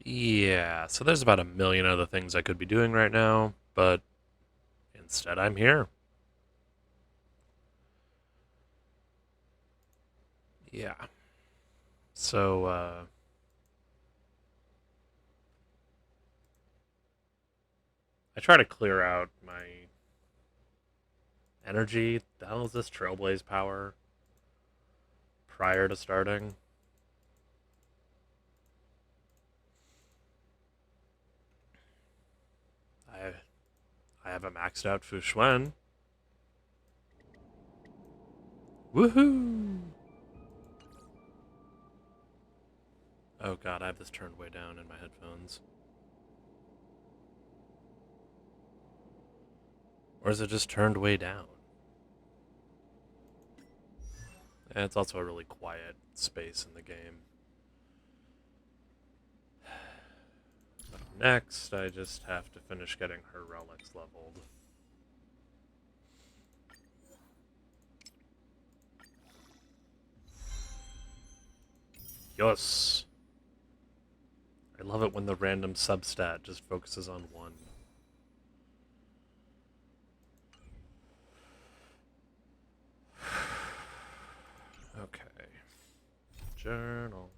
Yeah, so there's about a million other things I could be doing right now, but instead I'm here. Yeah. So, I try to clear out my energy. The hell is this Trailblaze power prior to starting? I I have a maxed out Fushuen. Woohoo! Oh god, I have this turned way down in my headphones. Or is it just turned way down? And it's also a really quiet space in the game. Next, I just have to finish getting her relics leveled. Yes! I love it when the random substat just focuses on one. Okay. Journal.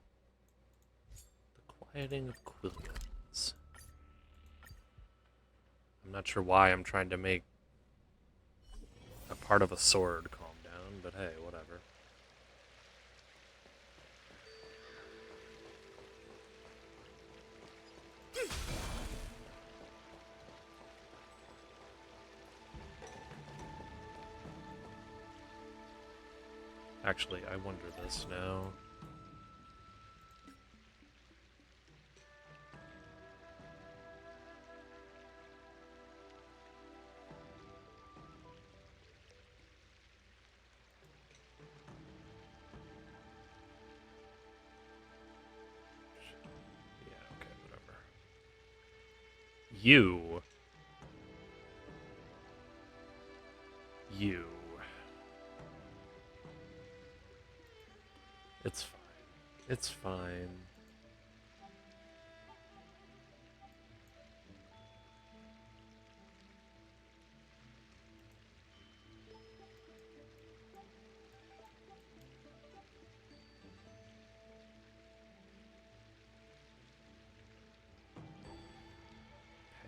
The quieting of Quillians. I'm not sure why I'm trying to make a part of a sword calm down, but hey, whatever. Actually, I wonder this now. Yeah, okay, whatever. You. You. It's fine. It's fine.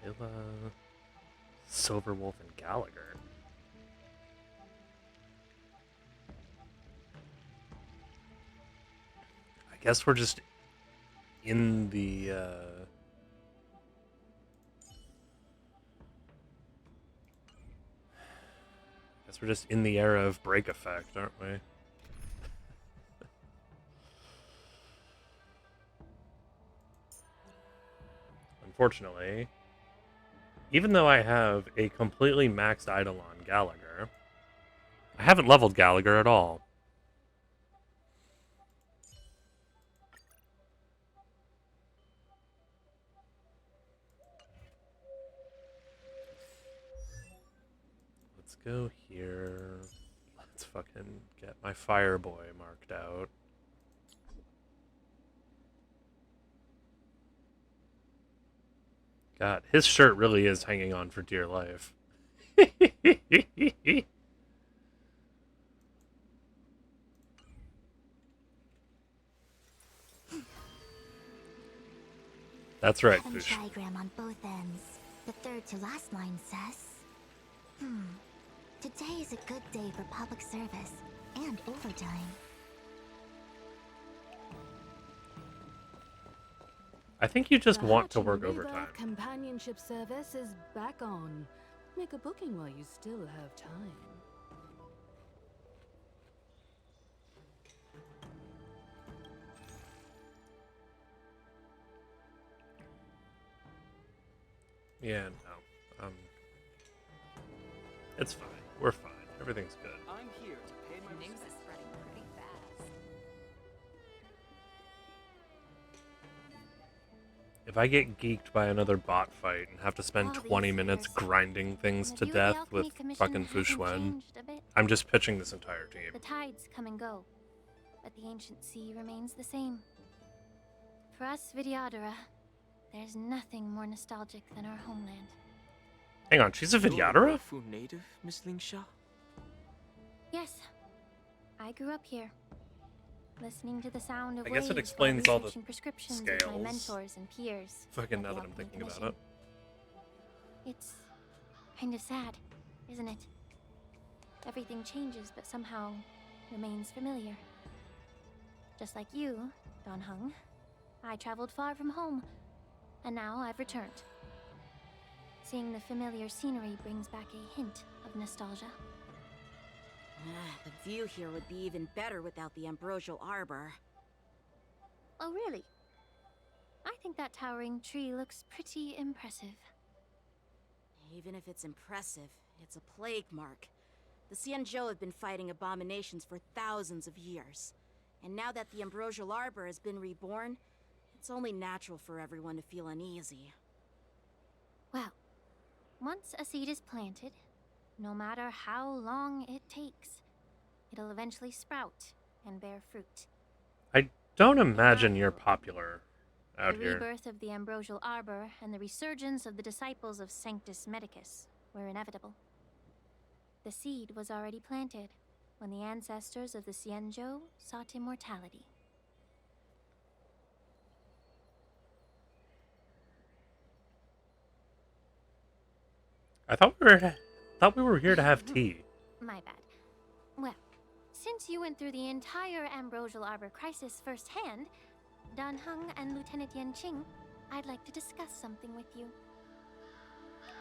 Kayla. Silverwolf and Gallagher. I guess we're just in the guess we're just in the era of break effect, aren't we? Unfortunately, even though I have a completely maxed Eidolon Gallagher, I haven't leveled Gallagher at all. Let's go here. Let's fucking get my Fireboy marked out. God, his shirt really is hanging on for dear life. That's right, Heaven Fush. diagram on both ends. The third to last line says, today is a good day for public service and overtime. I think you just The want to Hatching work Rebirth overtime. companionship service is back on. Make a booking while you still have time. Yeah, no. It's fine. We're fine. Everything's good. I'm here to pay my News is spreading pretty fast. If I get geeked by another bot fight and have to spend All 20 these minutes years, grinding things and the to view of the death Alchemy with Commission fucking hasn't Fushuen, changed a bit. I'm just pitching this entire team. The tides come and go, but the ancient sea remains the same. For us, Vidyadhara, There's nothing more nostalgic than our homeland. Hang on, she's a You're Vidyadhara? Fu native, Miss Lingsha? Yes, I grew up here, listening to the sound of I guess it waves explains while all the researching prescriptions with my scales. mentors and peers. Fucking at now the that I'm Alchemy thinking about Commission. it. It's kind of sad, isn't it? Everything changes, but somehow remains familiar. Just like you, Don Hung, I traveled far from home, and now I've returned. Seeing the familiar scenery brings back a hint of nostalgia. The view here would be even better without the ambrosial arbor. Oh, really? I think that towering tree looks pretty impressive. Even if it's impressive, it's a plague mark. The Xianzhou have been fighting abominations for thousands of years. And now that the ambrosial arbor has been reborn, it's only natural for everyone to feel uneasy. Well, once a seed is planted, no matter how long it takes, it'll eventually sprout and bear fruit. I don't imagine you're popular out The here. rebirth of the ambrosial arbor and the resurgence of the disciples of Sanctus Medicus were inevitable. The seed was already planted when the ancestors of the Xianzhou sought immortality. I thought we were here to have tea. My bad. Well, since you went through the entire ambrosial arbor crisis firsthand, Dan Heng and Lieutenant Yan Qing, I'd like to discuss something with you.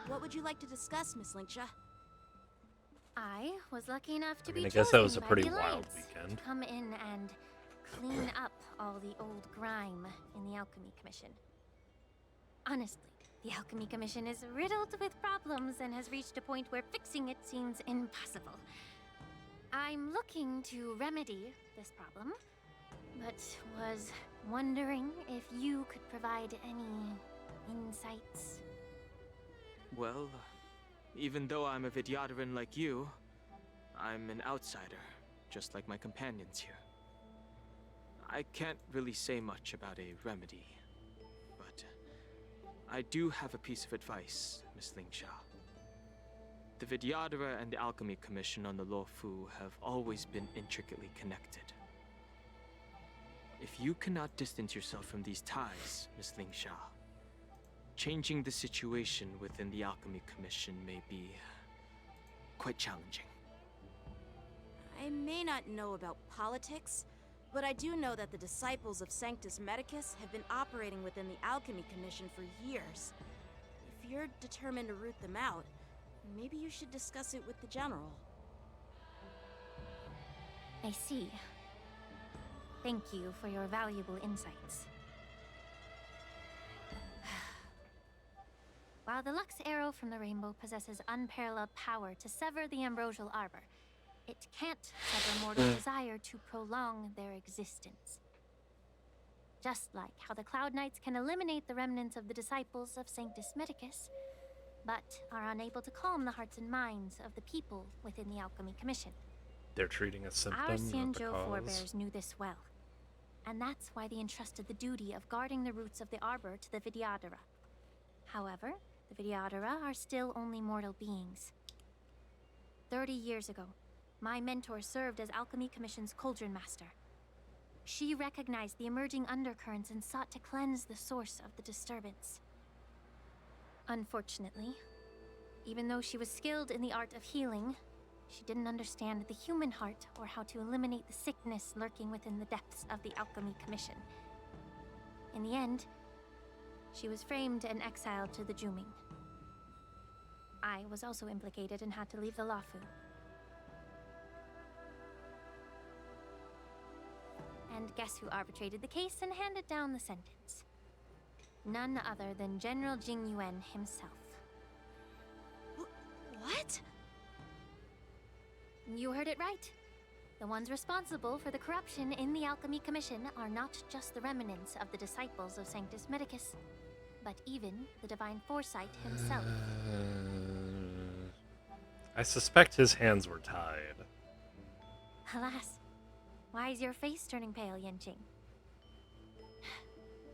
What would you like to discuss, Miss Lingsha? I was lucky enough to I mean, be I guess that was chosen a by pretty the wild Alliance weekend. to come in and clean up all the old grime in the Alchemy Commission. Honestly, the Alchemy Commission is riddled with problems and has reached a point where fixing it seems impossible. I'm looking to remedy this problem, but was wondering if you could provide any insights. Well, even though I'm a Vidyadharan like you, I'm an outsider, just like my companions here. I can't really say much about a remedy, but I do have a piece of advice, Miss Lingsha. The Vidyadhara and the Alchemy Commission on the Luofu have always been intricately connected. If you cannot distance yourself from these ties, Miss Lingsha, changing the situation within the Alchemy Commission may be quite challenging. I may not know about politics, but I do know that the disciples of Sanctus Medicus have been operating within the Alchemy Commission for years. If you're determined to root them out, maybe you should discuss it with the General. I see. Thank you for your valuable insights. While the Lux Arrow from the Rainbow possesses unparalleled power to sever the ambrosial arbor, it can't sever mortal desire to prolong their existence. Just like how the Cloud Knights can eliminate the remnants of the disciples of Sanctus Medicus, but are unable to calm the hearts and minds of the people within the Alchemy Commission. They're treating a symptom, Our not the Xianzhou cause. forebears knew this well, and that's why they entrusted the duty of guarding the roots of the arbor to the Vidyadhara. However, the Vidyadhara are still only mortal beings. 30 years ago, my mentor served as Alchemy Commission's Cauldron Master. She recognized the emerging undercurrents and sought to cleanse the source of the disturbance. Unfortunately, even though she was skilled in the art of healing, she didn't understand the human heart or how to eliminate the sickness lurking within the depths of the Alchemy Commission. In the end, she was framed and exiled to the Juming. I was also implicated and had to leave the Luofu. And guess who arbitrated the case and handed down the sentence? None other than General Jing Yuan himself. What? You heard it right. The ones responsible for the corruption in the Alchemy Commission are not just the remnants of the disciples of Sanctus Medicus, but even the Divine Foresight himself. I suspect his hands were tied. Alas, why is your face turning pale, Yanqing?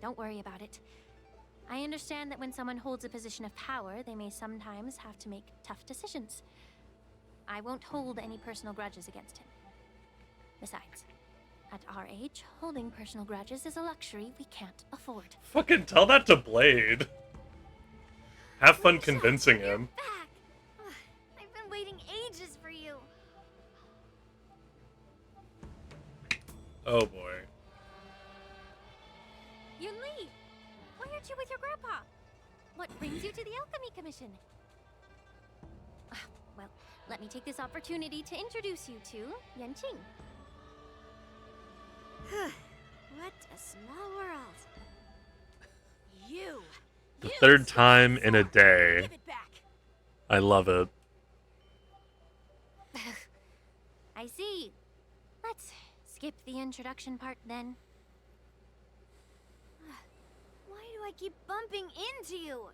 Don't worry about it. I understand that when someone holds a position of power, they may sometimes have to make tough decisions. I won't hold any personal grudges against him. Besides, at our age, holding personal grudges is a luxury we can't afford. Fucking tell that to Blade. Have fun Lingsha, convincing you're him. back. Ugh, I've been waiting ages for you. Oh boy. Yunli, why aren't you with your grandpa? What brings you to the Alchemy Commission? Well, let me take this opportunity to introduce you to Yanqing. What a small world. You! The You third stole time my in a sword. day. Give it back. I love it. I see. Let's skip the introduction part then. Why do I keep bumping into you?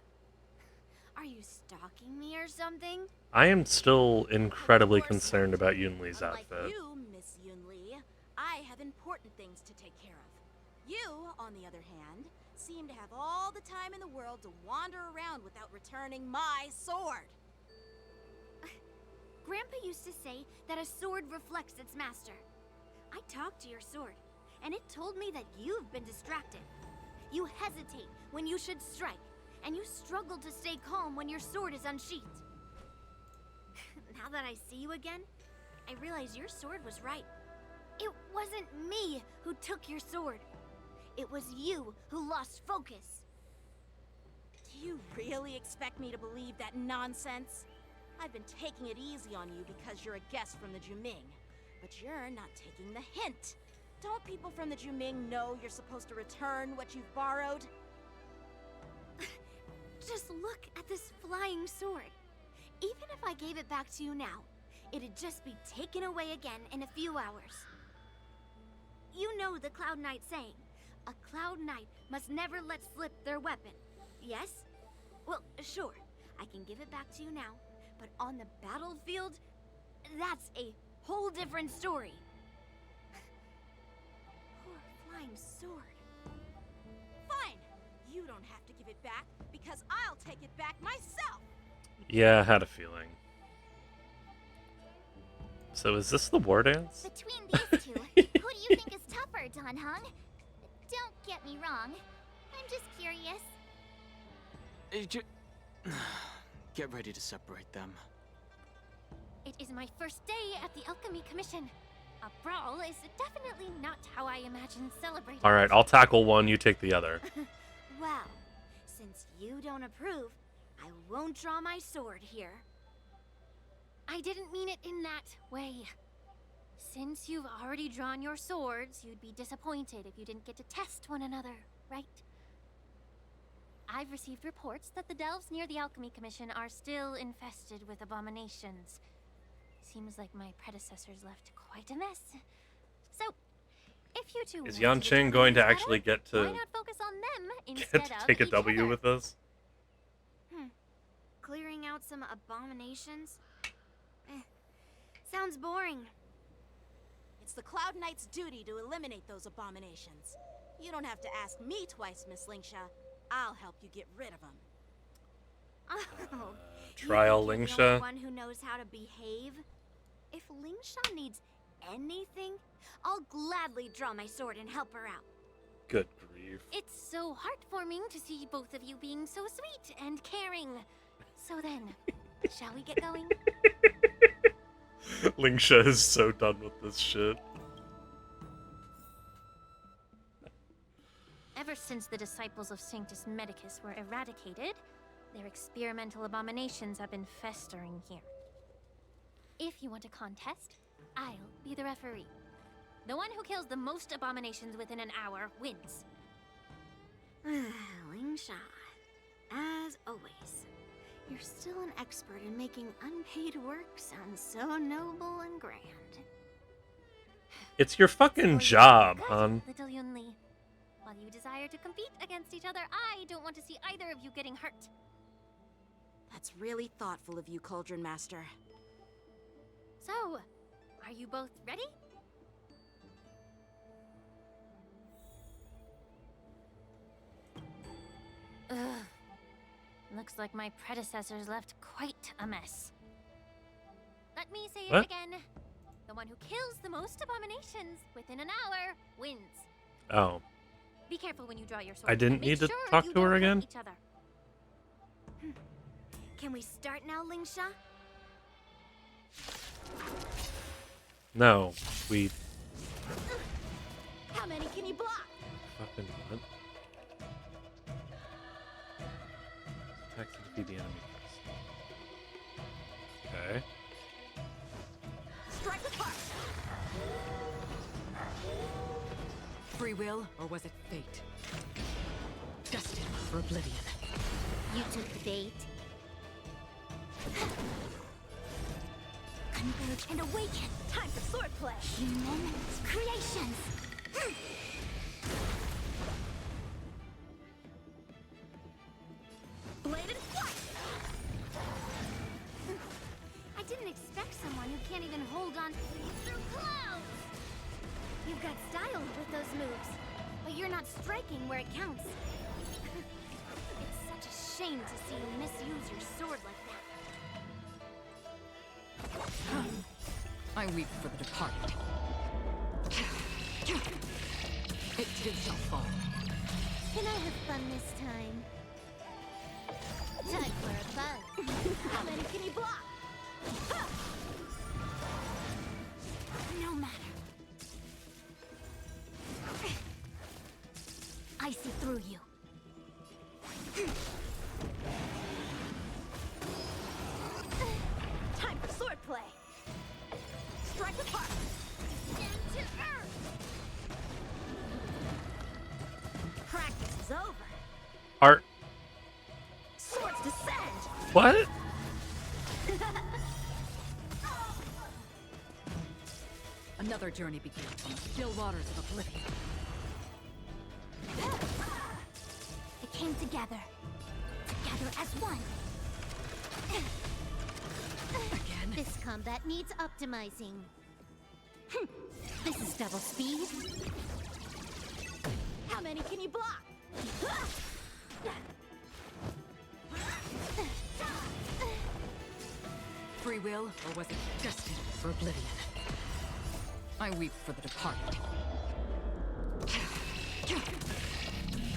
Are you stalking me or something? I am still incredibly Of course concerned not. about Yunli's Unlike outfit. you, Miss Yunli, I have important things to take care of. You, on the other hand, seem to have all the time in the world to wander around without returning my sword. Grandpa used to say that a sword reflects its master. I talked to your sword, and it told me that you've been distracted. You hesitate when you should strike, and you struggle to stay calm when your sword is unsheathed. Now that I see you again, I realize your sword was right. It wasn't me who took your sword. It was you who lost focus. Do you really expect me to believe that nonsense? I've been taking it easy on you because you're a guest from the Juming, but you're not taking the hint. Don't people from the Juming know you're supposed to return what you've borrowed? Just look at this flying sword. Even if I gave it back to you now, it'd just be taken away again in a few hours. You know the Cloud Knight saying, a Cloud Knight must never let slip their weapon. Yes? Well, sure, I can give it back to you now, but on the battlefield, that's a whole different story. Poor flying sword. Fine! You don't have to give it back, because I'll take it back myself! Yeah, I had a feeling. So is this the war dance? Between these two, who do you think is tougher, Don Hung? Don't get me wrong. I'm just curious. Get ready to separate them. It is my first day at the Alchemy Commission. A brawl is definitely not how I imagine celebrating. Alright, I'll tackle one, you take the other. Well, since you don't approve, I won't draw my sword here. I didn't mean it in that way. Since you've already drawn your swords, you'd be disappointed if you didn't get to test one another, right? I've received reports that the delves near the Alchemy Commission are still infested with abominations. Seems like my predecessors left quite a mess. So, if you two Is want to Yanqing determine going to who's actually better, get to why not focus on them instead of take a each W other? with this? Clearing out some abominations? Sounds boring. It's the Cloud Knight's duty to eliminate those abominations. You don't have to ask me twice, Miss Lingsha. I'll help you get rid of them. Oh, Trial you think you're the Lingsha. only one who knows how to behave? If Lingsha needs anything, I'll gladly draw my sword and help her out. Good grief. It's so heartwarming to see both of you being so sweet and caring. So then, shall we get going? Lingsha is so done with this shit. Ever since the disciples of Sanctus Medicus were eradicated, their experimental abominations have been festering here. If you want a contest, I'll be the referee. The one who kills the most abominations within an hour wins. Lingsha, as always, you're still an expert in making unpaid work sound so noble and grand. It's your For fucking your job, good, hon. Little Yunli. While you desire to compete against each other, I don't want to see either of you getting hurt. That's really thoughtful of you, Cauldron Master. So, are you both ready? Ugh. Looks like my predecessors left quite a mess. Let me say What? it again. The one who kills the most abominations within an hour wins. Oh. Be careful when you draw your sword. I didn't and make need to sure talk you to her don't hurt again? Each other. Can we start now, Lingsha? No. We How many can you block? fucking what? Attack to defeat the enemy first. Okay. Strike apart. Free will, or was it fate? Destined for oblivion. You took the bait. Converge and awaken. Time for swordplay. Human creations. Bladed flight. I didn't expect someone who can't even hold on through clouds. You've got style with those moves, but you're not striking where it counts. It's such a shame to see you misuse your sword like that. I weep for the departed. It too shall fall. Can I have fun this time? Time for a buzz. How many can you block? No matter. I see through you. Time for swordplay. Strike apart. Into earth. Practice is over. Art. Swords descend. What? Another journey begins on the still waters of oblivion. It came together. Together as one. Again? This combat needs optimizing. This is double speed. How many can you block? Free will, or was it destined for oblivion? I weep for the departed.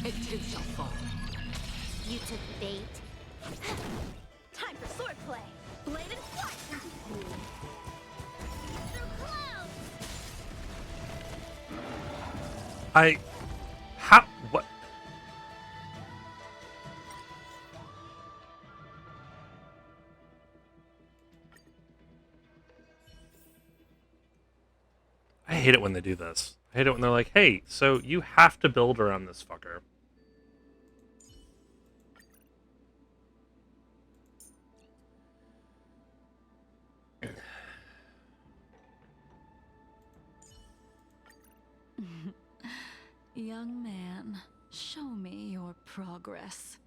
It too shall fall. You took bait. Time for swordplay. Bladed flight. Through clouds. How? What? I hate it when they do this. I hate it when they're like, hey, so you have to build around this fucker. Young man, show me your progress.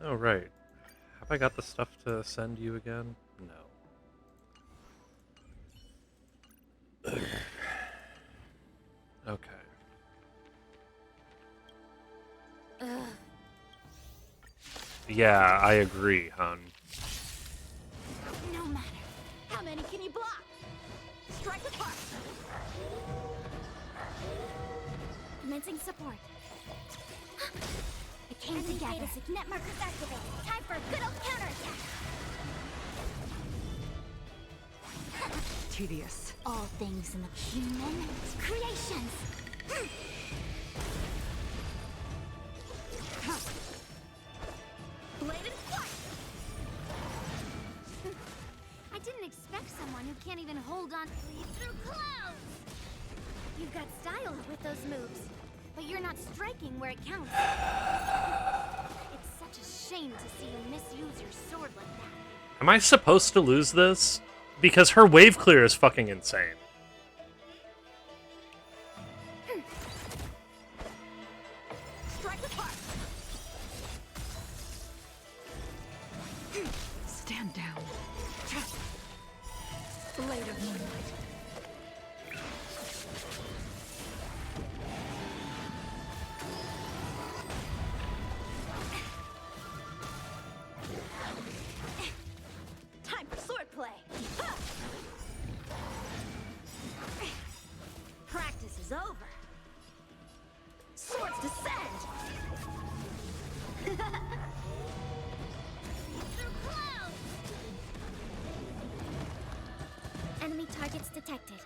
Oh, right. Have I got the stuff to send you again? No. Okay. Yeah, I agree, hun. No matter. How many can you block? Strike apart. Commencing support. It came together. Net markers activated. Time for a good old counterattack. Tedious. All things in the human creations. Bladed flight. I didn't expect someone who can't even hold on through clouds. You've got style with those moves, but you're not striking where it counts. It's such a shame to see you misuse your sword like that. Am I supposed to lose this? Because her wave clear is fucking insane. Strike apart. Stand down. Blade of moonlight. descend! Through clouds! Enemy targets detected.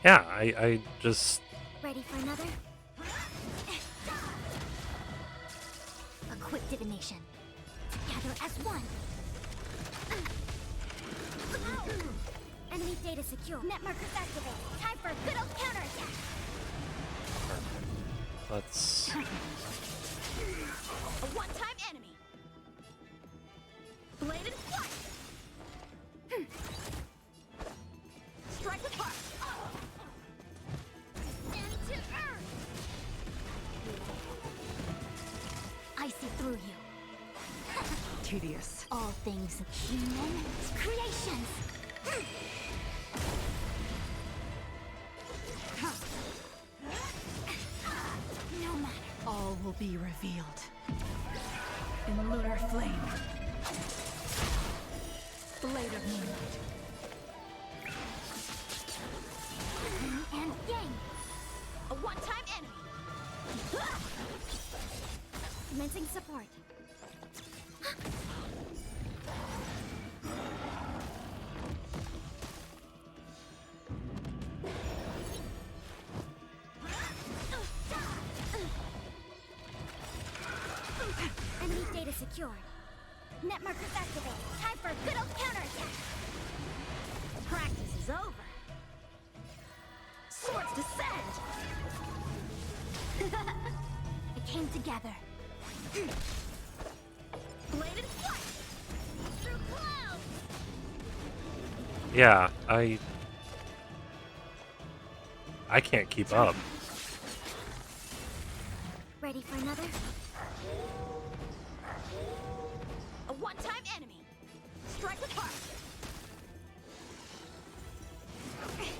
Yeah, I just... Ready for another? A quick divination. Gather as one. Enemy data secure. Net markers activate. Time for a good old counterattack. Let's... A one-time enemy. Bladed flight. Strike with heart. Stand to earth. I see through you. Tedious. All things human creations. No matter. All will be revealed. In lunar flame. Blade of moonlight. And yang. A one-time enemy. Commencing support. Enemy data secured. Net markers activate. Time for a good old counterattack. Practice is over. Swords descend. It came together. Bladed flight. Through clouds. Yeah, I can't keep up. Ready for another? A one-time enemy. Strike with heart.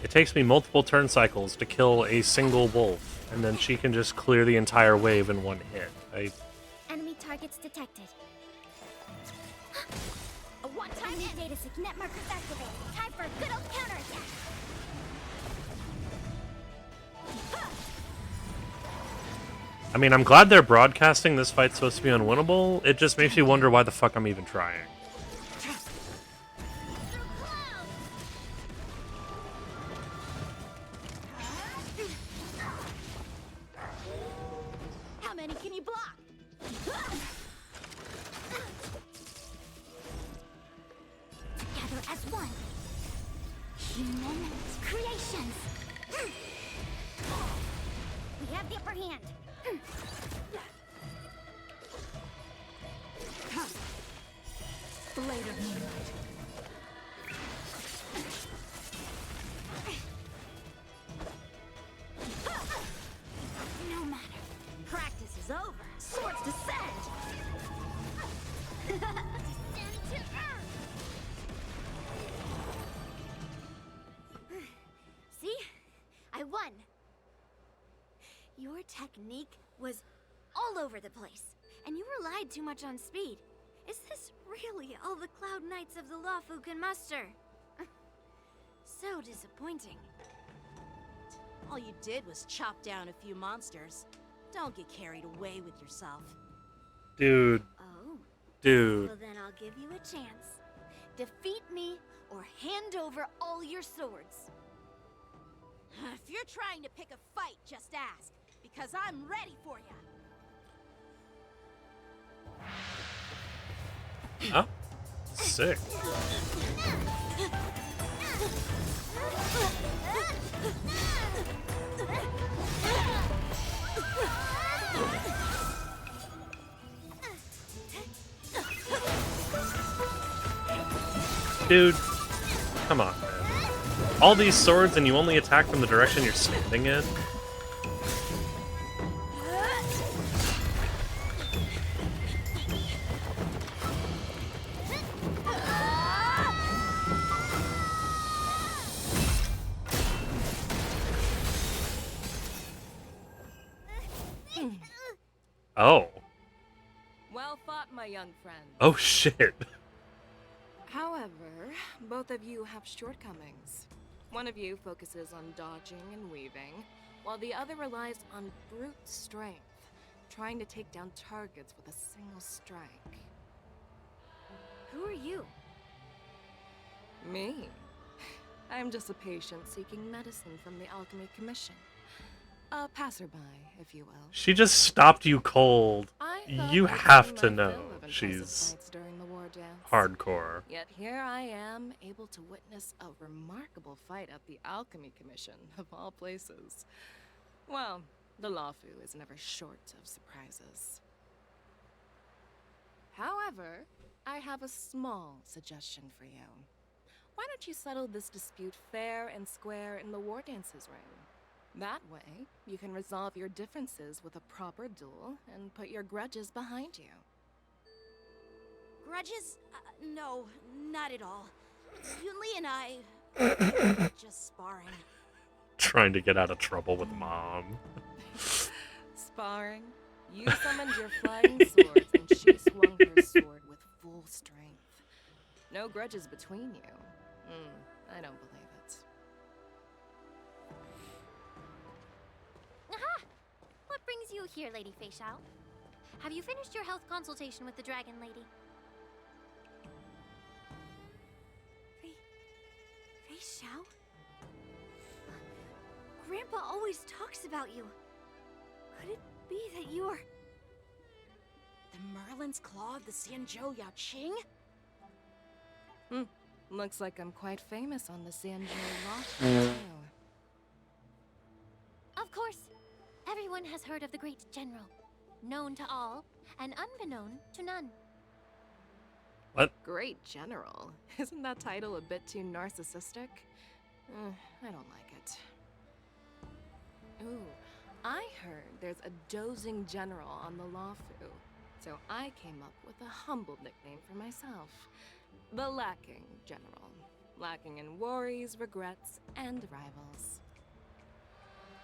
It takes me multiple turn cycles to kill a single wolf, and then she can just clear the entire wave in one hit. Enemy targets detected. A one-time Enemy enemy. data secure. Net markers activate. Time for a good old counterattack. I mean, I'm glad they're broadcasting this fight's supposed to be unwinnable. It just makes me wonder why the fuck I'm even trying. Through clouds. How many can you block? Together as one. Human creations. We have the upper hand. Blade of moonlight. No matter. Practice is over. Swords descend. Descend to earth. See? I won. Your technique was all over the place, and you relied too much on speed. Is this really all the Cloud Knights of the Lawfu can muster? So disappointing. All you did was chop down a few monsters. Don't get carried away with yourself. Dude, Oh, dude. well then I'll give you a chance. Defeat me or hand over all your swords. If you're trying to pick a fight, just ask, because I'm ready for you. Oh, sick. Dude, come on, man. All these swords and you only attack from the direction you're standing in? Oh. Well fought, my young friend. Oh shit. However, both of you have shortcomings. One of you focuses on dodging and weaving, while the other relies on brute strength, trying to take down targets with a single strike. Who are you? Me? I'm just a patient seeking medicine from the Alchemy Commission. A passerby, if you will. She just stopped you cold. I thought You I'd have seen to my know fill of impressive she's fights during the war dance. hardcore. Yet here I am, able to witness a remarkable fight at the Alchemy Commission, of all places. Well, the Lawfu is never short of surprises. However, I have a small suggestion for you. Why don't you settle this dispute fair and square in the war dances ring? That way, you can resolve your differences with a proper duel and put your grudges behind you. Grudges? No, not at all. Yunli and I... just sparring. Trying to get out of trouble with mom. Sparring? You summoned your flying swords and she swung her sword with full strength. No grudges between you. I don't believe it. Aha! What brings you here, Lady Fei Xiao? Have you finished your health consultation with the Dragon Lady? Fei Xiao? Grandpa always talks about you. Could it be that you are... The Merlin's Claw of the Xianzhou Yaoqing? Looks like I'm quite famous on the Xianzhou Lawfu, too. Of course. Everyone has heard of the great general. Known to all, and unbeknown to none. Great General. Isn't that title a bit too narcissistic? I don't like it. Ooh, I heard there's a dozing general on the Lawfu, so I came up with a humble nickname for myself. The Lacking General. Lacking in worries, regrets, and rivals.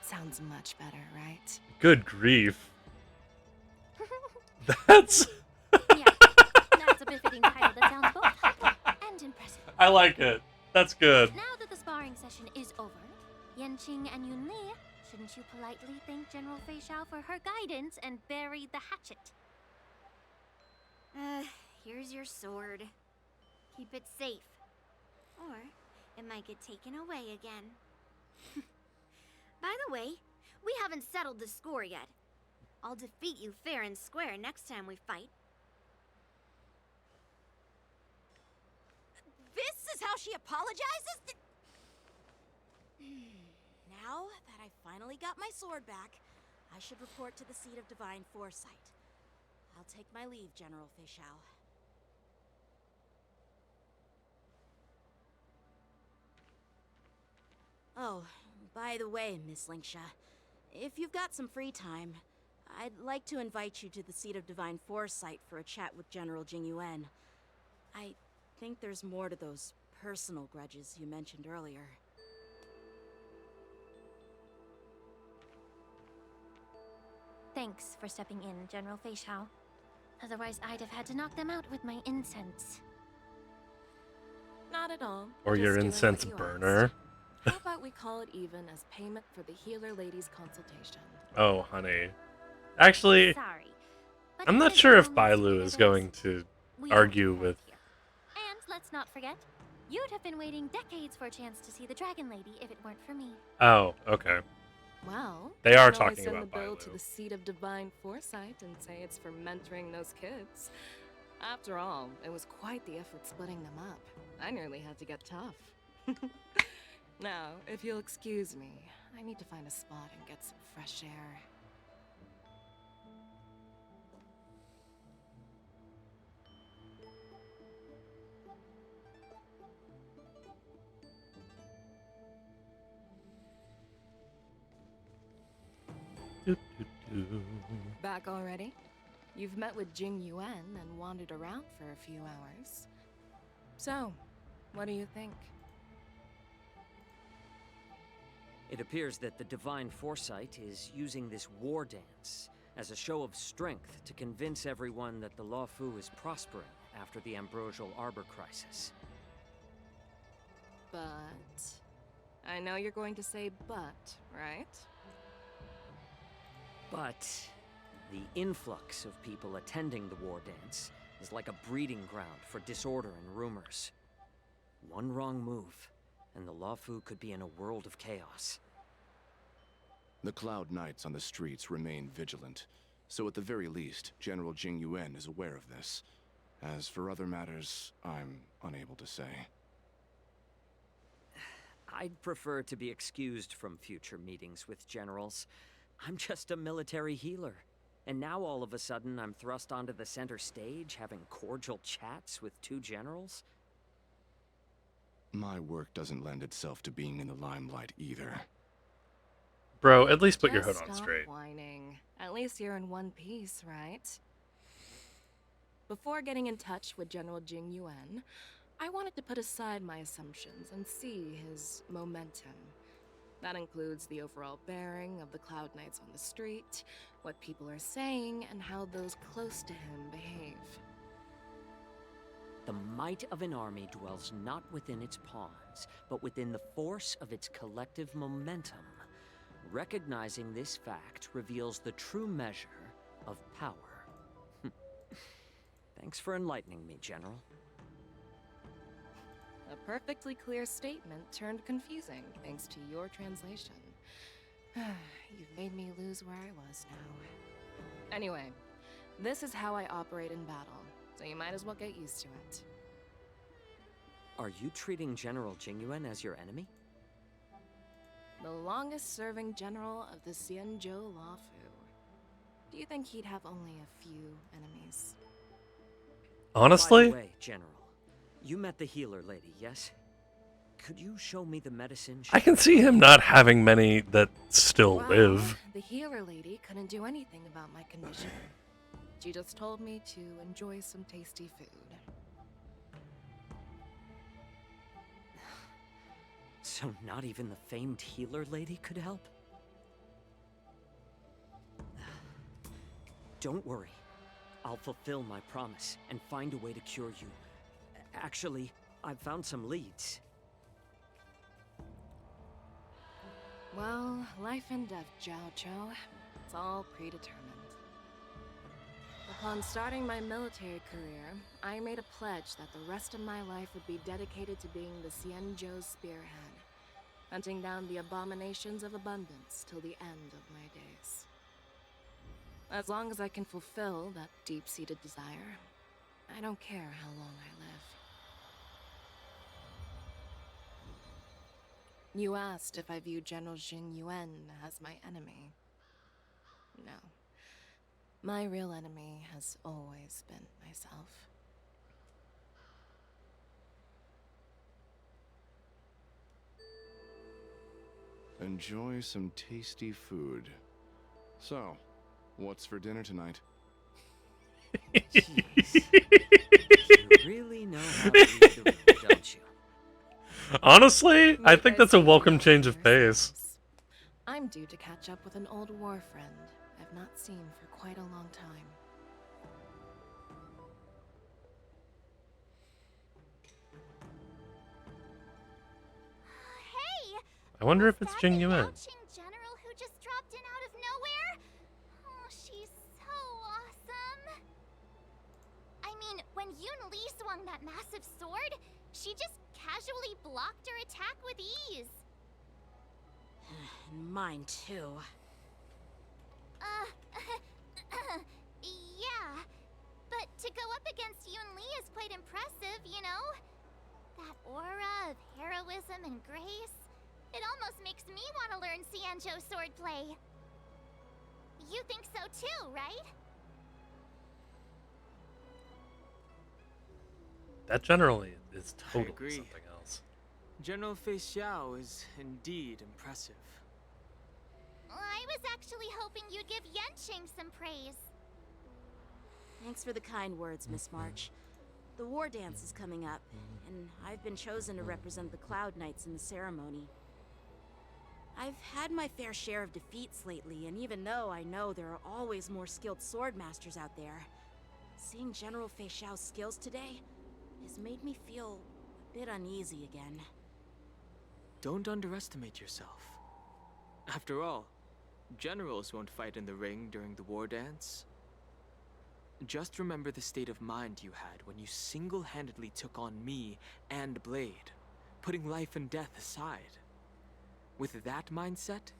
Sounds much better, right? Good grief. That's... Yeah, that's a befitting title that sounds both happy and impressive. I like it. That's good. Now that the sparring session is over, Yanqing and Yunli, shouldn't you politely thank General Fei Xiao for her guidance and bury the hatchet? Here's your sword. Keep it safe. Or it might get taken away again. By the way, we haven't settled the score yet. I'll defeat you fair and square next time we fight. This is how she apologizes? Now that I finally got my sword back, I should report to the seat of divine foresight. I'll take my leave, General Fei Xiao. Oh, by the way, Miss Lingsha, if you've got some free time, I'd like to invite you to the seat of divine foresight for a chat with General Jingyuan. I think there's more to those personal grudges you mentioned earlier. Thanks for stepping in, General Fei Xiao. Otherwise, I'd have had to knock them out with my incense. Not at all. Or Just your doing incense what you burner. asked. How about we call it even as payment for the healer lady's consultation? Oh, honey. Actually, Sorry. but I'm not because sure it if all needs to be Bailu is this going to we don't argue have with... here. And let's not forget, you'd have been waiting decades for a chance to see the Dragon Lady if it weren't for me. Oh, okay. Well, They are you can always talking send about the bill to Bailu. the seat of divine foresight and say it's for mentoring those kids. After all, it was quite the effort splitting them up. I nearly had to get tough. Now, if you'll excuse me, I need to find a spot and get some fresh air. Doo, doo, doo. Back already? You've met with Jing Yuan and wandered around for a few hours. So, what do you think? It appears that the Divine Foresight is using this war dance as a show of strength to convince everyone that the Lawfu is prospering after the Ambrosial Arbor crisis. But... I know you're going to say but, right? But the influx of people attending the war dance is like a breeding ground for disorder and rumors. One wrong move, and the Luofu could be in a world of chaos. The Cloud Knights on the streets remain vigilant, so at the very least, General Jing Yuan is aware of this. As for other matters, I'm unable to say. I'd prefer to be excused from future meetings with generals. I'm just a military healer. And now all of a sudden I'm thrust onto the center stage having cordial chats with two generals? My work doesn't lend itself to being in the limelight either. Bro, at least put your hood Just on stop straight. whining. At least you're in one piece, right? Before getting in touch with General Jing Yuan, I wanted to put aside my assumptions and see his momentum. That includes the overall bearing of the Cloud Knights on the street, what people are saying, and how those close to him behave. The might of an army dwells not within its pawns, but within the force of its collective momentum. Recognizing this fact reveals the true measure of power. Thanks for enlightening me, General. A perfectly clear statement turned confusing thanks to your translation. You've made me lose where I was now. Anyway, this is how I operate in battle, so you might as well get used to it. Are you treating General Jingyuan as your enemy? The longest-serving general of the Xianzhou Luofu. Do you think he'd have only a few enemies? Honestly? By the way, General, you met the healer lady, yes? Could you show me the medicine she... I can see him not having many that still Well, live. the healer lady couldn't do anything about my condition. She just told me to enjoy some tasty food. So not even the famed healer lady could help? Don't worry. I'll fulfill my promise and find a way to cure you. Actually, I've found some leads. Well, life and death, Zhao Chou. It's all predetermined. Upon starting my military career, I made a pledge that the rest of my life would be dedicated to being the Xianzhou spearhead, hunting down the abominations of abundance till the end of my days. As long as I can fulfill that deep-seated desire, I don't care how long I live. You asked if I view General Jing Yuan as my enemy. No. My real enemy has always been myself. Enjoy some tasty food. So, what's for dinner tonight? Jeez. You really know how to read the room, don't you? Honestly, I You think guys that's a seem welcome to change know of pace. yourselves. I'm due to catch up with an old war friend I've not seen for quite a long time. Hey! I wonder if Was it's that Jing the Yuan. Yao-Qing general who just dropped in out of nowhere? Oh, she's so awesome. I mean, when Yun Li swung that massive sword, she just casually blocked her attack with ease. Mine too. Yeah. But to go up against Yun Li is quite impressive, you know? That aura of heroism and grace. It almost makes me want to learn Xianzhou swordplay. You think so too, right? That generally is totally agree. something else. General Fei Xiao is indeed impressive. I was actually hoping you'd give Yanqing some praise. Thanks for the kind words, Miss March. The war dance is coming up, and I've been chosen to represent the Cloud Knights in the ceremony. I've had my fair share of defeats lately, and even though I know there are always more skilled sword masters out there, seeing General Fei Xiao's skills today has made me feel a bit uneasy again. Don't underestimate yourself. After all, Generals won't fight in the ring during the war dance. Just remember the state of mind you had when you single-handedly took on me and Blade, putting life and death aside. With that mindset,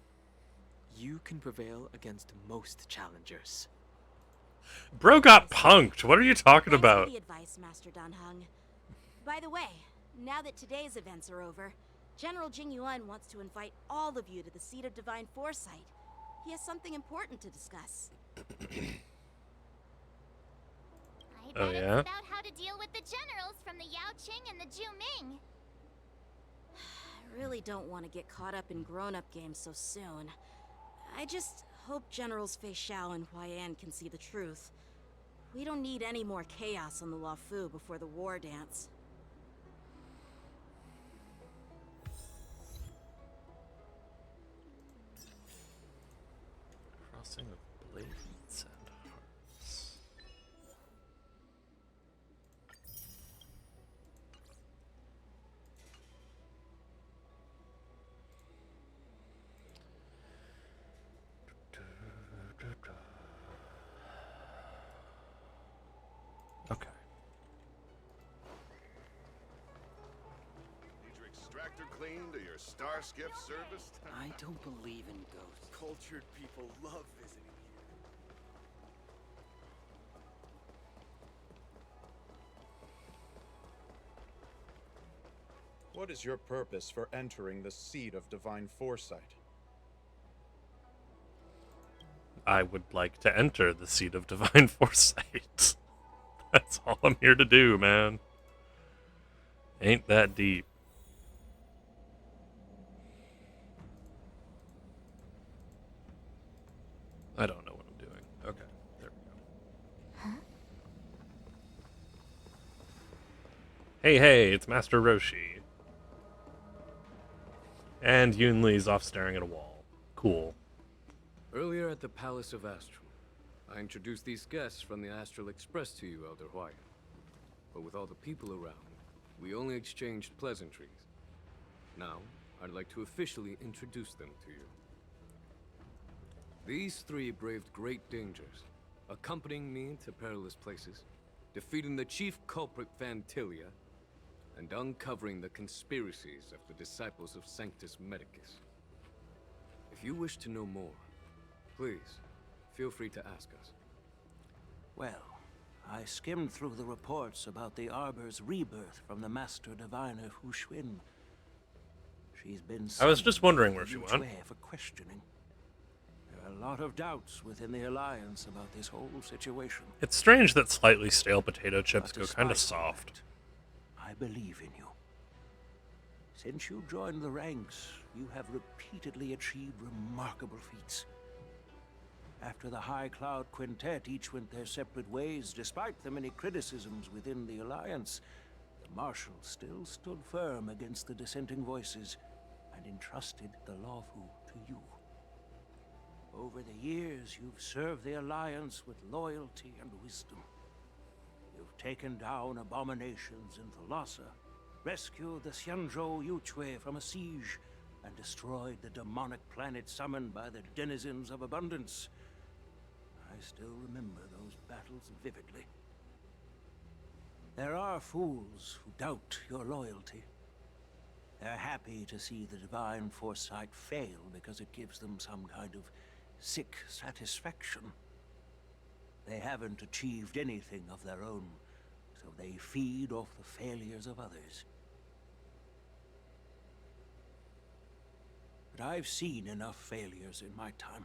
you can prevail against most challengers. Bro got punked. What are you talking Thanks about? for the advice, Master Danheng. By the way, now that today's events are over, General Jing Yuan wants to invite all of you to the seat of divine foresight. He has something important to discuss. I Oh, bet yeah? it's about how to deal with the generals from the Yao Qing and the Ju Ming. I really don't want to get caught up in grown-up games so soon. I just hope Generals Fei Xiao and Huaiyan can see the truth. We don't need any more chaos on the Luofu before the war dance. Crossing of blades and hearts. Okay. Need your extractor cleaned or your star skiff serviced? I don't believe in ghosts. Cultured people love visiting here. What is your purpose for entering the seat of divine foresight? I would like to enter the seat of divine foresight. That's all I'm here to do, man. Ain't that deep. I don't know what I'm doing. Okay, there we go. Hey, it's Master Roshi. And Yunli's off staring at a wall. Cool. Earlier at the Palace of Astral, I introduced these guests from the Astral Express to you, Elder Huayan. But with all the people around, we only exchanged pleasantries. Now, I'd like to officially introduce them to you. These three braved great dangers, accompanying me to perilous places, defeating the chief culprit Vantilia, and uncovering the conspiracies of the disciples of Sanctus Medicus. If you wish to know more, please, feel free to ask us. Well, I skimmed through the reports about the Arbor's rebirth from the Master Diviner Hu Xuan. She's been I was just wondering where she summoned went. to Yue for questioning. There are a lot of doubts within the Alliance about this whole situation. It's strange that slightly stale potato chips But go kind of despite soft. I believe in you. Since you joined the ranks, you have repeatedly achieved remarkable feats. After the High Cloud Quintet each went their separate ways, despite the many criticisms within the Alliance, the Marshal still stood firm against the dissenting voices and entrusted the Luofu to you. Over the years, you've served the Alliance with loyalty and wisdom. You've taken down abominations in Thalassa, rescued the Xianzhou Yuchue from a siege, and destroyed the demonic planet summoned by the denizens of abundance. I still remember those battles vividly. There are fools who doubt your loyalty. They're happy to see the divine foresight fail because it gives them some kind of sick satisfaction. They haven't achieved anything of their own, so they feed off the failures of others. But I've seen enough failures in my time,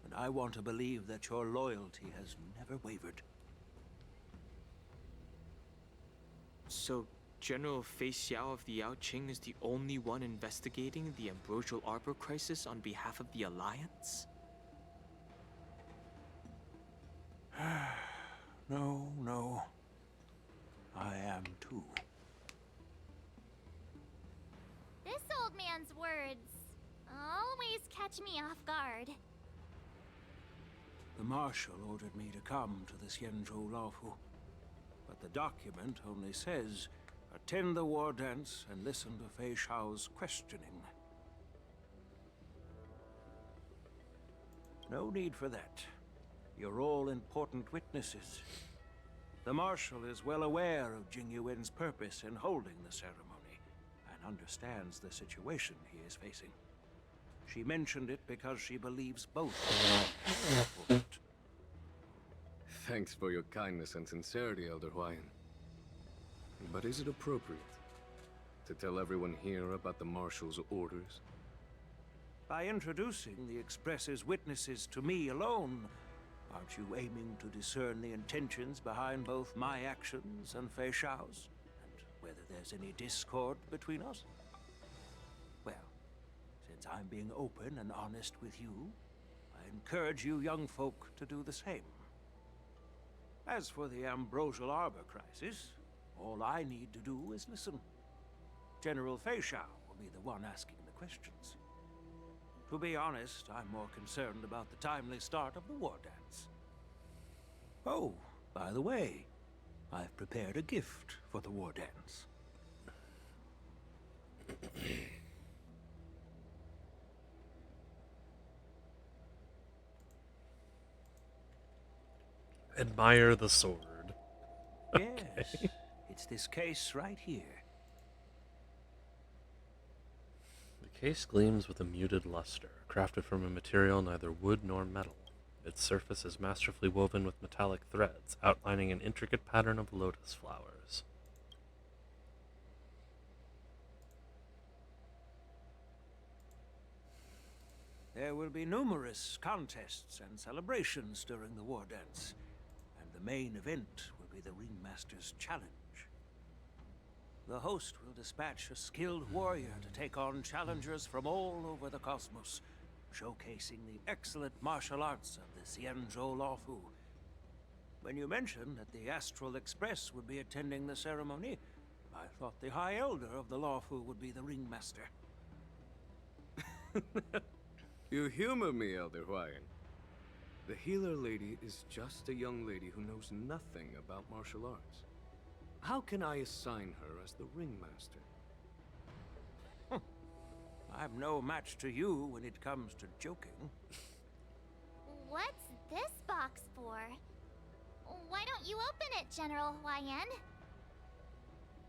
and I want to believe that your loyalty has never wavered. So, General Fei Xiao of the Yao Qing is the only one investigating the Ambrosial Arbor crisis on behalf of the Alliance? No. I am too. This old man's words always catch me off guard. The Marshal ordered me to come to the Xianzhou Luofu, but the document only says, attend the war dance and listen to Fei Xiao's questioning. No need for that. You're all important witnesses. The Marshal is well aware of Jing Yuan's purpose in holding the ceremony, and understands the situation he is facing. She mentioned it because she believes both are important. Thanks for your kindness and sincerity, Elder Huayan. But is it appropriate to tell everyone here about the Marshal's orders? By introducing the Express's witnesses to me alone, aren't you aiming to discern the intentions behind both my actions and Fei Xiao's? And whether there's any discord between us? Well, since I'm being open and honest with you, I encourage you young folk to do the same. As for the Ambrosial Arbor crisis, all I need to do is listen. General Fei Xiao will be the one asking the questions. To be honest, I'm more concerned about the timely start of the war dance. Oh, by the way, I've prepared a gift for the war dance. Admire the sword. Yes, it's this case right here. The case gleams with a muted luster, crafted from a material neither wood nor metal. Its surface is masterfully woven with metallic threads, outlining an intricate pattern of lotus flowers. There will be numerous contests and celebrations during the war dance, and the main event will be the Ringmaster's Challenge. The host will dispatch a skilled warrior to take on challengers from all over the cosmos, showcasing the excellent martial arts of the Xianzhou Luofu. When you mentioned that the Astral Express would be attending the ceremony, I thought the High Elder of the Luofu would be the Ringmaster. You humor me, Elder Huayan. The healer lady is just a young lady who knows nothing about martial arts. How can I assign her as the Ringmaster? I'm no match to you when it comes to joking. What's this box for? Why don't you open it, General Huayan?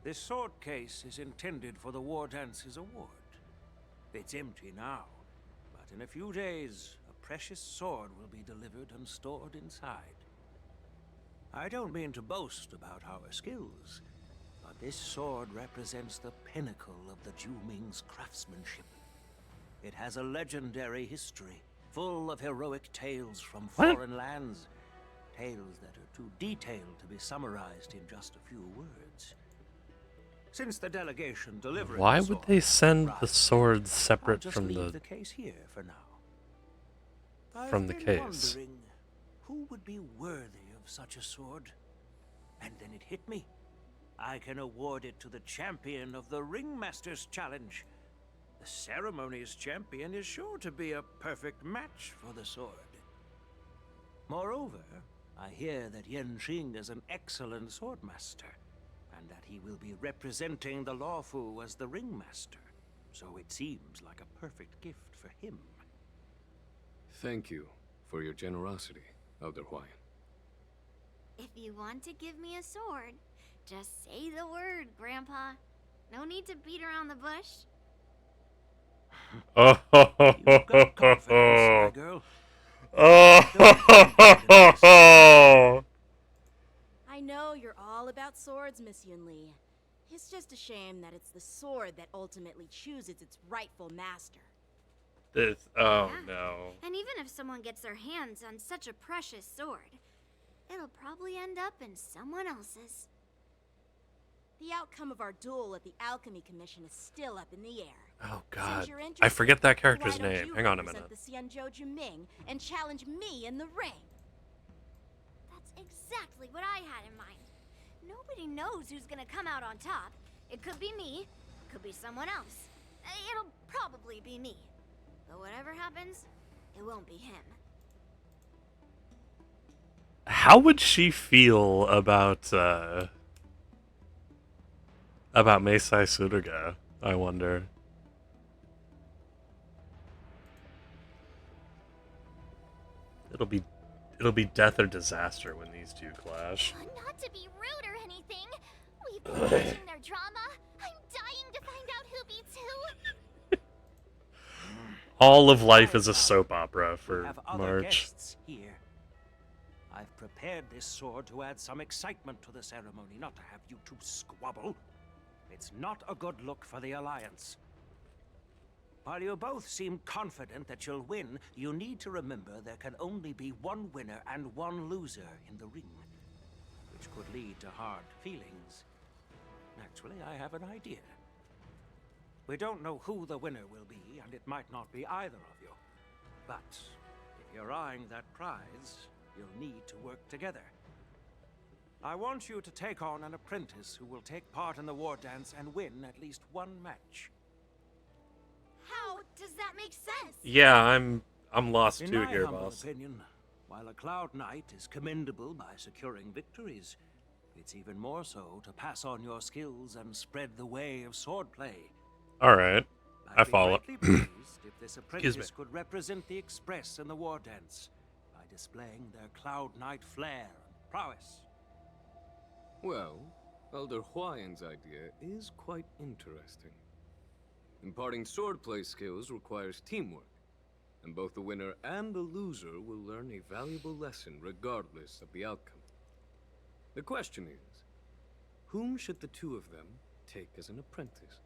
This sword case is intended for the War Dance's award. It's empty now, but in a few days, a precious sword will be delivered and stored inside. I don't mean to boast about our skills, but this sword represents the pinnacle of the Zhuming's craftsmanship. It has a legendary history, full of heroic tales from foreign lands. Tales that are too detailed to be summarized in just a few words. Since the delegation delivered Why the would sword they send right, the swords I'll separate just from leave the case here for now. from I've the been case? wondering who would be worthy of such a sword. And then it hit me. I can award it to the champion of the Ringmaster's Challenge. The ceremony's champion is sure to be a perfect match for the sword. Moreover, I hear that Yan Xing is an excellent swordmaster, and that he will be representing the Luofu as the Ringmaster. So it seems like a perfect gift for him. Thank you for your generosity, Elder Huayan. If you want to give me a sword, just say the word, Grandpa. No need to beat around the bush. Oh, You've got confidence, my girl. I know you're all about swords, Miss Yunli. It's just a shame that it's the sword that ultimately chooses its rightful master. This, oh no. And even if someone gets their hands on such a precious sword, it'll probably end up in someone else's. The outcome of our duel at the Alchemy Commission is still up in the air. Oh Since god. you're I interested, forget that character's why don't name. you Hang on a represent minute. the Xianzhou Juming and challenge me in the ring. That's exactly what I had in mind. Nobody knows who's gonna come out on top. It could be me, could be someone else. It'll probably be me. But whatever happens, it won't be him. How would she feel about Meisai Suruga, I wonder? it'll be death or disaster when these two clash. Not to be rude or anything. We've been watching their drama. I'm dying to find out who beats who. All of life is a soap opera for have other March. guests here. I've prepared this sword to add some excitement to the ceremony, not to have you two squabble. It's not a good look for the Alliance. While you both seem confident that you'll win, you need to remember there can only be one winner and one loser in the ring, which could lead to hard feelings. Actually, I have an idea. We don't know who the winner will be, and it might not be either of you. But if you're eyeing that prize, you'll need to work together. I want you to take on an apprentice who will take part in the war dance and win at least one match. How does that make sense? Yeah, I'm lost In too my here, humble boss. opinion, while a Cloud Knight is commendable by securing victories, it's even more so to pass on your skills and spread the way of swordplay. All right, I follow. I'd be greatly pleased if this Excuse apprentice me. could represent the Express in the war dance by displaying their Cloud Knight flair and prowess. Well, Elder Huayan's idea is quite interesting. Imparting swordplay skills requires teamwork, and both the winner and the loser will learn a valuable lesson regardless of the outcome. The question is, whom should the two of them take as an apprentice?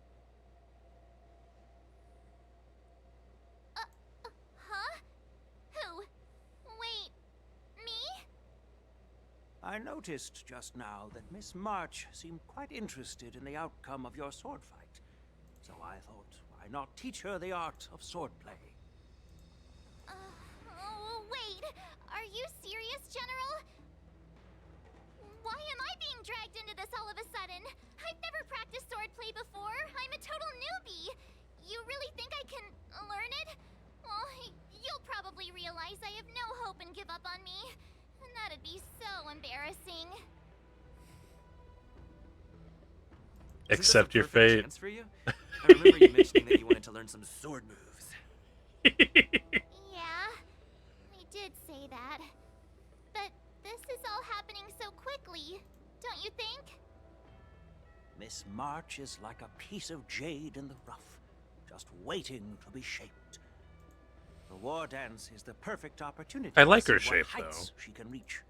Huh? Who? Wait, me? I noticed just now that Miss March seemed quite interested in the outcome of your sword fight. So I thought, why not teach her the art of swordplay? Oh, wait. Are you serious, General? Why am I being dragged into this all of a sudden? I've never practiced swordplay before. I'm a total newbie. You really think I can learn it? Well, you'll probably realize I have no hope and give up on me. And that'd be so embarrassing. Accept your Isn't this a fate. perfect chance for you? I remember you mentioning that you wanted to learn some sword moves. Yeah, I did say that. But this is all happening so quickly, don't you think? Miss March is like a piece of jade in the rough, just waiting to be shaped. The war dance is the perfect opportunity I like to her see what shape, heights though. she can reach.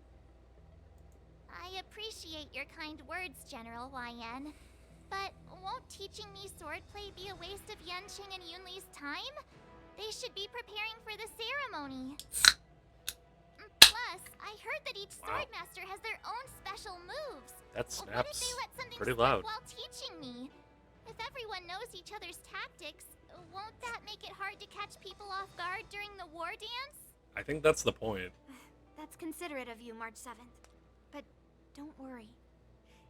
I appreciate your kind words, General YN. But won't teaching me swordplay be a waste of Yanqing and Yunli's time? They should be preparing for the ceremony. Plus, I heard that each swordmaster has their own special moves. That What if snaps they let something pretty slip loud. while teaching me? If everyone knows each other's tactics, won't that make it hard to catch people off guard during the war dance? I think that's the point. That's considerate of you, March 7th. But don't worry.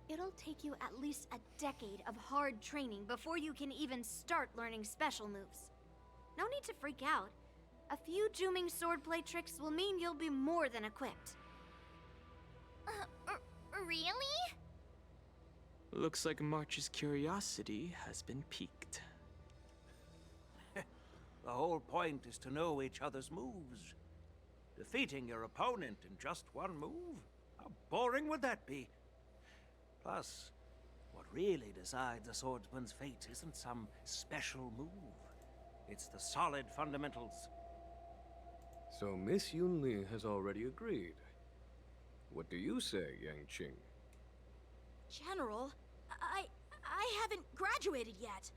It'll take you at least a decade of hard training before you can even start learning special moves. No need to freak out. A few Juming swordplay tricks will mean you'll be more than equipped. Really? Looks like March's curiosity has been piqued. The whole point is to know each other's moves. Defeating your opponent in just one move? How boring would that be? Plus, what really decides a swordsman's fate isn't some special move. It's the solid fundamentals. So Miss Yunli has already agreed. What do you say, Yang Qing? General, I haven't graduated yet.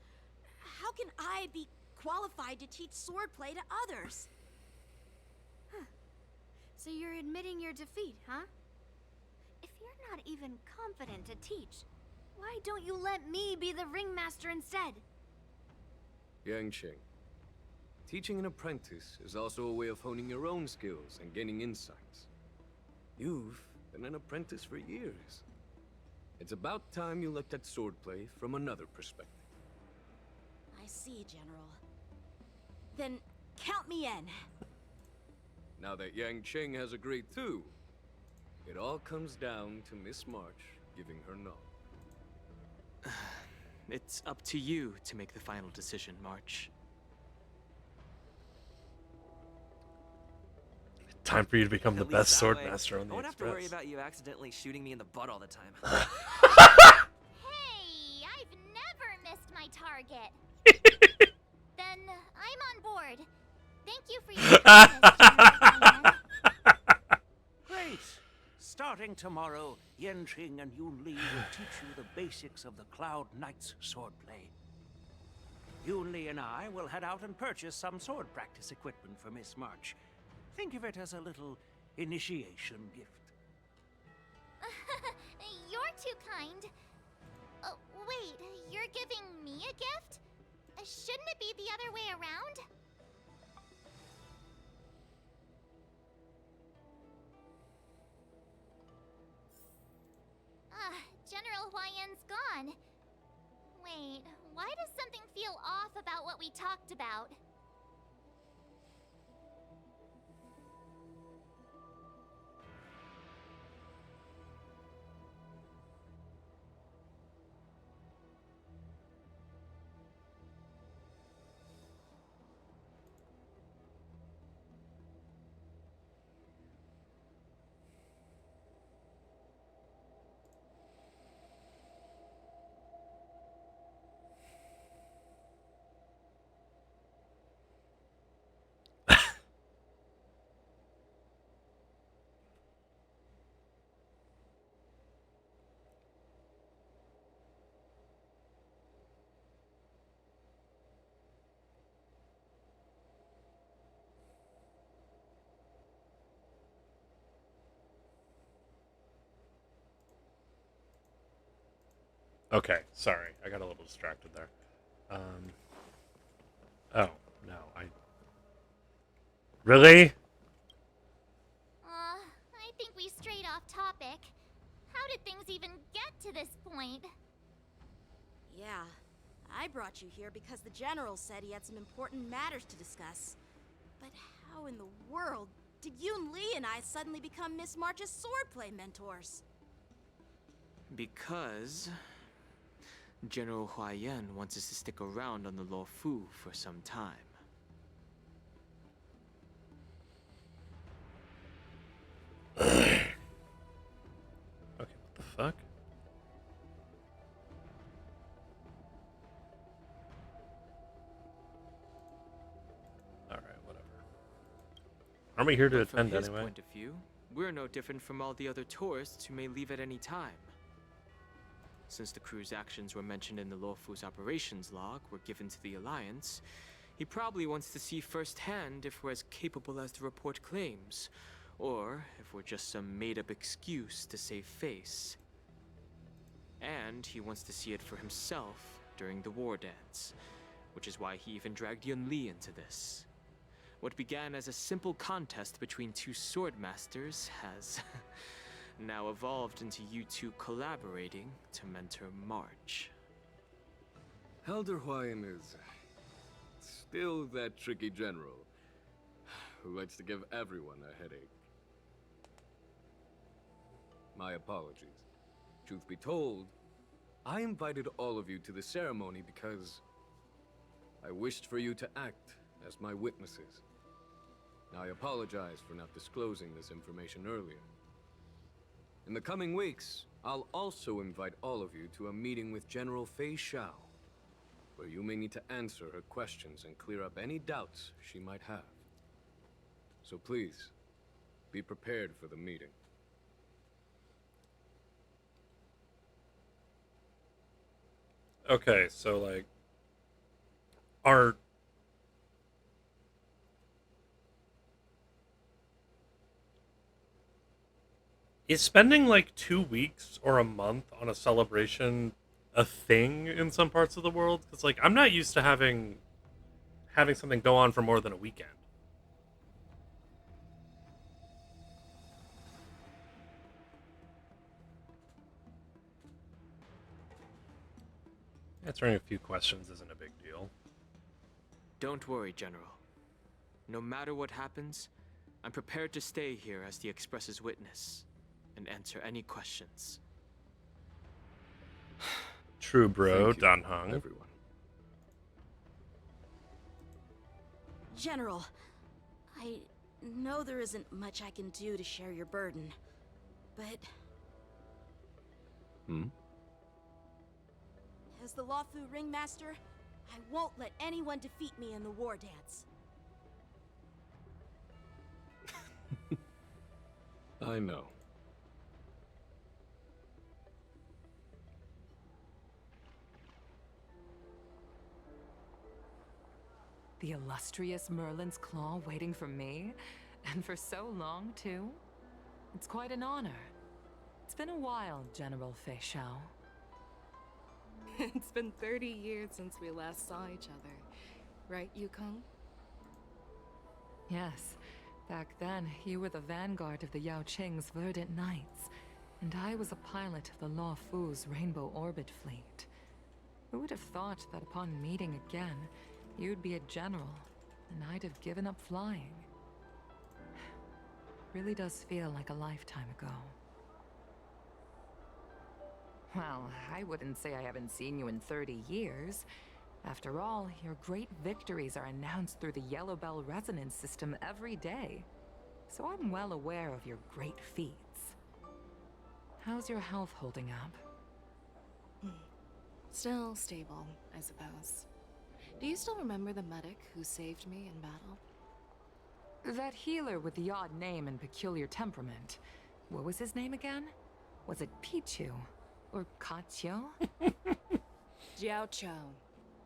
How can I be qualified to teach swordplay to others? So you're admitting your defeat, huh? If you're not even confident to teach, why don't you let me be the ringmaster instead? Yang Qing, teaching an apprentice is also a way of honing your own skills and gaining insights. You've been an apprentice for years. It's about time you looked at swordplay from another perspective. I see, General. Then count me in. Now that Yang Qing has agreed too, it all comes down to Miss March giving her nod. It's up to you to make the final decision, March. Time for you to become the At least best that sword way, master on I the won't have to worry Express. about you accidentally shooting me in the butt all the time. Hey, I've never missed my target. Then I'm on board. Thank you for your kindness, General Ryan. Great! Starting tomorrow, Yenqing and Yunli will teach you the basics of the Cloud Knights swordplay. Yunli and I will head out and purchase some sword practice equipment for Miss March. Think of it as a little initiation gift. You're too kind. Wait, you're giving me a gift? Shouldn't it be the other way around? General Huayan's gone. Wait, why does something feel off about what we talked about? Okay, sorry. I got a little distracted there. Oh, no. Really? I think we strayed off topic. How did things even get to this point? Yeah, I brought you here because the General said he had some important matters to discuss. But how in the world did Yun Li and I suddenly become Miss March's swordplay mentors? Because General Huayan wants us to stick around on the Luo Fu for some time. Okay, what the fuck? Alright, whatever. Aren't we here to But from attend his anyway? point of view, we're no different from all the other tourists who may leave at any time. Since the crew's actions were mentioned in the Luo Fu's operations log were given to the Alliance, he probably wants to see firsthand if we're as capable as the report claims, or if we're just some made-up excuse to save face. And he wants to see it for himself during the war dance, which is why he even dragged Yun Li into this. What began as a simple contest between two sword masters has now evolved into you two collaborating to mentor March. Elder Huayan is still that tricky general who likes to give everyone a headache. My apologies. Truth be told, I invited all of you to the ceremony because I wished for you to act as my witnesses. I apologize for not disclosing this information earlier. In the coming weeks, I'll also invite all of you to a meeting with General Fei Xiao, where you may need to answer her questions and clear up any doubts she might have. So please, be prepared for the meeting. Okay, so like, are is spending like 2 weeks or a month on a celebration a thing in some parts of the world? Because like, I'm not used to having something go on for more than a weekend. Answering a few questions isn't a big deal. Don't worry, General. No matter what happens, I'm prepared to stay here as the Express's witness and answer any questions. True, bro. Thank you, Dan Hung. everyone. General, know there isn't much I can do to share your burden, but as the Lawfu Ringmaster, I won't let anyone defeat me in the war dance. I know. The illustrious Merlin's Claw waiting for me? And for so long, too? It's quite an honor. It's been a while, General Fei Shao. It's been 30 years since we last saw each other. Right, Yukong? Yes. Back then, you were the vanguard of the Yao Qing's Verdant Knights, and I was a pilot of the Law Fu's Rainbow Orbit Fleet. Who would have thought that upon meeting again, you'd be a general, and I'd have given up flying? Really does feel like a lifetime ago. Well, I wouldn't say I haven't seen you in 30 years. After all, your great victories are announced through the Yellow Bell resonance system every day. So I'm well aware of your great feats. How's your health holding up? Still stable, I suppose. Do you still remember the medic who saved me in battle? That healer with the odd name and peculiar temperament. What was his name again? Was it Pichu? Or Kachio? Jiao Cho.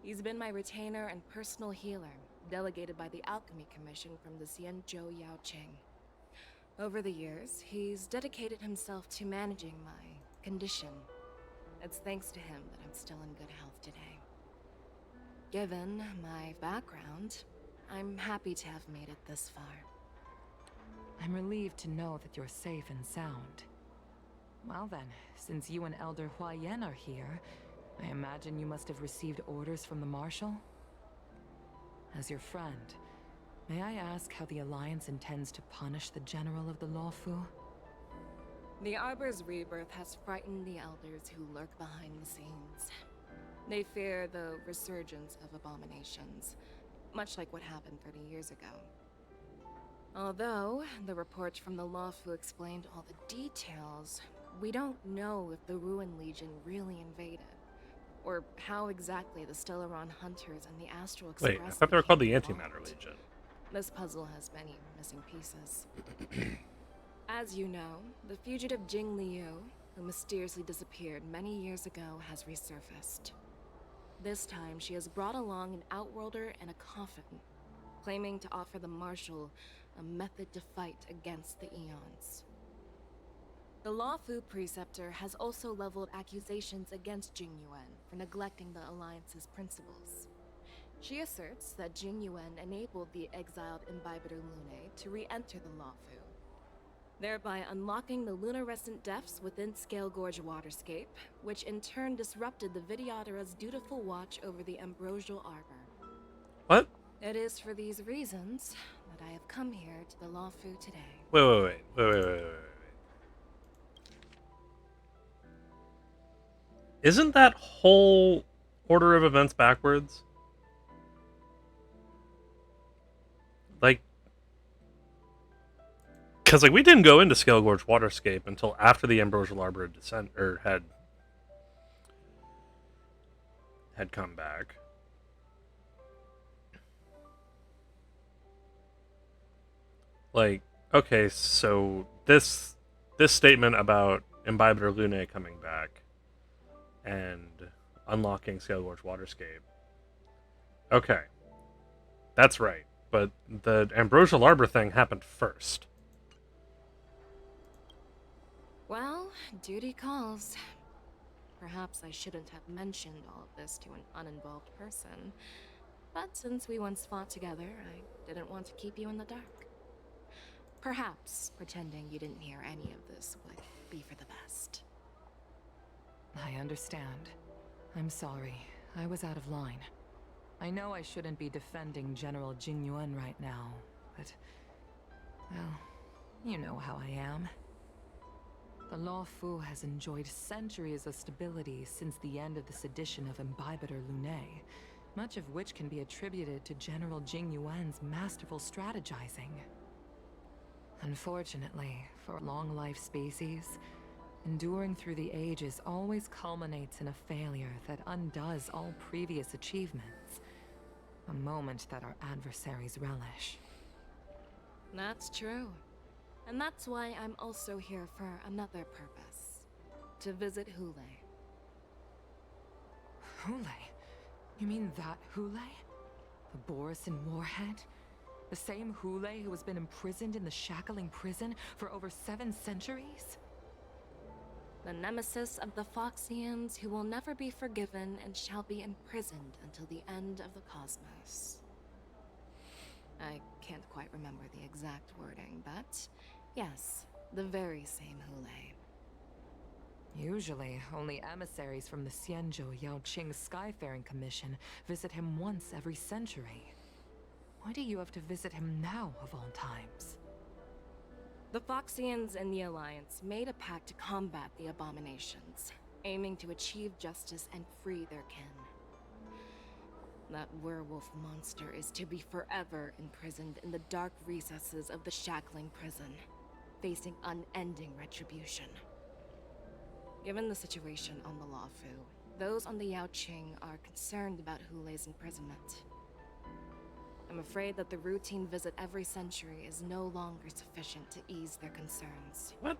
He's been my retainer and personal healer, delegated by the Alchemy Commission from the Xianzhou Yao Qing. Over the years, he's dedicated himself to managing my condition. It's thanks to him that I'm still in good health today. Given my background, I'm happy to have made it this far. I'm relieved to know that you're safe and sound. Well then, since you and Elder Huayan are here, I imagine you must have received orders from the Marshal? As your friend, may I ask how the Alliance intends to punish the General of the Lawfu? The Arbor's rebirth has frightened the Elders who lurk behind the scenes. They fear the resurgence of abominations, much like what happened 30 years ago. Although the reports from the Lawfu explained all the details, we don't know if the Ruin Legion really invaded, or how exactly the Stellaron Hunters and the Astral Express. Wait, I thought they were called the became Antimatter involved. Legion. This puzzle has many missing pieces. As you know, the fugitive Jing Liu, who mysteriously disappeared many years ago, has resurfaced. This time, she has brought along an Outworlder and a coffin, claiming to offer the Marshal a method to fight against the Eons. The Lawfu Preceptor has also leveled accusations against Jing Yuan for neglecting the Alliance's principles. She asserts that Jing Yuan enabled the exiled Imbibitor Lunae to re-enter the Lawfu, thereby unlocking the lunarescent depths within Scale Gorge Waterscape, which in turn disrupted the Vidyadhara's dutiful watch over the Ambrosial Arbor. What? It is for these reasons that I have come here to the Lawfu today. Wait. Isn't that whole order of events backwards? Like, because we didn't go into Scale Gorge Waterscape until after the Ambrosial Arbor had come back. Like, okay, so this statement about Imbibitor Lunae coming back and unlocking Scale Gorge Waterscape. Okay. That's right. But the Ambrosial Arbor thing happened first. Well, duty calls. Perhaps I shouldn't have mentioned all of this to an uninvolved person. But since we once fought together, I didn't want to keep you in the dark. Perhaps pretending you didn't hear any of this would be for the best. I understand. I'm sorry. I was out of line. I know I shouldn't be defending General Jing Yuan right now, but... well, you know how I am. The Lawfu has enjoyed centuries of stability since the end of the sedition of Imbibitor Lunae, much of which can be attributed to General Jing Yuan's masterful strategizing. Unfortunately, for a long-life species, enduring through the ages always culminates in a failure that undoes all previous achievements. A moment that our adversaries relish. That's true. And that's why I'm also here for another purpose. To visit Hule. Hule? You mean that Hule? The Borisin warhead? The same Hule who has been imprisoned in the shackling prison for over 7 centuries? The nemesis of the Foxians who will never be forgiven and shall be imprisoned until the end of the cosmos. I can't quite remember the exact wording, but yes, the very same Hule. Usually, only emissaries from the Xianzhou Yaoqing Skyfaring Commission visit him once every century. Why do you have to visit him now, of all times? The Foxians and the Alliance made a pact to combat the abominations, aiming to achieve justice and free their kin. That werewolf monster is to be forever imprisoned in the dark recesses of the shackling prison, facing unending retribution. Given the situation on the Luofu, those on the Yaoqing are concerned about Hule's imprisonment. I'm afraid that the routine visit every century is no longer sufficient to ease their concerns. What?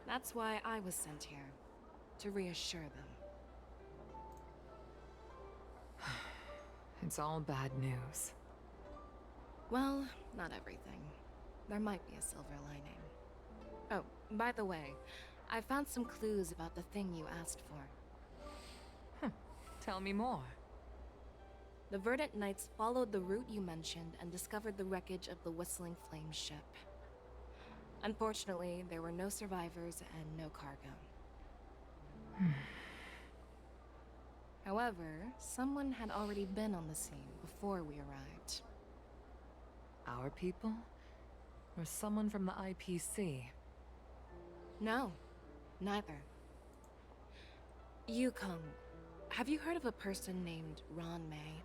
That's why I was sent here, to reassure them. It's all bad news. Well, not everything. There might be a silver lining. Oh, by the way, I found some clues about the thing you asked for. Tell me more. The Verdant Knights followed the route you mentioned and discovered the wreckage of the Whistling Flame ship. Unfortunately, there were no survivors and no cargo. However, someone had already been on the scene before we arrived. Our people? Or someone from the IPC? No, neither. Yukong, have you heard of a person named Ron May?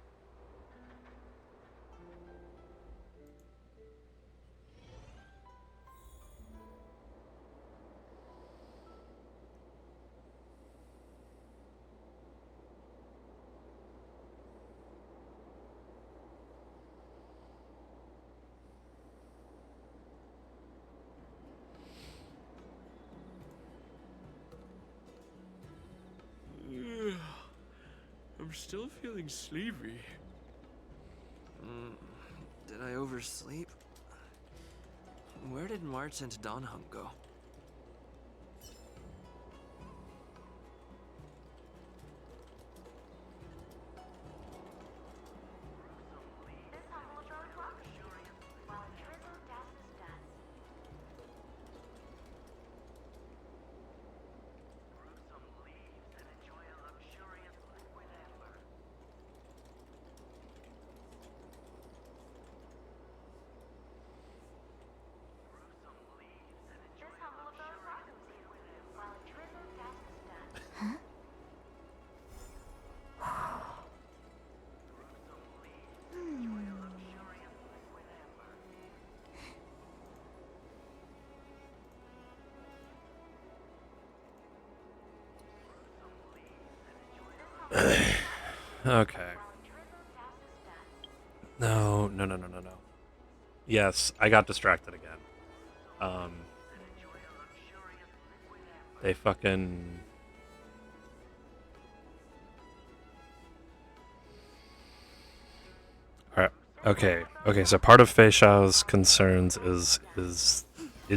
I'm still feeling sleepy. Did I oversleep? Where did March and Donhung go? Okay. No. Yes, I got distracted again. They fucking... Alright. Okay, so part of Fei Xiao's concerns is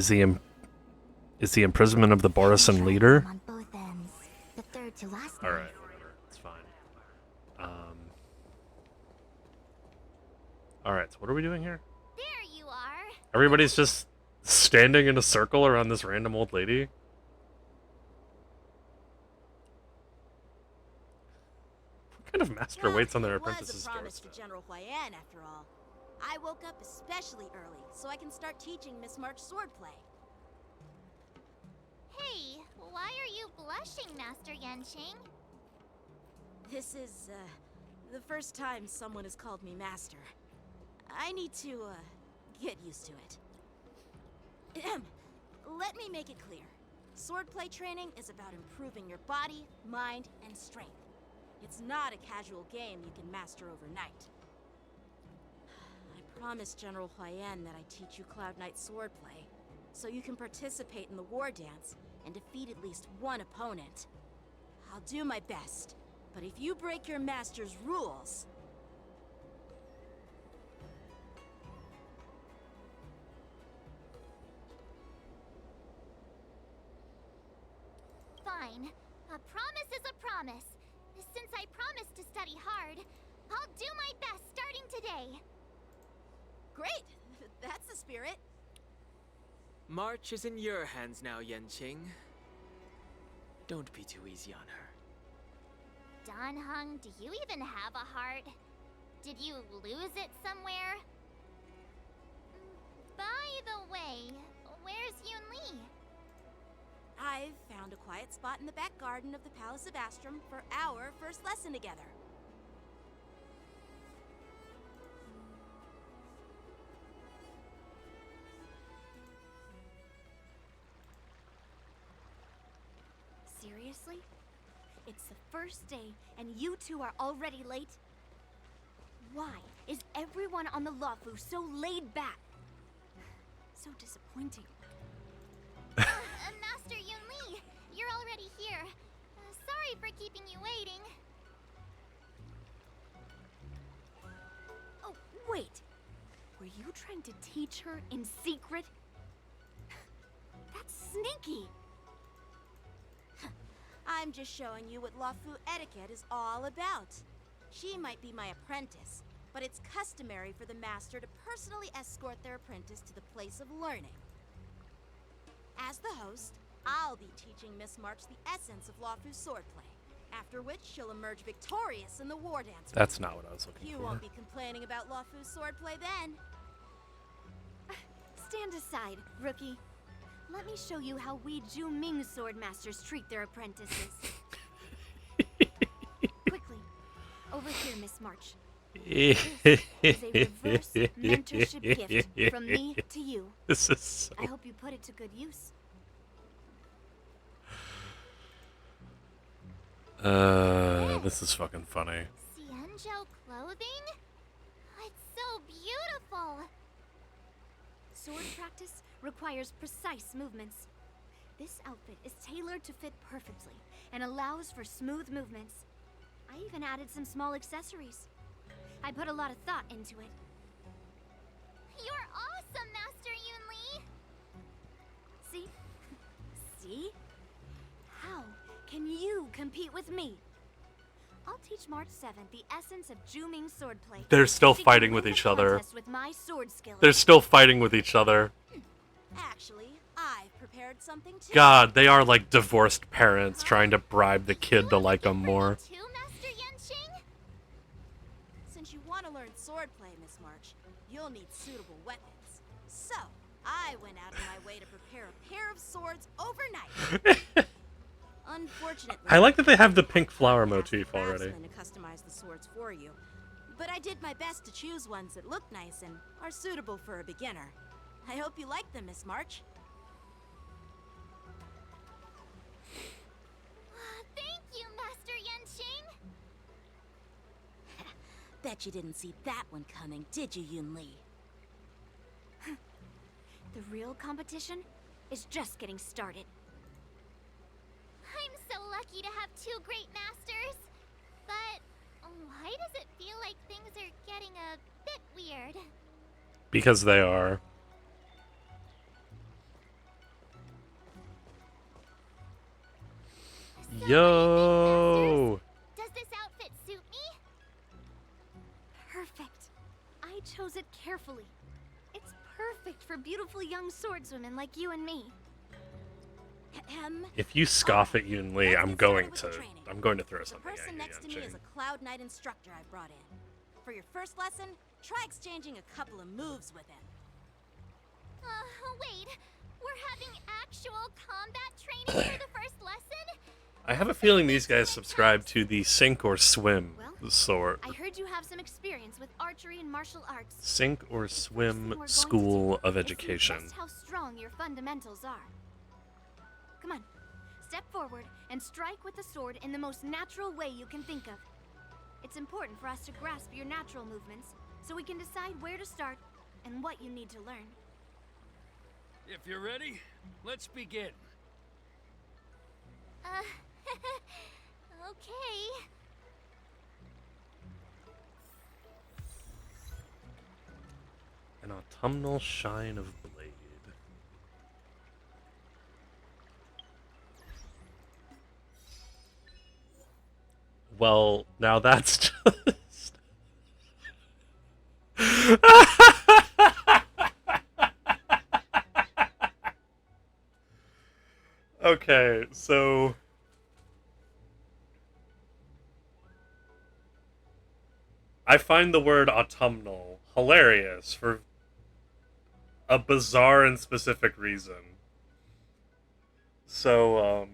the imprisonment of the Borisin leader. On both ends. The third to last. Alright, it's fine. Alright, so what are we doing here? There you are. Everybody's just standing in a circle around this random old lady? What kind of master waits on their apprentice's It was a promise doorstep? to General Huayan, after all. I woke up especially early, so I can start teaching Miss March swordplay. Hey, why are you blushing, Master Yanqing? This is, the first time someone has called me master. I need to, get used to it. Let me make it clear. Swordplay training is about improving your body, mind, and strength. It's not a casual game you can master overnight. I promised General Huayan that I'd teach you Cloud Knight swordplay, so you can participate in the war dance and defeat at least one opponent. I'll do my best, but if you break your master's rules... Fine. A promise is a promise. Since I promised to study hard, I'll do my best starting today. Great! That's the spirit. March is in your hands now, Yanqing. Don't be too easy on her. Dan Heng, do you even have a heart? Did you lose it somewhere? By the way, where's Yun Li? I've found a quiet spot in the back garden of the Palace of Astrum for our first lesson together. Seriously? It's the first day, and you two are already late? Why is everyone on the Luofu so laid back? So disappointing. Master Yun Li, you're already here. Sorry for keeping you waiting. Oh, wait. Were you trying to teach her in secret? That's sneaky. I'm just showing you what Luofu etiquette is all about. She might be my apprentice, but it's customary for the master to personally escort their apprentice to the place of learning. As the host, I'll be teaching Miss March the essence of Luofu's swordplay, after which she'll emerge victorious in the war dance. That's not what I was looking You for. won't be complaining about Luofu's swordplay then. Stand aside, rookie. Let me show you how we Ju-Ming sword masters treat their apprentices. Quickly, over here, Miss March. This is a reverse mentorship gift from me to you. This is so... I hope you put it to good use. This is fucking funny. Xianzhou clothing? It's so beautiful! Sword practice requires precise movements. This outfit is tailored to fit perfectly and allows for smooth movements. I even added some small accessories. I put a lot of thought into it. You're awesome, Master Yun Li! See? See? How can you compete with me? I'll teach March 7th the essence of Ju-Ming swordplay. They're still She can fighting win with the each other. contest with my sword skills. They're still fighting with each other. Actually, I've prepared something too. God, they are like divorced parents trying to bribe the kid to like them more. Too, Master Yanqing? Since you want to learn swordplay, Miss March, you'll need suitable weapons. So, I went out of my way to prepare a pair of swords overnight. Unfortunately, I like that they have the pink flower motif already. craftsmen to customize the swords for you. But I did my best to choose ones that look nice and are suitable for a beginner. I hope you like them, Miss March. Thank you, Master Yanqing! Bet you didn't see that one coming, did you, Yun Li? The real competition is just getting started. I'm so lucky to have two great masters. But why does it feel like things are getting a bit weird? Because they are. So Yo! does this outfit suit me? Perfect. I chose it carefully. It's perfect for beautiful young swordswomen like you and me. If you scoff at Yun Li, I'm going to throw The something at person you, next to me is Yanqing. a Cloud Knight instructor I brought in. For your first lesson, try exchanging a couple of moves with him. Wait. We're having actual combat training for the first lesson? I have a feeling these guys subscribe to the sink or swim Well, Sword. I heard you have some experience with archery and martial arts. Sink or First thing swim we're going to school do of is see education. just how strong your fundamentals are. Come on, step forward and strike with the sword in the most natural way you can think of. It's important for us to grasp your natural movements, so we can decide where to start and what you need to learn. If you're ready, let's begin. Okay. An autumnal shine of blade. Well, now that's just... Okay, so... I find the word autumnal hilarious for a bizarre and specific reason. So,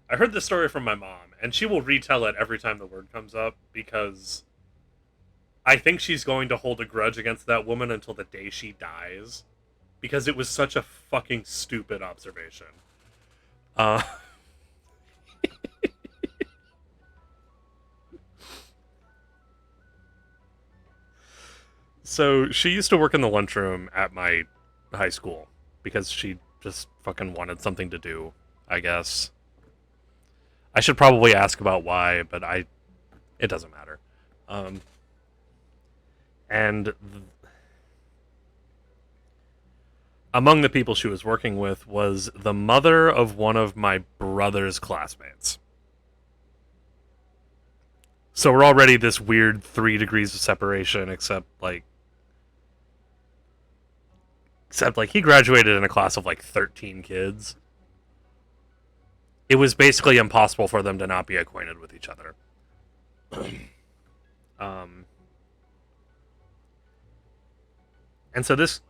I heard this story from my mom, and she will retell it every time the word comes up, because I think she's going to hold a grudge against that woman until the day she dies, because it was such a fucking stupid observation. So she used to work in the lunchroom at my high school because she just fucking wanted something to do, I guess. I should probably ask about why, but it doesn't matter. Among the people she was working with was the mother of one of my brother's classmates. So we're already this weird 3 degrees of separation, except he graduated in a class of like 13 kids. It was basically impossible for them to not be acquainted with each other. And so this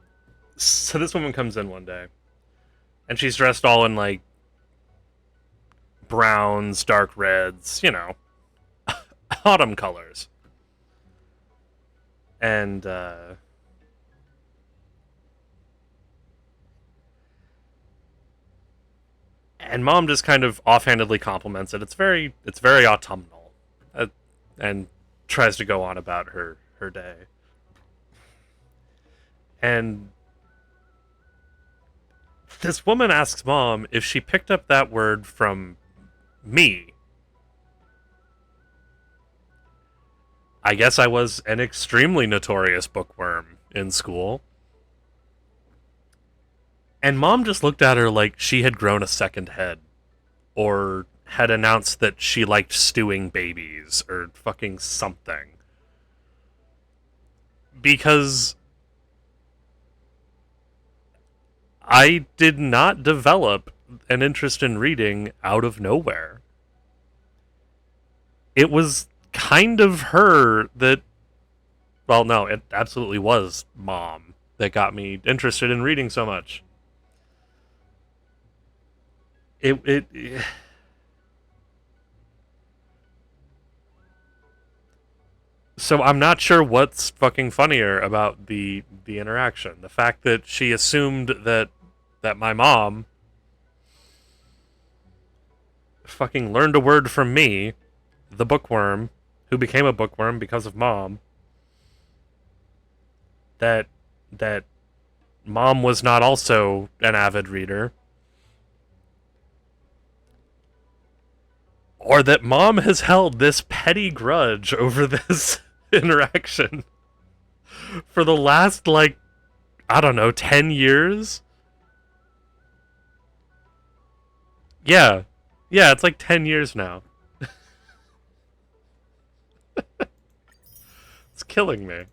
woman comes in one day, and she's dressed all in like browns, dark reds, autumn colors. And mom just kind of offhandedly compliments it. It's very autumnal, and tries to go on about her day. And this woman asks mom if she picked up that word from me. I guess I was an extremely notorious bookworm in school. And mom just looked at her like she had grown a second head, or had announced that she liked stewing babies, or fucking something. Because I did not develop an interest in reading out of nowhere. It was kind of her that... Well, no, it absolutely was mom that got me interested in reading so much. So I'm not sure what's fucking funnier about the interaction. The fact that she assumed that my mom fucking learned a word from me, the bookworm, who became a bookworm because of mom, that mom was not also an avid reader, or that mom has held this petty grudge over this interaction for the last, 10 years? Yeah, it's 10 years now. It's killing me.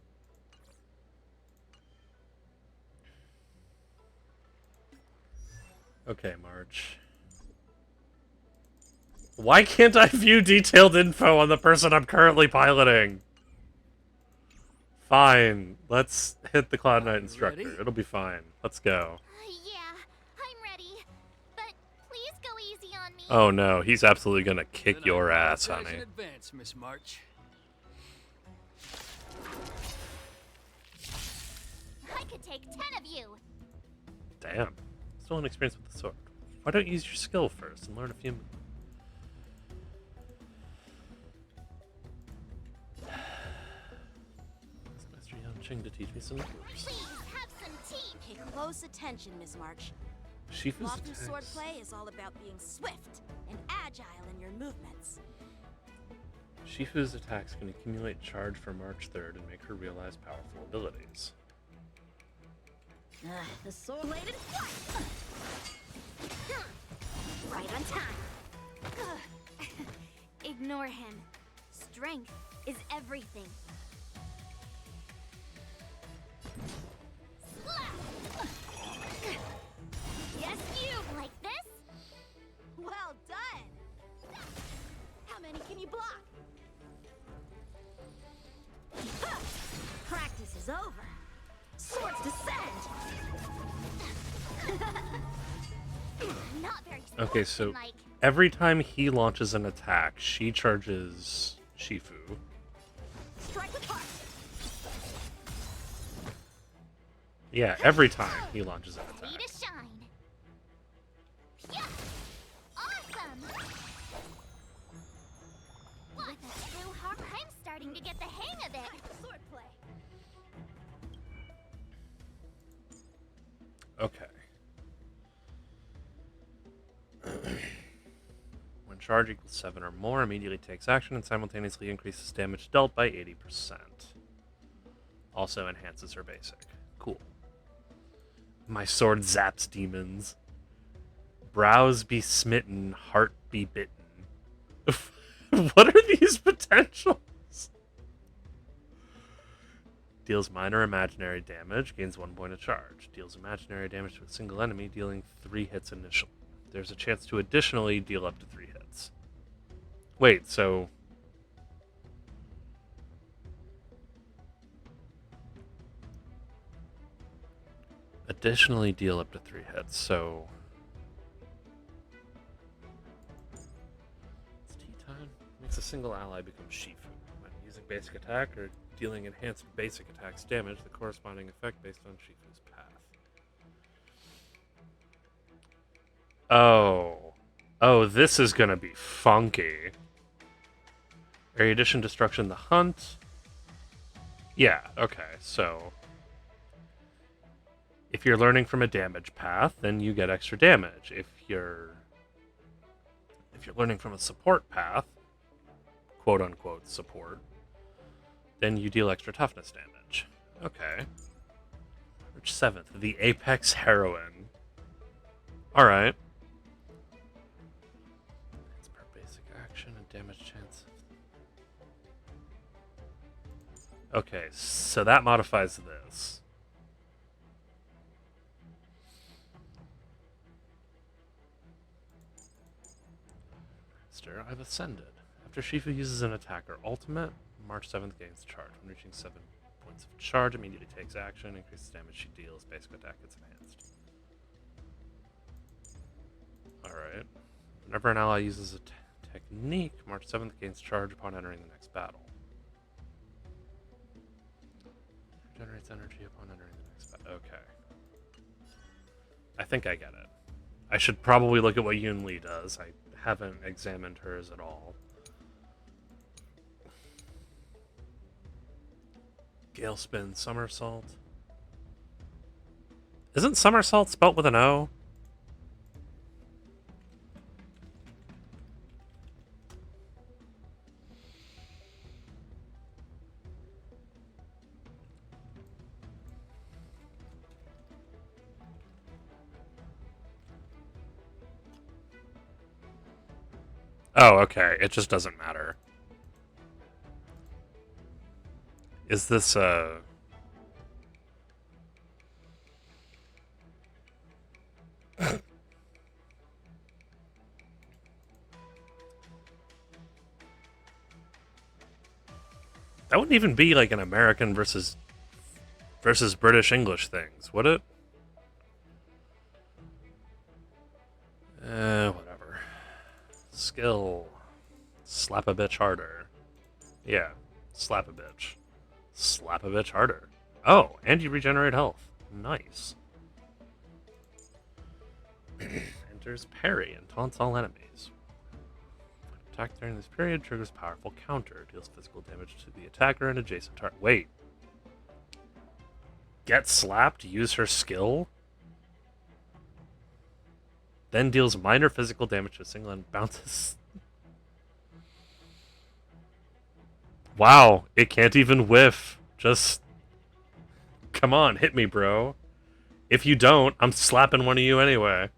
Okay, Marge. Why can't I view detailed info on the person I'm currently piloting? Fine. Let's hit the Cloud Knight instructor. Ready? It'll be fine. Let's go. Yeah, I'm ready. But please go easy on me. Oh no, he's absolutely gonna kick Then your I ass, apologize honey. in advance, Miss March. I could take 10 of you. Damn. Still inexperienced with the sword. Why don't you use your skill first and learn a few moves? Ask Master Yan Ching to teach me some moves. Please have some tea. Pay close attention, Miss March. Shifu's Lawful attacks. swordplay is all about being swift and agile in your movements. Shifu's attacks can accumulate charge for March 3rd and make her realize powerful abilities. The sword-bladed fight. Right on time. Ignore him. Strength is everything. Slap! Yes, you like this? Well done! How many can you block? Practice is over. Swords descend. Not very Okay, so like every time he launches an attack, she charges Shifu. strike with heart. Yeah, every time he launches an attack. Ready to shine. Yeah. Awesome. With a true heart, I'm starting to get the hang of it. Swordplay. Okay. When charge equals 7 or more, immediately takes action and simultaneously increases damage dealt by 80%. Also enhances her basic. Cool. My sword zaps demons. Brows be smitten, heart be bitten. What are these potentials? Deals minor imaginary damage, gains 1 point of charge. Deals imaginary damage to a single enemy, dealing 3 hits initially. There's a chance to additionally deal up to 3 hits. Wait, so... Additionally deal up to 3 hits, so... It's tea time. Makes a single ally become Shifu. When using basic attack or dealing enhanced basic attacks damage, the corresponding effect based on Shifu's path. Oh. Oh, this is gonna be funky. Area addition, destruction, the hunt. Yeah, okay, so... If you're learning from a damage path, then you get extra damage. If you're learning from a support path, quote unquote support, then you deal extra toughness damage. Okay. March 7th, the Apex Heroine. Alright. It's per basic action and damage chance. Okay, so that modifies this. I've ascended. After Shifu uses an attack or ultimate, March 7th gains charge. When reaching 7 points of charge, immediately takes action, increases damage she deals, basic attack gets enhanced. Alright. Whenever an ally uses a technique, March 7th gains charge upon entering the next battle. Generates energy upon entering the next battle. Okay. I think I get it. I should probably look at what Yun Li does. I haven't examined hers at all. Gale spin, somersault. Isn't somersault spelt with an O? Oh, okay. It just doesn't matter. Is this, That wouldn't even be like an American versus British English things, would it? Whatever. Skill. Slap a bitch harder. Yeah, slap a bitch. Slap a bitch harder. Oh, and you regenerate health. Nice. Enters parry and taunts all enemies. Attack during this period triggers powerful counter. Deals physical damage to the attacker and adjacent target. Wait. Get slapped, use her skill? Then deals minor physical damage to a single and bounces. Wow, it can't even whiff. Just... Come on, hit me, bro. If you don't, I'm slapping one of you anyway.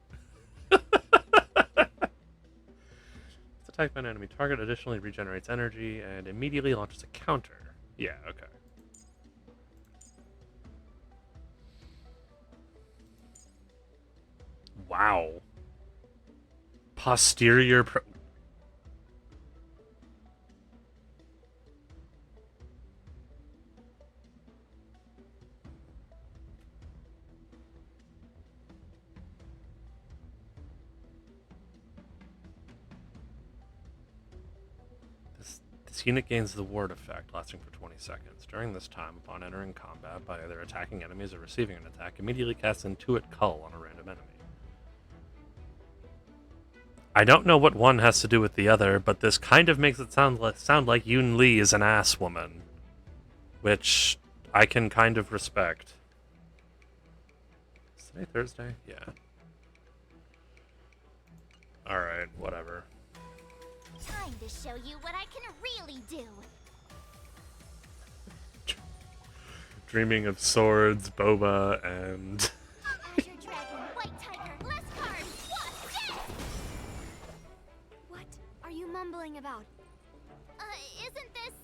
Attacked by an enemy target additionally regenerates energy and immediately launches a counter. Yeah, okay. Wow. Posterior This unit gains the ward effect, lasting for 20 seconds. During this time, upon entering combat by either attacking enemies or receiving an attack, immediately casts Intuit Cull on a random enemy. I don't know what one has to do with the other, but this kind of makes it sound like Yoon Lee is an ass woman, which I can kind of respect. Is today Thursday? Yeah. Alright, whatever. Time to show you what I can really do. Dreaming of swords, boba, and... Azure Dragon, White Tiger, less cards, what are you mumbling about? Isn't this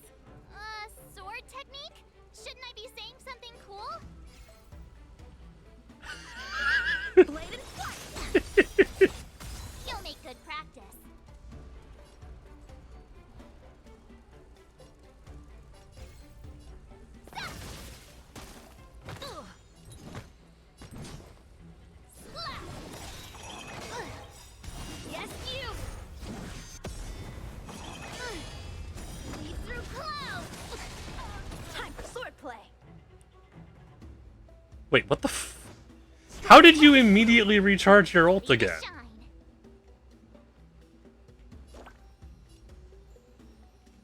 a sword technique? Shouldn't I be saying something cool? Blade and flight! You'll make good practice. Yes, you! Lead through clouds! Time for swordplay! Wait, what the f... How did you immediately recharge your ult again?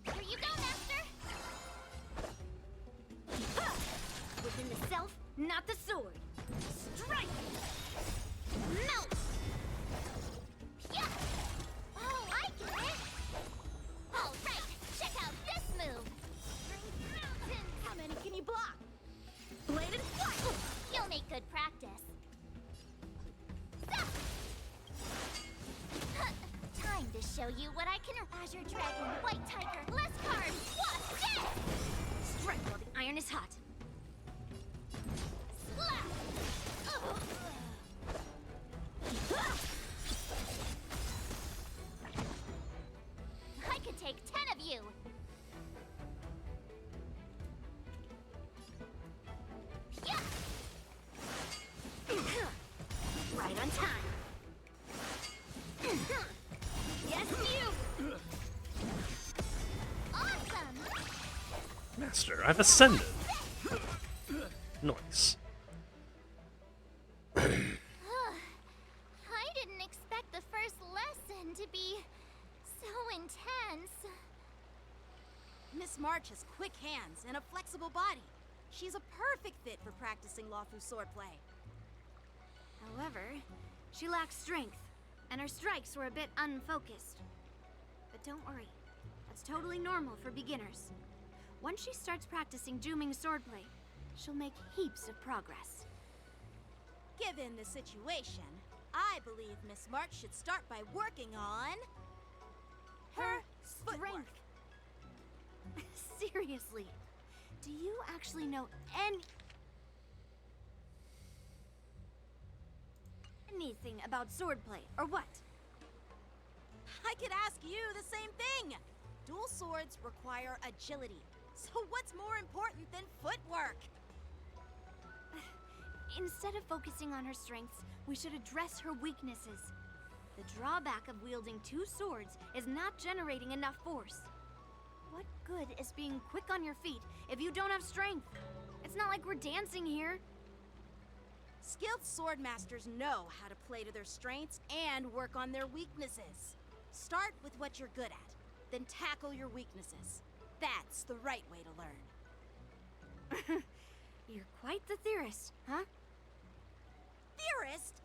Here you go, Master! Within the self, not the sword. Strike! Melt! Yeah! Oh, I get it! Alright, check out this move! Mountain! How many can you block? Blade and flight! You'll make good practice. Time to show you what I can... Azure Dragon, White Tiger, less cards, what? Death! Strike while the iron is hot. Slap! I could take 10 of you! Yeah! Right on time. Yes, you! Awesome! Master, I've ascended. Nice. I didn't expect the first lesson to be so intense. Miss March has quick hands and a flexible body. She's a perfect fit for practicing Lawfu swordplay. However, she lacks strength, and her strikes were a bit unfocused. But don't worry, that's totally normal for beginners. Once she starts practicing Juming swordplay, she'll make heaps of progress. Given the situation, I believe Miss March should start by working on... her strength. Seriously, do you actually know anything about swordplay, or what? I could ask you the same thing! Dual swords require agility, so what's more important than footwork? Instead of focusing on her strengths, we should address her weaknesses. The drawback of wielding two swords is not generating enough force. What good is being quick on your feet if you don't have strength? It's not like we're dancing here. Skilled sword masters know how to play to their strengths and work on their weaknesses. Start with what you're good at, then tackle your weaknesses. That's the right way to learn. You're quite the theorist, huh? Theorist?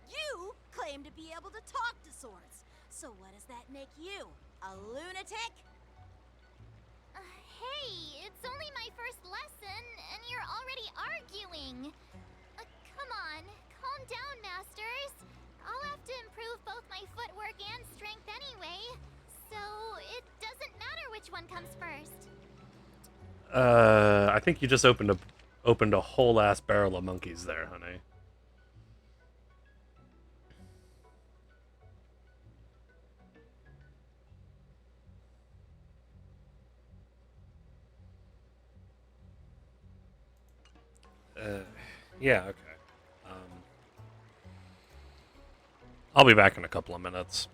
You claim to be able to talk to swords. So what does that make you? A lunatic? Hey, it's only my first lesson, and you're already arguing. Come on, calm down, Masters. I'll have to improve both my footwork and strength anyway, so it doesn't matter which one comes first. I think you just opened a whole ass barrel of monkeys there, honey. Yeah, okay. I'll be back in a couple of minutes.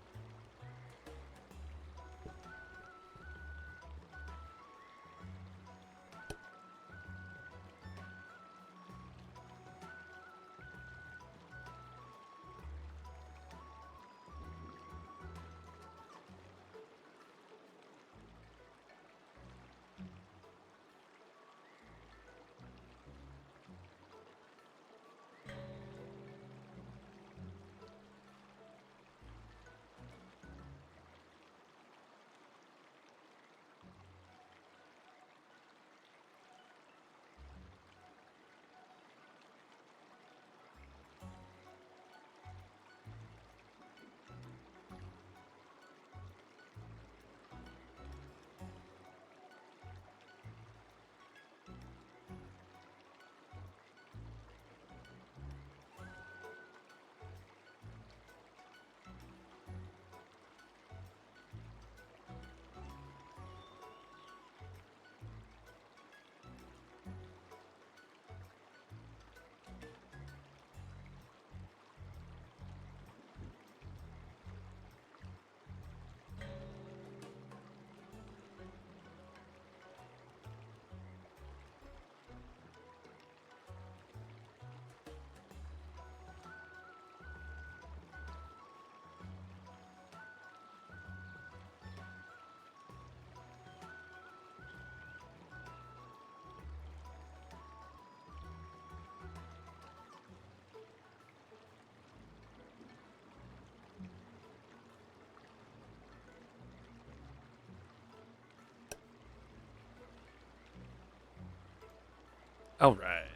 All right.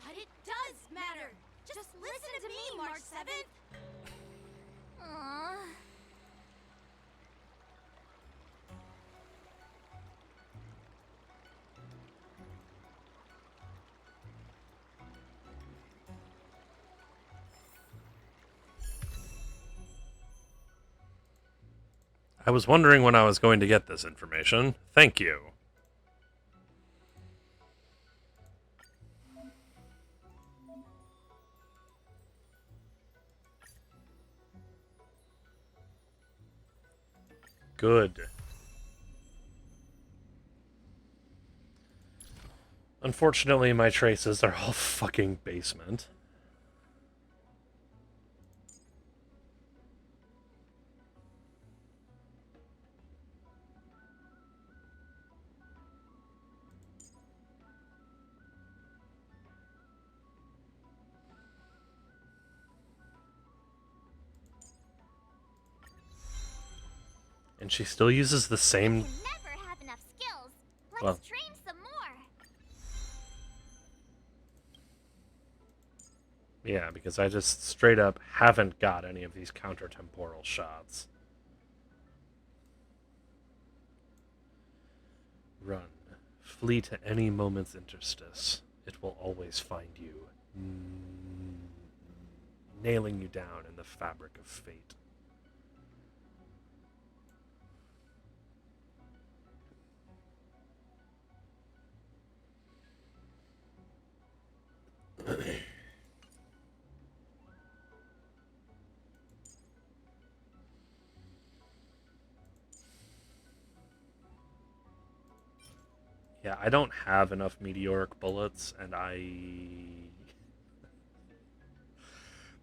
But it does matter. Just listen to me, March 7th. Aww. I was wondering when I was going to get this information. Thank you. Good. Unfortunately, my traces are all fucking basement. And she still uses the same... Can never have enough skills. Let's Well, train some more. yeah, because I just straight up haven't got any of these counter-temporal shots. Run. Flee to any moment's interstice. It will always find you. Nailing you down in the fabric of fate. Yeah, I don't have enough meteoric bullets, and I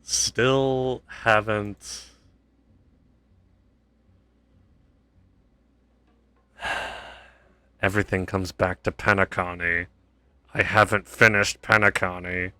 still haven't. Everything comes back to Penacony. I haven't finished Penacony.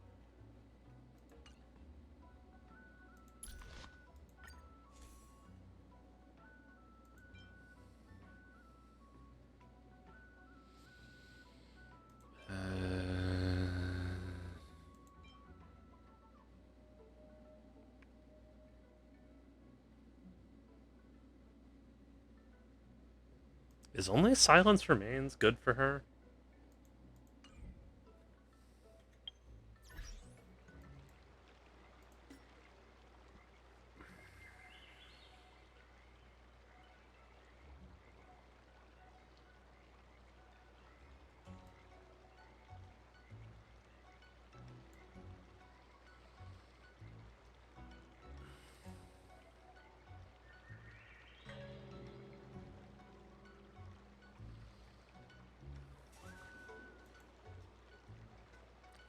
Is only Silence Remains good for her?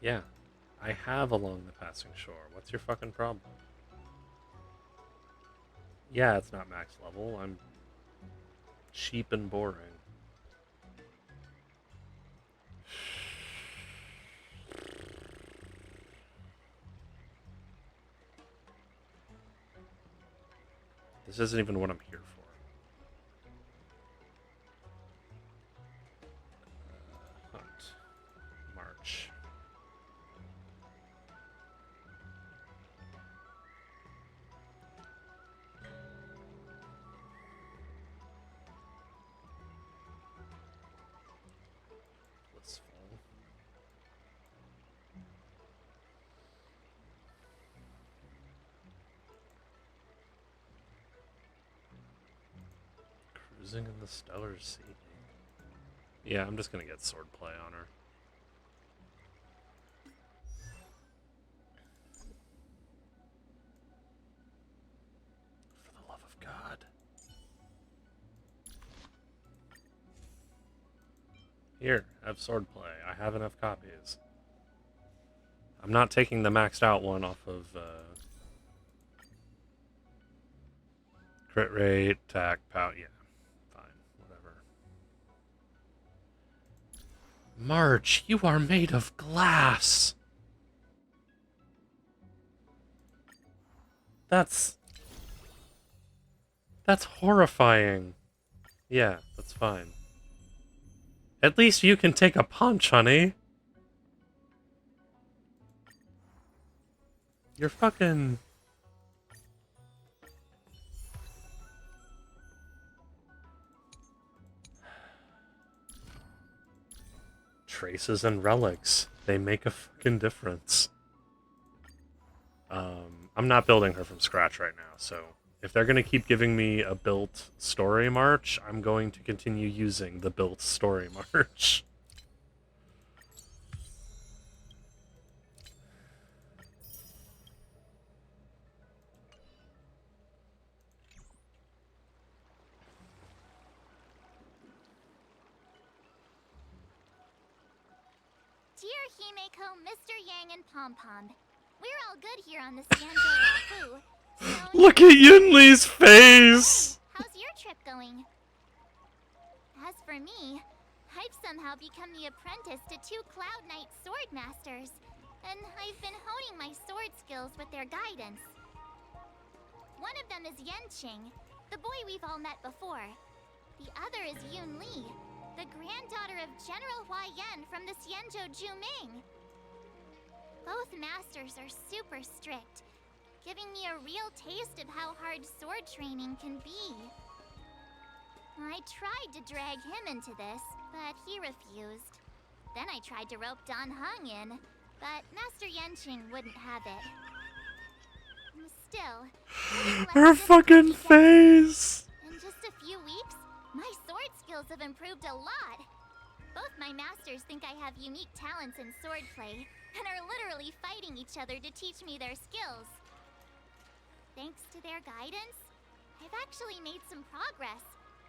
Yeah, I have Along the Passing Shore. What's your fucking problem? Yeah, it's not max level. I'm cheap and boring. This isn't even what I'm here for. Hunt. March. Blissful. Cruising in the Stellar Sea. Yeah, I'm just gonna get swordplay on her. For the love of God. Here, have swordplay. I have enough copies. I'm not taking the maxed out one off of crit rate, attack, pout. Yeah, fine, whatever. March, you are made of glass. That's horrifying. Yeah, that's fine. At least you can take a punch, honey. You're fucking... Traces and relics. They make a fucking difference. I'm not building her from scratch right now, so if they're going to keep giving me a built story march, I'm going to continue using the built story march. Dear Himeko, Mr. Yang, and Pom Pom, we're all good here on the Cienzo Rafu. So Look at Yunli's face! how's your trip going? As for me, I've somehow become the apprentice to 2 Cloud Knight sword masters, and I've been honing my sword skills with their guidance. One of them is Yenqing, the boy we've all met before. The other is Yun Li, the granddaughter of General Hua Yan from the Xianzhou Juming. Both masters are super strict, giving me a real taste of how hard sword training can be. I tried to drag him into this, but he refused. Then I tried to rope Dan Heng in, but Master Yenqing wouldn't have it. Still, Her fucking face! in just a few weeks, my sword skills have improved a lot. Both my masters think I have unique talents in swordplay, and are literally fighting each other to teach me their skills. Thanks to their guidance, I've actually made some progress.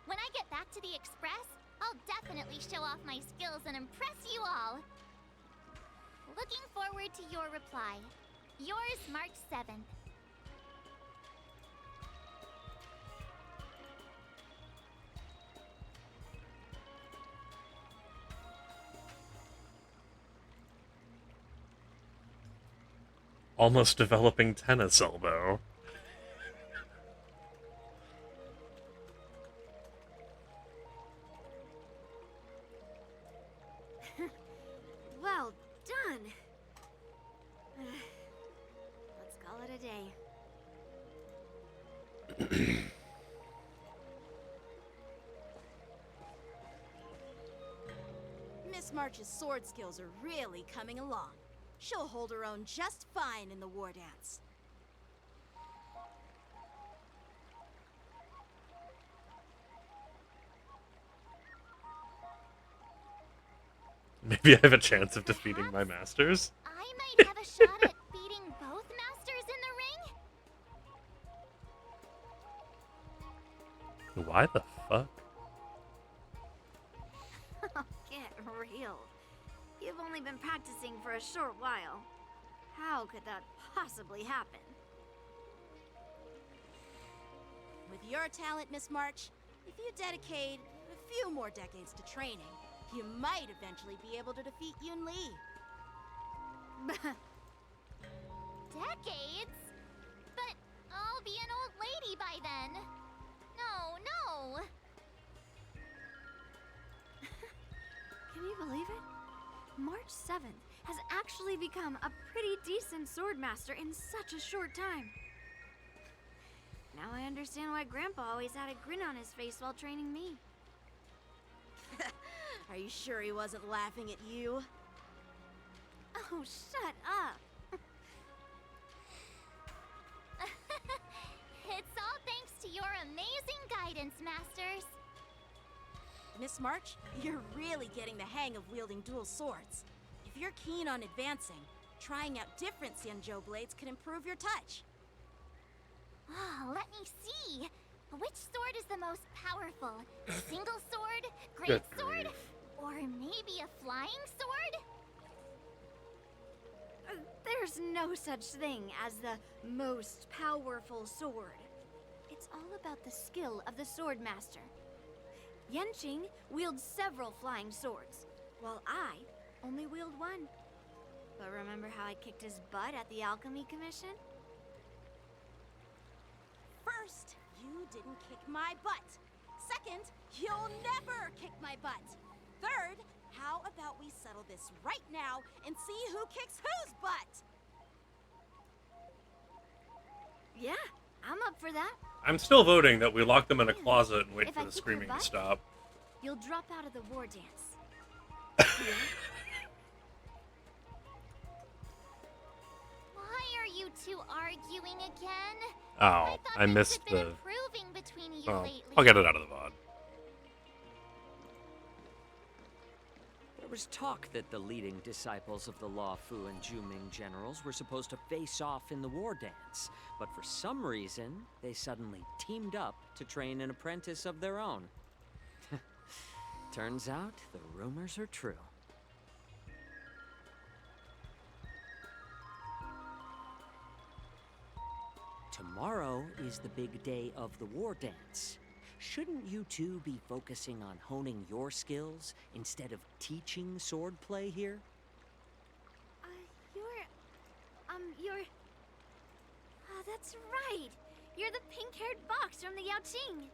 When I get back to the Express, I'll definitely show off my skills and impress you all. Looking forward to your reply. Yours, March 7th. Almost developing tennis elbow. Well done. Let's call it a day. Miss March's sword skills are really coming along. She'll hold her own just fine in the war dance. Maybe I have a chance of defeating my masters? I might have a shot at beating both masters in the ring. Why the fuck? Get real. You've only been practicing for a short while. How could that possibly happen? With your talent, Miss March, if you dedicate a few more decades to training, you might eventually be able to defeat Yun Li. Decades? But I'll be an old lady by then. No. Can you believe it? March 7th has actually become a pretty decent swordmaster in such a short time. Now I understand why Grandpa always had a grin on his face while training me. Are you sure he wasn't laughing at you? Oh, shut up. It's all thanks to your amazing guidance, Masters. Miss March, you're really getting the hang of wielding dual swords. If you're keen on advancing, trying out different Xianzhou blades could improve your touch. Oh, let me see. Which sword is the most powerful? Single sword? Great Good sword? grief. Or maybe a flying sword? There's no such thing as the most powerful sword. It's all about the skill of the sword master. Yanqing wields several flying swords, while I only wield one. But remember how I kicked his butt at the Alchemy Commission? First, you didn't kick my butt. Second, you'll never kick my butt. Third, how about we settle this right now and see who kicks whose butt? Yeah, I'm up for that. I'm still voting that we lock them in a closet and wait If for I the kick your screaming to butt? stop. You'll drop out of the war dance. Why are you two arguing again? Oh, I things missed had been the... improving between you Oh, lately. I'll get it out of the VOD. There was talk that the leading disciples of the Law Fu and Juming generals were supposed to face off in the war dance, but for some reason, they suddenly teamed up to train an apprentice of their own. Turns out, the rumors are true. Tomorrow is the big day of the war dance. Shouldn't you two be focusing on honing your skills instead of teaching swordplay here? You're... Oh, that's right. You're the pink-haired box from the Yaoqing.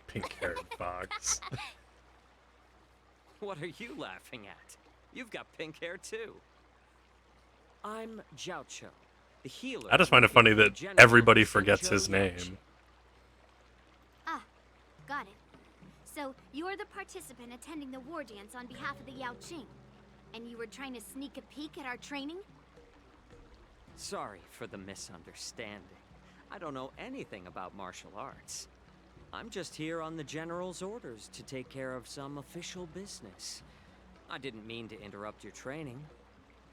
Pink-haired fox. What are you laughing at? You've got pink hair too. I'm Jiaoqiu, the healer. I just find it funny the that general everybody forgets Zhengzhou his Yaoqing. name. Ah, got it. So, you're the participant attending the war dance on behalf of the Yaoqing. And you were trying to sneak a peek at our training? Sorry for the misunderstanding. I don't know anything about martial arts. I'm just here on the General's orders to take care of some official business. I didn't mean to interrupt your training.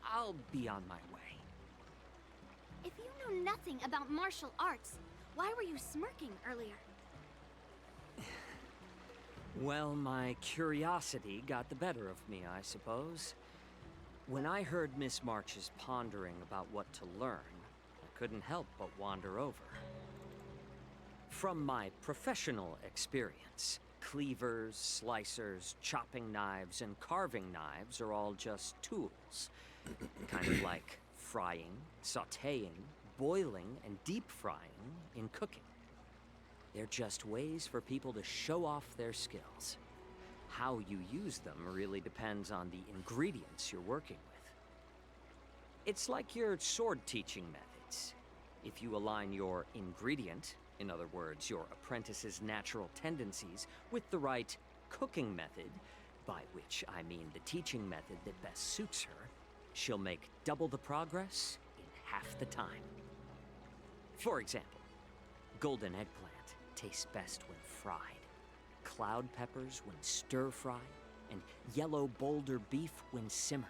I'll be on my way. If you know nothing about martial arts, why were you smirking earlier? Well, my curiosity got the better of me, I suppose. When I heard Miss March's pondering about what to learn, I couldn't help but wander over. From my professional experience, cleavers, slicers, chopping knives, and carving knives are all just tools. Kind of like frying, sautéing, boiling, and deep frying in cooking. They're just ways for people to show off their skills. How you use them really depends on the ingredients you're working with. It's like your sword teaching methods. If you align your ingredient, in other words, your apprentice's natural tendencies, with the right cooking method, by which I mean the teaching method that best suits her, she'll make double the progress in half the time. For example, golden eggplant tastes best when fried, cloud peppers when stir-fried, and yellow boulder beef when simmered.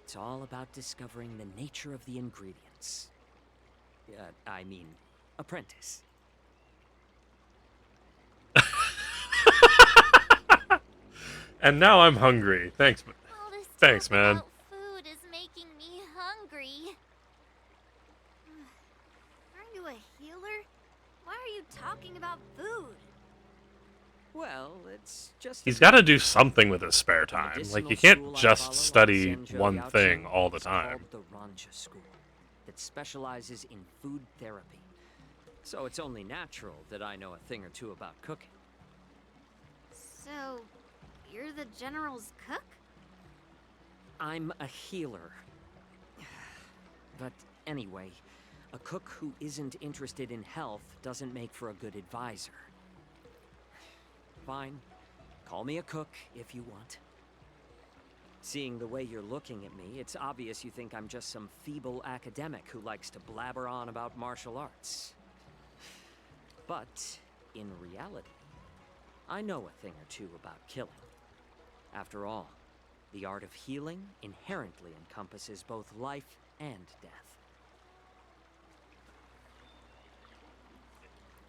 It's all about discovering the nature of the ingredients. Apprentice. And now I'm hungry. Thanks, All this thanks, talk man. about food is making me hungry. Aren't you a healer? Why are you talking about food? Well, it's just... He's got to do something with his spare time. Like, you can't just study one thing all the time. It's called the Ranja School, that specializes in food therapy. So it's only natural that I know a thing or two about cooking. So, you're the general's cook? I'm a healer. But anyway, a cook who isn't interested in health doesn't make for a good advisor. Fine. Call me a cook if you want. Seeing the way you're looking at me, it's obvious you think I'm just some feeble academic who likes to blabber on about martial arts. But, in reality, I know a thing or two about killing. After all, the art of healing inherently encompasses both life and death.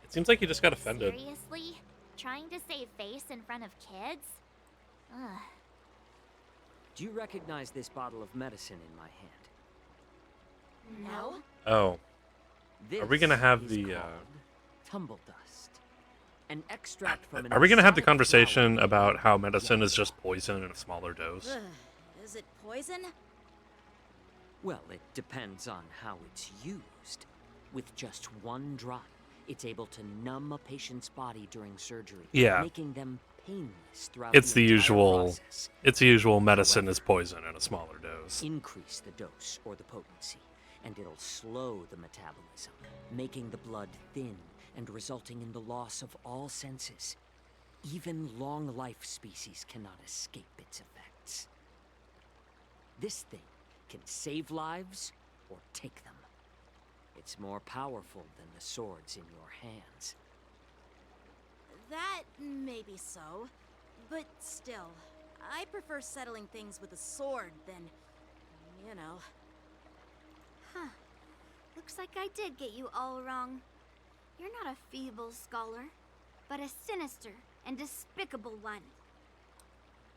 It seems like he just got offended. Seriously? Trying to save face in front of kids? Ugh. Do you recognize this bottle of medicine in my hand? No? Oh. This Are we gonna have is the, called tumble dust. An extract from an Are we gonna have the exotic conversation flower about how medicine is just poison in a smaller dose? Ugh, is it poison? Well, it depends on how it's used. With just one drop, it's able to numb a patient's body during surgery, Yeah. making them painless throughout It's the entire usual. process. It's the usual. Medicine is poison in a smaller dose. Increase the dose or the potency, and it'll slow the metabolism, making the blood thin and resulting in the loss of all senses. Even long-life species cannot escape its effects. This thing can save lives or take them. It's more powerful than the swords in your hands. That may be so, but still, I prefer settling things with a sword than, you know. Huh. Looks like I did get you all wrong. You're not a feeble scholar, but a sinister and despicable one.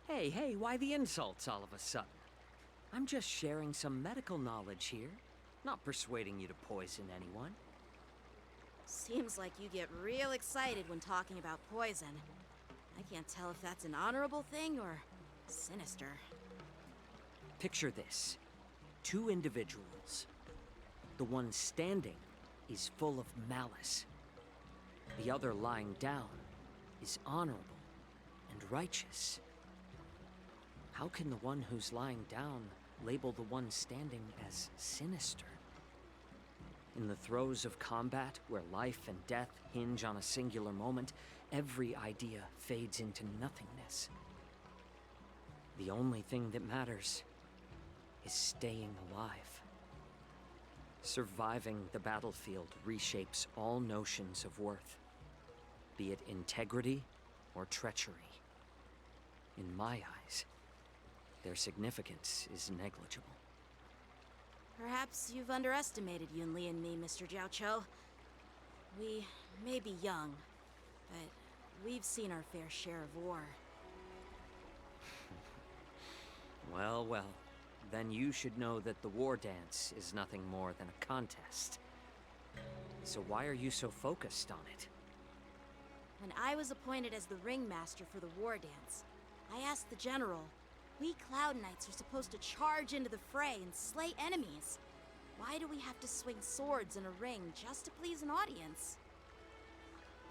Hey, why the insults all of a sudden? I'm just sharing some medical knowledge here, not persuading you to poison anyone. Seems like you get real excited when talking about poison. I can't tell if that's an honorable thing or sinister. Picture this. Two individuals. The one standing is full of malice. The other lying down is honorable and righteous. How can the one who's lying down label the one standing as sinister? In the throes of combat, where life and death hinge on a singular moment, every idea fades into nothingness. The only thing that matters is staying alive. Surviving the battlefield reshapes all notions of worth, be it integrity or treachery. In my eyes, their significance is negligible. Perhaps you've underestimated Yunli and me, Mr. Jiaoqiu. We may be young, but we've seen our fair share of war. Well, well. Then you should know that the war dance is nothing more than a contest. So why are you so focused on it? When I was appointed as the ringmaster for the war dance, I asked the general, we Cloud Knights are supposed to charge into the fray and slay enemies. Why do we have to swing swords in a ring just to please an audience?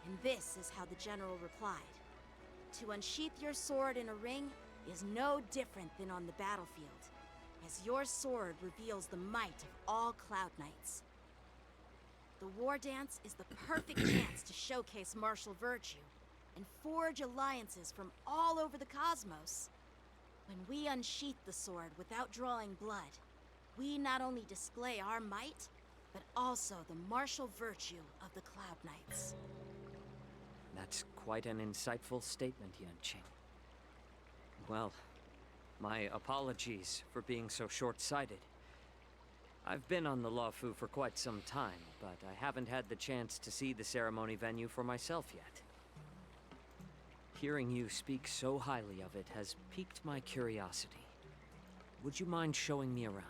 And this is how the general replied. To unsheath your sword in a ring is no different than on the battlefield, as your sword reveals the might of all Cloud Knights. The war dance is the perfect chance to showcase martial virtue and forge alliances from all over the cosmos. When we unsheath the sword without drawing blood, we not only display our might, but also the martial virtue of the Cloud Knights. That's quite an insightful statement, Yanqing. Well, my apologies for being so short-sighted. I've been on the Luofu for quite some time, but I haven't had the chance to see the ceremony venue for myself yet. Hearing you speak so highly of it has piqued my curiosity. Would you mind showing me around?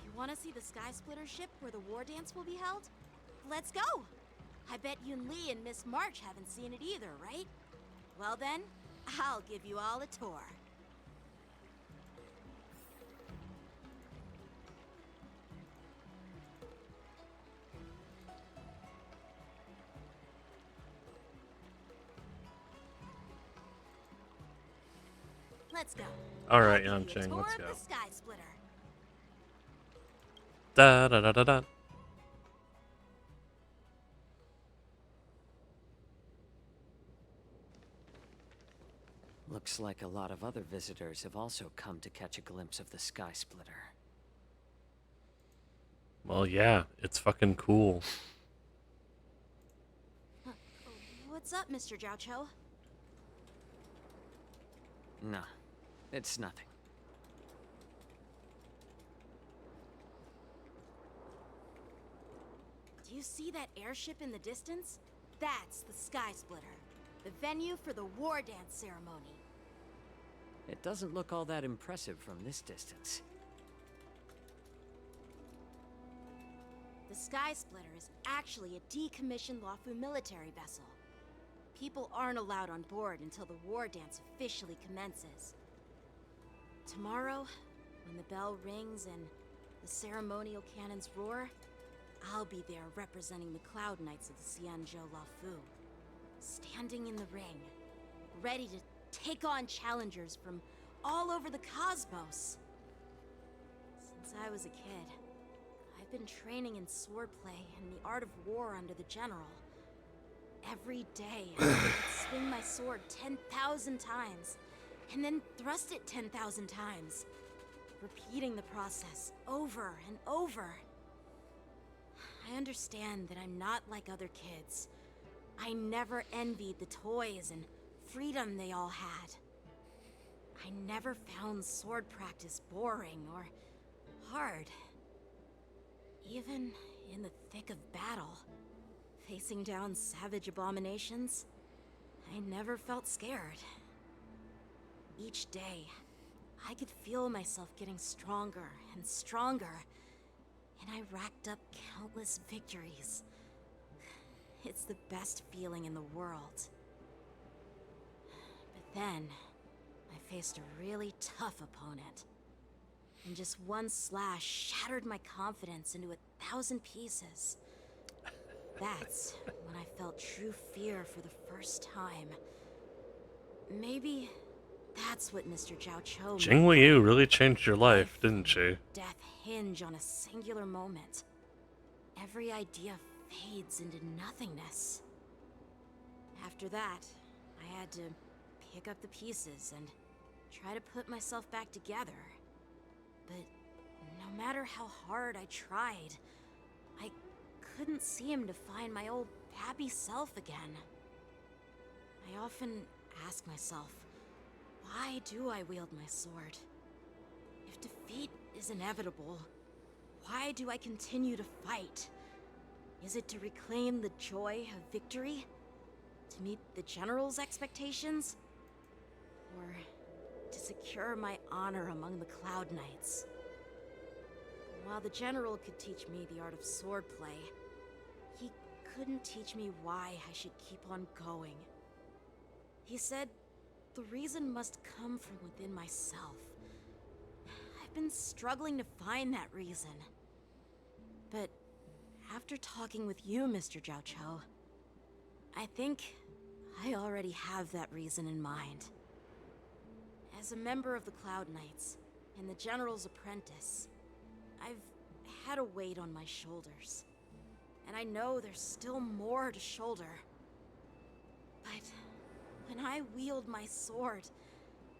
You want to see the Sky Splitter ship where the war dance will be held? Let's go! I bet Yunli and Miss March haven't seen it either, right? Well then, I'll give you all a tour. Let's go. All right, I'll give you a Yanqing, tour let's of go. the Sky Splitter. Da da da da da. Looks like a lot of other visitors have also come to catch a glimpse of the Sky Splitter. Well, yeah, it's fucking cool. What's up, Mr. Jiaoqiu? Nah, it's nothing. Do you see that airship in the distance? That's the Sky Splitter, the venue for the war dance ceremony. It doesn't look all that impressive from this distance. The Sky Splitter is actually a decommissioned Luofu military vessel. People aren't allowed on board until the war dance officially commences. Tomorrow, when the bell rings and the ceremonial cannons roar, I'll be there representing the Cloud Knights of the Xianzhou Luofu, standing in the ring, ready to take on challengers from all over the cosmos. Since I was a kid, I've been training in swordplay and the art of war under the general. Every day, I would swing my sword 10,000 times, and then thrust it 10,000 times, repeating the process over and over. I understand that I'm not like other kids. I never envied the toys and freedom they all had. I never found sword practice boring or hard. Even in the thick of battle, facing down savage abominations, I never felt scared. Each day, I could feel myself getting stronger and stronger, and I racked up countless victories. It's the best feeling in the world. But then, I faced a really tough opponent, and just one slash shattered my confidence into 1,000 pieces. That's when I felt true fear for the first time. Maybe that's what Mr. Jiaoqiu Jing Liu really changed your life, didn't she? Death hinge on a singular moment. Every idea fades into nothingness. After that, I had to pick up the pieces and try to put myself back together. But no matter how hard I tried, I couldn't seem to find my old happy self again. I often ask myself, Why do I wield my sword? If defeat is inevitable, why do I continue to fight? Is it to reclaim the joy of victory? To meet the General's expectations? Or to secure my honor among the Cloud Knights? While the General could teach me the art of swordplay, he couldn't teach me why I should keep on going. He said the reason must come from within myself. I've been struggling to find that reason. But after talking with you, Mr. Jiao Cho, I think I already have that reason in mind. As a member of the Cloud Knights and the General's apprentice, I've had a weight on my shoulders. And I know there's still more to shoulder. But when I wield my sword,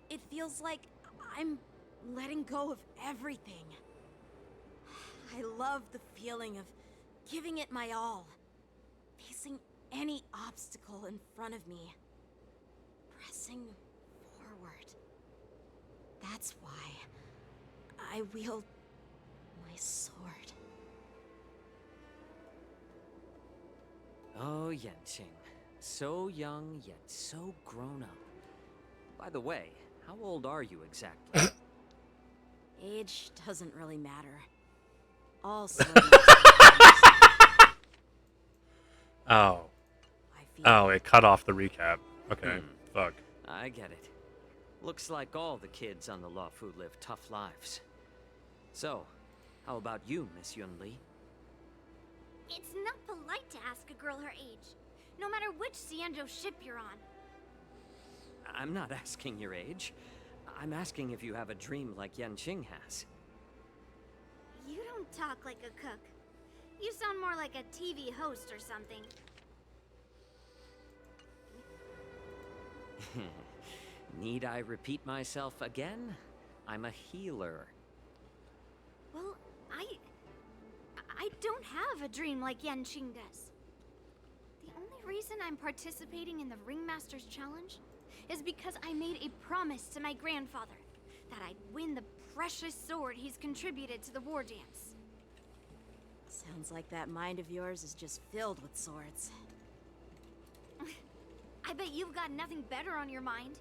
it feels like I'm letting go of everything. I love the feeling of giving it my all, facing any obstacle in front of me, pressing forward. That's why I wield my sword. Oh, Yanqing. So young, yet so grown up. By the way, how old are you exactly? Age doesn't really matter. All swordmasters. Oh. Oh, it cut off the recap. Okay, fuck. I get it. Looks like all the kids on the Luofu live tough lives. So, how about you, Miss Yunli? It's not polite to ask a girl her age, no matter which Xianzhou ship you're on. I'm not asking your age. I'm asking if you have a dream like Yanqing has. You don't talk like a cook. You sound more like a TV host or something. Need I repeat myself again? I'm a healer. Well, I don't have a dream like Yanqing does. The only reason I'm participating in the Ringmaster's Challenge is because I made a promise to my grandfather that I'd win the precious sword he's contributed to the war dance. Sounds like that mind of yours is just filled with swords. I bet you've got nothing better on your mind.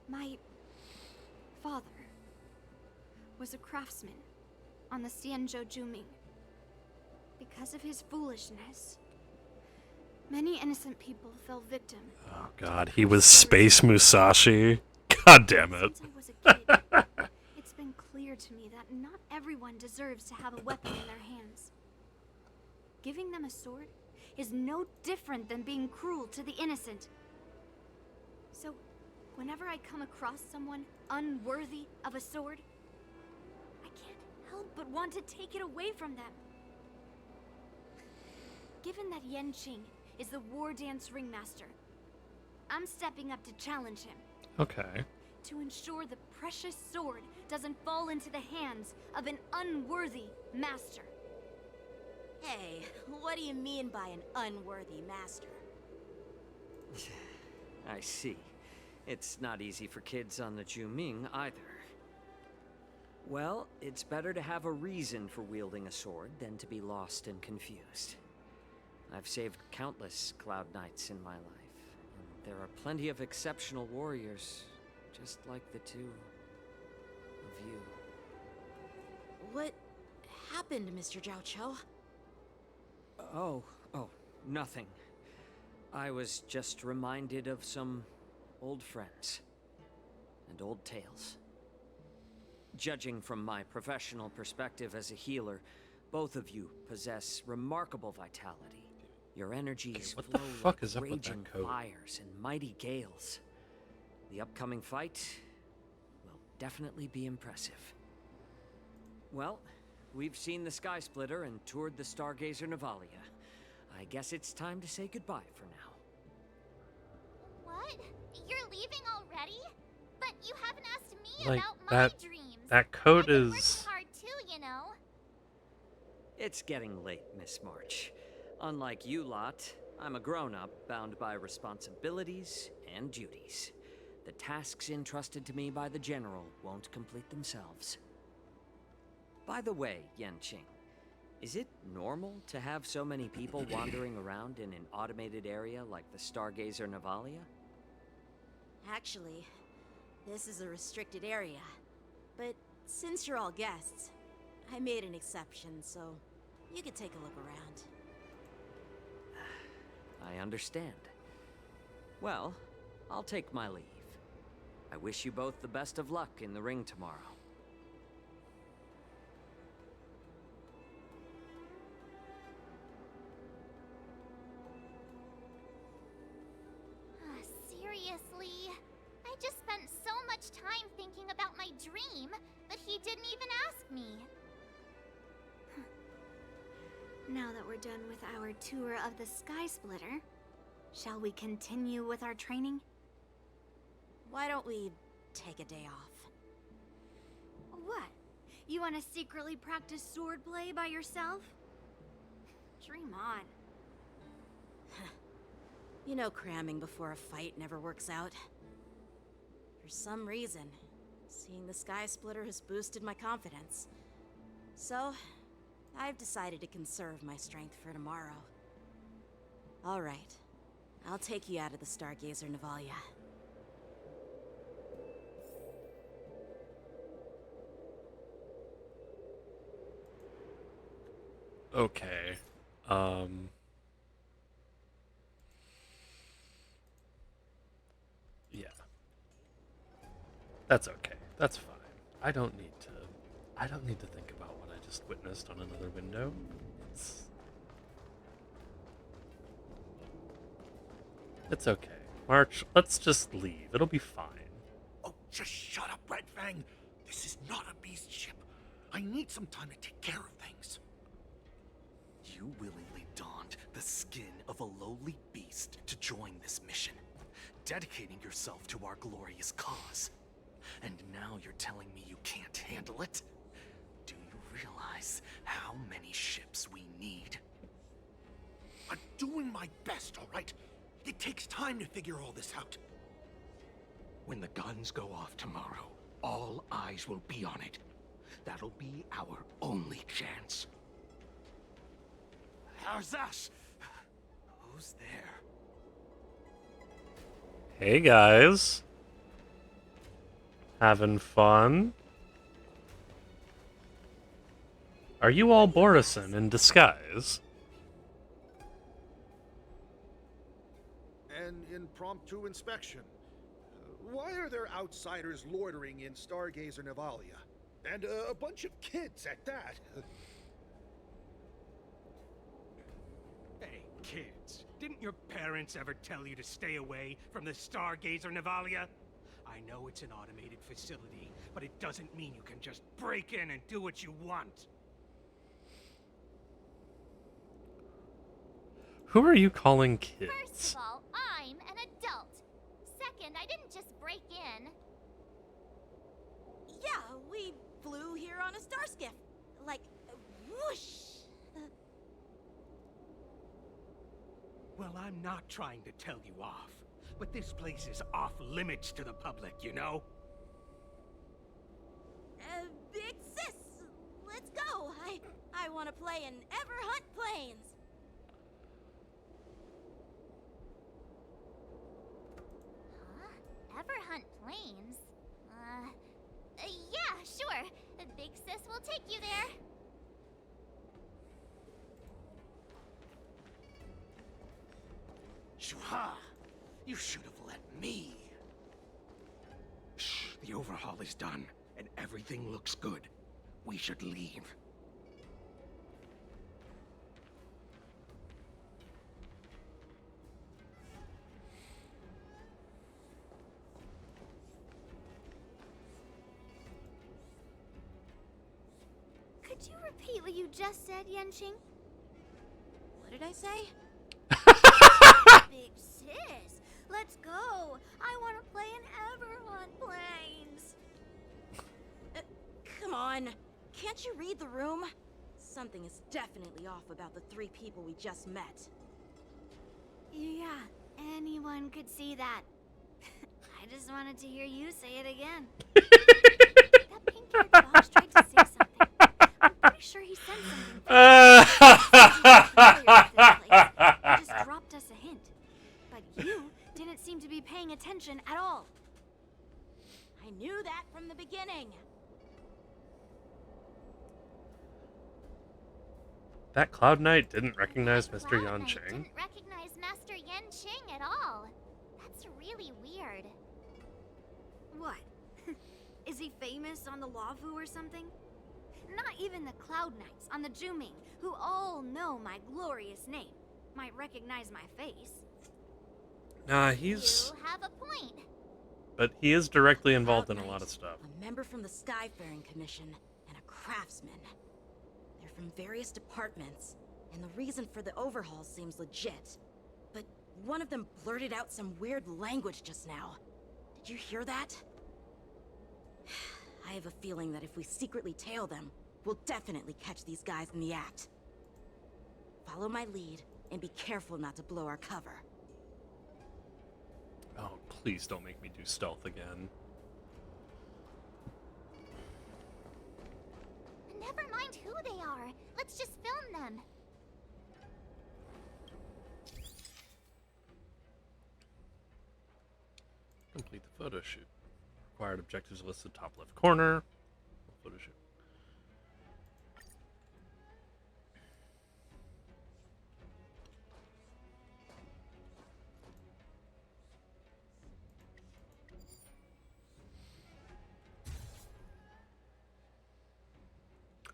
My father was a craftsman on the Xianzhou Juming. Because of his foolishness, many innocent people fell victim. Oh god, he was Space Musashi. God damn it. Since I was a kid, it's been clear to me that not everyone deserves to have a weapon in their hands. Giving them a sword is no different than being cruel to the innocent. So, whenever I come across someone unworthy of a sword, I can't help but want to take it away from them. Given that Yanqing is the war dance ringmaster, I'm stepping up to challenge him. Okay. To ensure the precious sword doesn't fall into the hands of an unworthy master. Hey, what do you mean by an unworthy master? I see. It's not easy for kids on the Juming either. Well, it's better to have a reason for wielding a sword than to be lost and confused. I've saved countless Cloud Knights in my life, and there are plenty of exceptional warriors, just like the two of you. What happened, Mr. Jiao Cho? Oh, nothing. I was just reminded of some old friends and old tales. Judging from my professional perspective as a healer, both of you possess remarkable vitality. Your energies What the flow fuck like is up with raging that code? fires and mighty gales. The upcoming fight will definitely be impressive. Well, we've seen the Sky Splitter and toured the Stargazer Navalia. I guess it's time to say goodbye for now. What? You're leaving already? But you haven't asked me Like, about my dreams. that code I've been is... working hard too, you know. It's getting late, Miss March. Unlike you lot, I'm a grown-up bound by responsibilities and duties. the tasks entrusted to me by the General won't complete themselves. By the way, Yanqing, is it normal to have so many people wandering around in an automated area like the Stargazer Navalia? Actually, this is a restricted area. But since you're all guests, I made an exception, so you could take a look around. I understand. Well, I'll take my leave. I wish you both the best of luck in the ring tomorrow. Seriously? I just spent so much time thinking about my dream, but he didn't even ask me. Now that we're done with our tour of the Sky Splitter, shall we continue with our training? Why don't we take a day off? What? You want to secretly practice swordplay by yourself? Dream on. You know cramming before a fight never works out. For some reason, seeing the Sky Splitter has boosted my confidence. So, I've decided to conserve my strength for tomorrow. Alright, I'll take you out of the Stargazer Navalia. Okay. Yeah. That's okay. That's fine. I don't need to think about what I just witnessed on another window. It's okay. March, let's just leave. It'll be fine. Oh, just shut up, Red Fang. This is not a beast ship. I need some time to take care of things. You willingly donned the skin of a lowly beast to join this mission, dedicating yourself to our glorious cause. And now you're telling me you can't handle it? Do you realize how many ships we need? I'm doing my best, all right? It takes time to figure all this out. When the guns go off tomorrow, all eyes will be on it. That'll be our only chance. How's that? Who's there? Hey guys. Having fun? Are you all Borison in disguise? An impromptu inspection. Why are there outsiders loitering in Stargazer Navalia? And a bunch of kids at that. Hey, kids, didn't your parents ever tell you to stay away from the Stargazer Navalia? I know it's an automated facility, but it doesn't mean you can just break in and do what you want. Who are you calling kids? First of all, I'm an adult. Second, I didn't just break in. Yeah, we flew here on a star skiff. Like, whoosh! Well, I'm not trying to tell you off, but this place is off limits to the public, you know? Big sis, let's go. I want to play in Everhunt Plains. Huh? Everhunt Plains? Yeah, sure. Big sis will take you there. Shuha! You should have let me. Shh, the overhaul is done, and everything looks good. We should leave. Could you repeat what you just said, Yanqing? What did I say? Big sis, let's go. I want to play in Everhunt Plains. Come on. Can't you read the room? Something is definitely off about the 3 people we just met. Yeah, anyone could see that. I just wanted to hear you say it again. That pink-haired boss tried to say something. I'm pretty sure he said something. He just dropped us a hint. But you didn't seem to be paying attention at all. I knew that from the beginning. That Cloud Knight didn't recognize Mr. Cloud Yan Knight Ching. didn't recognize Master Yan Ching at all. That's really weird. What? Is he famous on the Lavu or something? Not even the Cloud Knights on the Juming, who all know my glorious name, might recognize my face. Nah, he's... You have a point. But he is directly involved in a lot of stuff. A member from the Skyfaring Commission and a craftsman. They're from various departments, and the reason for the overhaul seems legit. But one of them blurted out some weird language just now. Did you hear that? I have a feeling that if we secretly tail them, we'll definitely catch these guys in the act. Follow my lead, and be careful not to blow our cover. Oh, please don't make me do stealth again. Never mind who they are. Let's just film them. Complete the photo shoot. Required objectives listed top left corner. Photo shoot.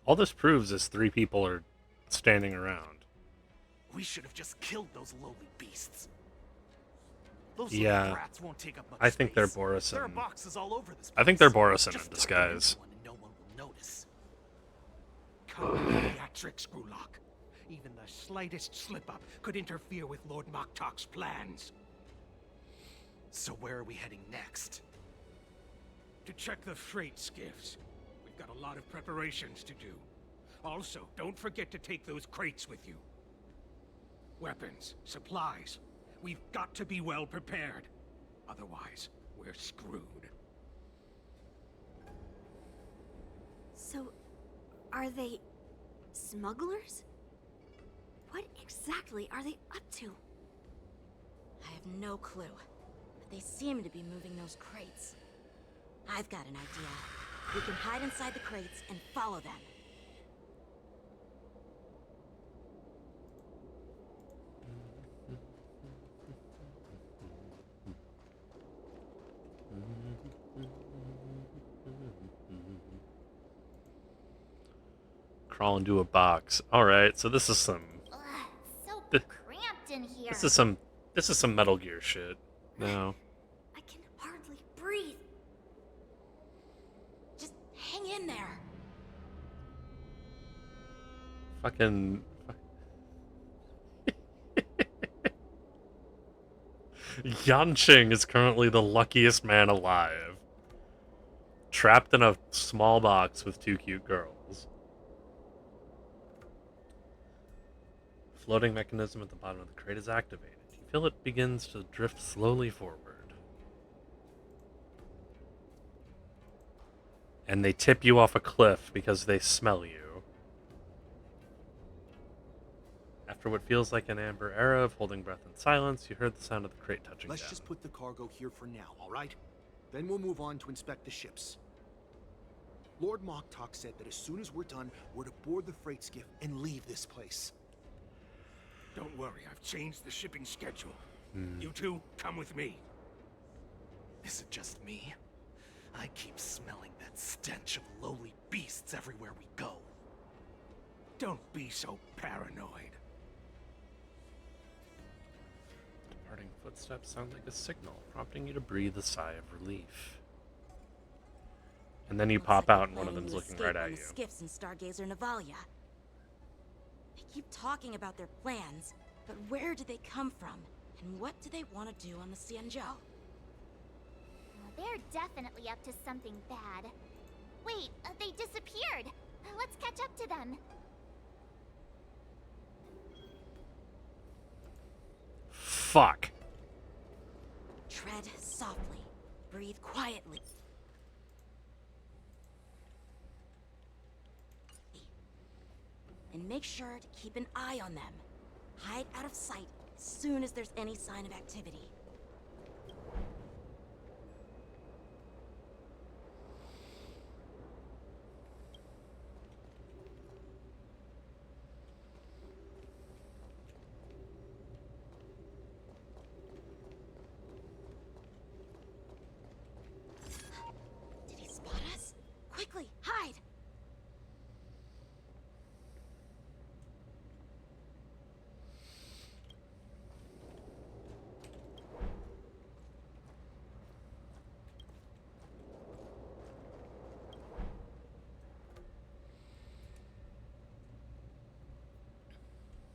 All this proves is 3 people are standing around. We should have just killed those lowly beasts. Those Yeah, little brats won't take up much I think they're space. Borisin. There are boxes all over this I think they're place. Borisin Just in disguise. and no one will notice. Theatrics, Gulak. Even the slightest slip-up could interfere with Lord Moktok's plans. So where are we heading next? To check the freight skiffs. We've got a lot of preparations to do. Also, don't forget to take those crates with you. Weapons, supplies. We've got to be well prepared. Otherwise, we're screwed. So, are they smugglers? What exactly are they up to? I have no clue, but they seem to be moving those crates. I've got an idea. We can hide inside the crates and follow them. Crawl into a box. Alright, so this is some... So cramped in here. This is some Metal Gear shit. No. I can hardly breathe. Just hang in there. Fucking... Yanqing is currently the luckiest man alive. Trapped in a small box with 2 cute girls. Floating mechanism at the bottom of the crate is activated. You feel it begins to drift slowly forward. And they tip you off a cliff because they smell you. After what feels like an amber era of holding breath in silence, you heard the sound of the crate touching Let's down. just put the cargo here for now, all right? Then we'll move on to inspect the ships. Lord Moktok said that as soon as we're done, we're to board the freight skiff and leave this place. Don't worry, I've changed the shipping schedule. You two, come with me. Is it just me? I keep smelling that stench of lowly beasts everywhere we go. Don't be so paranoid. Departing footsteps sound like a signal, prompting you to breathe a sigh of relief. And then you Looks pop like out they're and one of planning them's to looking escape right on at the you. skiffs in Stargazer Navalia. They keep talking about their plans, but where do they come from? And what do they want to do on the Xianzhou? They're definitely up to something bad. Wait, they disappeared. Let's catch up to them. Fuck. Tread softly. breathe quietly. And make sure to keep an eye on them. Hide out of sight as soon as there's any sign of activity. Did he spot us? Quickly, hide!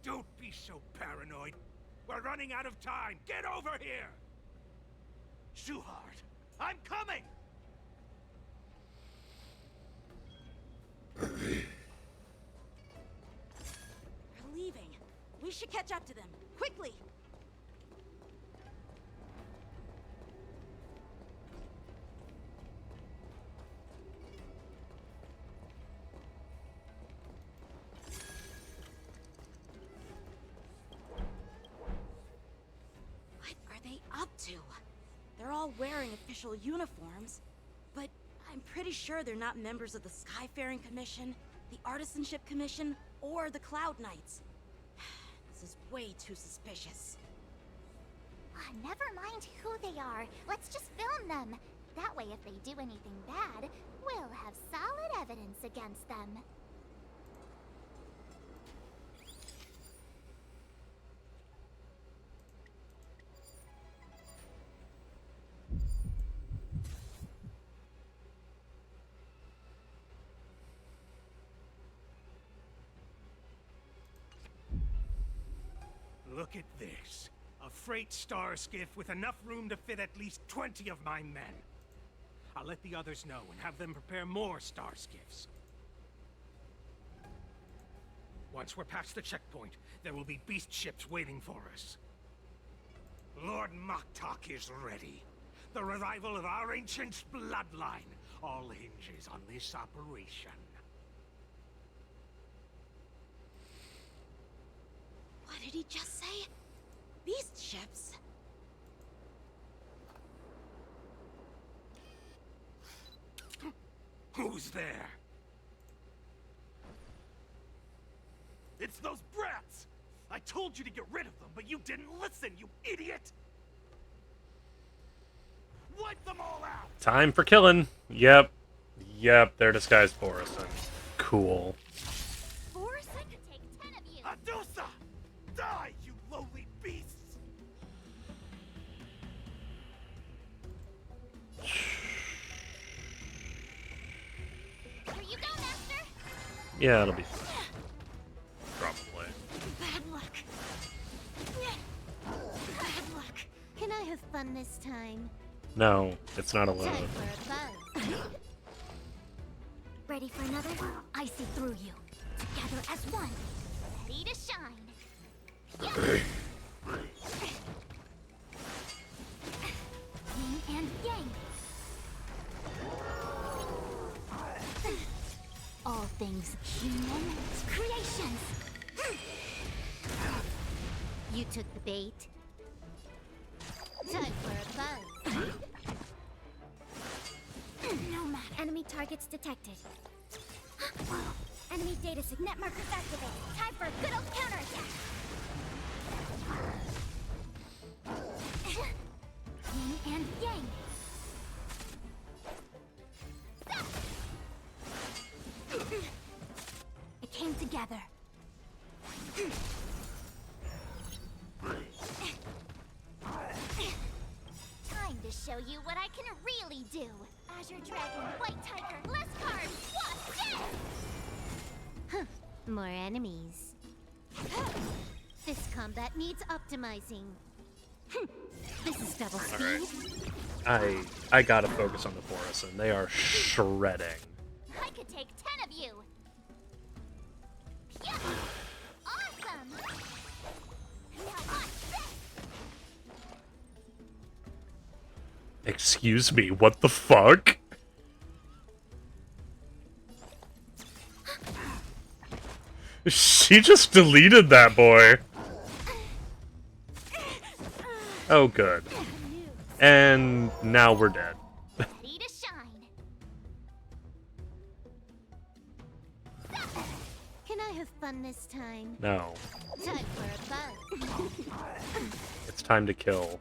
Don't be so paranoid. We're running out of time. Get over here! Shuhard, I'm coming! They're leaving. We should catch up to them. Quickly! What are they up to? They're all wearing official uniforms, but I'm pretty sure they're not members of the Skyfaring Commission, the Artisanship Commission, or the Cloud Knights. This is way too suspicious. Never mind who they are. Let's just film them. That way, if they do anything bad, we'll have solid evidence against them. Look at this. A freight star skiff with enough room to fit at least 20 of my men. I'll let the others know and have them prepare more star skiffs. Once we're past the checkpoint, there will be beast ships waiting for us. Lord Moktok is ready. The revival of our ancient bloodline all hinges on this operation. What did he just say? Beast ships? Who's there? It's those brats! I told you to get rid of them, but you didn't listen, you idiot! Wipe them all out! Time for killing. Yep. Yep, they're disguised Forreston. Cool. Forreston could take 10 of you! Adusa! Die, you lowly beasts! Here you go, Master! Yeah, it'll be fine. Probably. Bad luck. Bad luck. Can I have fun this time? No, it's not allowed. Time for a buzz. Ready for another? I see through you. Together as one. Ready to shine. Yin and yang. All things human creations. You took the bait. Time for a buzz. No matter. Enemy targets detected. Enemy data signet markers activated. Time for a good old counterattack. Yin and yang. Stop. It came together. Time to show you what I can really do. Azure Dragon, White Tiger, less cards, what? Dead! Huh, more enemies. This combat needs optimizing. This is double speed. Alright. I gotta focus on the Forreston. They are shredding. I could take 10 of you. Yeah. Awesome! Now watch this! Excuse me, what the fuck? She just deleted that boy. Oh, good. And now we're dead. Ready to shine. Can I have fun this time? No. Time for a buzz. It's time to kill.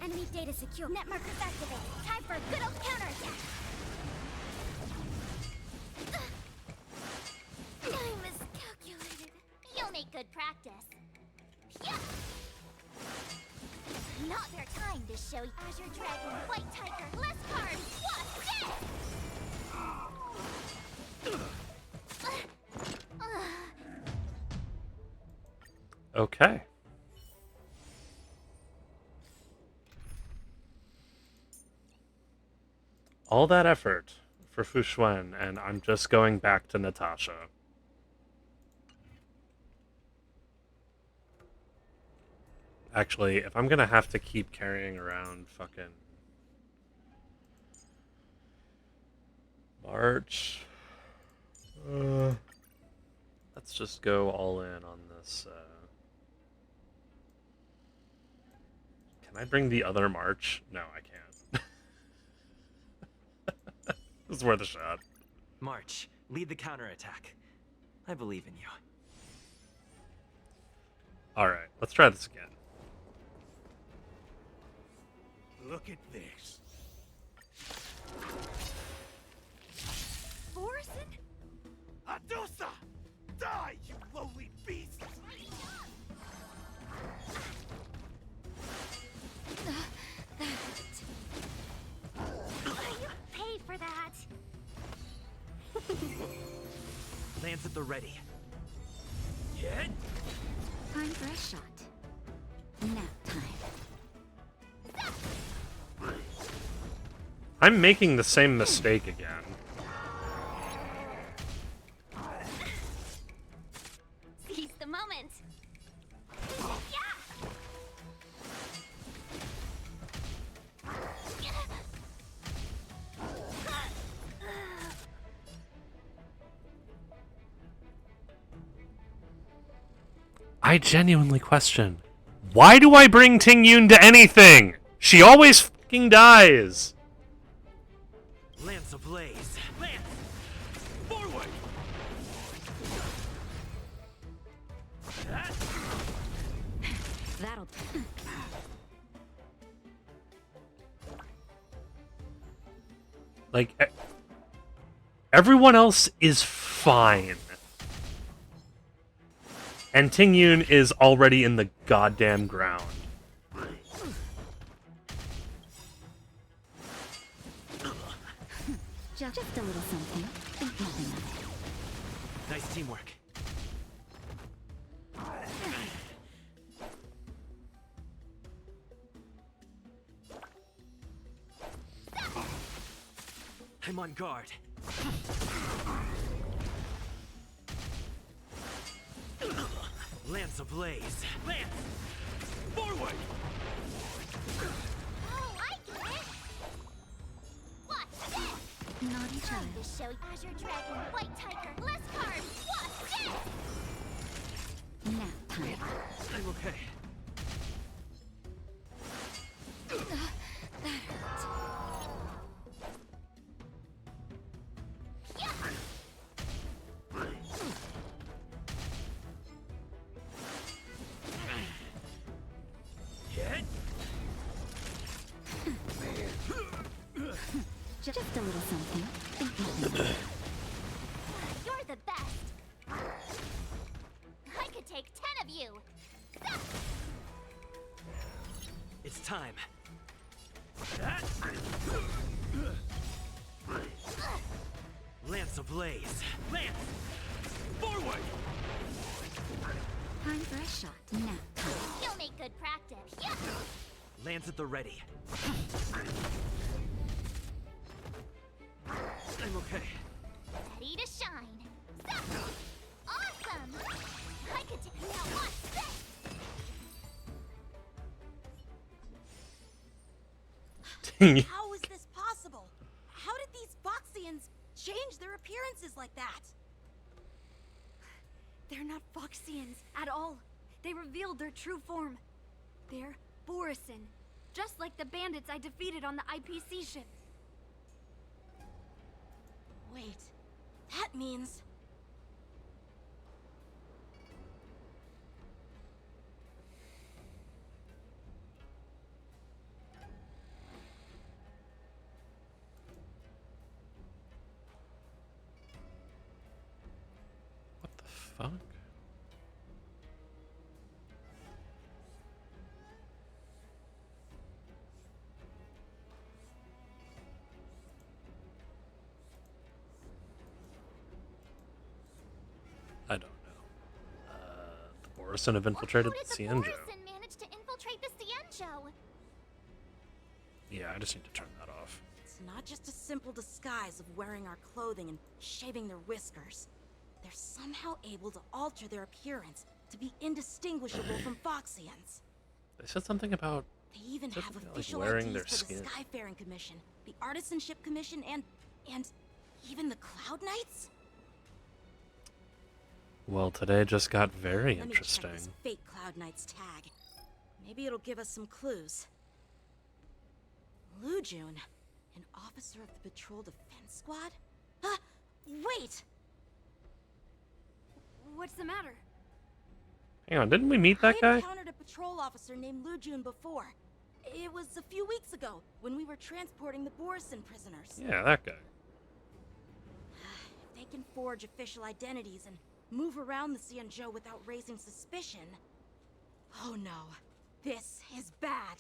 Enemy data secure. Net markers activated. Time for a good old counterattack. I miscalculated. You'll make good practice. Yeah. Not their time to show you. Azure Dragon, White Tiger, less cards. What's this? Okay. All that effort for Fu Xuan, and I'm just going back to Natasha. Actually, if I'm gonna have to keep carrying around fucking March, let's just go all in on this. Can I bring the other March? No, I can't. It's worth a shot. March, lead the counterattack. I believe in you. Alright, let's try this again. Look at this. Forsen? Adusa! Die, you lowly beast! You paid for that. Lance at the ready. Get? Time for a shot. Nap time. I'm making the same mistake again. Seize the moment. I genuinely question, why do I bring Ting Yun to anything? She always fucking dies. Lance ablaze. Lance! Forward! That'll. Like, everyone else is fine. And Ting Yun is already in the goddamn ground. Just a little something. Think nothing of it. Nice teamwork. I'm on guard. Lance ablaze. Lance! Forward! Oh, I get it. Watch this. Naughty child. To show Azure Dragon, White Tiger, less cards. Watch this. Nap time. I'm okay. That hurt. Just a little something. Think nothing of it. You're the best. I could take 10 of you. It's time. Lance ablaze. Lance! Forward! Time for a shot. Nap time. You'll make good practice. Yeah. Lance at the ready. I'm okay. Ready to shine. Awesome! I could take now watch this. How is this possible? How did these Foxians change their appearances like that? They're not Foxians at all. They revealed their true form. They're Borisin, just like the bandits I defeated on the IPC ship. Wait, that means... What the fuck? I don't know. The Borisin have infiltrated the Cienjo. Borisin managed to infiltrate the Cienjo. Yeah, I just need to turn that off. It's not just a simple disguise of wearing our clothing and shaving their whiskers. They're somehow able to alter their appearance to be indistinguishable from Foxians. They said something about They even have like official wearing their IDs for the skin. Skyfaring Commission, the Artisanship Commission, and even the Cloud Knights? Well, today just got very Let interesting. me check this fake Cloud Knight's tag. Maybe it'll give us some clues. Lujun, an officer of the Patrol Defense Squad? Wait! What's the matter? Hang on, didn't we meet that I guy? encountered a patrol officer named Lujun before. It was a few weeks ago, when we were transporting the Borisin prisoners. Yeah, that guy. If they can forge official identities and move around the Cienjo without raising suspicion... Oh no, this is bad.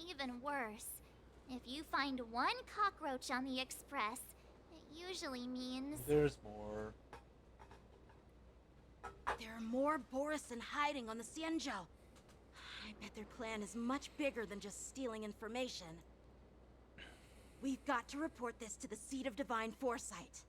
Even worse. If you find one cockroach on the Express, it usually means... There's more. There are more Borisin hiding on the Cienjo. I bet their plan is much bigger than just stealing information. We've got to report this to the Seat of Divine Foresight.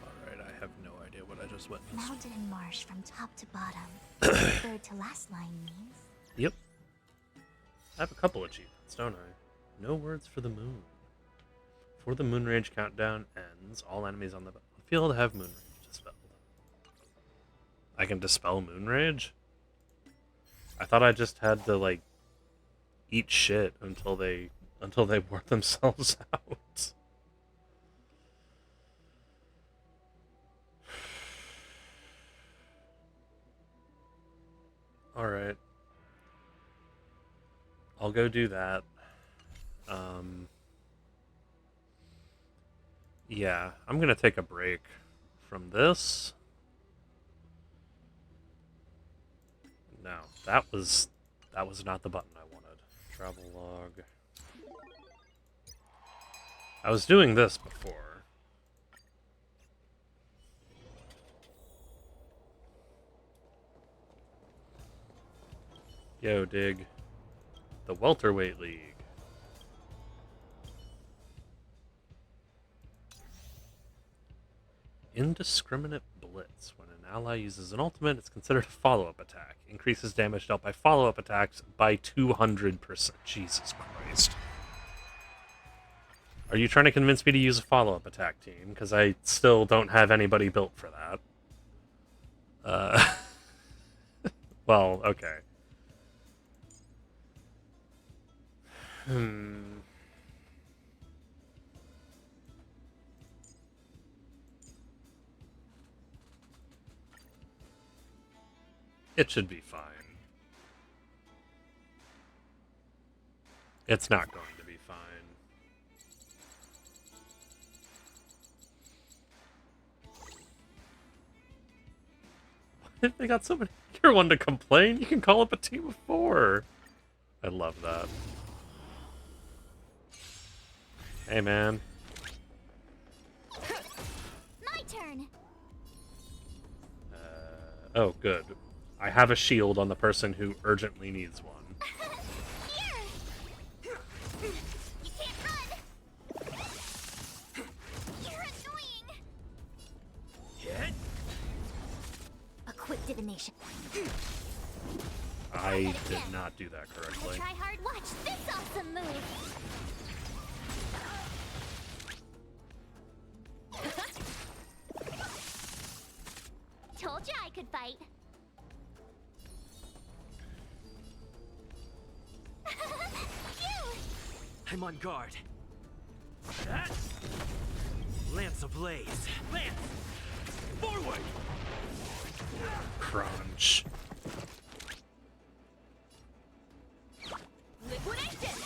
Alright, I have no idea what I just witnessed. Mountain and marsh from top to bottom. Third to last line means... Yep. I have a couple achievements, don't I? No words for the moon. Before the moon rage countdown ends, all enemies on the field have moon rage dispelled. I can dispel moon rage? I thought I just had to, like, eat shit until they wore themselves out. Alright. I'll go do that. Yeah, I'm gonna take a break from this. No, that was not the button I wanted. Travel log. I was doing this before. Yo, dig. The Welterweight League. Indiscriminate Blitz. When an ally uses an ultimate, it's considered a follow-up attack. Increases damage dealt by follow-up attacks by 200%. Jesus Christ. Are you trying to convince me to use a follow-up attack, team? Because I still don't have anybody built for that. Well, okay. It should be fine. It's not going to be fine. They got so many. You're one to complain. You can call up a team of 4. I love that. Hey, man. My turn. Oh, good. I have a shield on the person who urgently needs one. You can't run! You're annoying! Hit. A quick divination. I did not do that correctly. Try hard, watch this awesome move! Told you I could fight. I'm on guard. That. Lance ablaze. Lance! Forward! Crunch. Liquidation!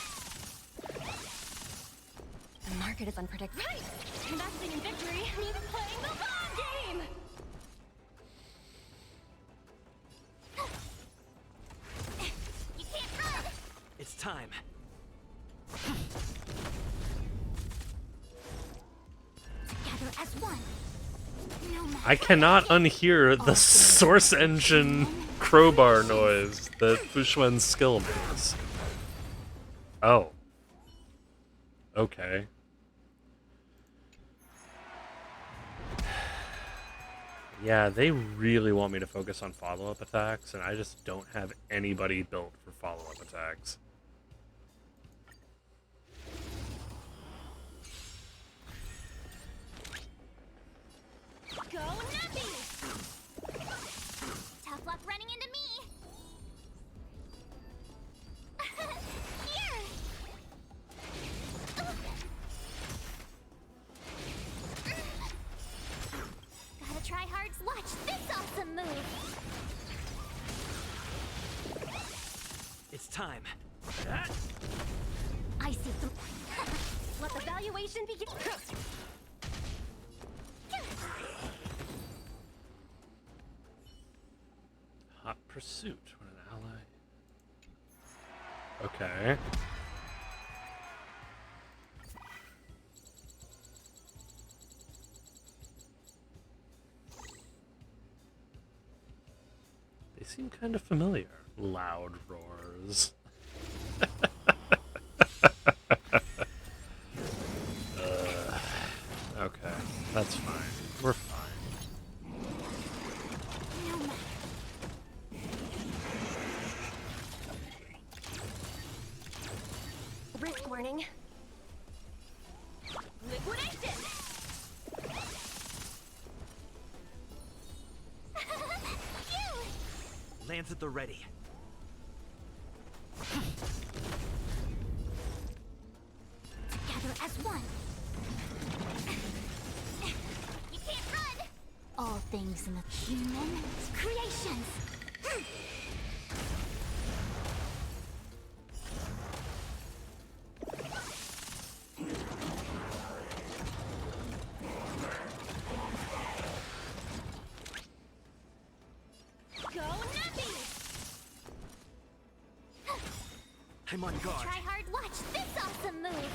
The market is unpredictable. Right! Investing in victory means playing the long game! You can't run! It's time. Together as one. No matter I cannot unhear the source engine crowbar noise that Fuxuan's skill makes. Oh. Okay. Yeah, they really want me to focus on follow-up attacks, and I just don't have anybody built for follow-up attacks. Go Nappy! Tough luck running into me! Here! Gotta try hard. Watch this awesome move! It's time. I see some. Let the valuation begin. Hot pursuit when an ally. Okay. They seem kind of familiar. Loud roars. Okay, that's fine. We're fine. Risk warning. Liquidation! Lance at the ready. Together as one. You can't run! All things in the human creations. Go Nappy! I'm on guard. Try hard. Watch this awesome move.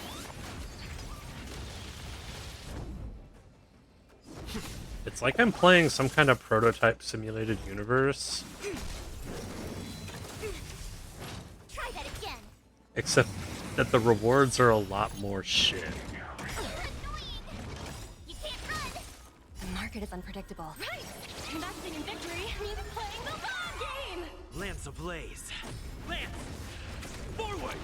It's like I'm playing some kind of prototype simulated universe. Try that again. Except that the rewards are a lot more shit. You can't run. The market is unpredictable. Right! Investing in victory means playing the long game! Lance ablaze. Lance! Forward!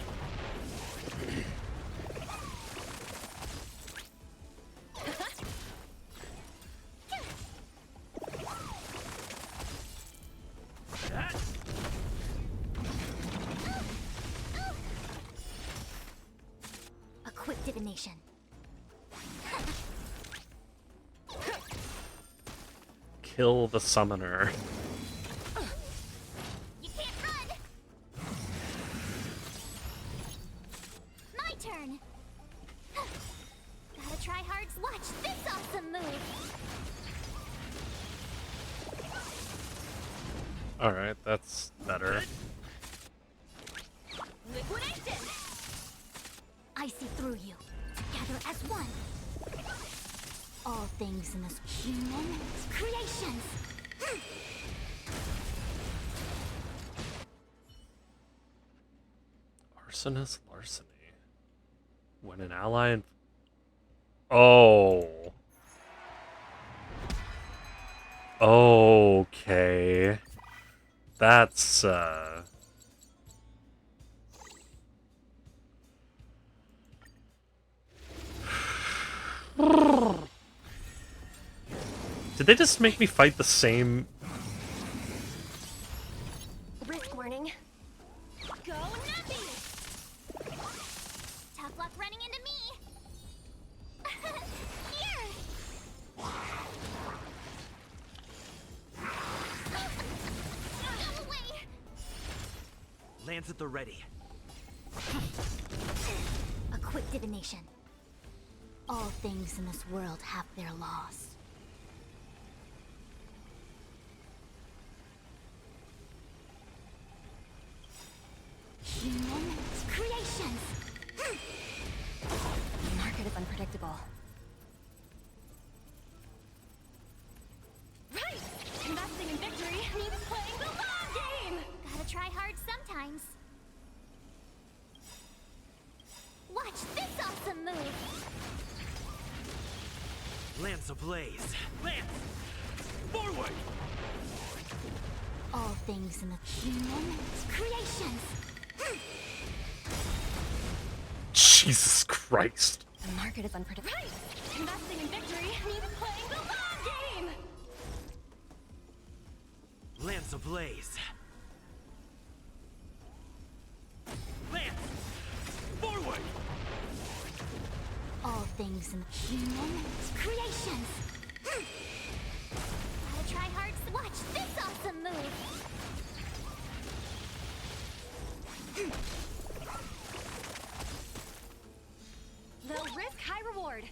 A quick divination. Kill the summoner. You can't run. My turn. Gotta try hard. Watch this awesome move. Alright, that's better. Liquidation! I see through you. Together as one. All things in this human creations. Arsonist larceny. When an ally... Oh. Okay. That's, Did they just make me fight the same... Risk warning. Go Nappy! Tough luck running into me! Here! Go away! Lance at the ready. A quick divination. All things in this world have their laws. Human creations! The market is unpredictable. Right! Investing in victory means playing the long game! Gotta try hard sometimes. Watch this awesome move! Lance ablaze. Lance! Forward! All things in the human creations! Jesus Christ. The market is unpredictable. Right! Investing in victory means playing the long game! Lance ablaze. Lance! Forward! All things in the human creations! Gotta try hard. Watch this awesome move! Low risk, high reward.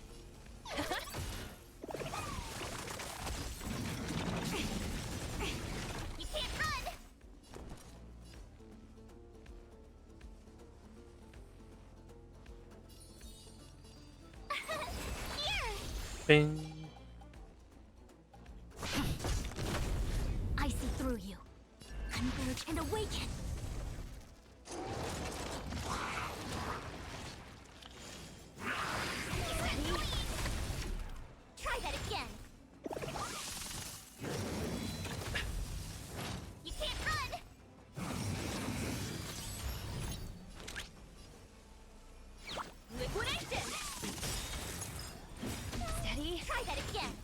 You can't run! Here! Bing. I see through you. Converge and awaken! Ready? Try that again! You can't run! Liquidation! Steady. Try that again!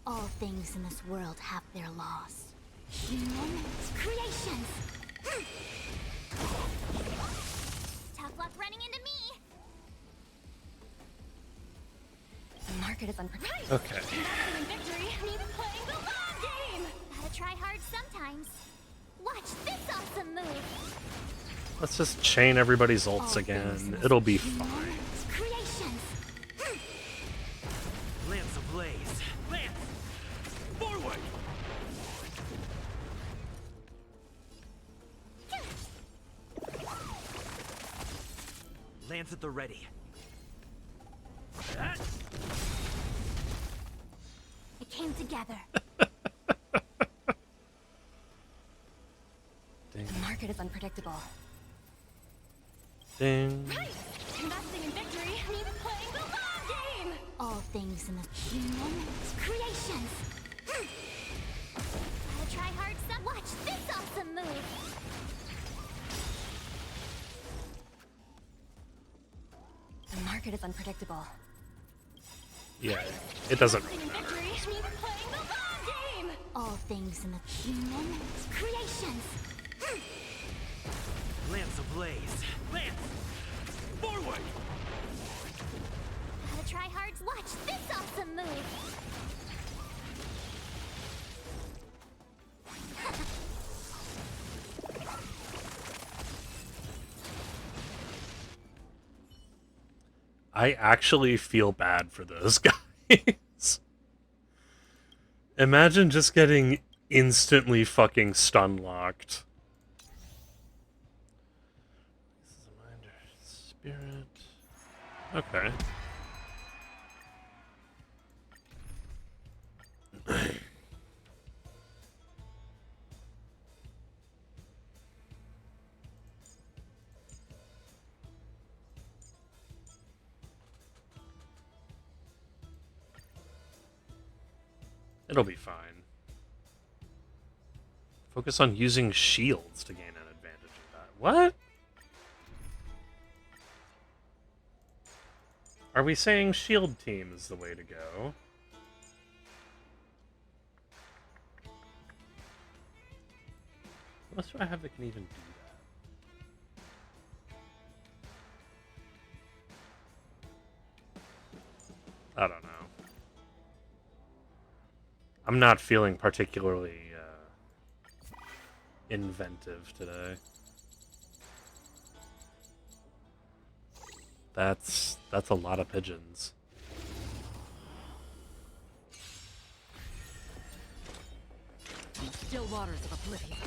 All things in this world have their laws. Human creations! Tough luck running into me! The market is unpredictable. Okay. Investing in victory means playing the long game! Gotta try hard sometimes. Watch this awesome move! Let's just chain everybody's ults again. It'll be fine. Creations! Lance ablaze. Lance! Forward! Lance at the ready. It came together. Ding. The market is unpredictable. Ding. Right! Investing in victory means playing the long game! All things in the human creations! Gotta try hard some. Watch this awesome move! The market is unpredictable. Yeah, it doesn't Investing really in matter. victory means playing the long game! All things in the human creations! Lance ablaze. Lance! Forward! Gotta try hard. Watch this awesome move! I actually feel bad for those guys. Imagine just getting instantly fucking stun locked. This is a reminder. Spirit. Okay. It'll be fine. Focus on using shields to gain an advantage of that. What? Are we saying shield team is the way to go? What else do I have that can even do that? I don't know. I'm not feeling particularly inventive today. That's a lot of pigeons. Still waters of oblivion.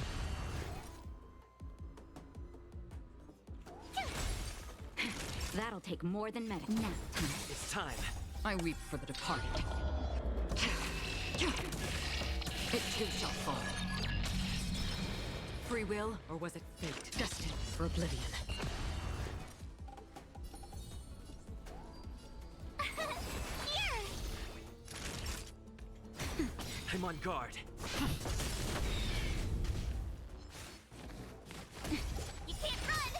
That'll take more than medic. Now, It's time. I weep for the departed. It too shall fall. Free will, or was it fate? Destined for oblivion. I'm on guard. You can't run!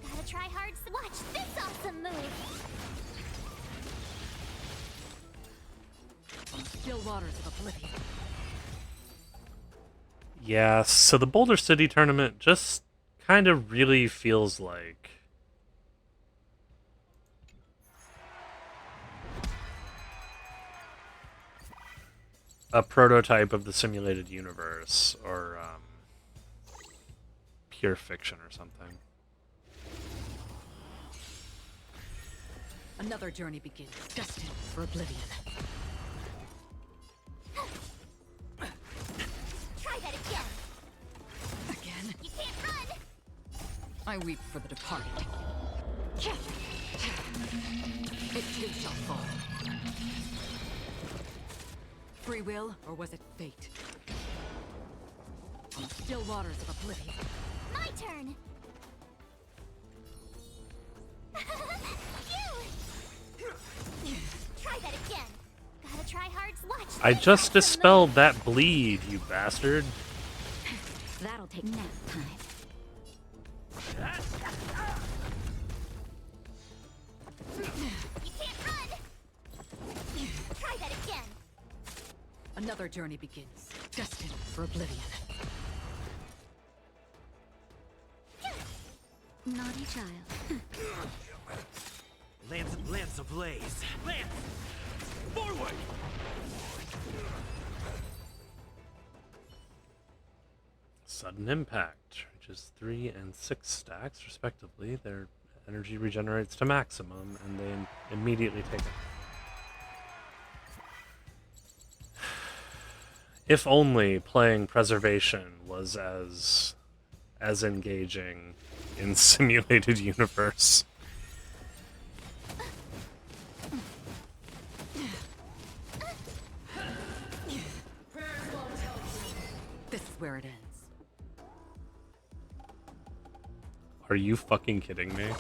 Gotta try hard. Watch this awesome move! Still waters of oblivion. Yeah, so the Boulder City tournament just kind of really feels like a prototype of the simulated universe, or pure fiction or something. Another journey begins, destined for oblivion. Try that again! Again? You can't run! I weep for the departed. It too shall fall. Free will, or was it fate? Still waters of oblivion. My turn! Try that again! Gotta try hard. Watch I this just awesome dispelled that bleed, you bastard. that'll take nap time. You can't run! Try that again! Another journey begins, destined for oblivion. Naughty child. Lance ablaze. Lance! Forward! Sudden impact, which is 3 and 6 stacks, respectively. Their energy regenerates to maximum, and they immediately take it. If only playing Preservation was as engaging in simulated universe. This is where it ends. Are you fucking kidding me? You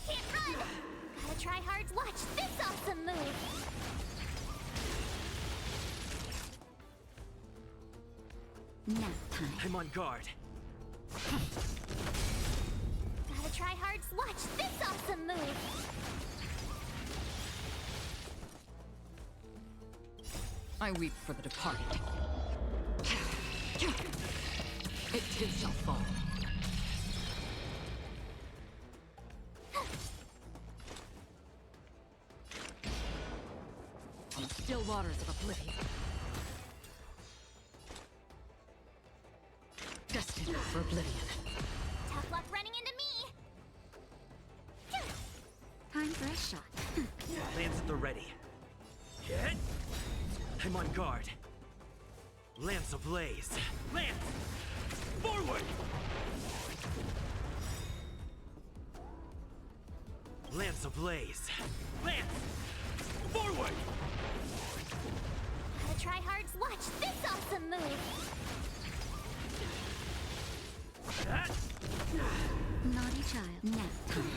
can't run! Gotta try hard. Watch this awesome move! Nap time. I'm on guard. Gotta try hard. Watch this awesome move! I weep for the departed. It too shall fall. Still waters of oblivion. Destined for oblivion. Tough luck running into me! Time for a shot. Lance at the ready. Hit! I'm on guard. Lance ablaze. Lance! Forward! Lance ablaze. Lance! Forward! Gotta try hard. Watch this awesome move! Naughty Naughty child. Nap time.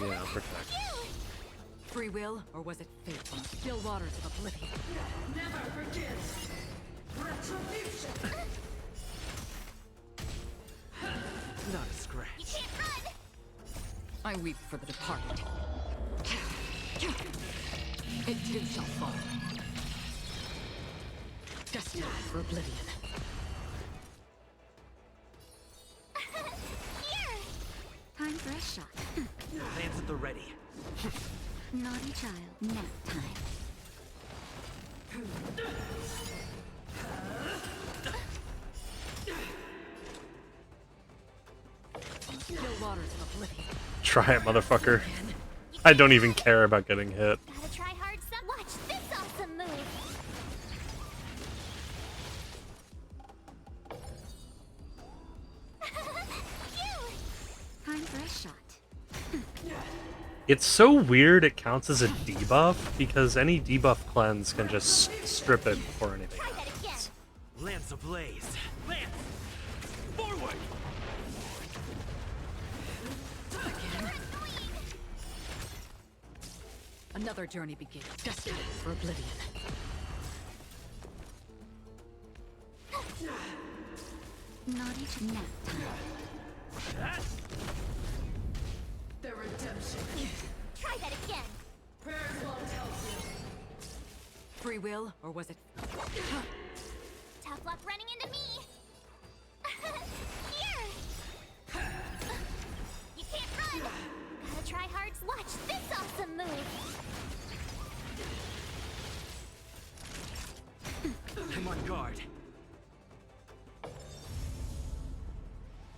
Yeah, protect. Free will, or was it fate? Still waters of oblivion. Never forget. Retribution. Not a scratch. You can't run! I weep for the departed. It too shall fall. Destined for oblivion. Here! Time for a shot. Lands at the ready. Naughty child. Nap time. Still waters of oblivion. Try it, motherfucker. I don't even care about getting hit. Gotta try hard some. Watch this awesome move! Time for a shot. It's so weird it counts as a debuff, because any debuff cleanse can just strip it before anything happens. Lance ablaze. Lance! Forward! Another journey begins. Destined for oblivion. Naughty to nap time. The redemption. Try that again! Prayers won't help you. Free will, or was it... Tough luck running into me! Here! You can't run! Gotta try hard. Watch this awesome move! I'm on guard.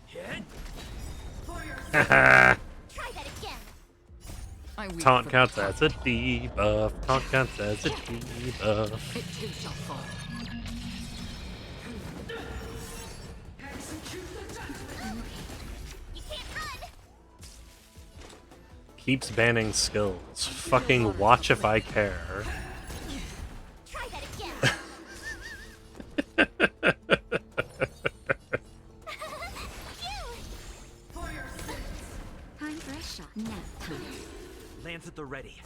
Hit! Try that again! I weep Taunt for counts as a debuff. Taunt counts as a debuff. It too shall fall. Execute the judgment. You can't run! Keeps banning skills. Fucking watch if I care. Try that again! For your sins. Time for a shot. Nap time. Lance at the ready.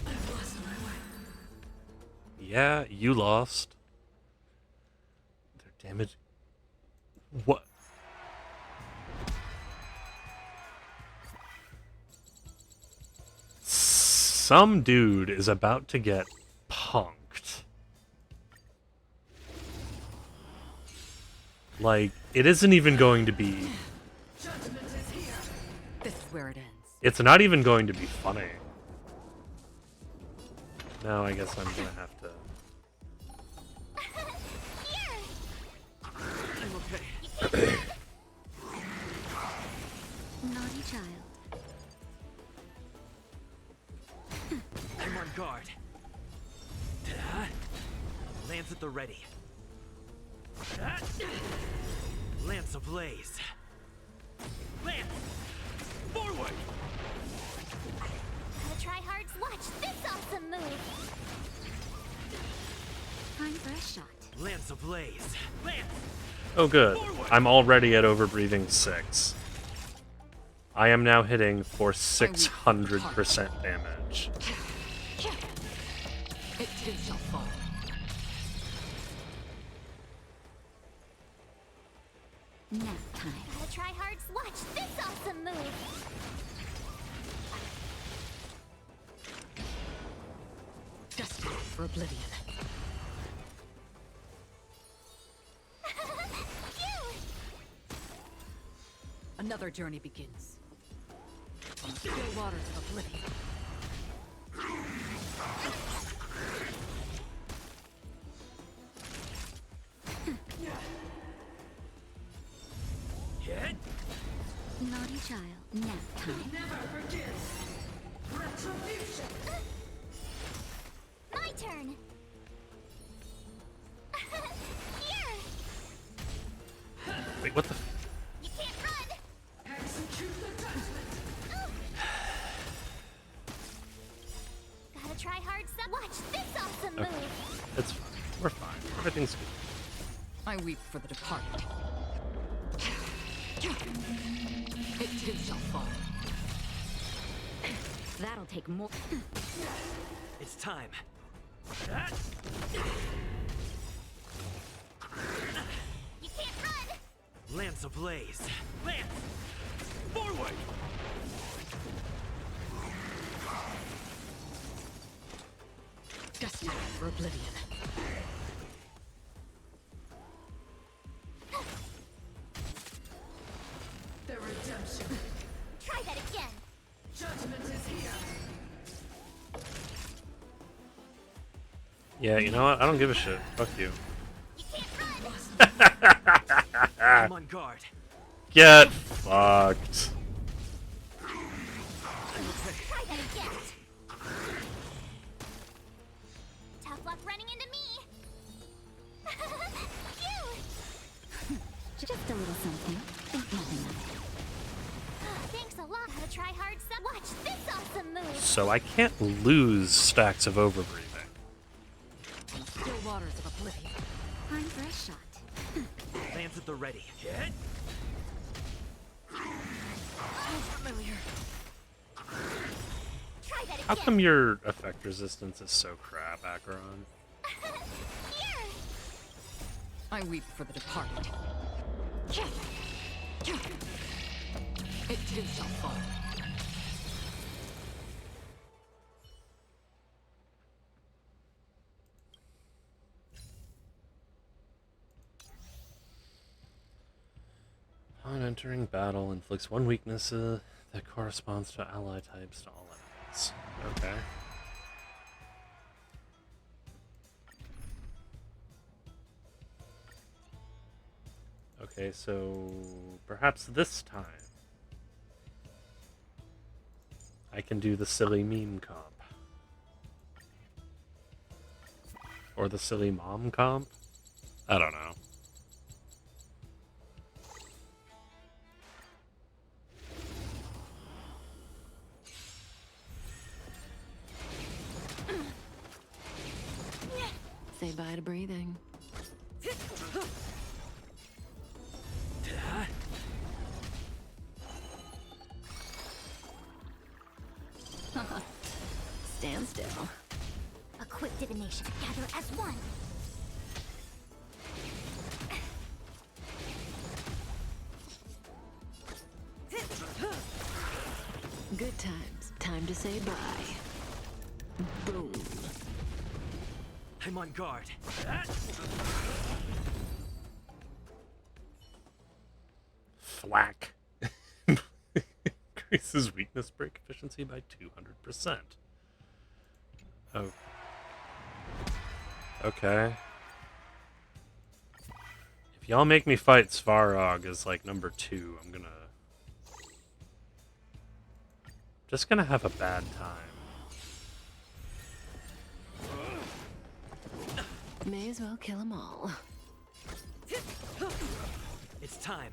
I've lost my way. Yeah, you lost. Their damage. What? Some dude is about to get punked. Like, it isn't even going to be. Judgment is here. This is where it ends. It's not even going to be funny. Now I guess I'm gonna have to. I'm okay. Naughty child. I'm on guard. Lance at the ready. Lance ablaze. Lance! Forward! Gotta try hard. Watch this awesome move! Time for a shot. Lance ablaze. Lance! Oh, good. I'm already at overbreathing 6. I am now hitting for 600% damage. It too shall fall. Nap time. Gotta try hard. Watch this awesome move! Destined for oblivion. Another journey begins. On the still waters of oblivion. Hit! Naughty child. Nap time. Never forget. Retribution. My turn! Here! Wait, what the? You can't run! Execute the judgment. Gotta try try-hard sub. Watch this awesome Okay. move. It's fine. We're fine. Everything's good. I weep for the departed. It too shall fall. That'll take more. It's time. You can't run. Lance ablaze. Lance! Forward! Destined for oblivion. The redemption. Try that again. Judgment is here. Yeah, you know what? I don't give a shit. Fuck you. I'm on guard. Get fucked. Try that again. Tough luck running into me. Phew. Just a little something. Think nothing of it. Thanks a lot. Gotta try hard sub. Watch this awesome move. So I can't lose stacks of overbreathing. Still waters of oblivion. Time for a shot. Lance at the ready. Hit! Familiar. Try that again. How come your effect resistance is so crap, Acheron? Here. I weep for the departed. It too shall fall. On entering battle, inflicts one weakness that corresponds to ally types to all enemies. Okay. Okay, so perhaps this time I can do the silly meme comp. Or the silly mom comp? I don't know. Say bye to breathing. Stand still. A quick divination. Gather as one. Good times. Time to say bye. Boom. I'm on guard. Thwack. Increases weakness break efficiency by 200%. Oh. Okay. If y'all make me fight Svarog as like number 2, I'm gonna... just gonna have a bad time. May as well kill them all. It's time.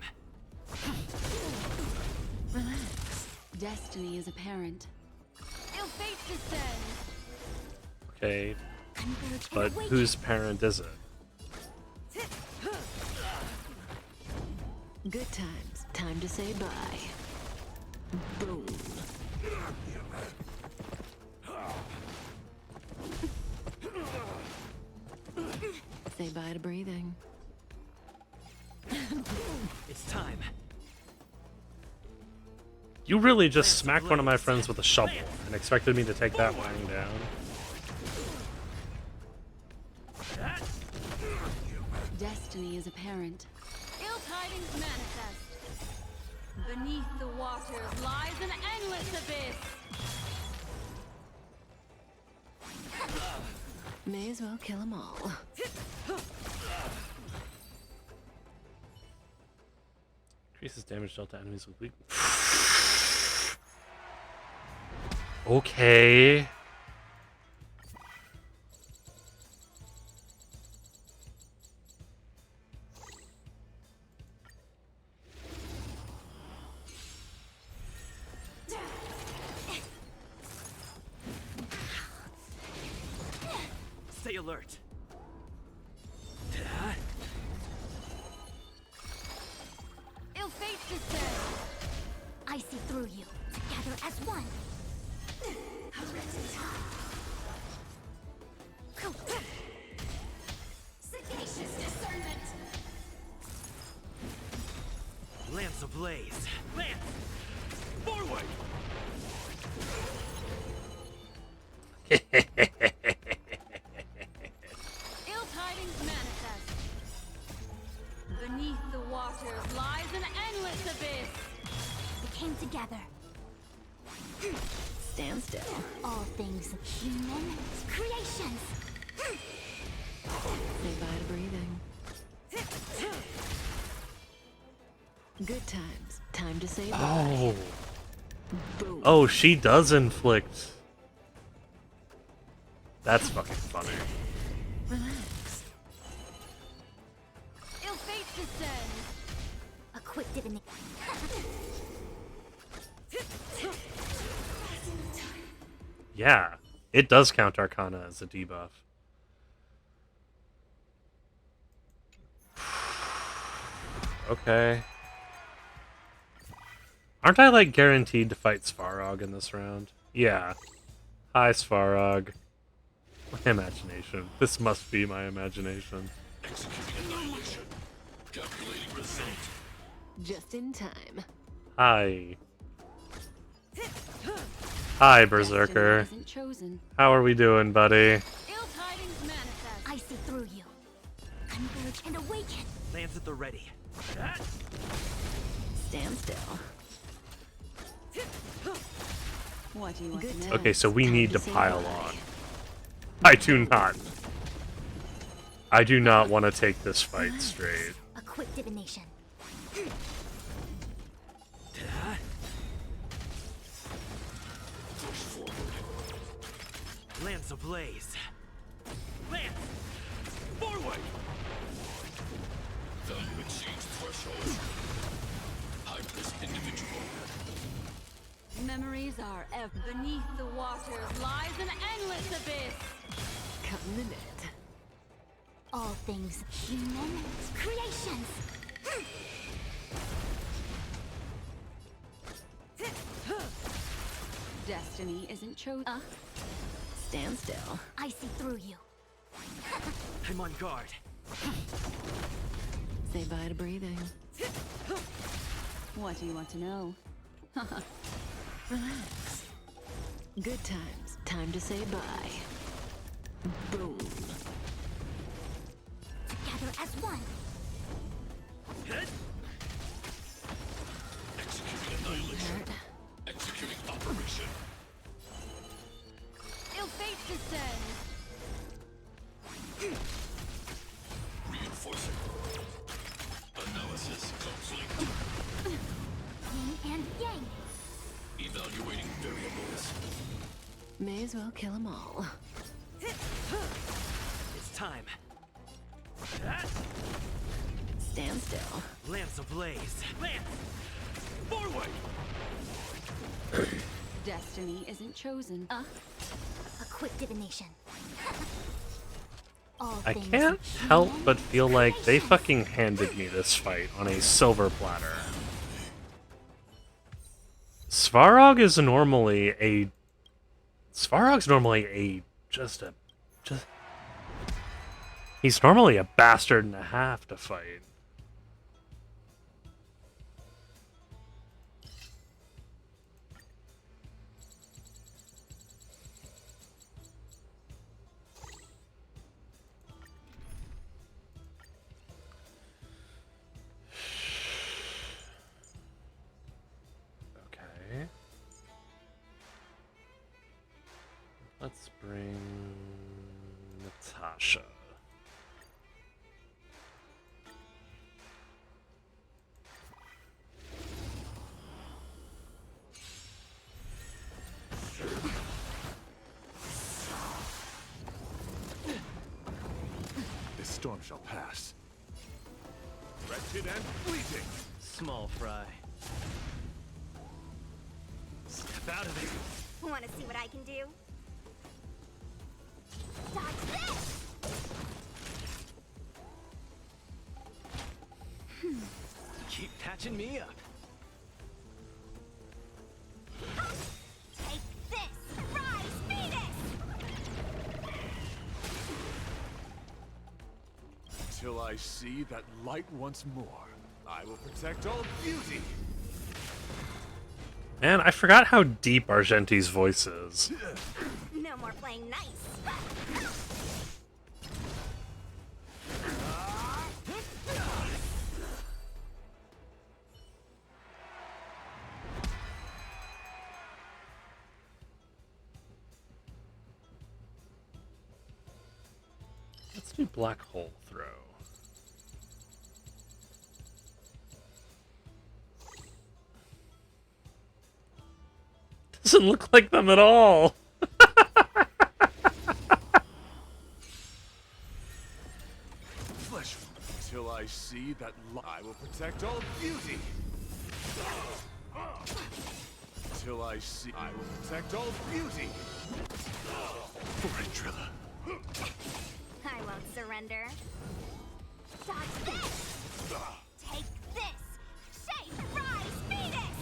Relax. Destiny is apparent. Ill fate descends. Okay. But whose parent is it? Good times. Time to say bye. Boom. Say bye to breathing. It's time. You really just smacked one of my friends with a shovel and expected me to take that lying down? Destiny is apparent. Ill tidings manifest. Beneath the waters lies an endless abyss. May as well kill them all. Increases damage dealt to enemies with weak. Okay. Stay alert. Ill fate descend. I see through you. Together as one. Sagacious discernment. Lance ablaze. Lance! Forward! Ill tidings manifest. Beneath the waters lies an endless abyss. We came together. Stand still. All things human creations. Say bye to breathing. Good times. Time to say bye. Oh. Boom. Oh, she does inflict. That's fucking funny. Relax. Ill fate descend. A quick divination. Yeah, it does count Arcana as a debuff. Okay. Aren't I, like, guaranteed to fight Svarog in this round? Yeah. Hi, Svarog. My imagination. This must be my imagination. Executing annihilation. Calculating result. Just in time. Hi. Hi, Berserker. Isn't chosen. How are we doing, buddy? Ill tidings manifest. I see through you. Converge and awaken. Lance at the ready. Stand still. What do you want to know? Okay, so we need to pile on. I do not. I do not want to take this fight straight. A quick divination. Lance ablaze. Lance! Forward! Value exceeds threshold. Hide this individual. Memories are ever. Beneath the waters lies an endless abyss. Cut in a minute. All things human creations. Destiny isn't chosen. Stand still. I see through you. I'm on guard. Say bye to breathing. What do you want to know? Relax. Good times. Time to say bye. Boom. Together as one. Executing annihilation. Executing operation. Ill fate descend. Reinforcing. Analysis complete. Yin and yang. Evaluating variables. May as well kill them all. It's time. Stand still. Lance ablaze. Lance! Forward! Destiny isn't chosen. A quick divination. All I things can't help human but feel like they creations. fucking handed me this fight on a silver platter. Svarog's normally a he's normally a bastard and a half to fight. Okay. Let's bring Natasha. This storm shall pass. Wretched and fleeting. Small fry. Step out of it. Want to see what I can do? Dodge this! catching me up. Take this! Rise, Venus! Till I see that light once more, I will protect all beauty. Man, I forgot how deep Argenti's voice is. No more playing nice. Let's do black hole throw. Doesn't look like them at all. Flesh till I see that I will protect all beauty. Till I see I will protect all beauty. Trilla. I won't surrender. Dodge this! Take this! Shape, rise, Venus!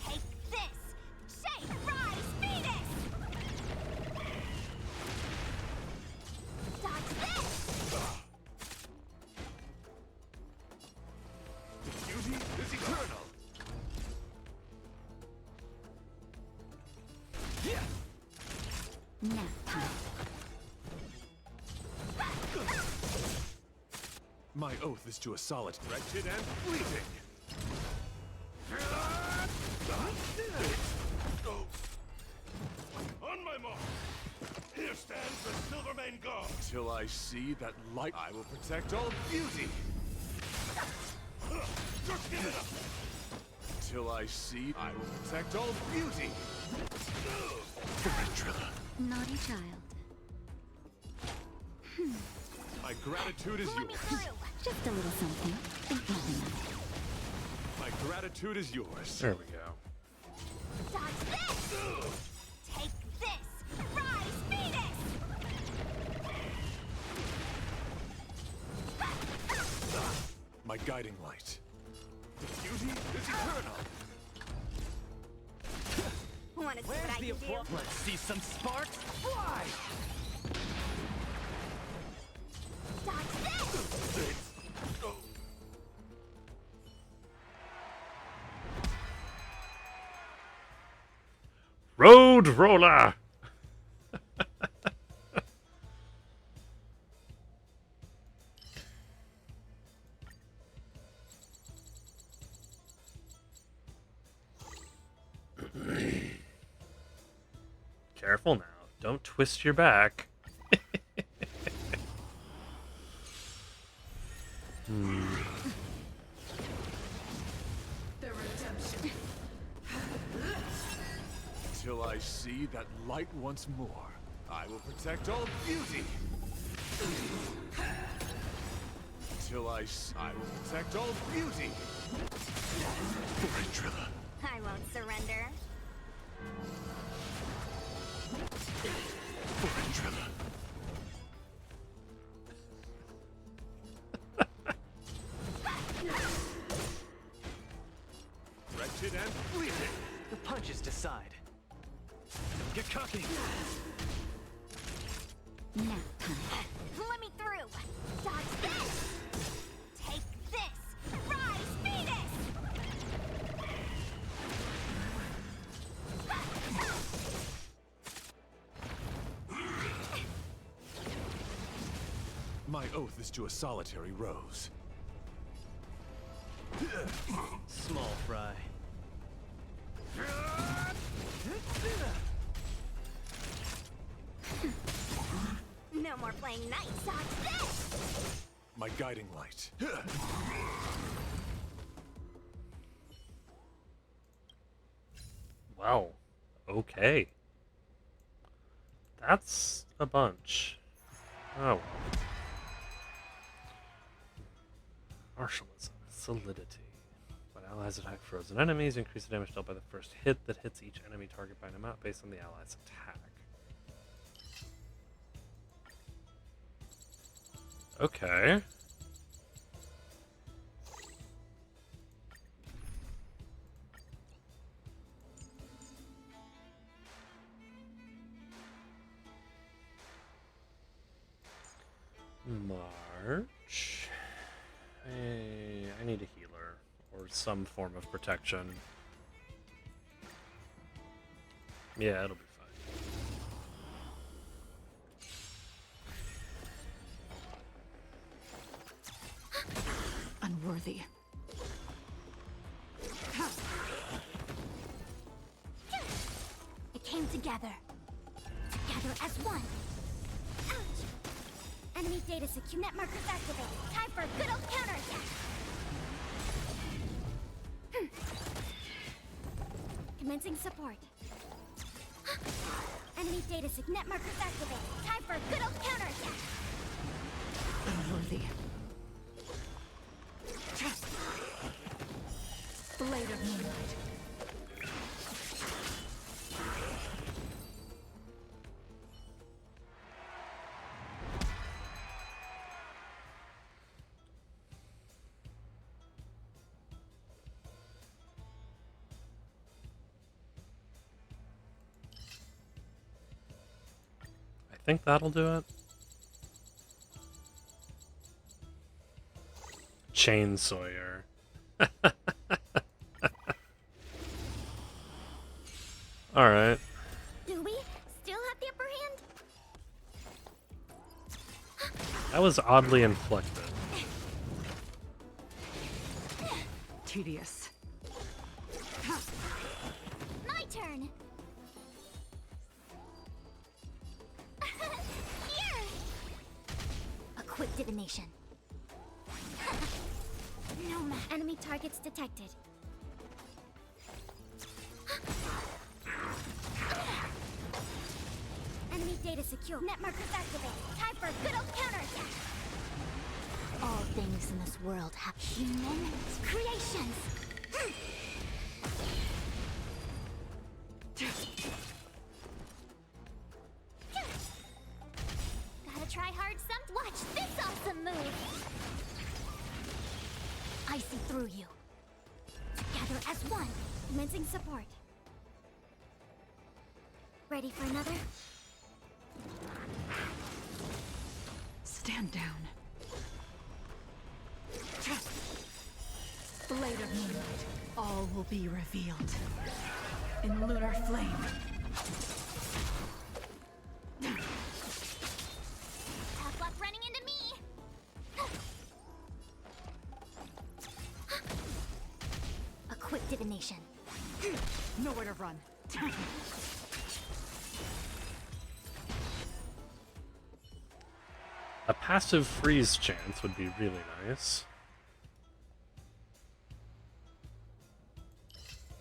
Take this! Shape, rise, Venus! Dodge this! Beauty is eternal. Nap time. My oath is to a solid, wretched and fleeting. On my mark! Here stands the Silvermane Guard! Till I see that light, I will protect all beauty. Just give it up! Till I see, I will protect all beauty. Trilla. Naughty child. My gratitude is yours. Just a little something. Think nothing of it. My gratitude is yours. There we go. Dodge this! Take this! Rise, Venus! My guiding light. Beauty is eternal. Wanna see Where's what I the can do? applause? Let's see some sparks fly! Dodge this! Road roller. Careful now. Don't twist your back. The redemption. Till I see that light once more, I will protect all beauty. Till I will protect all beauty. Trilla. I won't surrender. Trilla. Wretched and fleeting. The punches decide. Don't get cocky. Nap time. Let me through! Dodge this! Take this! Rise, Venus! My oath is to a solitary rose. Small fry. No more playing nice. Dodge this! My guiding light. Well, okay. That's a bunch. Oh well. Martialism. Solidity. When allies attack frozen enemies, increase the damage dealt by the first hit that hits each enemy target by an amount based on the allies' attack. Okay. March. I need a healer or some form of protection. Yeah, it'll be fine. Unworthy. It came together. Together as one. Ouch! Enemy data secure. Net markers activated. Time for a good old counterattack. Commencing support. Enemy data secure. Net markers activated. Time for a good old counterattack. Unworthy. Blade of Moonlight. I think that'll do it. Chain Sawyer. Alright. Do we still have the upper hand? That was oddly inflected. Tedious. My turn. Here. A quick divination. No ma. Enemy targets detected. Enemy data secure. Net markers activated. Time for a good old counterattack. All things in this world have human creations. Gotta try hard some. Watch this awesome move. I see through you. Together as one. Commencing support. Ready for another? Stand down. Blade of Moonlight. All will be revealed. In lunar flame. Tough luck running into me. A quick divination. Nowhere to run. A passive freeze chance would be really nice.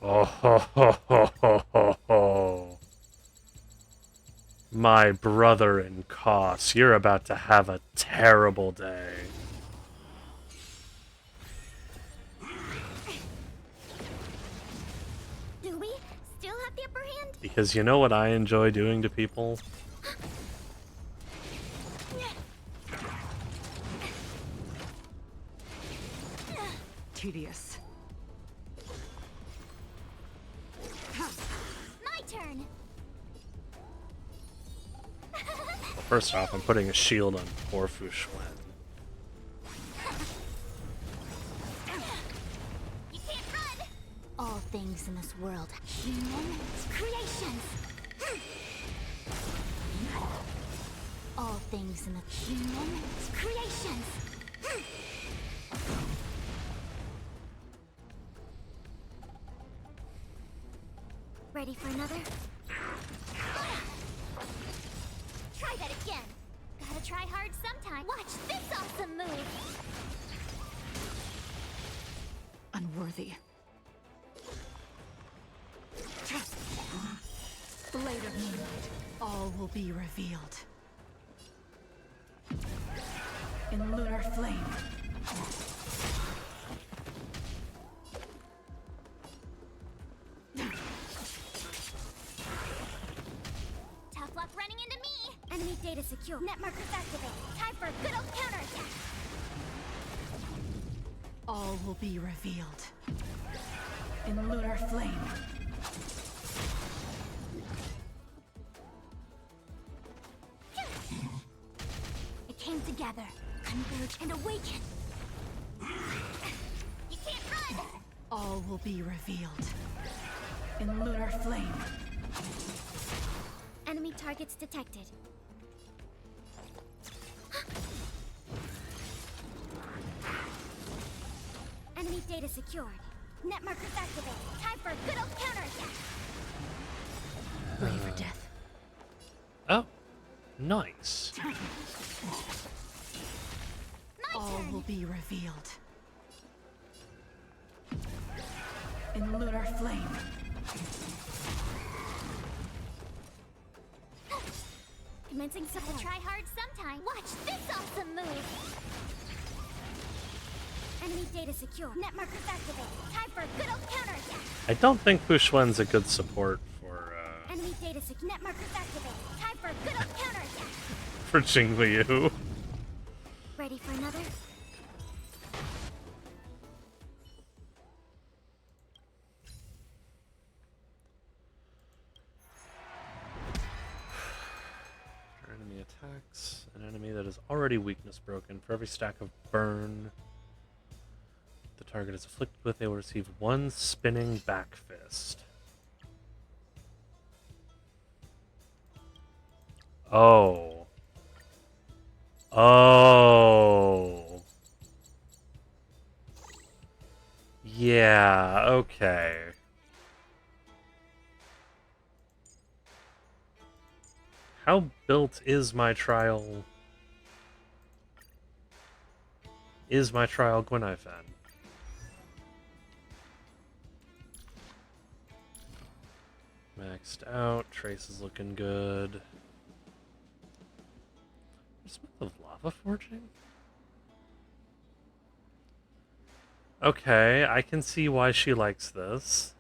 Oh ho ho ho ho ho ho. My brother in Kos, you're about to have a terrible day. Do we still have the upper hand? Because you know what I enjoy doing to people? Tedious. My turn. Well, first off, I'm putting a shield on poor Fushwen. You can't run. All things in this world, human creations. All things in the human creations. Ready for another? Try that again. Gotta try hard sometime. Watch this awesome move. Unworthy. Blade of Moonlight. All will be revealed. In lunar flame. Tough luck running into me. Enemy data secure. Net markers activate. Time for a good old counterattack. All will be revealed. In lunar flame. It came together. Converge and awaken. You can't run! All will be revealed. In lunar flame. Enemy targets detected. Enemy data secured. Net markers activate. Time for a good old counterattack. Ready for death. Oh, nice. All will be revealed. In lunar flame. Commencing support. Try hard sometime. Watch this awesome move. Enemy data secure. Net markers activate. Time for a good old counterattack. I don't think Pushwen's a good support for Enemy data secure. Net markers activate. Time for a good old counterattack. for Jingliu. Ready for another? Our enemy attacks an enemy that is already weakness broken. For every stack of burn the target is afflicted with, they will receive one spinning back fist. Oh. Oh. Yeah, okay. How built is my trial? Is my trial Gwenaifen? Maxed out. Trace is looking good. Smith of lava forging? Okay, I can see why she likes this.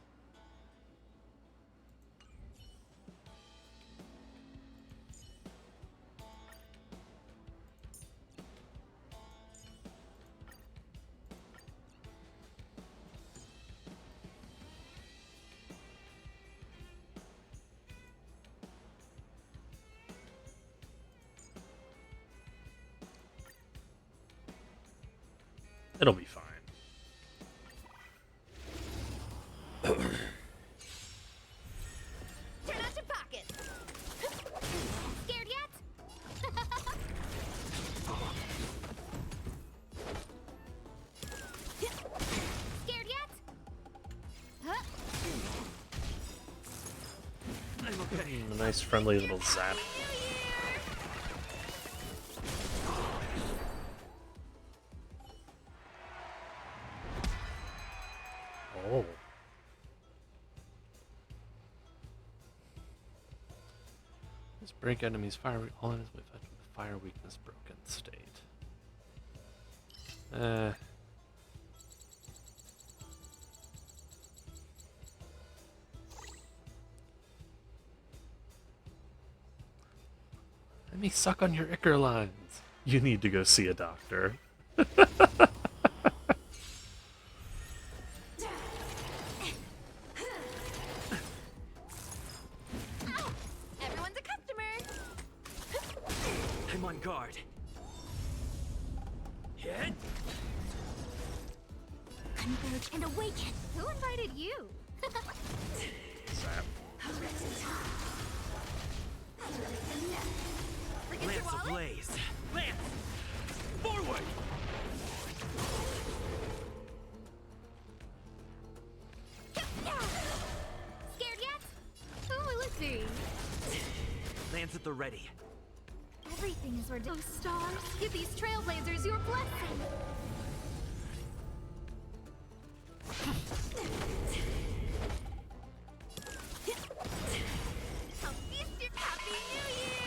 It'll be fine. Turn out your pockets. Scared yet? Scared yet? Huh? I'm okay. A nice friendly little zap. Oh. Let's break enemies fire. All enemies will be affected with fire weakness broken state. Let me suck on your ichor lines. You need to go see a doctor. Everyone's a customer. I'm on guard. Hit! Converge and awaken. Who invited you? Zap. Lance ablaze! Lance! Forward! Scared yet? Who will it be? Lance at the ready. Everything is ridiculous. Oh, stars, give these trailblazers your blessing. I'll feast your Happy New Year!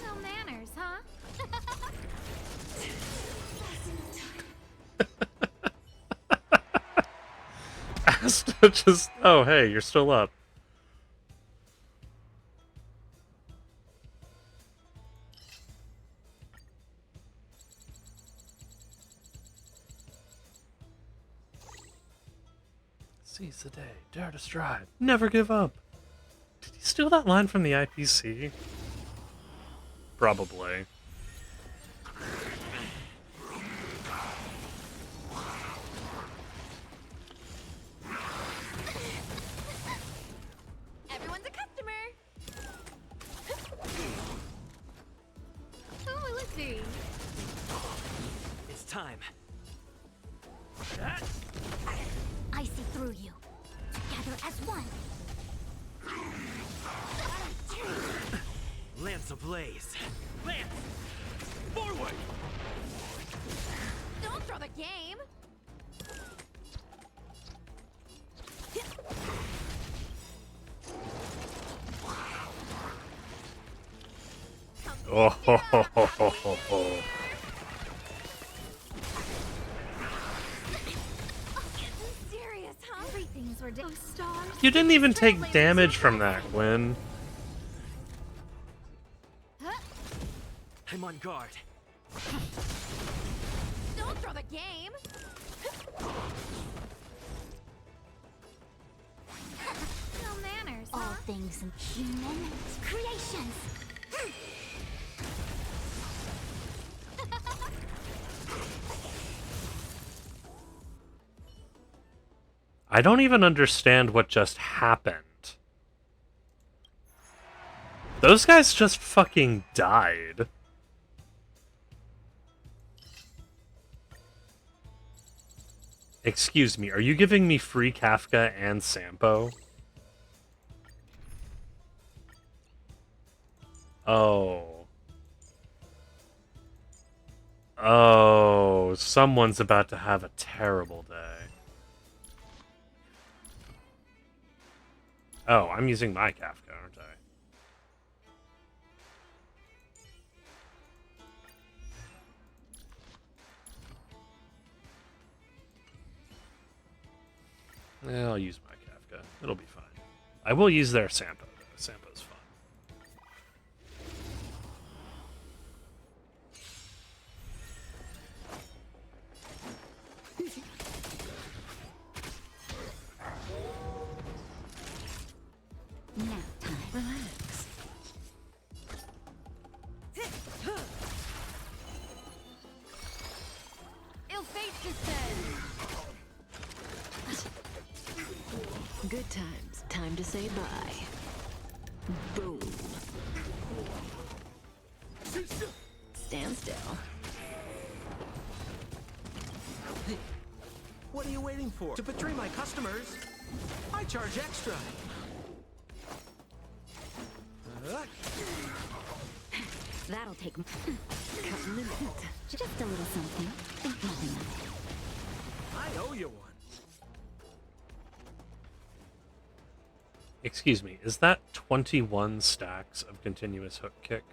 No manners, huh? fast. Just, oh, hey, you're still up. Seize the day, dare to strive, never give up. Did he steal that line from the IPC? Probably. Everyone's a customer. Oh, let's see. It's time. I see through you. Together as one. Lance ablaze. Lance! Forward! Don't throw the game. Oh, ho, ho, ho, ho, ho, ho. Serious, huh? Everything's ridiculous. Stars. You didn't even take damage from that, Gwen. I'm on guard. Don't throw the game. No manners, huh? All things in human creations. I don't even understand what just happened. Those guys just fucking died. Excuse me, are you giving me free Kafka and Sampo? Oh. Oh, someone's about to have a terrible day. Oh, I'm using my Kafka, aren't I? Yeah, I'll use my Kafka. It'll be fine. I will use their Sampo, though. Sampo's fun. Now time. Relax. Ill fate descends. Good times. Time to say bye. Boom. Stand still. What are you waiting for? To betray my customers, I charge extra. That'll take cut limit. Just a little something. Think nothing of it. I owe you one. Excuse me, is that 21 stacks of continuous hook kick?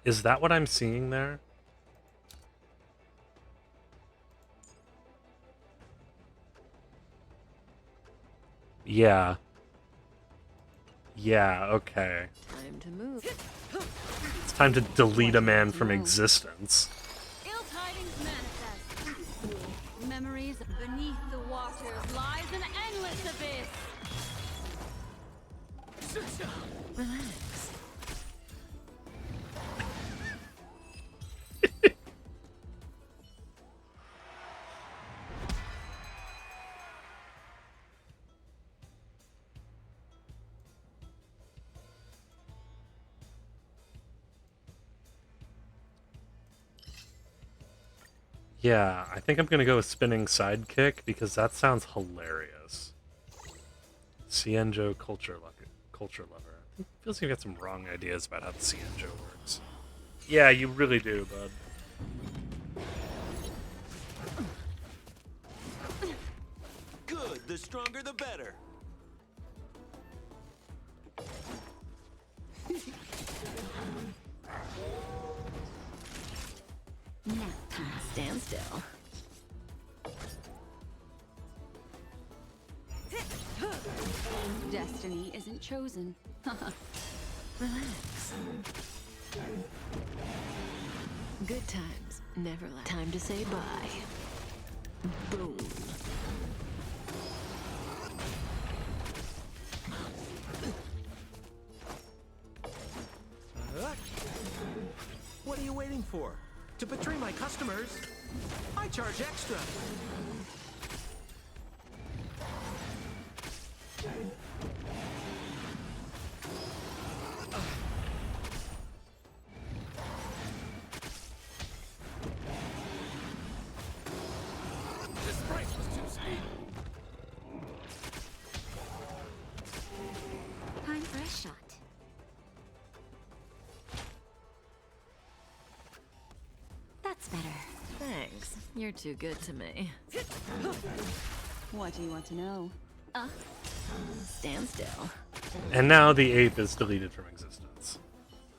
Is that what I'm seeing there? Yeah. Yeah, okay. Time to move. It's time to delete a man from existence. Ill tidings manifest. Memories beneath the waters lies an endless abyss. Relax. Yeah, I think I'm gonna go with spinning sidekick because that sounds hilarious. Cienjo culture lover. It feels like you got some wrong ideas about how the Cienjo works. Yeah, you really do, bud. Good, the stronger the better. Now time. Stand still. Destiny isn't chosen. Relax. Good times never last. Time to say bye. Boom. What are you waiting for? To betray my customers, I charge extra. This price was too steep. Time for a shot. That's better. Thanks. You're too good to me. What do you want to know? Stand still. And now the ape is deleted from existence.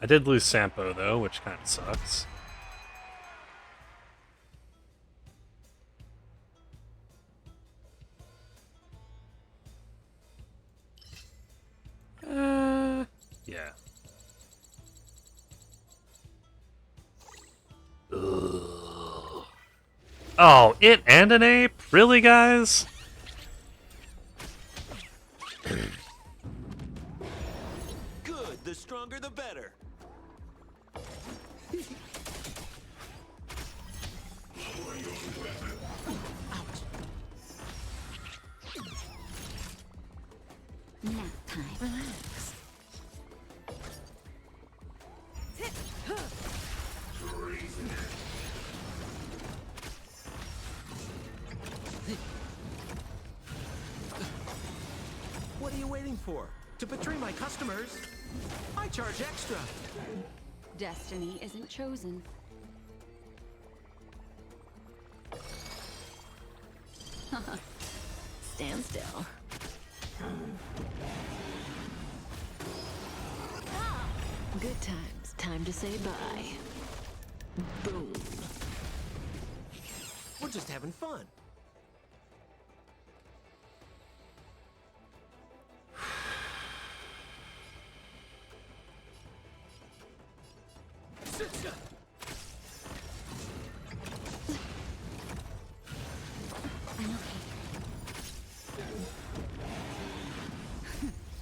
I did lose Sampo, though, which kind of sucks. Yeah. Ugh. Oh, it and an ape? Really, guys? Good, the stronger the better. Nap time. Relax. What are you waiting for? To betray my customers, I charge extra. Destiny isn't chosen. Stand still. Good times. Time to say bye. Boom. We're just having fun. I'm okay.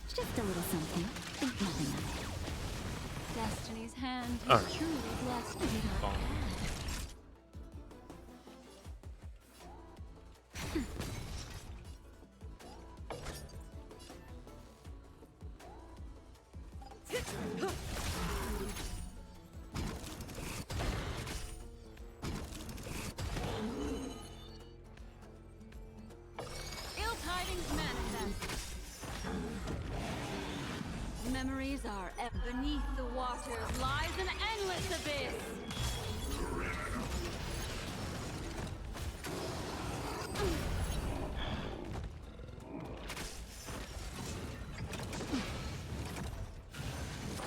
Just a little something. Think nothing of it. Destiny's hand is Alright. truly blessed to be Fine. Ill tidings manifest. Memories are beneath the waters lies an endless abyss.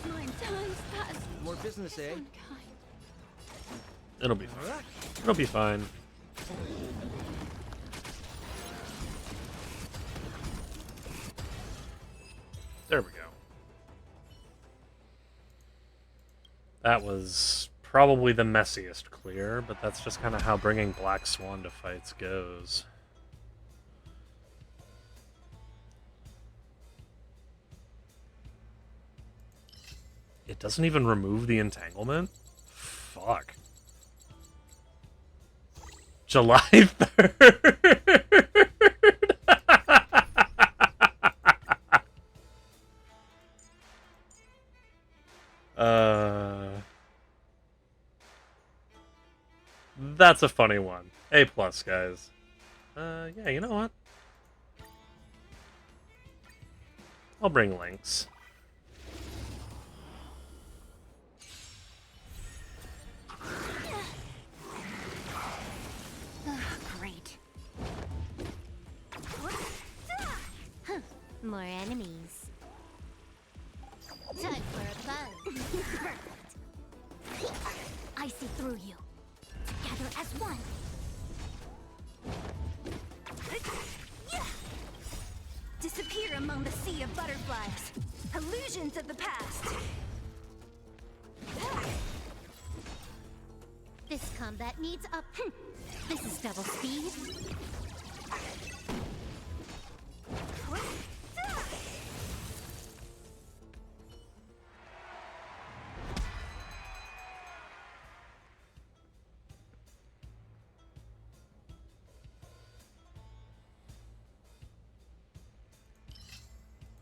Nine times past. More business, eh? It'll be fine. It'll be fine. There we go. That was probably the messiest clear, but that's just kind of how bringing Black Swan to fights goes. It doesn't even remove the entanglement? Fuck. July 3rd. That's a funny one. A+, guys. Yeah, you know what? I'll bring links. Great. Huh. More enemies. Time for a buzz. Perfect. I see through you. Together as one. Disappear among the sea of butterflies. Illusions of the past. This combat needs up. This is double speed.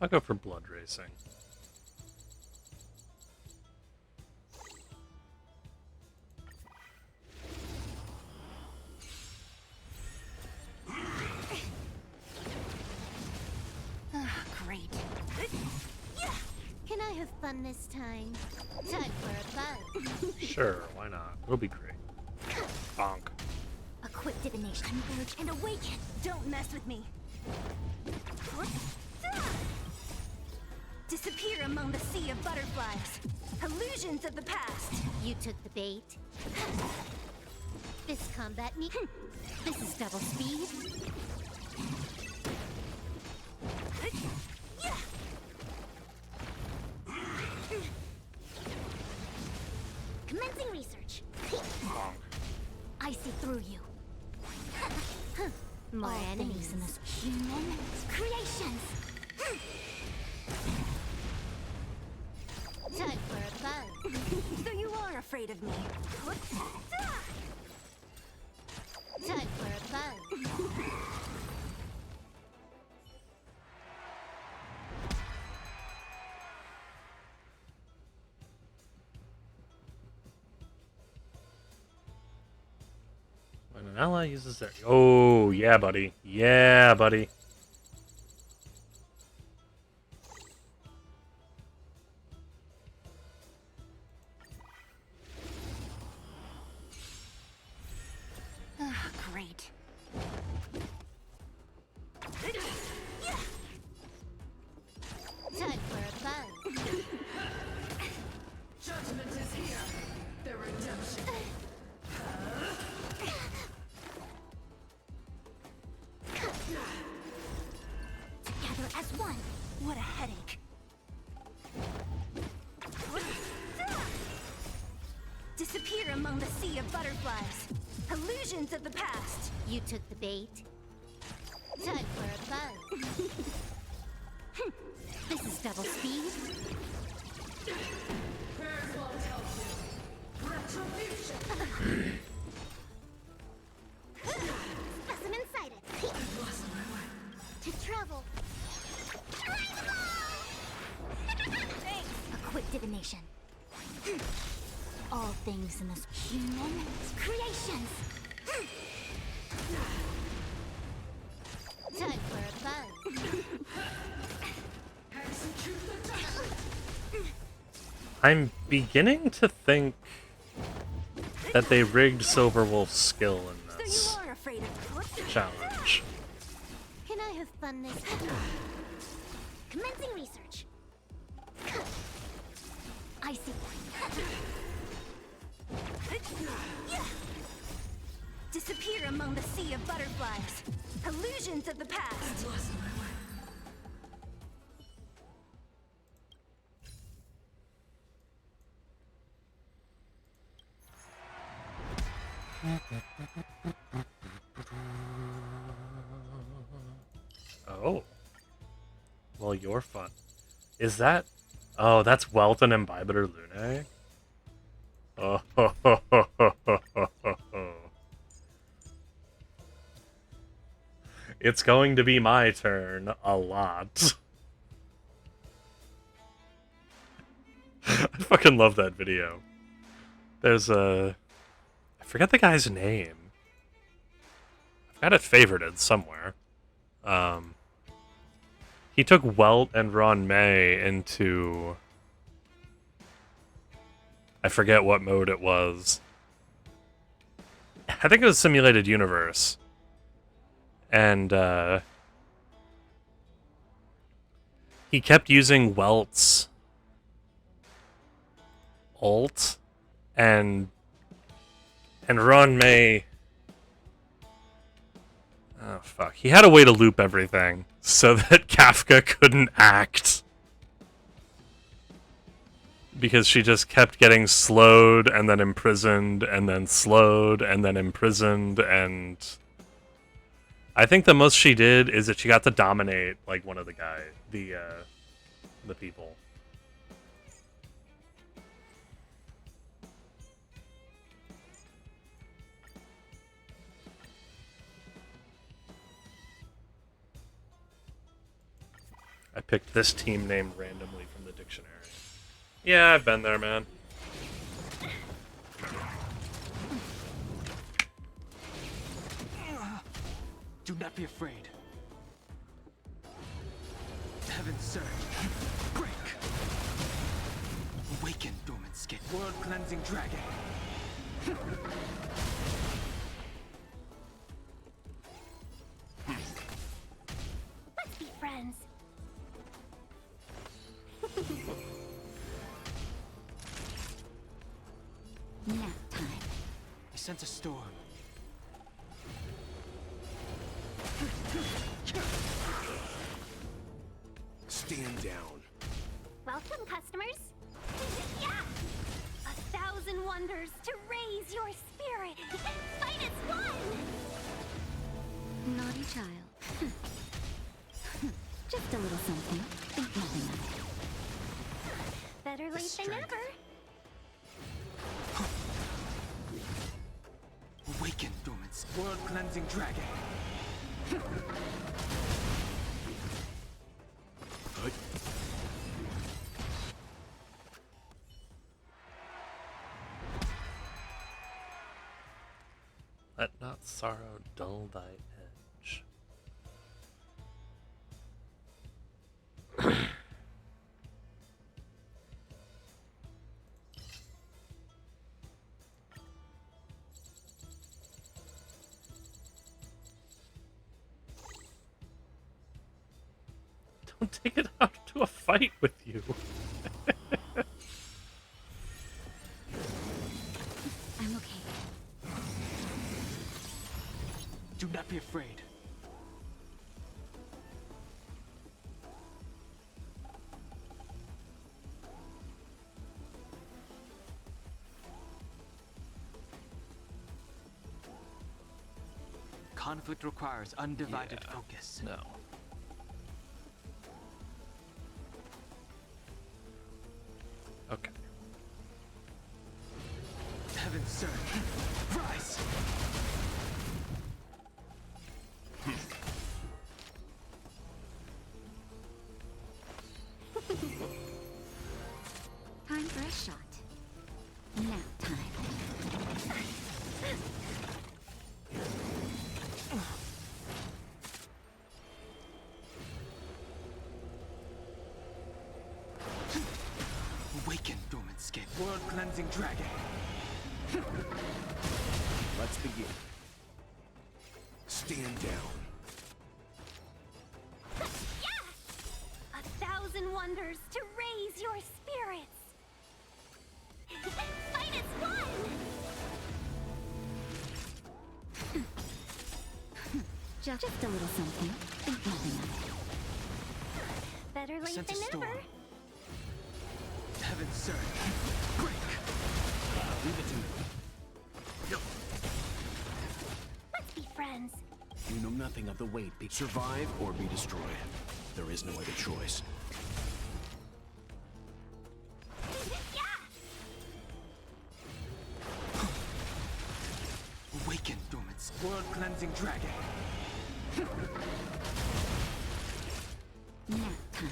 I'll go for blood racing. Great. Can I have fun this time? Time for a buzz. Sure, why not? It'll be great. Bonk. A quick divination. Converge and awaken. Don't mess with me. Disappear among the sea of butterflies. Illusions of the past. You took the bait. This combat needs. This is double speed. Commencing research. I see through you. More All enemies. things in this human creations. Time for a buzz. So you are afraid of me. Time for a buzz. When an ally uses their... Oh, yeah, buddy. Yeah, buddy. Great. Time for a buzz. Judgment is here. The redemption. Together as one. What a headache. Disappear among the sea of butterflies. Illusions of the past. You took the bait. Time for a buzz. This is double speed. Prayers won't help you. Retribution. Specimen sighted. To travel. Thanks. A quick divination. All things in this human creations. Time for a buzz. Execute the task. I'm beginning to think that they rigged Silverwolf's skill in So this you are afraid of challenge. Can I have fun this time? commencing research. I see. Disappear among the sea of butterflies. Illusions of the past. Oh. Well, you're fun. Is that... Oh, that's Welt and Imbibiter Lunae? Oh, ho, ho, ho, ho, ho, ho, ho. It's going to be my turn a lot. I fucking love that video. There's a... I forget the guy's name. I've got it favorited somewhere. He took Welt and Ron May into... I forget what mode it was. I think it was Simulated Universe. And, he kept using Welt's ult, and Ron May... Oh, fuck. He had a way to loop everything so that Kafka couldn't act. Because she just kept getting slowed and then imprisoned and then slowed and then imprisoned, and I think the most she did is that she got to dominate like one of the the people. I picked this team name randomly from the dictionary. Yeah, I've been there, man. Do not be afraid. Heaven's surge. Break. Awaken, dormant skin. World cleansing dragon. Let's be friends. Nap time. I sense a storm. Stand down. Welcome, customers. Yeah! 1,000 wonders to raise your spirit. Fight as one! Naughty child. Just a little something. Think nothing of it. Better late than never. Awaken, dormant. World cleansing dragon. Let not sorrow dull thy edge. Don't take it out to a fight with you. I'm okay. Do not be afraid. Conflict requires undivided focus. No. Okay. Heaven's surge. Rise! Time for a shot. Nap time. Awaken, dormant skin. World cleansing dragon. Let's begin. Stand down. 1,000 wonders to raise your spirits. Fight as one! Just a little something. Think nothing of it. Better late Sense than a never. storm. Heaven's surge. Break. Leave it to me. Let's be friends. You know nothing of the weight. Survive or be destroyed. There is no other choice. Awaken, dormant skin. World cleansing dragon. Nap time.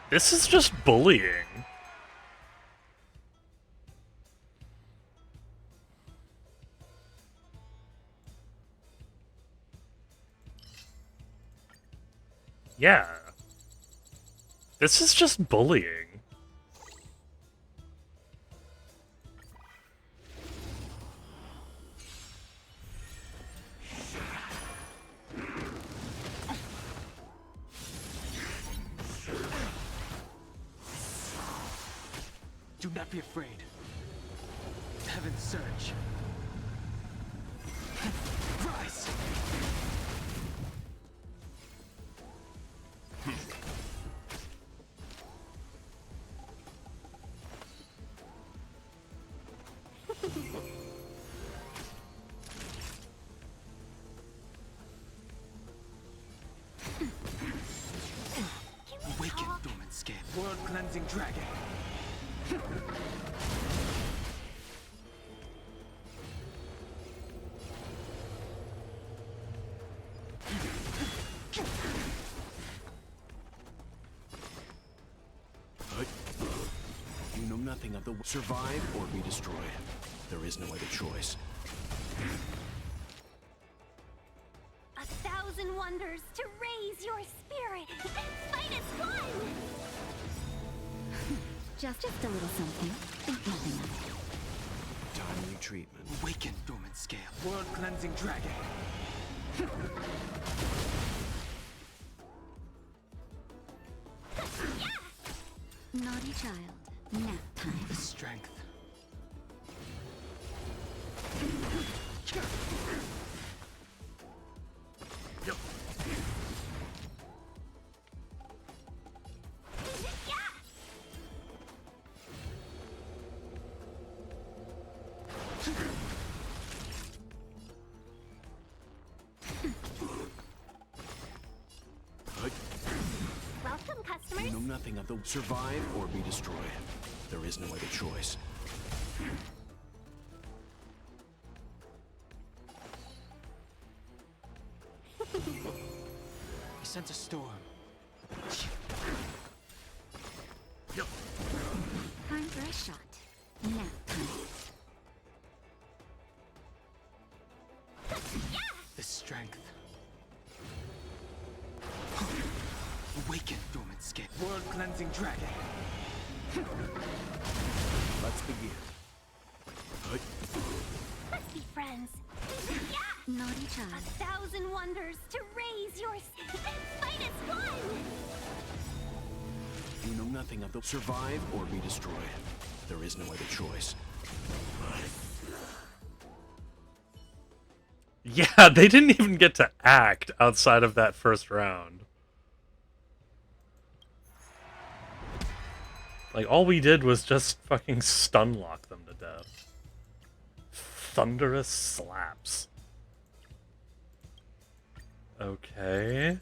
This is just bullying. Yeah. This is just bullying. Do not be afraid. Heaven's surge. this. Awaken, dormant skin. World cleansing dragon. You know nothing of the survive or be destroyed. There is no other choice. 1,000 wonders to raise your spirit. Fight is fun! Just a little something. Think nothing of it. Timely treatment. Awaken, dormant scale. World cleansing dragon. Naughty child. Nap time. The strength. Welcome, customers. You know nothing of the survive or be destroyed. There is no other choice. I sense a storm. Time for a shot. Nap time. The strength. Awaken, dormant skin. World cleansing dragon. Let's begin. Let's be friends. Naughty child. 1,000 wonders to raise your fight is fun! You know nothing of the survive or be destroyed. There is no other choice. Yeah, they didn't even get to act outside of that first round. Like, all we did was just fucking stun lock them to death. Thunderous slaps. Okay.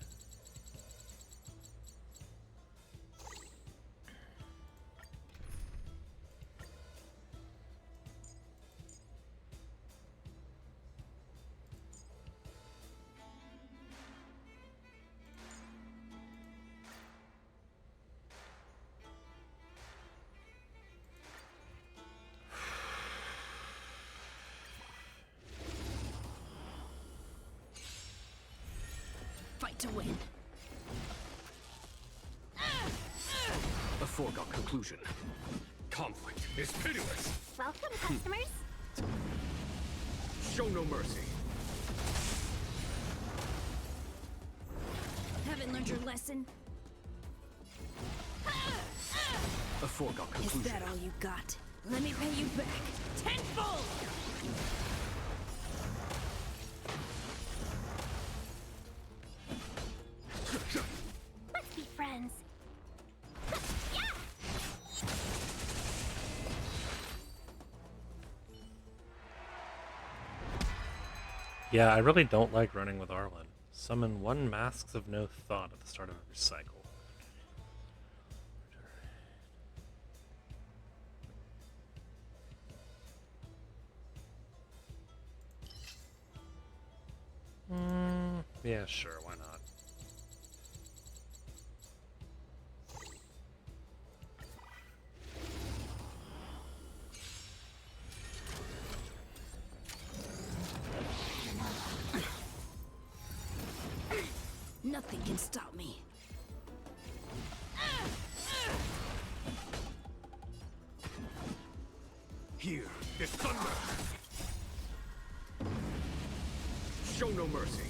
Fight to win. A foregone conclusion. Conflict is pitiless. Welcome, customers. Show no mercy. Haven't learned your lesson? A foregone conclusion. Is that all you got? Let me pay you back. Tenfold! Let's be friends. Yeah, I really don't like running with Arlen. Summon 1 Masks of No Thought at the start of every cycle. Yeah, sure, why not? Nothing can stop me. Here is thunder. Show no mercy.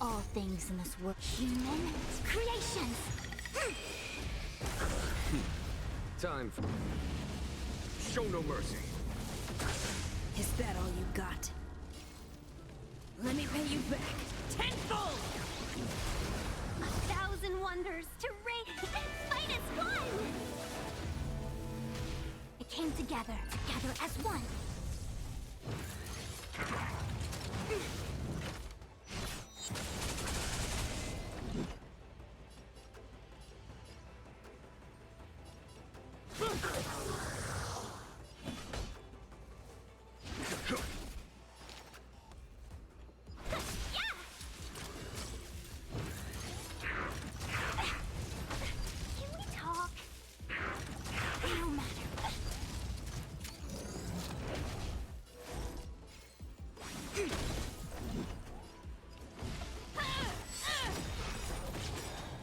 All things in this world. Human creations. Time for... Show no mercy. Is that all you got? Let me pay you back tenfold! 1,000 wonders to fight as one! It came together as one.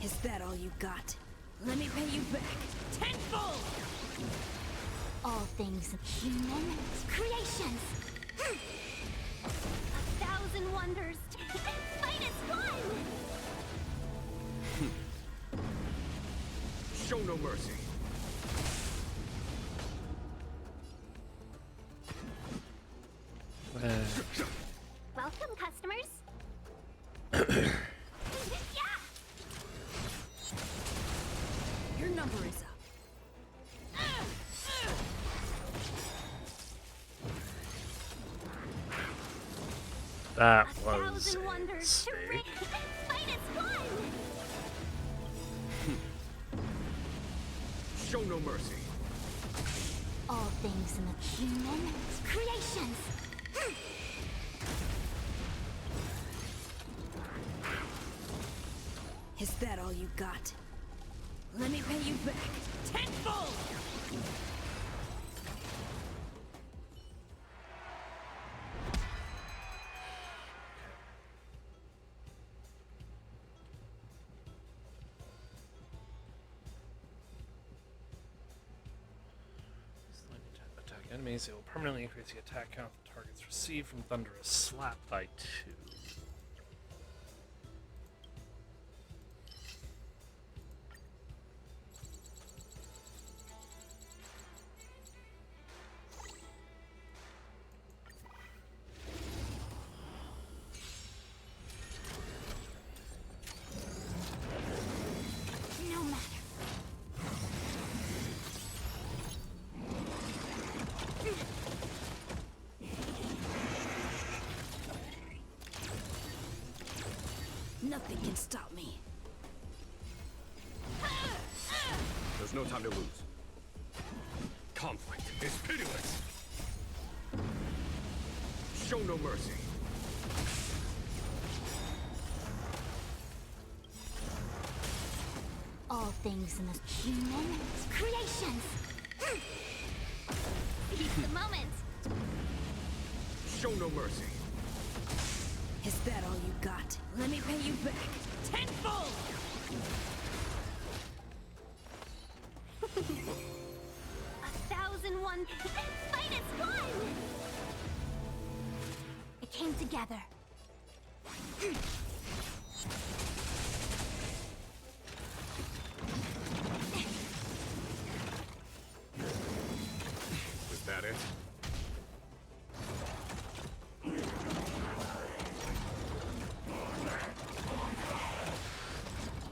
Is that all you got? Let me pay you back tenfold! All things human creations. 1,000 wonders to fight as one! Show no mercy. Welcome, customers. Your number is up. That was 1,000 a wonders to mistake. fight as one! Show no mercy. All things in the human creations. Is that all you got? Let me pay you back tenfold! Attack enemies. It will permanently increase the attack count the targets receive from Thunderous Slap by 2. No matter. Nothing can stop me. There's no time to lose. Conflict is pitiless. Show no mercy. All things in the human creations. Keep the moment. Show no mercy. Is that all you got? Let me pay you back tenfold! 1,000 wonders to fight as one! It came together. Was that it?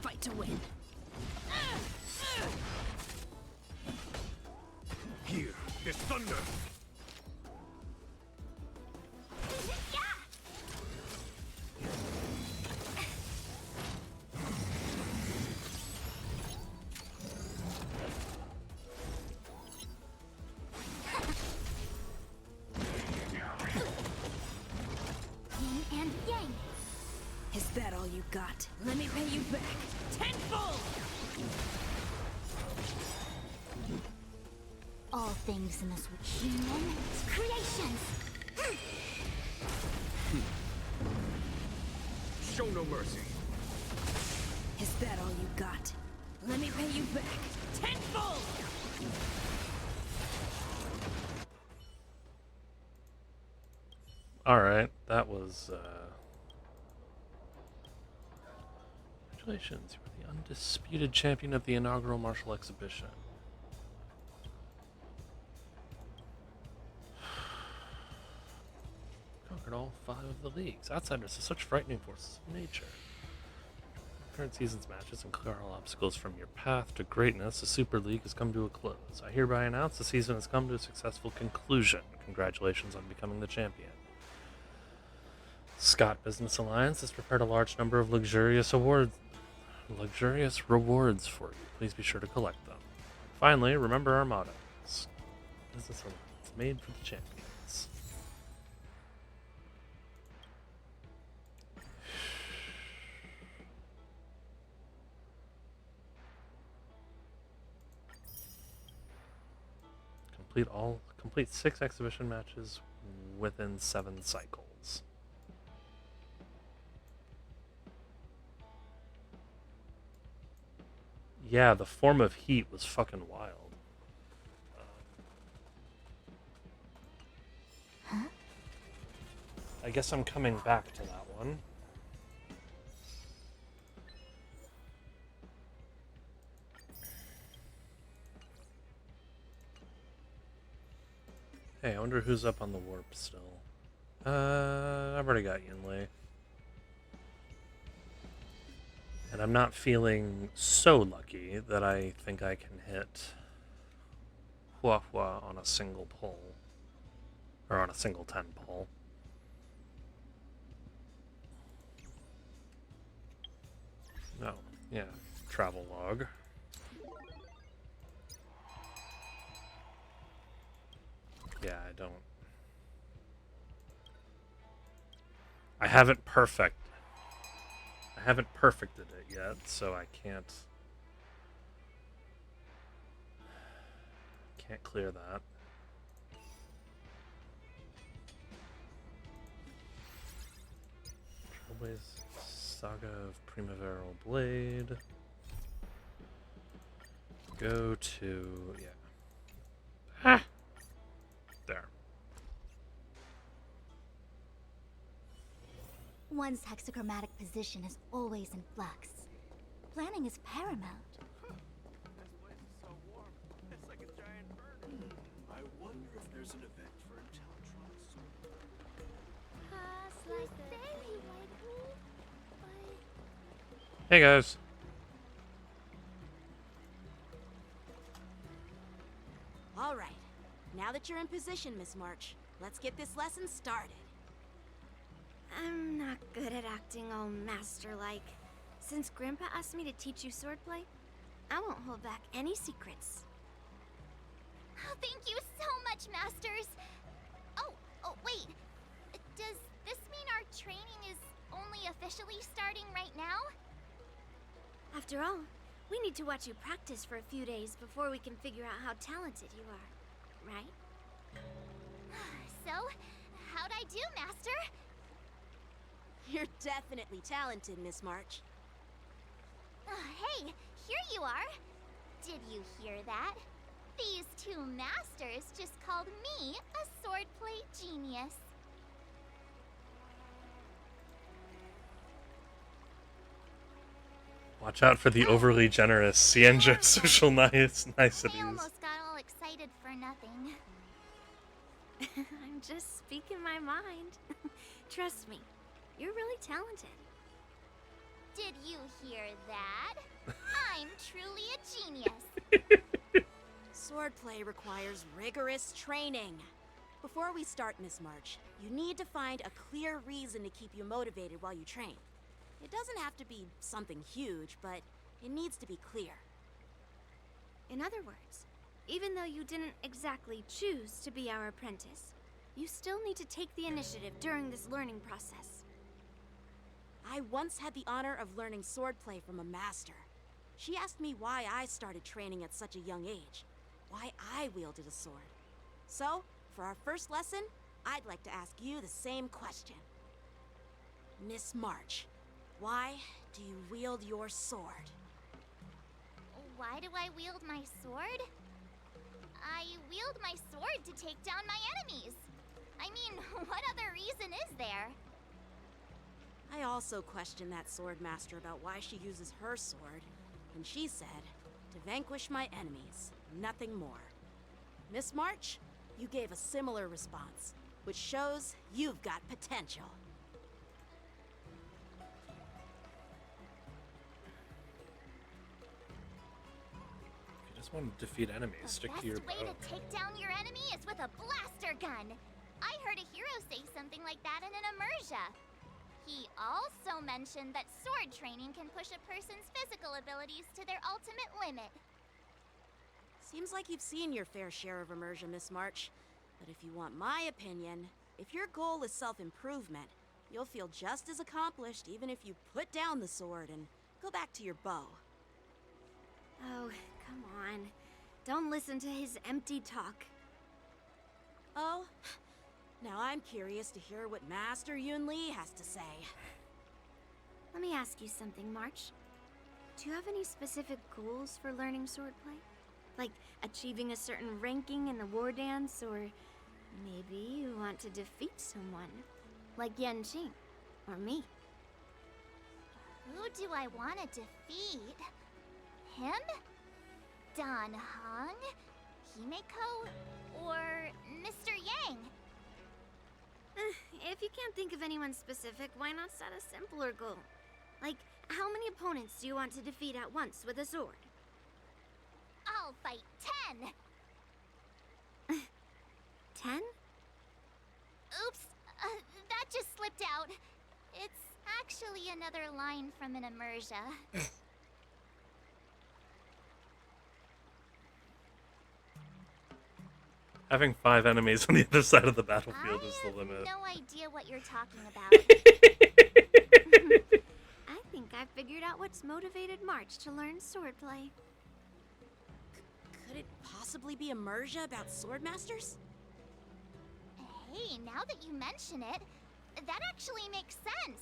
Fight to win. Here is thunder. Yin and yang. Is that all you got? Let me pay you back tenfold! All things in this human creations. Show no mercy. Is that all you got? Let me pay you back tenfold! Alright, that was Congratulations, you are the undisputed champion of the inaugural martial exhibition. Conquered all 5 of the leagues. Outsiders are such frightening forces of nature. Current season's matches and clear all obstacles from your path to greatness. The Super League has come to a close. I hereby announce the season has come to a successful conclusion. Congratulations on becoming the champion. Scott Business Alliance has prepared a large number of luxurious rewards for you. Please be sure to collect them. Finally, remember our motto. Business Alliance, made for the champions. Complete 6 exhibition matches within 7 cycles. Yeah, the form of heat was fucking wild. Huh? I guess I'm coming back to that one. Hey, I wonder who's up on the warp still. I've already got Yinli. And I'm not feeling so lucky that I think I can hit Hua Hua on a single pull. Or on a single 10 pull. No, yeah, travel log. Yeah, I haven't perfected it yet, so I can't clear that. Trailblaze Saga of Primaveral Blade. Go to, yeah. Ah! There. One's hexachromatic position is always in flux. Planning is paramount. I wonder if there's an event for Intellitrons. Hey guys. All right. Now that you're in position, Miss March, let's get this lesson started. I'm not good at acting all master-like. Since Grandpa asked me to teach you swordplay, I won't hold back any secrets. Oh, thank you so much, Masters. Oh, wait. Does this mean our training is only officially starting right now? After all, we need to watch you practice for a few days before we can figure out how talented you are, right? So, how'd I do, Master? You're definitely talented, Miss March. Hey, here you are. Did you hear that? These 2 masters just called me a swordplay genius. Watch out for the overly generous Cienjo social niceties. I almost got all excited for nothing. I'm just speaking my mind. Trust me, you're really talented. Did you hear that? I'm truly a genius. Swordplay requires rigorous training. Before we start, Miss March, you need to find a clear reason to keep you motivated while you train. It doesn't have to be something huge, but it needs to be clear. In other words, even though you didn't exactly choose to be our apprentice, you still need to take the initiative during this learning process. I once had the honor of learning swordplay from a master. She asked me why I started training at such a young age, why I wielded a sword. So, for our first lesson, I'd like to ask you the same question. Miss March, why do you wield your sword? Why do I wield my sword? I wield my sword to take down my enemies. I mean, what other reason is there? I I also questioned that sword master about why she uses her sword, and she said, to vanquish my enemies, nothing more. Miss March, you gave a similar response, which shows you've got potential. If you just want to defeat enemies, stick to your Best way bow. to take down your enemy is with a blaster gun. I heard a hero say something like that in an immersia. He also mentioned that sword training can push a person's physical abilities to their ultimate limit. Seems like you've seen your fair share of immersion, Miss March. But if you want my opinion, if your goal is self-improvement, you'll feel just as accomplished even if you put down the sword and go back to your bow. Oh, come on. Don't listen to his empty talk. Oh? Now I'm curious to hear what Master Yun Li has to say. Let me ask you something, March. Do you have any specific goals for learning swordplay? Like achieving a certain ranking in the war dance, or maybe you want to defeat someone, like Yanqing, or me. Who do I want to defeat? Him? Dan Heng? Himeko? Or Mr. Yang? If you can't think of anyone specific, why not set a simpler goal? Like, how many opponents do you want to defeat at once with a sword? I'll fight 10! 10? Oops, that just slipped out. It's actually another line from an immersia. Having 5 enemies on the other side of the battlefield is the limit. No idea what you're talking about. I think I figured out what's motivated March to learn swordplay. Could it possibly be immersia about swordmasters? Hey, now that you mention it, that actually makes sense.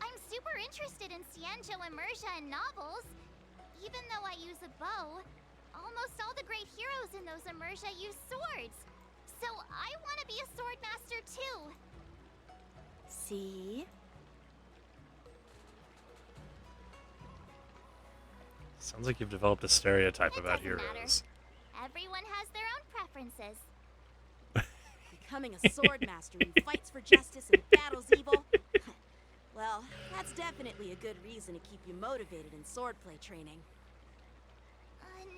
I'm super interested in Xianzhou immersia and novels. Even though I use a bow, almost all the great heroes in those immersia use swords. So I want to be a swordmaster too. See? Sounds like you've developed a stereotype about heroes. Everyone has their own preferences. Becoming a swordmaster who fights for justice and battles evil? Well, that's definitely a good reason to keep you motivated in swordplay training.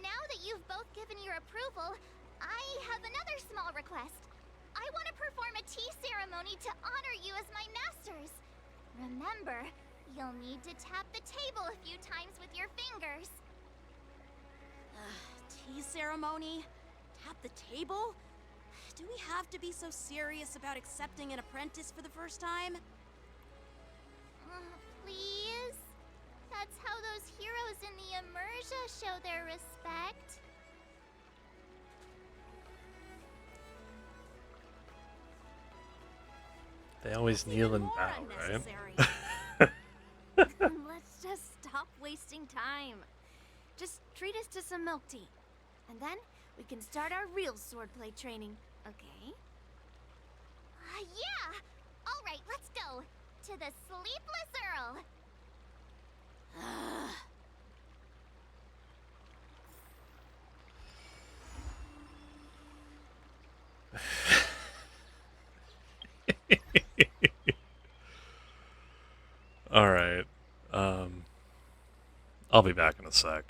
Now that you've both given your approval, I have another small request. I want to perform a tea ceremony to honor you as my masters. Remember, you'll need to tap the table a few times with your fingers. Tea ceremony? Tap the table? Do we have to be so serious about accepting an apprentice for the first time? Please? That's how those heroes in the immersia show their respect. They always kneel and bow, right? Let's just stop wasting time. Just treat us to some milk tea. And then we can start our real swordplay training, okay? Yeah! Alright, let's go. To the Sleepless Earl. Alright. I'll be back in a sec.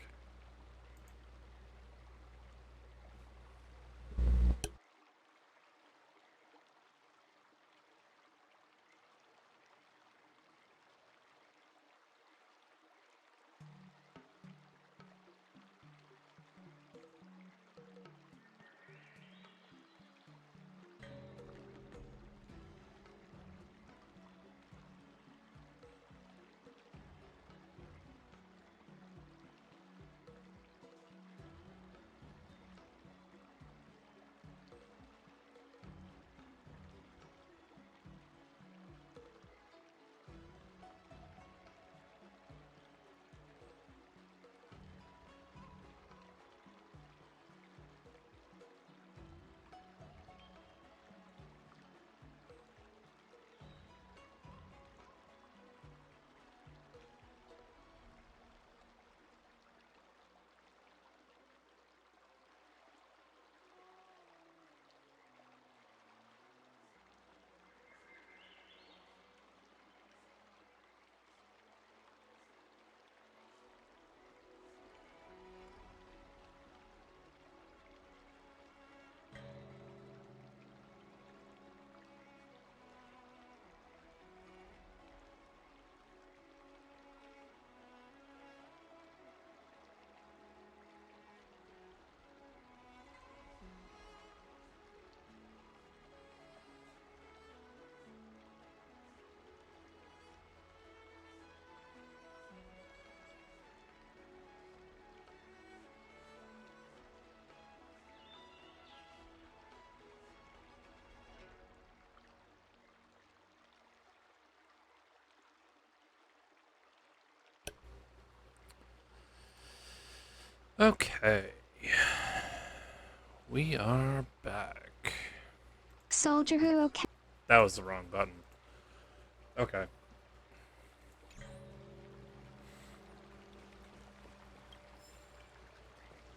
Okay. We are back. Soldier who okay. That was the wrong button. Okay.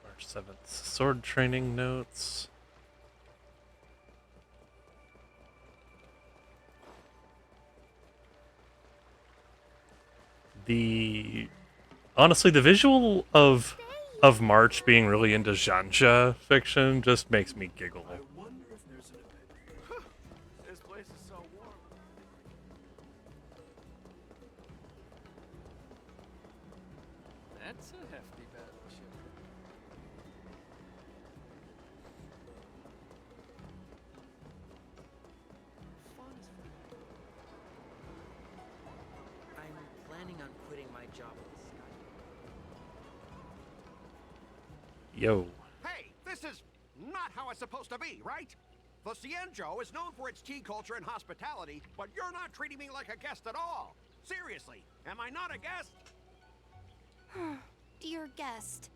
March 7th. Sword training notes. Honestly, the visual of March being really into Janja fiction just makes me giggle. I wonder if there's an event. This place is so warm. That's a hefty battleship. I'm planning on quitting my job with Sky. Yo. Hey, this is not how it's supposed to be, right? The Cienjo is known for its tea culture and hospitality, but you're not treating me like a guest at all. Seriously, am I not a guest? Dear guest.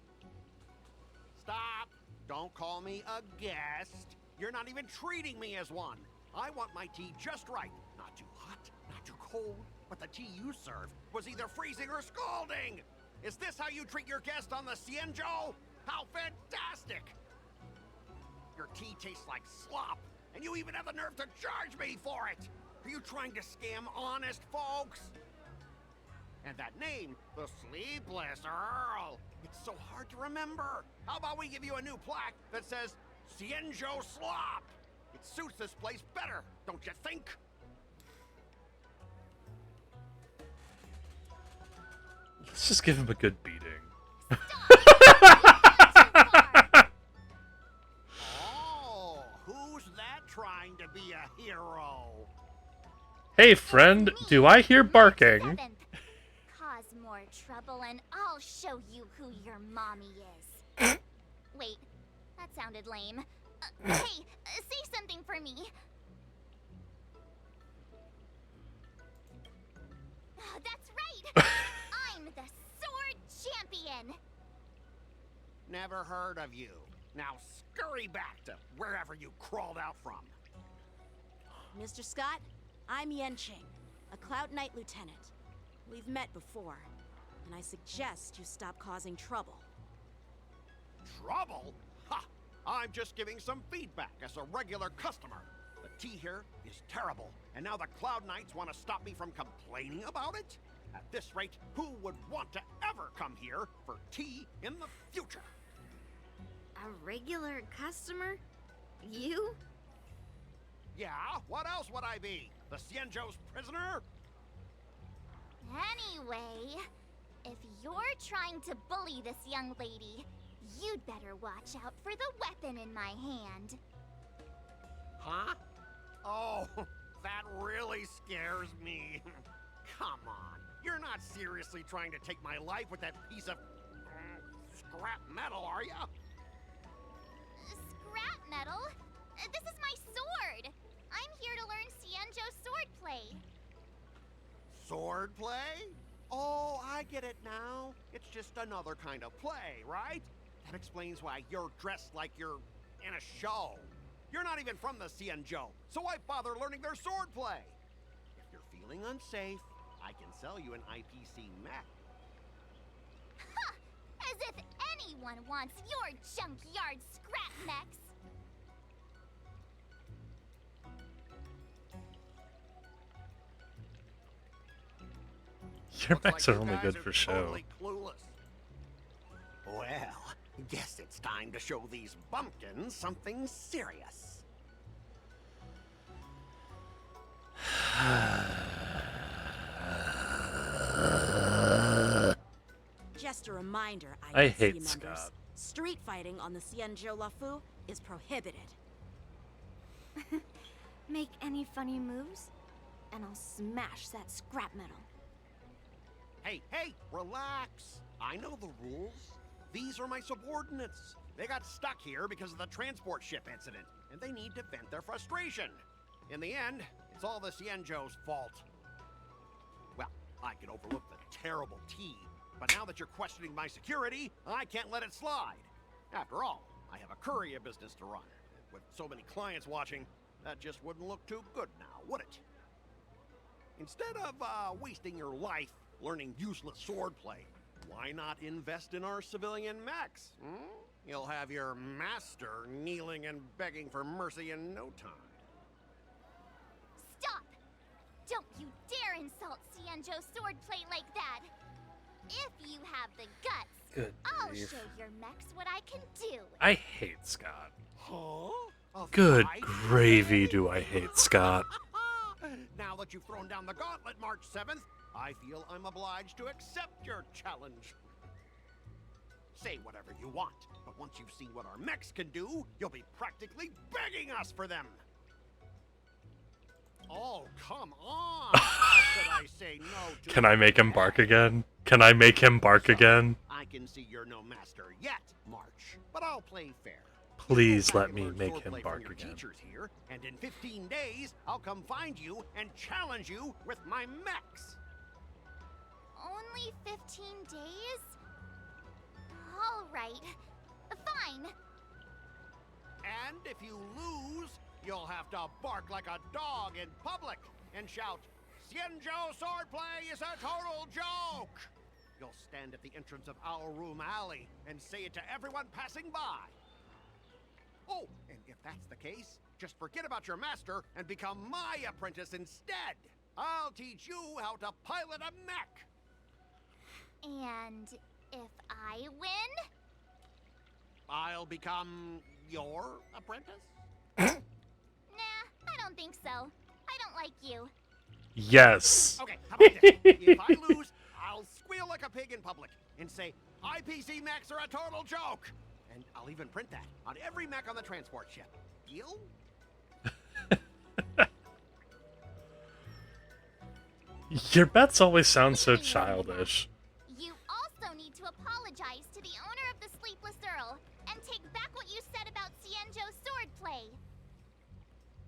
Stop! Don't call me a guest. You're not even treating me as one. I want my tea just right. Not too hot, not too cold, but the tea you served was either freezing or scalding. Is this how you treat your guest on the Cienjo? How fantastic! Your tea tastes like slop, and you even have the nerve to charge me for it! Are you trying to scam honest folks? And that name, the Sleepless Earl, it's so hard to remember. How about we give you a new plaque that says Cienjo Slop? It suits this place better, don't you think? Let's just give him a good beating. Oh, who's that trying to be a hero? Hey friend, do I hear barking? Cause more trouble and I'll show you who your mommy is. Wait, that sounded lame. Hey, say something for me. That's right! I'm the Sword Champion! Never heard of you. Now scurry back to wherever you crawled out from. Mr. Scott, I'm Yenching, a Cloud Knight lieutenant. We've met before, and I suggest you stop causing trouble. Trouble? Ha! I'm just giving some feedback as a regular customer. The tea here is terrible, and now the Cloud Knights want to stop me from complaining about it? At this rate, who would want to ever come here for tea in the future? A regular customer? You? Yeah, what else would I be? The Cienjo's prisoner? Anyway, if you're trying to bully this young lady, you'd better watch out for the weapon in my hand. Huh? Oh, that really scares me. Come on, you're not seriously trying to take my life with that piece of scrap metal, are you? Scrap metal? This is my sword! I'm here to learn Cienjo swordplay. Swordplay? Oh, I get it now. It's just another kind of play, right? That explains why you're dressed like you're in a show. You're not even from the Cienjo, so why bother learning their swordplay? If you're feeling unsafe, I can sell you an IPC mech. Ha! As if anyone wants your junkyard scrap mechs! Your mechs are only good for show. Totally clueless. Well, guess it's time to show these bumpkins something serious. Just a reminder, I IPC hate members. Scott. Street fighting on the Cienjo Lafu is prohibited. Make any funny moves, and I'll smash that scrap metal. Hey, relax. I know the rules. These are my subordinates. They got stuck here because of the transport ship incident, and they need to vent their frustration. In the end, it's all the Cienjo's fault. Well, I can overlook the terrible tea, But now that you're questioning my security, I can't let it slide. After all, I have a courier business to run. With so many clients watching, that just wouldn't look too good now, would it? Instead of wasting your life learning useless swordplay, why not invest in our civilian mechs? Hmm? You'll have your master kneeling and begging for mercy in no time. Stop! Don't you dare insult Xianzhou swordplay like that! If you have the guts, Good I'll grief. show your mechs what I can do. I hate Scott. Huh? A Good fight? gravy do I hate Scott. Now that you've thrown down the gauntlet March 7th, I feel I'm obliged to accept your challenge. Say whatever you want, but once you've seen what our mechs can do, you'll be practically begging us for them. Oh, come on! How could I say no to Can I make him bark again? Can I make him bark again? I can see you're no master yet, March, but I'll play fair. Please let me Learn make swordplay him from bark your again. teachers here, and in 15 days, I'll come find you and challenge you with my mechs. Only 15 days? All right. Fine. And if you lose, you'll have to bark like a dog in public and shout, "Xianzhou swordplay is a total joke!" You'll stand at the entrance of our room alley and say it to everyone passing by. Oh, and if that's the case, just forget about your master and become my apprentice instead. I'll teach you how to pilot a mech. And if I win? I'll become your apprentice? Nah, I don't think so. I don't like you. Yes. Okay, how about this? If I lose, I'll squeal like a pig in public and say, IPC mechs are a total joke. And I'll even print that on every mech on the transport ship. Deal? Your bets always sound so childish. You also need to apologize to the owner of the Sleepless Earl and take back what you said about Xianzhou swordplay.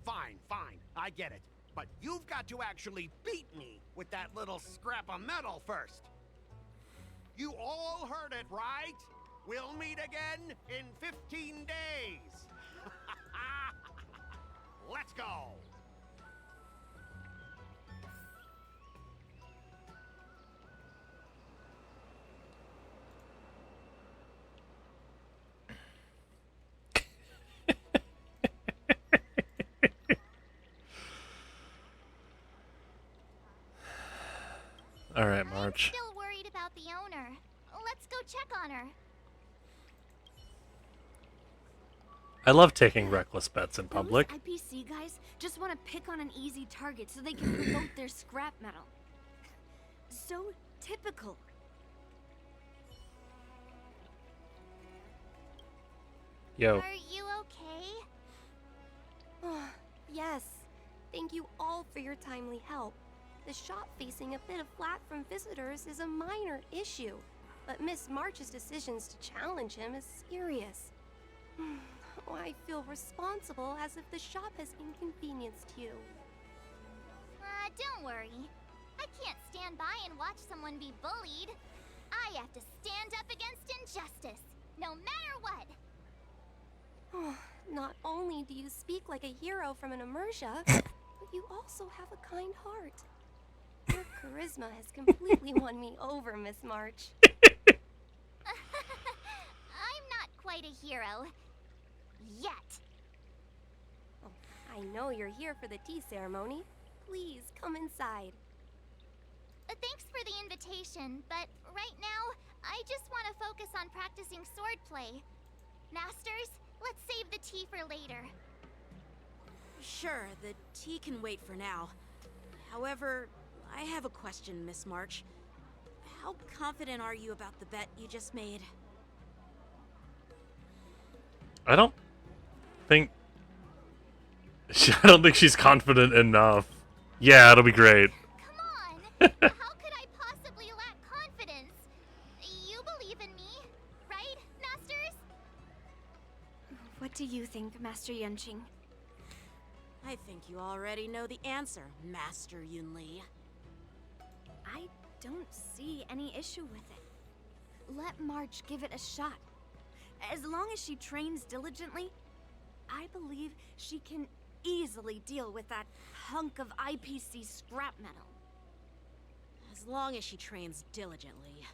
Fine, fine, I get it. But you've got to actually beat me with that little scrap of metal first. You all heard it, right? We'll meet again in 15 days. Let's go. All right, March. I'm still worried about the owner. Let's go check on her. I love taking reckless bets in public. Those IPC guys just want to pick on an easy target so they can promote their scrap metal. So typical. Yo. Are you okay? Yes. Thank you all for your timely help. The shop facing a bit of flack from visitors is a minor issue, but Miss March's decisions to challenge him is serious. I feel responsible as if the shop has inconvenienced you. Don't worry. I can't stand by and watch someone be bullied. I have to stand up against injustice, no matter what. Not only do you speak like a hero from an immersia, but you also have a kind heart. Your charisma has completely won me over, Miss March. I'm not quite a hero. Yet. Oh, I know you're here for the tea ceremony. Please come inside. Thanks for the invitation, but right now, I just want to focus on practicing swordplay. Masters, let's save the tea for later. Sure, the tea can wait for now. However, I have a question, Miss March. How confident are you about the bet you just made? I don't think she's confident enough. Yeah, it'll be great. How could I possibly lack confidence? You believe in me, right, Masters? What do you think, Master Yunqing? I think you already know the answer, Master Yunli. I don't see any issue with it. let March give it a shot. As long as she trains diligently, I believe she can easily deal with that hunk of IPC scrap metal. As long as she trains diligently.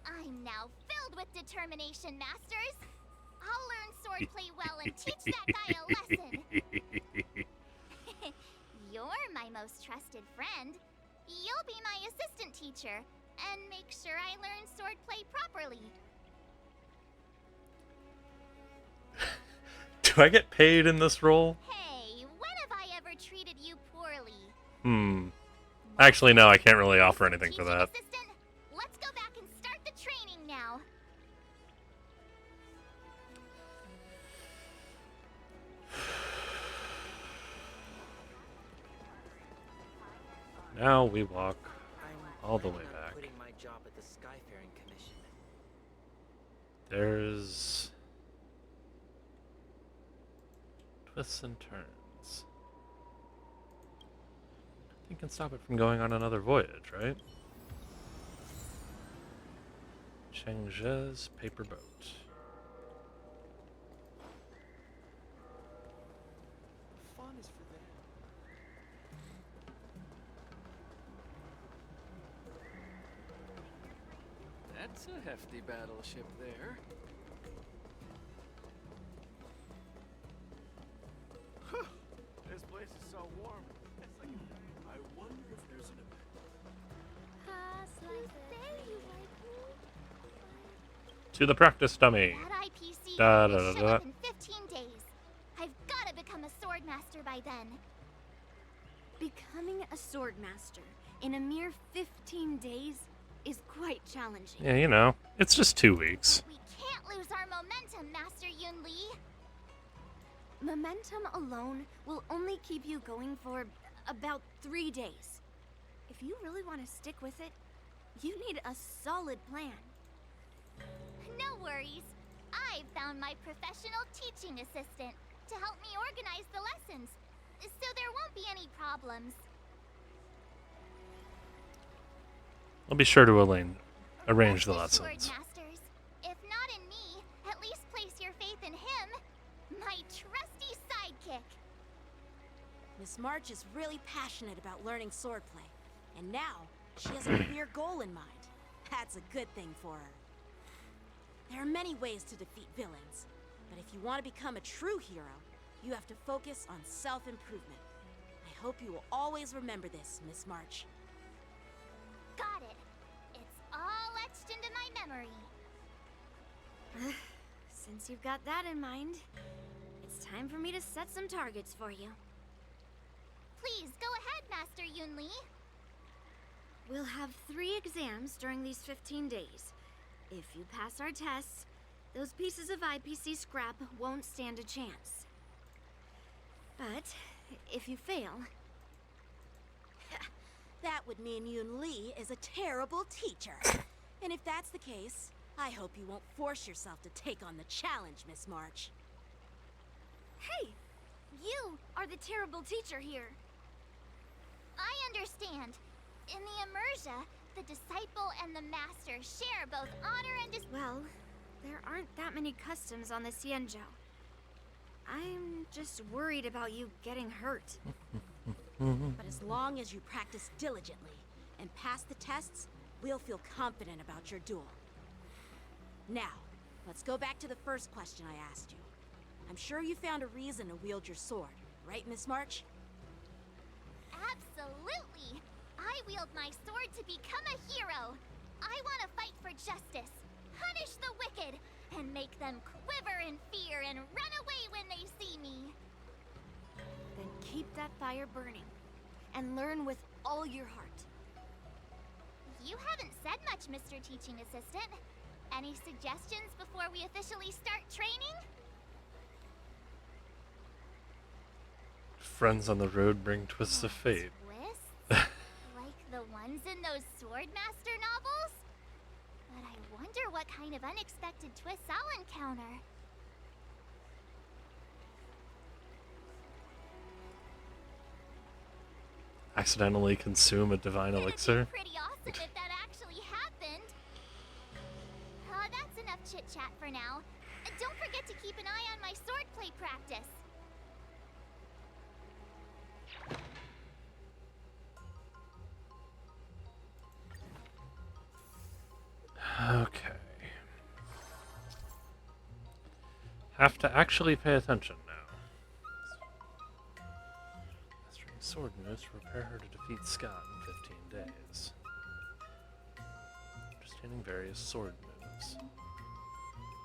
I'm now filled with determination, Masters. I'll learn swordplay well and teach that guy a lesson. You're my most trusted friend. You'll be my assistant teacher and make sure I learn swordplay properly. Do I get paid in this role? Hey, when have I ever treated you poorly? Actually, no, I can't really offer anything for that. Assistant, let's go back and start the training now. Now we walk all the way planning on back. quitting my job at the Skyfaring Commission. There's twists and turns. You can stop it from going on another voyage, right? Changzhe's paper boat. Fun is for them. That's a hefty battleship there. This place is so warm. It's like I wonder if there's an To the practice dummy. That IPC Da, will da, da, show da. up in 15 days. I've got to become a sword master by then. Becoming a sword master in a mere 15 days is quite challenging. Yeah, you know, it's just 2 weeks. We can't lose our momentum, Master Yun Li. Momentum alone will only keep you going for about 3 days. If you really want to stick with it, you need a solid plan. No worries. I've found my professional teaching assistant to help me organize the lessons, so there won't be any problems. I'll be sure to arrange the Sword lessons. Masters, if not in me, at least place your faith in him, my trusty sidekick. Miss March is really passionate about learning swordplay, and now she has a clear goal in mind. That's a good thing for her. There are many ways to defeat villains, but if you want to become a true hero, you have to focus on self-improvement. I hope you will always remember this, Miss March. Got it. It's all etched into my memory. Since you've got that in mind, it's time for me to set some targets for you. Please go ahead, Master Yun Li. We'll have 3 exams during these 15 days. If you pass our tests, those pieces of IPC scrap won't stand a chance. But if you fail... That would mean Yun Li is a terrible teacher. And if that's the case, I hope you won't force yourself to take on the challenge, Miss March. Hey! You are the terrible teacher here. I understand. In the Immersia, the disciple and the master share both honor and Well, there aren't that many customs on the Xianzhou. I'm just worried about you getting hurt. But as long as you practice diligently and pass the tests, we'll feel confident about your duel. Now, let's go back to the first question I asked you. I'm sure you found a reason to wield your sword, right, Miss March? Absolutely! I wield my sword to become a hero. I want to fight for justice, punish the wicked, and make them quiver in fear and run away when they see me. Then keep that fire burning, and learn with all your heart. You haven't said much, Mr. Teaching Assistant. Any suggestions before we officially start training? Friends on the road bring twists of fate. Twists? Like the ones in those Swordmaster novels? But I wonder what kind of unexpected twists I'll encounter. Accidentally consume a divine elixir. Pretty awesome if that actually happened. enough chit-chat for now. Don't forget to keep an eye on my swordplay practice. Okay. Have to actually pay attention now. Mastering sword moves to prepare her to defeat Scott in 15 days. Understanding various sword moves.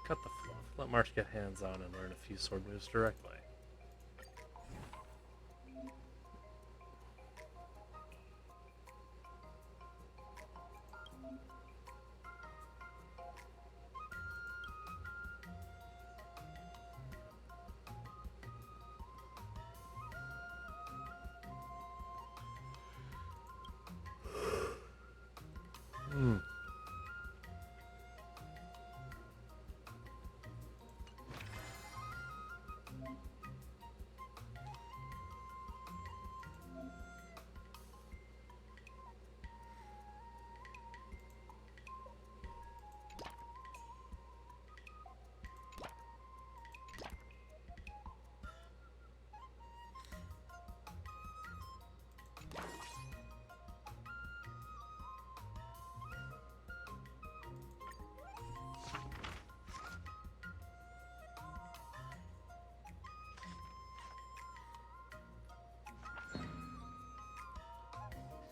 Cut the fluff. Let March get hands-on and learn a few sword moves directly.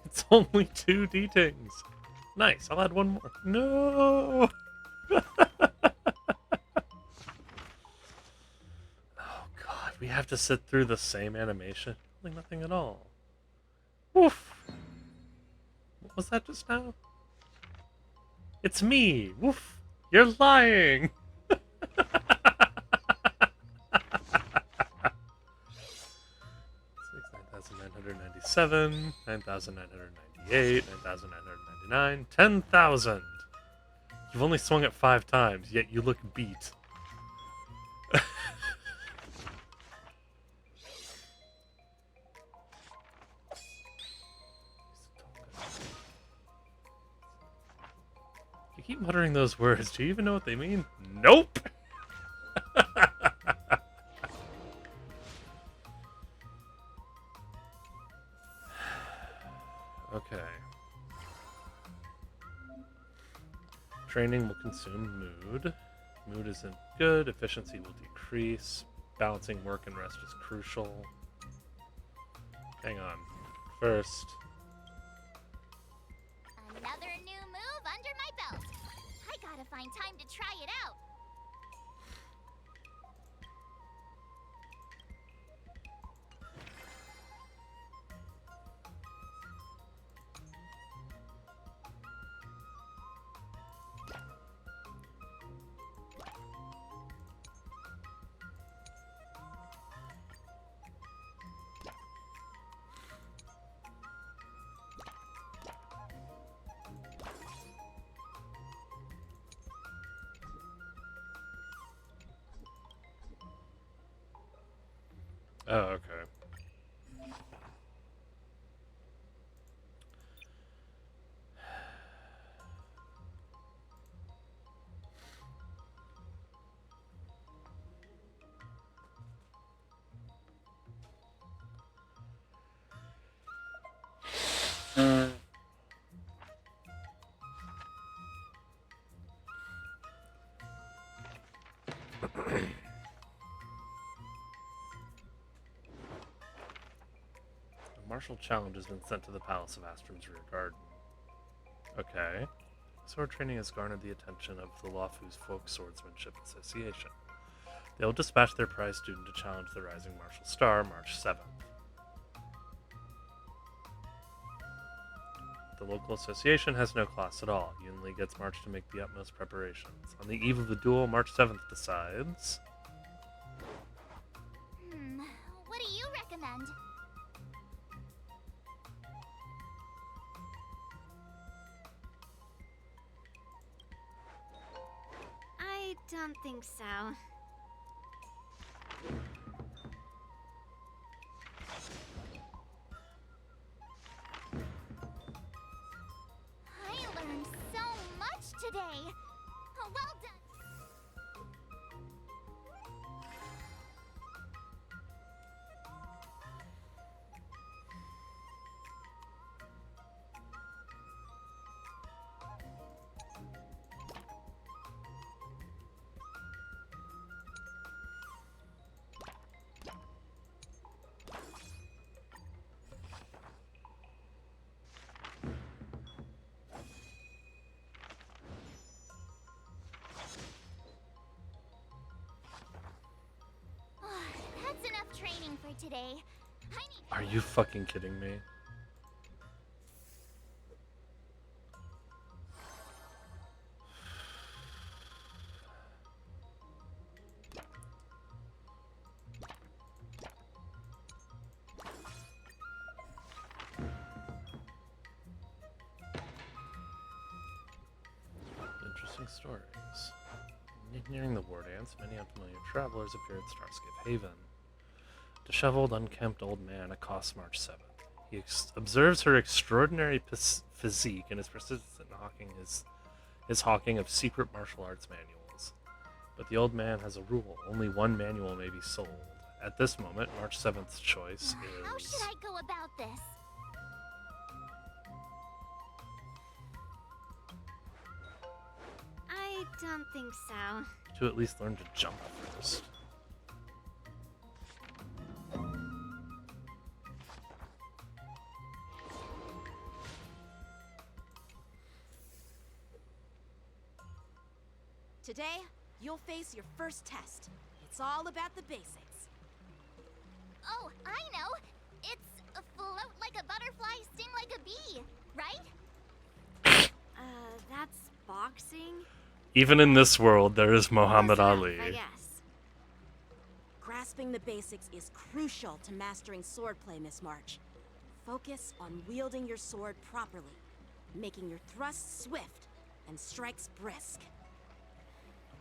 It's only 2 D-tings. Nice, I'll add one more. No! Oh god, we have to sit through the same animation? Like nothing at all. Woof! What was that just now? It's me! Woof! You're lying! 9,997, 9,998, 9,999, 10,000! You've only swung it 5 times, yet you look beat. You keep muttering those words. Do you even know what they mean? Nope! Okay. Training will consume mood. Mood isn't good. Efficiency will decrease. Balancing work and rest is crucial. Hang on. First. Another new move under my belt. I gotta find time to try it out. Oh, okay. A martial challenge has been sent to the Palace of Astrum's rear garden. Okay. Sword training has garnered the attention of the Lawfu's Folk Swordsmanship Association. They will dispatch their prize student to challenge the Rising Martial Star March 7th. The local association has no class at all. Yunli gets March to make the utmost preparations. On the eve of the duel, March 7th decides... What do you recommend? I don't think so. I learned so much today. Well done. Are you fucking kidding me? Interesting stories. Nearing the war dance, many unfamiliar travelers appear at Starscape Haven. Disheveled, unkempt old man accosts March 7th. He observes her extraordinary physique and is persistent in his hawking of secret martial arts manuals. But the old man has a rule: only one manual may be sold. At this moment, March 7th's choice How is should I go about this? I don't think so. to at least learn to jump first. Today, you'll face your first test. It's all about the basics. Oh, I know! It's a float like a butterfly, sting like a bee, right? That's boxing? Even in this world, there is Muhammad Ali. I guess. Grasping the basics is crucial to mastering swordplay, Miss March. Focus on wielding your sword properly, making your thrusts swift and strikes brisk.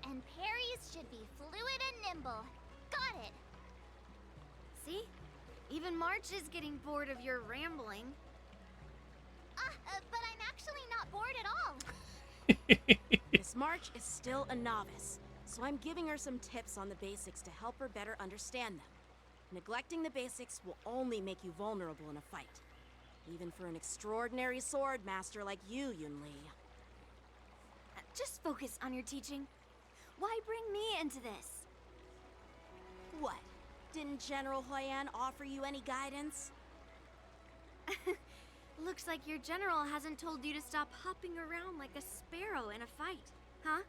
And parries should be fluid and nimble. Got it! See? Even March is getting bored of your rambling. But I'm actually not bored at all. Miss March is still a novice, so I'm giving her some tips on the basics to help her better understand them. Neglecting the basics will only make you vulnerable in a fight. Even for an extraordinary sword master like you, Yunli. Just focus on your teaching. Why bring me into this? What? Didn't General Huyan offer you any guidance? Looks like your general hasn't told you to stop hopping around like a sparrow in a fight, huh?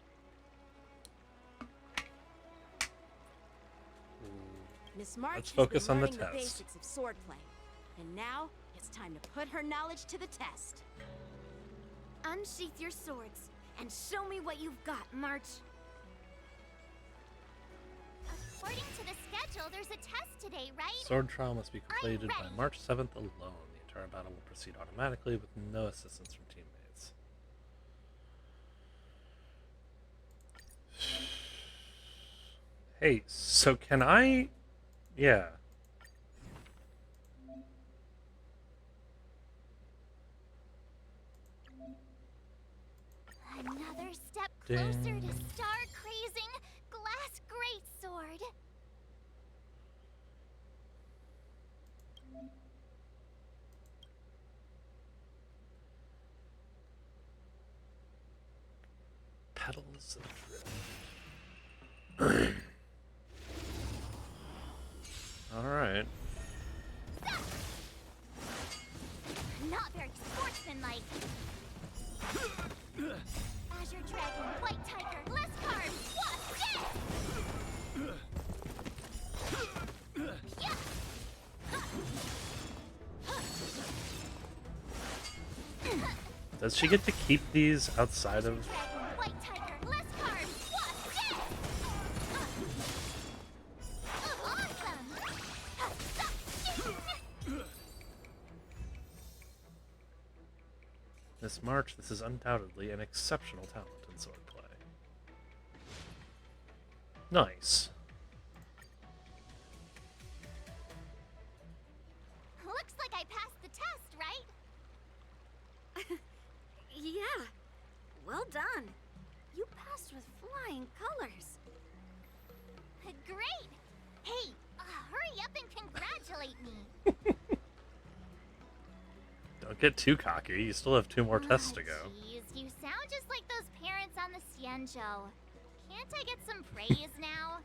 Miss March Let's focus has on been the learning the test. basics of swordplay, and now it's time to put her knowledge to the test. Unsheath your swords and show me what you've got, March. According to the schedule, there's a test today, right? Sword trial must be completed by ready. March 7th alone. The entire battle will proceed automatically with no assistance from teammates. Hey, so can I... Yeah. Another step Ding. closer to star-crazing glass greatsword. Petals of Drift. Alright. Not very sportsmanlike. Azure Dragon, White Tiger, less carbs, what? Does she get to keep these outside of... White Tiger, less carbs, what? Awesome! Miss March, this is undoubtedly an exceptional talent in swordplay. Nice. Looks like I passed the test, right? Yeah. Well done. You passed with flying colors. Great! Hey, hurry up and congratulate me. Don't get too cocky. You still have 2 more tests to go. Jeez, you sound just like those parents on the Xianzhou. Can't I get some praise now?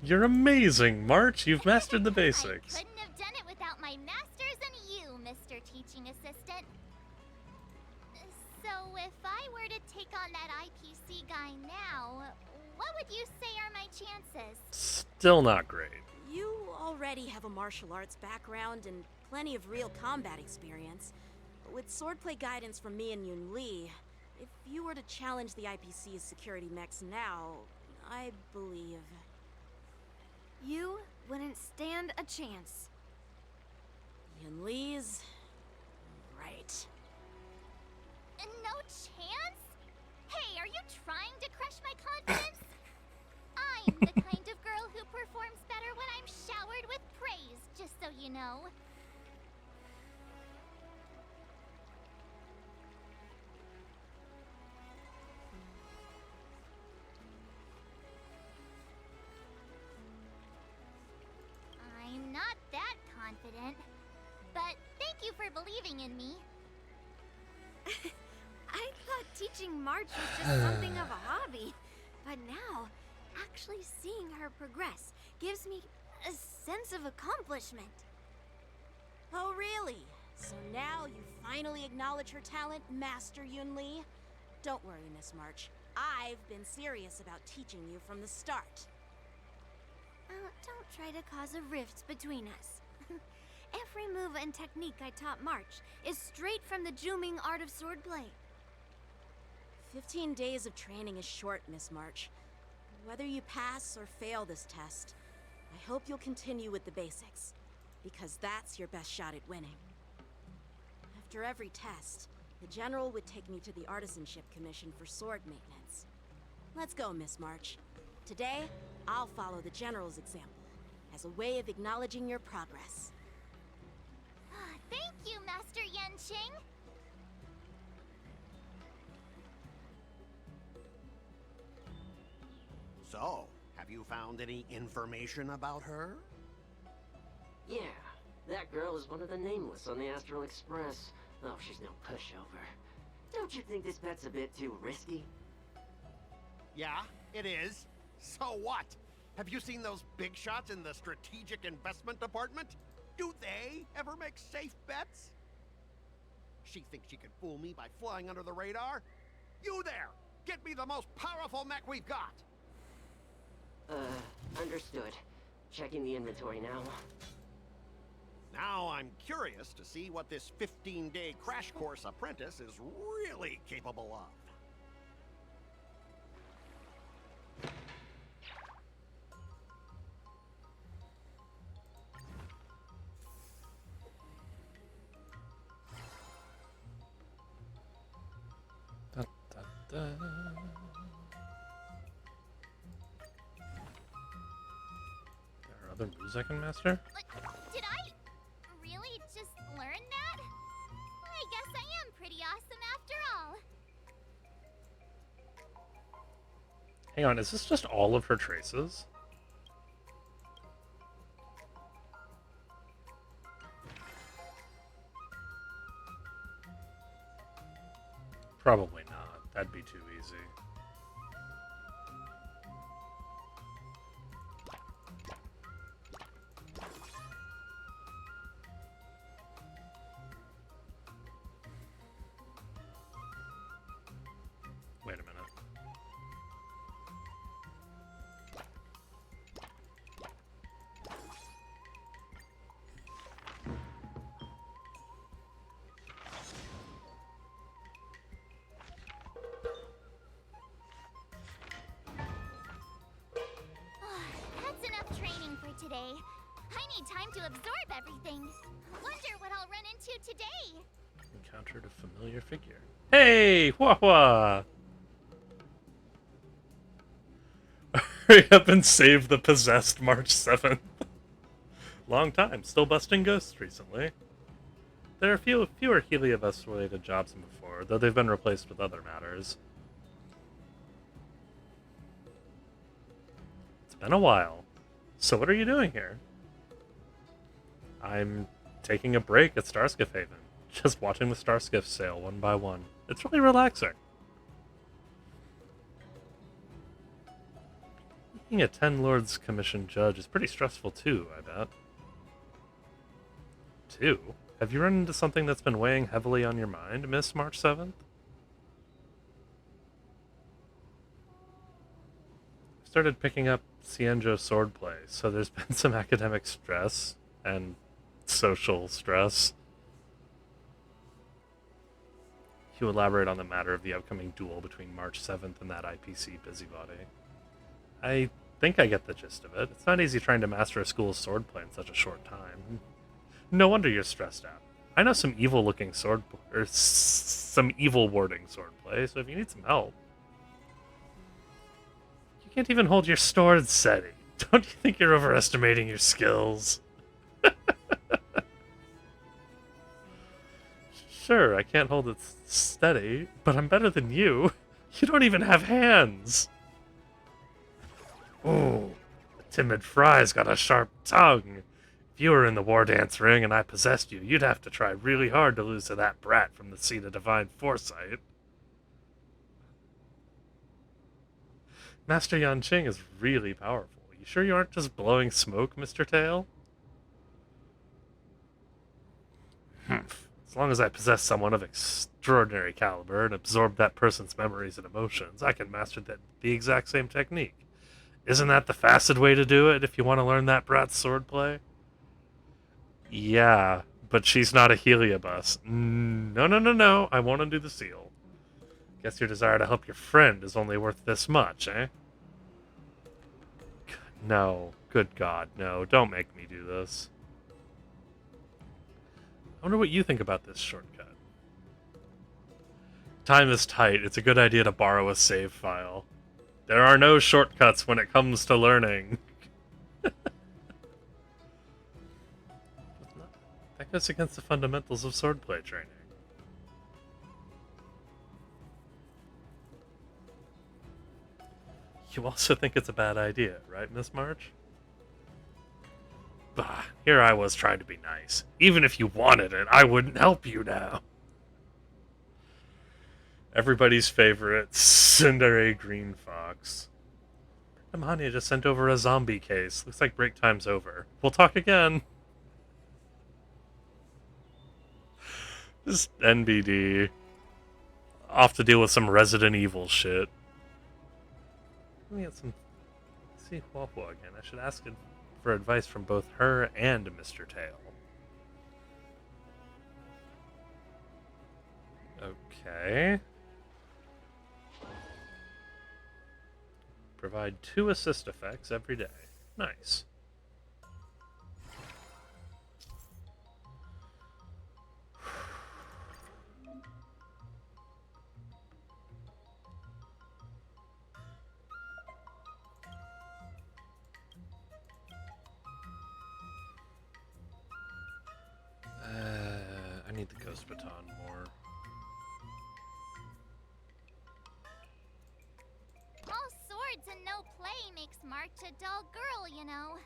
You're amazing, March. You've mastered the basics. Couldn't have done it without my masters and you, Mr. Teaching Assistant. So if I were to take on that IPC guy now, what would you say are my chances? Still not great. You already have a martial arts background and plenty of real combat experience. With swordplay guidance from me and Yun Li, if you were to challenge the IPC's security mechs now, I believe... You wouldn't stand a chance. Yun Li's... right. No chance? Hey, are you trying to crush my confidence? I'm the kind of girl who performs better when I'm showered with praise, just so you know. I'm not that confident, but thank you for believing in me. I thought teaching March was just something of a hobby, but now, actually seeing her progress gives me a sense of accomplishment. Oh, really? So now you finally acknowledge her talent, Master Yun Li? Don't worry, Miss March. I've been serious about teaching you from the start. Don't try to cause a rift between us. Every move and technique I taught March is straight from the Juming art of swordplay. 15 days of training is short, Miss March. Whether you pass or fail this test, I hope you'll continue with the basics, because that's your best shot at winning. After every test, the General would take me to the Artisanship Commission for sword maintenance. Let's go, Miss March. Today, I'll follow the General's example, as a way of acknowledging your progress. Thank you, Master Yanqing. So, have you found any information about her? Yeah, that girl is one of the nameless on the Astral Express. Oh, she's no pushover. Don't you think this bet's a bit too risky? Yeah, it is. So what? Have you seen those big shots in the Strategic Investment Department? Do they ever make safe bets? She thinks she can fool me by flying under the radar? You there! Get me the most powerful mech we've got! Understood. Checking the inventory now. Now I'm curious to see what this 15-day crash course apprentice is really capable of. Da. There are other moves I can master? Did I really just learn that? I guess I am pretty awesome after all. Hang on, is this just all of her traces? Probably not. That'd be too easy. Wait a minute. That's enough training for today. I need time to absorb everything. Wonder what I'll run into today. Encountered a familiar figure. Hey! Wah wah! Hurry up and save the possessed March 7th. Long time. Still busting ghosts recently. There are fewer Heliovest-related jobs than before, though they've been replaced with other matters. It's been a while. So what are you doing here? I'm taking a break at Starskiff Haven. Just watching the Starskiffs sail one by one. It's really relaxing. Being a 10 Lords Commission judge is pretty stressful too, I bet. 2? Have you run into something that's been weighing heavily on your mind, Miss March 7th? started picking up Cienjo swordplay, so there's been some academic stress and social stress. You elaborate on the matter of the upcoming duel between March 7th and that IPC busybody. I think I get the gist of it. It's not easy trying to master a school's swordplay in such a short time. No wonder you're stressed out. I know some evil-looking some evil-warding swordplay, so if you need some help. You can't even hold your sword steady. Don't you think you're overestimating your skills? Sure, I can't hold it steady, but I'm better than you. You don't even have hands. Ooh, the timid Fry's got a sharp tongue. If you were in the war dance ring and I possessed you, you'd have to try really hard to lose to that brat from the seat of divine foresight. Master Yanqing is really powerful. You sure you aren't just blowing smoke, Mr. Tail? Humph. As long as I possess someone of extraordinary caliber and absorb that person's memories and emotions, I can master the exact same technique. Isn't that the fastest way to do it if you want to learn that brat's swordplay? Yeah, but she's not a Heliobus. No. I won't undo the seal. Guess your desire to help your friend is only worth this much, eh? No. Good God, no. Don't make me do this. I wonder what you think about this shortcut. Time is tight. It's a good idea to borrow a save file. There are no shortcuts when it comes to learning. That goes against the fundamentals of swordplay training. You also think it's a bad idea, right, Miss March? Bah, here I was trying to be nice. Even if you wanted it, I wouldn't help you now. Everybody's favorite, Cinderella Green Fox. Amania just sent over a zombie case. Looks like break time's over. We'll talk again. Just NBD. Off to deal with some Resident Evil shit. Let me get some... see Huahua again. I should ask it for advice from both her and Mr. Tail. Okay. Provide 2 assist effects every day. Nice. I need the Ghost Baton more. All swords and no play makes March a dull girl, you know.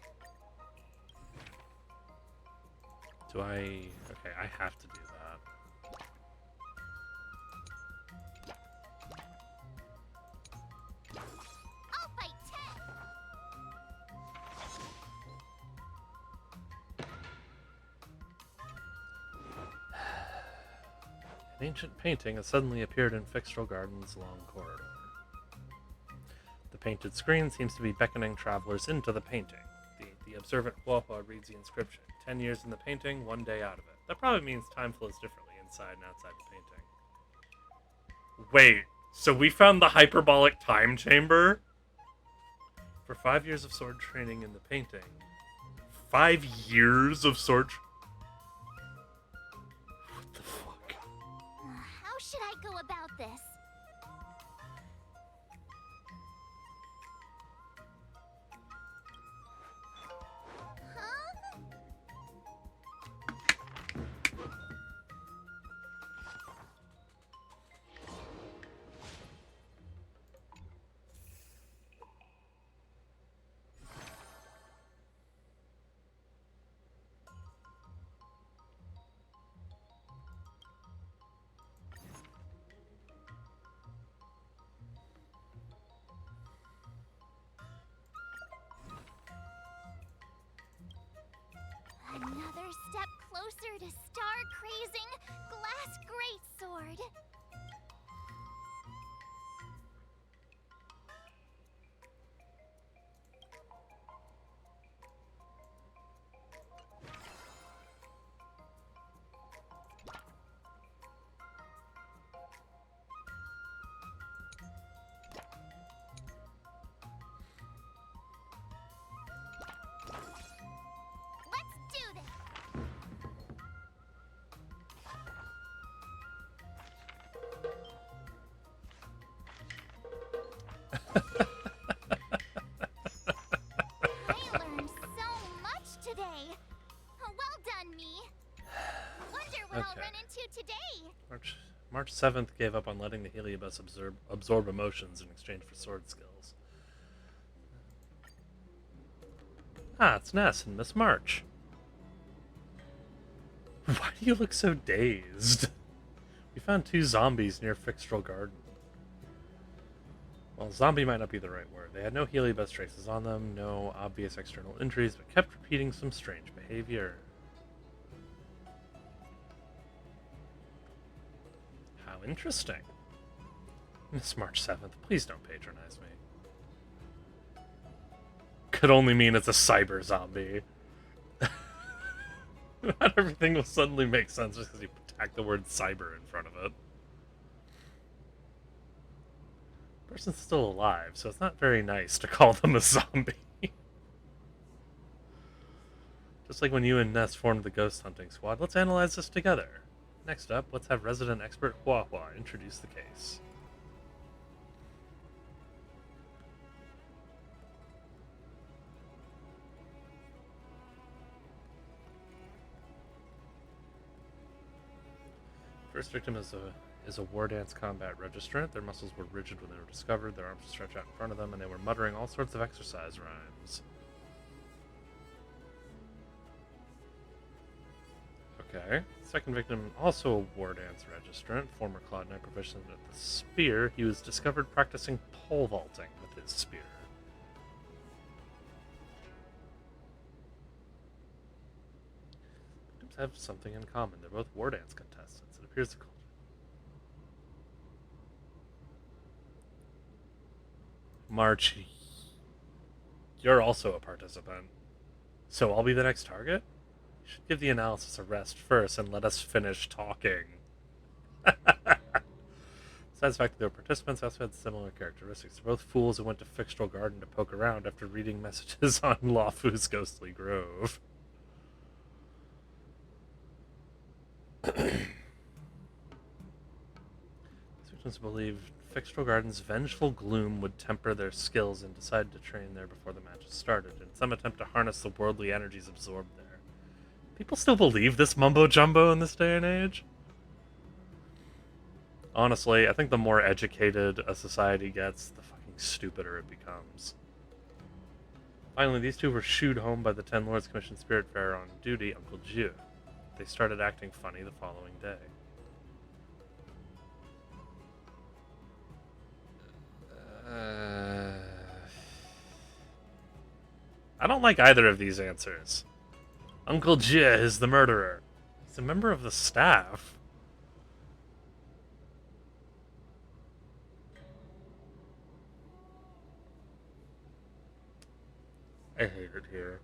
Do I... okay, I have to do that. I'll fight 10. An ancient painting has suddenly appeared in Fixtral Garden's long corridor. The painted screen seems to be beckoning travelers into the painting. The observant Huahua reads the inscription. 10 years in the painting, 1 day out of it. That probably means time flows differently inside and outside the painting. Wait, so we found the hyperbolic time chamber? For 5 years of sword training in the painting. 5 years of sword What the fuck? How should I go about this? Huh? Another step closer to star-crazing glass greatsword. I learned so much today. Well done, me. Wonder what I'll Okay. run into today. March 7th gave up on letting the Heliobus absorb emotions in exchange for sword skills. Ah, it's Ness and Miss March. Why do you look so dazed? We found 2 zombies near Fixtral Garden. Well, zombie might not be the right word. They had no Heliobus traces on them, no obvious external injuries, but kept repeating some strange behavior. How interesting. Miss March 7th, please don't patronize me. Could only mean it's a cyber zombie. Not everything will suddenly make sense just because you tack the word cyber in front of it. The person's still alive, so it's not very nice to call them a zombie. Just like when you and Ness formed the ghost hunting squad, let's analyze this together. Next up, let's have resident expert Hua Hua introduce the case. First victim is a war dance combat registrant. Their muscles were rigid when they were discovered, their arms stretched out in front of them, and they were muttering all sorts of exercise rhymes. Okay. Second victim, also a war dance registrant, former Cloud Knight proficient at the spear. He was discovered practicing pole vaulting with his spear. Victims have something in common. They're both war dance contestants. It appears the March, you're also a participant. So I'll be the next target? You should give the analysis a rest first and let us finish talking. Besides the fact that they were participants, also had similar characteristics. They're both fools who went to Fixtral Garden to poke around after reading messages on Lawfu's Ghostly Grove. Victims believed Fixtral Garden's vengeful gloom would temper their skills and decided to train there before the matches started, in some attempt to harness the worldly energies absorbed there. People still believe this mumbo-jumbo in this day and age? Honestly, I think the more educated a society gets, the fucking stupider it becomes. Finally, these two were shooed home by the Ten Lords Commission Spiritfarer on duty, Uncle Jiu. They started acting funny the following day. I don't like either of these answers. Uncle Jia is the murderer. He's a member of the staff. I hate it here.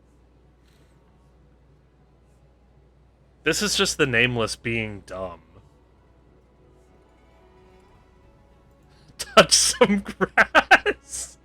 This is just the Nameless being dumb. Touch some grass.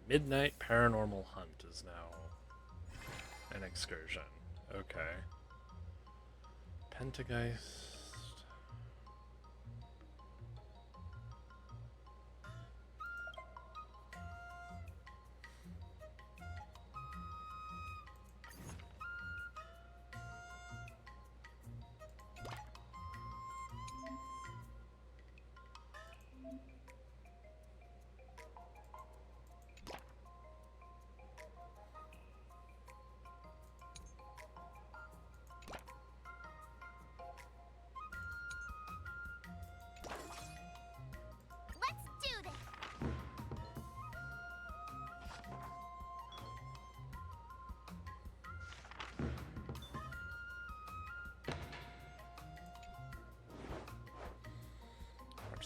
Midnight Paranormal Hunt is now an excursion. Okay. Pentageist.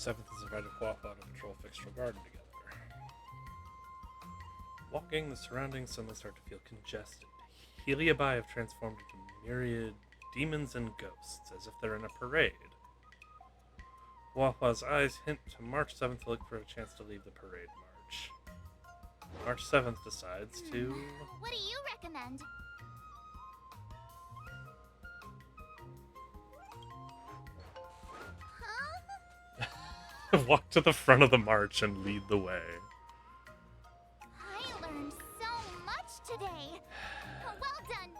7th has invited Huahua to patrol Fixtral Garden together. Walking the surroundings, some start to feel congested. Heliobi have transformed into myriad demons and ghosts, as if they're in a parade. Huahua's eyes hint to March 7th to look for a chance to leave the parade march. March 7th decides to... What do you recommend? walk to the front of the march and lead the way. I learned so much today. Well done.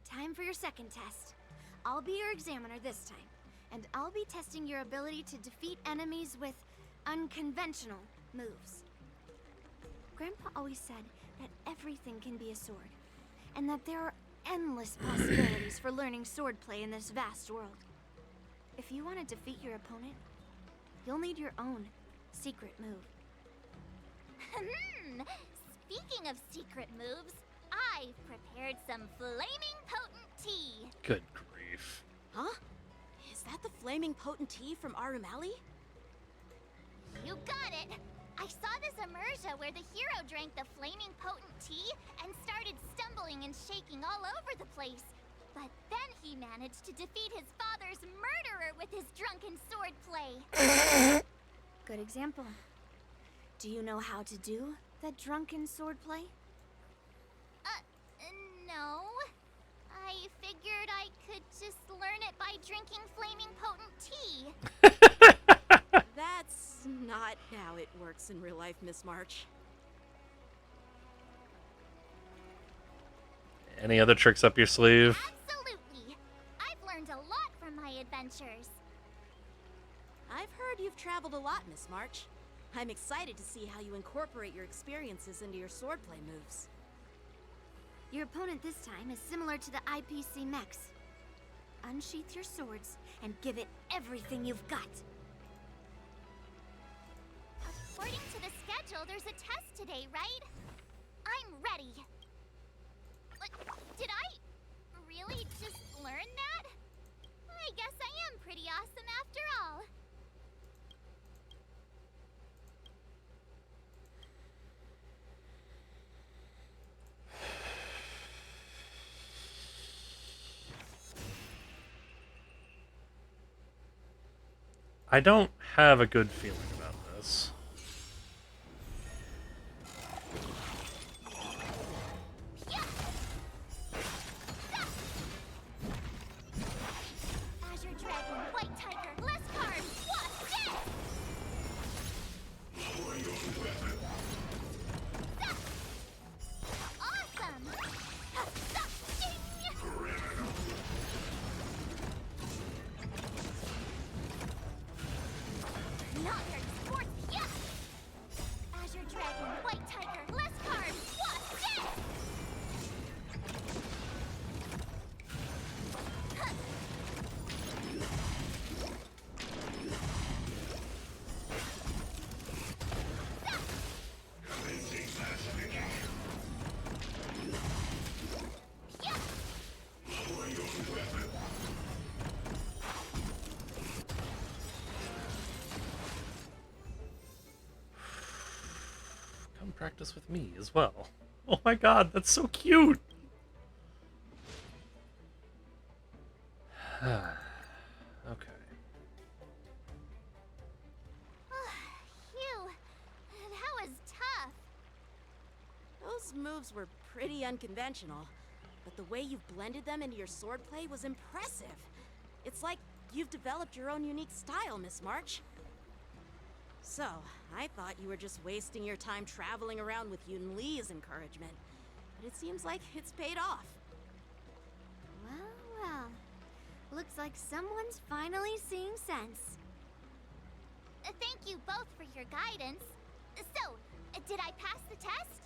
Time for your second test. I'll be your examiner this time, and I'll be testing your ability to defeat enemies with unconventional moves. Grandpa always said that everything can be a sword, and that there are endless possibilities for learning swordplay in this vast world. If you want to defeat your opponent, you'll need your own secret move. Speaking of secret moves, I've prepared some flaming potent tea. Good grief. Huh? Is that the flaming potent tea from Arumali? You got it! I saw this immersion where the hero drank the flaming potent tea and started stumbling and shaking all over the place. But then he managed to defeat his father's murderer with his drunken swordplay. Good example. Do you know how to do the drunken swordplay? No. I figured I could just learn it by drinking flaming potent tea. That's not how it works in real life, Miss March. Any other tricks up your sleeve? Absolutely. I've learned a lot from my adventures. I've heard you've traveled a lot, Miss March. I'm excited to see how you incorporate your experiences into your swordplay moves. Your opponent this time is similar to the IPC mechs. Unsheath your swords and give it everything you've got. According to the schedule, there's a test today, right? I'm ready. But did I really just learn that? I guess I am pretty awesome after all. I don't have a good feeling about this. Azure Dragon, White Tiger, less cards, what's this? Awesome! Not very sporty, yeah! Azure Dragon, White Tiger, less cards, what's this? Come practice with me as well. Oh my god, that's so cute! Okay. Phew, that was tough. Those moves were pretty unconventional, but the way you've blended them into your swordplay was impressive. It's like you've developed your own unique style, Miss March. So, I thought you were just wasting your time traveling around with Yun Li's encouragement, but it seems like it's paid off. Well. Looks like someone's finally seeing sense. Thank you both for your guidance. So, did I pass the test?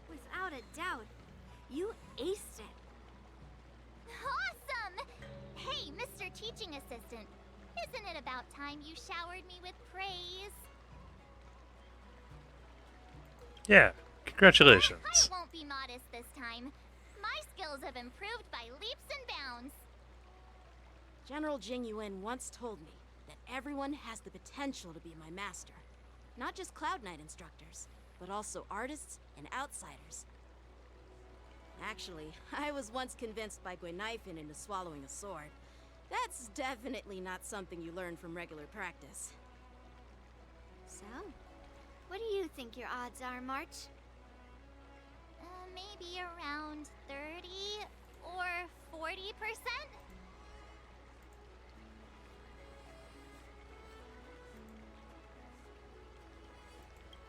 Without a doubt. You aced it. Awesome! Hey, Mr. Teaching Assistant, isn't it about time you showered me with praise? Yeah, congratulations. I won't be modest this time. My skills skills have improved by leaps and bounds. General Jing Yuan once told me that everyone has the potential to be my master. Not just Cloud Knight instructors, but also artists and outsiders. Actually, I was once convinced by Guinaifen into swallowing a sword. That's definitely not something you learn from regular practice. So, what do you think your odds are, March? Maybe around 30 or 40%?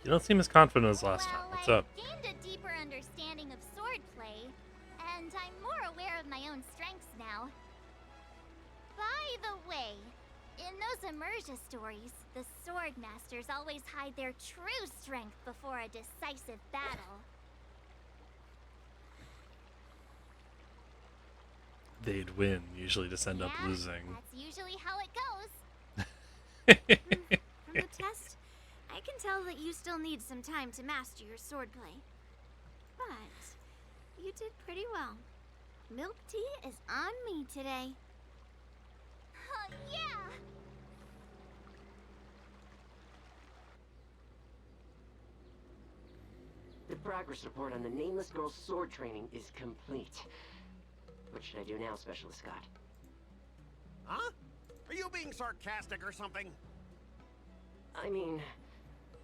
You don't seem as confident as last time. What's up? I've gained a deeper understanding of swordplay, and I'm more aware of my own strengths now. By the way, in those Emergia stories, the sword masters always hide their true strength before a decisive battle. They'd win, usually just end up losing. That's usually how it goes. From the test, I can tell that you still need some time to master your swordplay. But you did pretty well. Milk tea is on me today. Yeah! The progress report on the Nameless Girl's sword training is complete. What should I do now, Specialist Scott? Huh? Are you being sarcastic or something? I mean,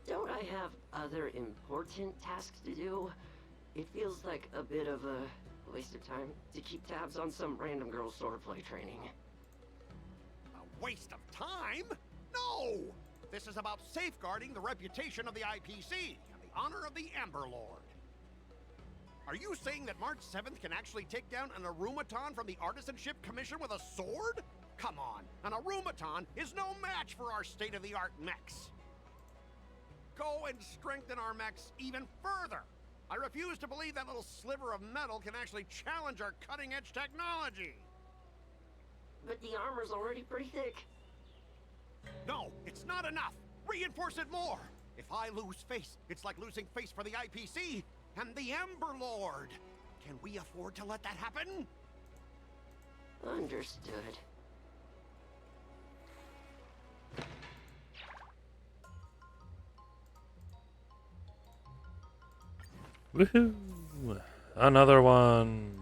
don't I have other important tasks to do? It feels like a bit of a waste of time to keep tabs on some random girl's swordplay training. A waste of time? No! This is about safeguarding the reputation of the IPC and the honor of the Amber Lord. Are you saying that March 7th can actually take down an Arumaton from the Artisanship Commission with a sword? Come on, an Arumaton is no match for our state-of-the-art mechs. Go and strengthen our mechs even further. I refuse to believe that little sliver of metal can actually challenge our cutting-edge technology. But the armor's already pretty thick. No, it's not enough. Reinforce it more. If I lose face, it's like losing face for the IPC and the Ember Lord. Can we afford to let that happen? Understood. Woohoo! Another one!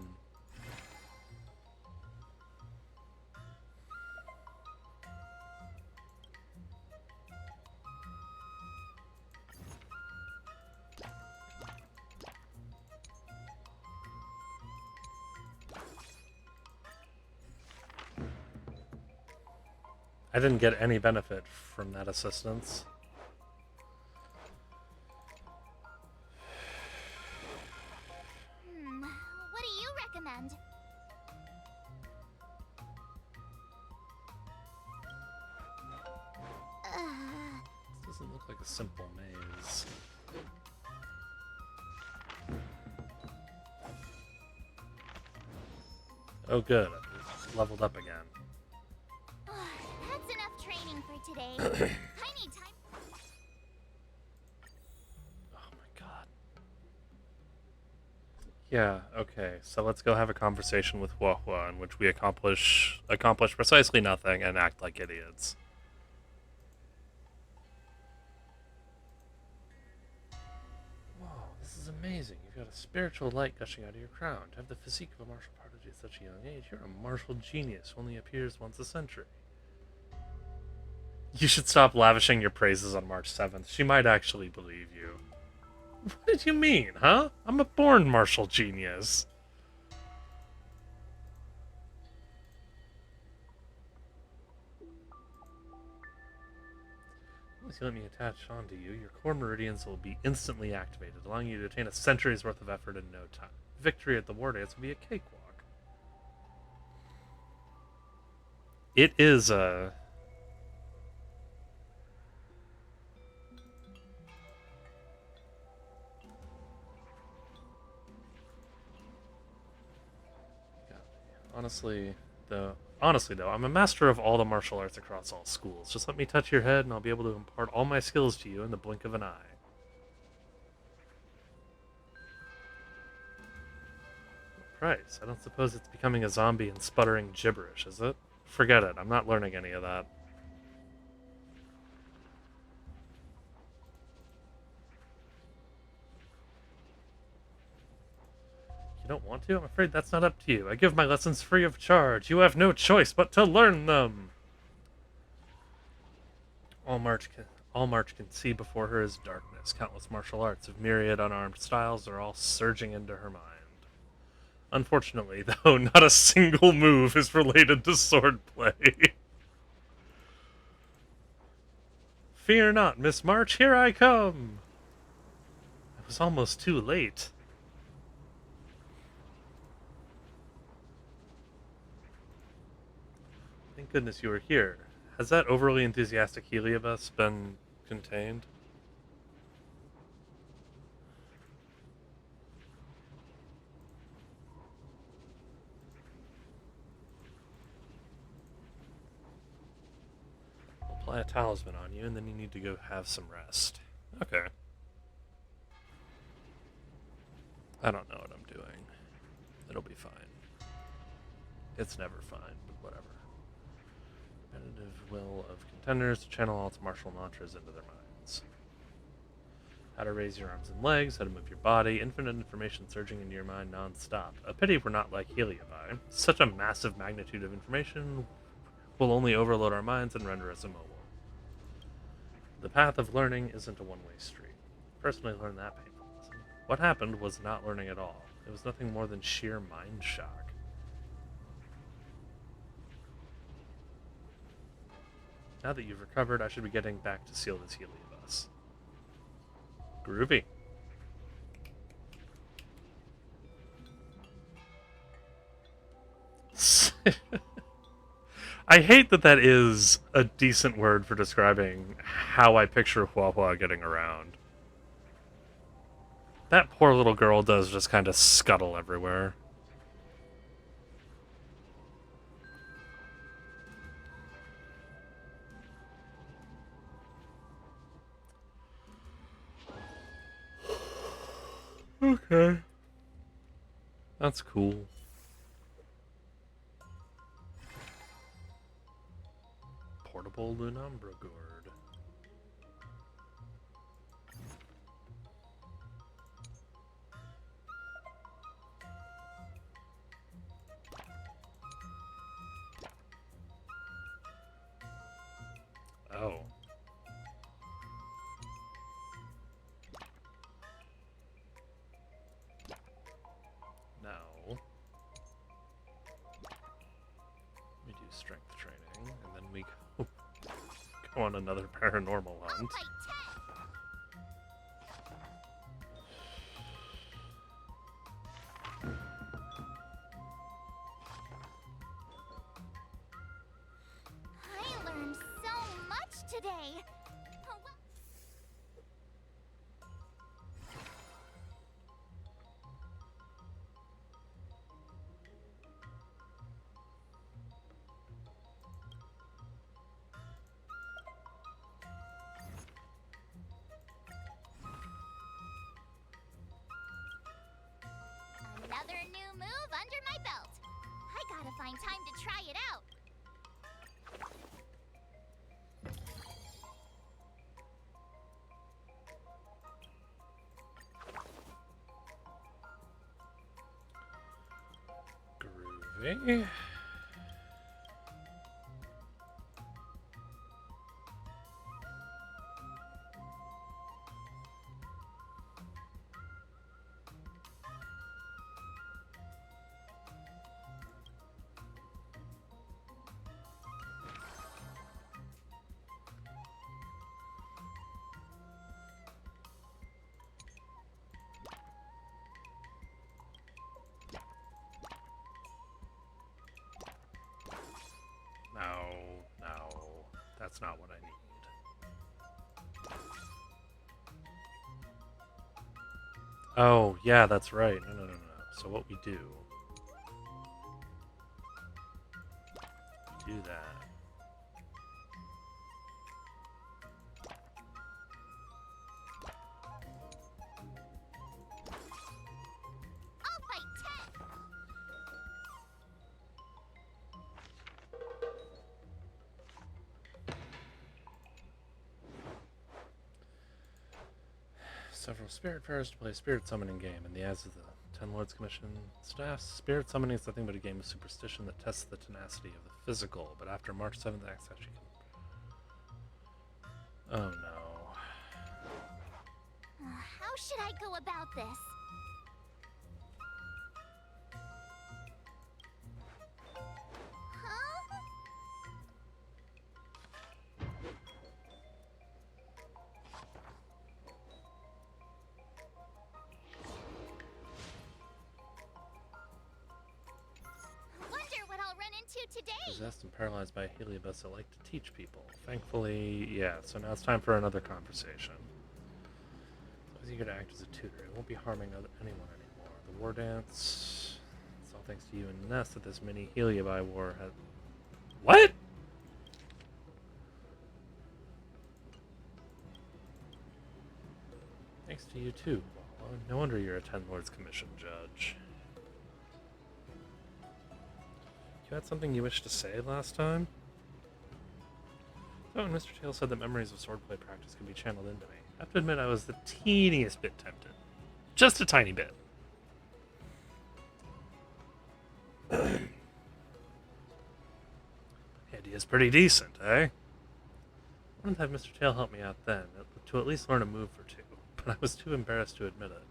I didn't get any benefit from that assistance. What do you recommend? This doesn't look like a simple maze. Oh good, I've leveled up again. That's enough training for today. I need time. Oh my god. Yeah, okay, so let's go have a conversation with Huohua in which we accomplish precisely nothing and act like idiots. Whoa, this is amazing. You've got a spiritual light gushing out of your crown. To have the physique of a martial prodigy at such a young age, you're a martial genius who only appears once a century. You should stop lavishing your praises on March 7th. She might actually believe you. What did you mean, huh? I'm a born martial genius. Once you let me attach onto you, your core meridians will be instantly activated, allowing you to attain a century's worth of effort in no time. Victory at the war dance will be a cakewalk. It is a... Honestly, though, I'm a master of all the martial arts across all schools. Just let me touch your head and I'll be able to impart all my skills to you in the blink of an eye. Christ, I don't suppose it's becoming a zombie and sputtering gibberish, is it? Forget it, I'm not learning any of that. You don't want to? I'm afraid that's not up to you. I give my lessons free of charge. You have no choice but to learn them. All March can see before her is darkness. Countless martial arts of myriad unarmed styles are all surging into her mind. Unfortunately, though, not a single move is related to swordplay. Fear not, Miss March, here I come! It was almost too late. Thank goodness you were here. Has that overly enthusiastic Heliobus been contained? I'll apply a talisman on you, and then you need to go have some rest. Okay. I don't know what I'm doing. It'll be fine. It's never fine, but whatever. Repetitive will of contenders to channel all its martial mantras into their minds. How to raise your arms and legs, how to move your body, infinite information surging into your mind non-stop. A pity we're not like Heliobi. Such a massive magnitude of information will only overload our minds and render us immobile. The path of learning isn't a one-way street. Personally learned that painful lesson. What happened was not learning at all. It was nothing more than sheer mind shock. Now that you've recovered, I should be getting back to seal this Heliobus. Groovy. I hate that that is a decent word for describing how I picture Huahua getting around. That poor little girl does just kind of scuttle everywhere. Okay. That's cool. Portable Lunumbra gourd. Oh. Now, we do strength training, and then we go on another paranormal hunt. I learned so much today. Another new move under my belt. I gotta find time to try it out. Groovy. No, that's not what I need. Oh, yeah, that's right. No. So what we do that. I'll fight 10. several spirit fairs to play a spirit summoning game. In the eyes of the Ten Lords Commission staff, spirit summoning is nothing but a game of superstition that tests the tenacity of the physical. But after March 7th, actually... Oh no. How should I go about this? Huh? Wonder what I'll run into today. Possessed and paralyzed by a heliobus that like to teach people. Thankfully, yeah, so now it's time for another conversation. So he's eager to act as a tutor. It won't be harming anyone anymore. The war dance... It's all thanks to you and Ness that this mini heliobi war has... What?! Thanks to you too, Wallow. No wonder you're a Ten Lords Commission judge. You had something you wished to say last time? Oh, and Mr. Tail said that memories of swordplay practice can be channeled into me. I have to admit I was the teeniest bit tempted. Just a tiny bit. The idea's pretty decent, eh? I wanted to have Mr. Tail help me out then, to at least learn a move or two, but I was too embarrassed to admit it.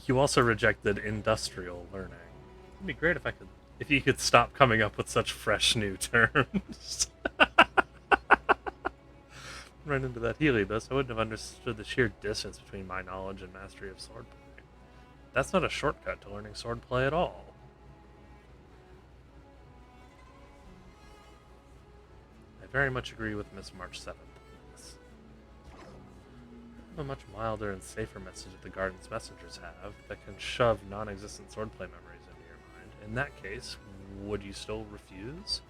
You also rejected industrial learning. It'd be great if you could stop coming up with such fresh new terms. Run into that heliobus, I wouldn't have understood the sheer distance between my knowledge and mastery of swordplay. That's not a shortcut to learning swordplay at all. I very much agree with Miss March 7th. A much milder and safer message that the Garden's messengers have that can shove non-existent swordplay memories into your mind. In that case, would you still refuse?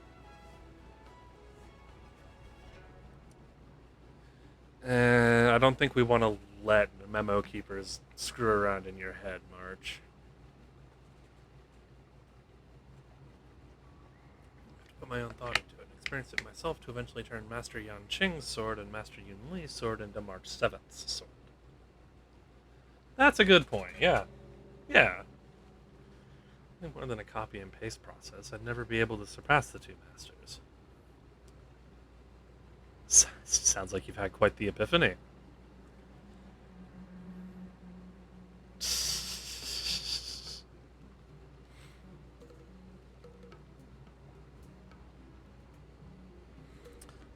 I don't think we want to let memo keepers screw around in your head, March. I have to put my own thought into it and experience it myself to eventually turn Master Yan Qing's sword and Master Yun Li's sword into March 7th's sword. That's a good point, yeah. Yeah. I think more than a copy and paste process, I'd never be able to surpass the two masters. Sounds like you've had quite the epiphany.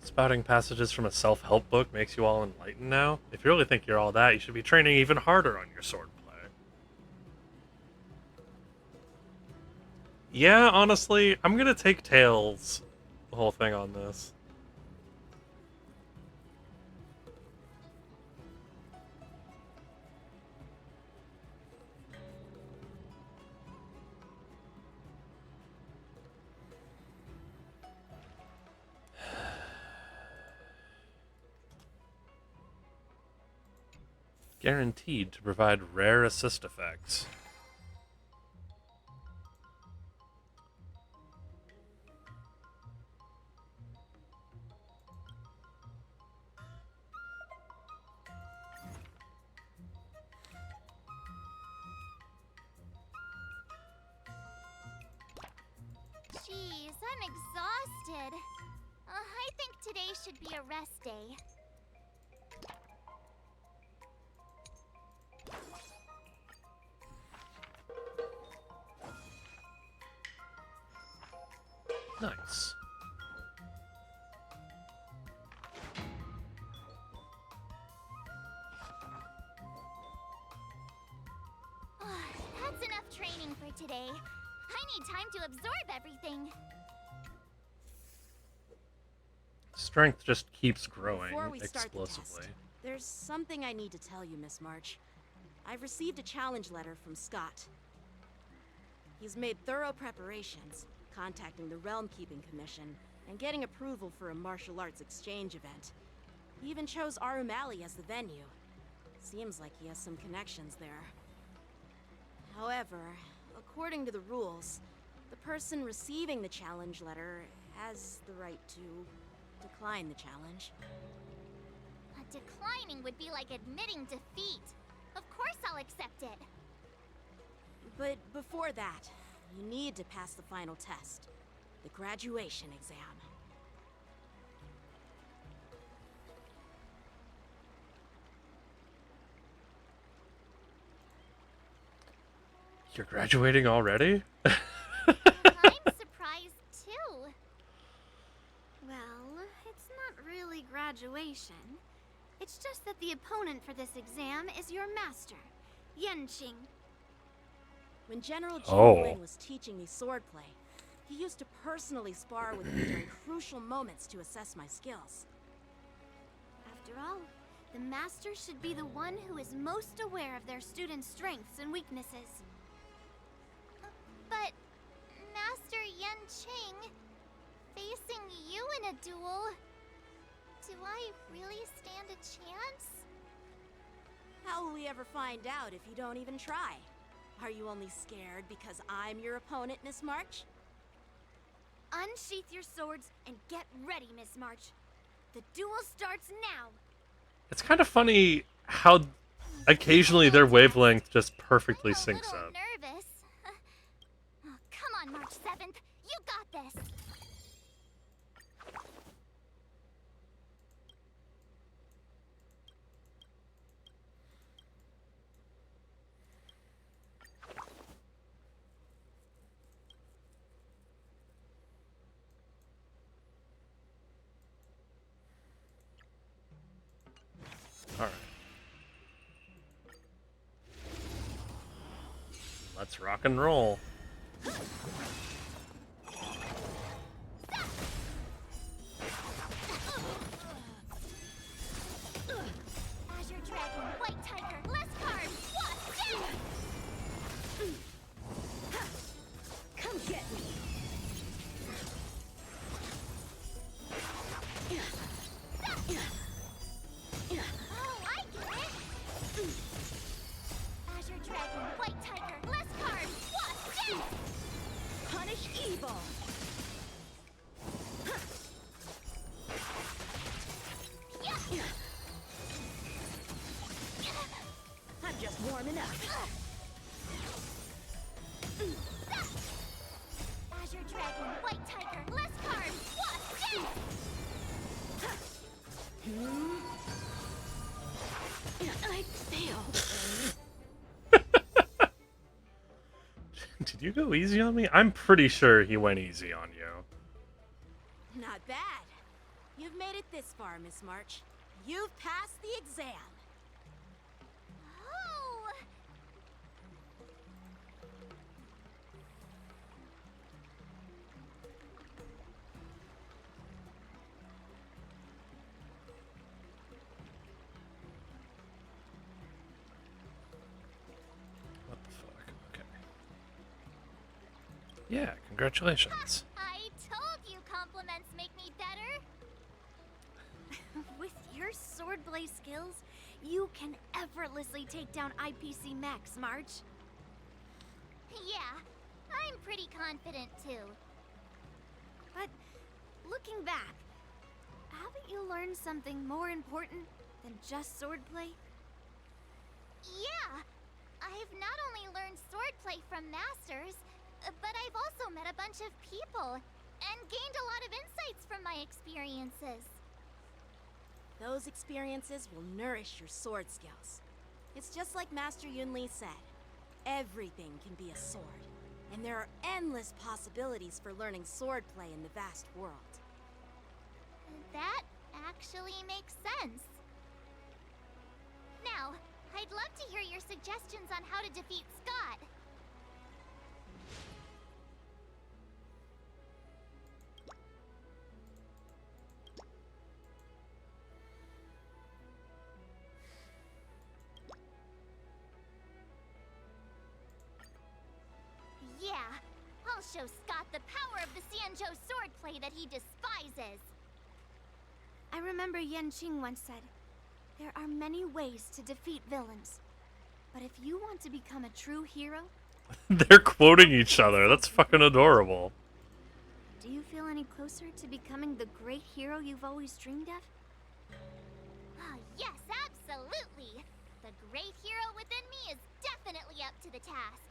Spouting passages from a self-help book makes you all enlightened now? If you really think you're all that, you should be training even harder on your swordplay. Yeah, honestly, I'm gonna take Tails the whole thing on this. Guaranteed to provide rare assist effects. Jeez, I'm exhausted. I think today should be a rest day. Nice. That's enough training for today. I need time to absorb everything. Strength just keeps growing Before we start the explosively. test, there's something I need to tell you, Miss March. I've received a challenge letter from Scott. He's made thorough preparations, contacting the Realm Keeping Commission, and getting approval for a martial arts exchange event. He even chose Arumali as the venue. Seems like he has some connections there. However, according to the rules, the person receiving the challenge letter has the right to decline the challenge. Declining would be like admitting defeat. Of course I'll accept it. But before that, you need to pass the final test. The graduation exam. You're graduating already? I'm surprised too. Well, it's not really graduation. It's just that the opponent for this exam is your master, Yenqing. When General Jin Oh. Lin was teaching me swordplay, he used to personally spar with me during crucial moments to assess my skills. After all, the master should be the one who is most aware of their students' strengths and weaknesses. But, Master Yenqing, facing you in a duel, do I really stand a chance? How will we ever find out if you don't even try? Are you only scared because I'm your opponent, Miss March? Unsheath your swords and get ready, Miss March. The duel starts now. It's kind of funny how occasionally their wavelength just perfectly syncs up. Nervous. Oh, come on, March 7th. You got this. Alright. Let's rock and roll. Azure Dragon, White Tiger, less cards. What? Come get me. Oh, I get it. Azure Dragon, White Tiger, less cards. What? Punish evil. I'm just warming up. Azure Dragon, White Tiger, less cards. What? I failed. Did you go easy on me? I'm pretty sure he went easy on you. Not bad. You've made it this far, Miss March. You've passed the exam. Oh! What the fuck? Okay. Yeah, congratulations. I told you compliments make me better. With your swordplay skills, you can effortlessly take down IPC Max, March. Yeah, I'm pretty confident too. But looking back, haven't you learned something more important than just swordplay? Yeah, I've not only learned swordplay from masters, but I've also met a bunch of people and gained a lot of insights from my experiences. Those experiences will nourish your sword skills. It's just like Master Yunli said. Everything can be a sword, and there are endless possibilities for learning swordplay in the vast world. That actually makes sense. Now, I'd love to hear your suggestions on how to defeat Scott. Yeah, I'll show Scott the power of the Xianzhou swordplay that he despises. I remember Yenqing once said, there are many ways to defeat villains. But if you want to become a true hero, They're quoting each other. That's fucking adorable. Do you feel any closer to becoming the great hero you've always dreamed of? Ah, yes, absolutely! The great hero within me is definitely up to the task.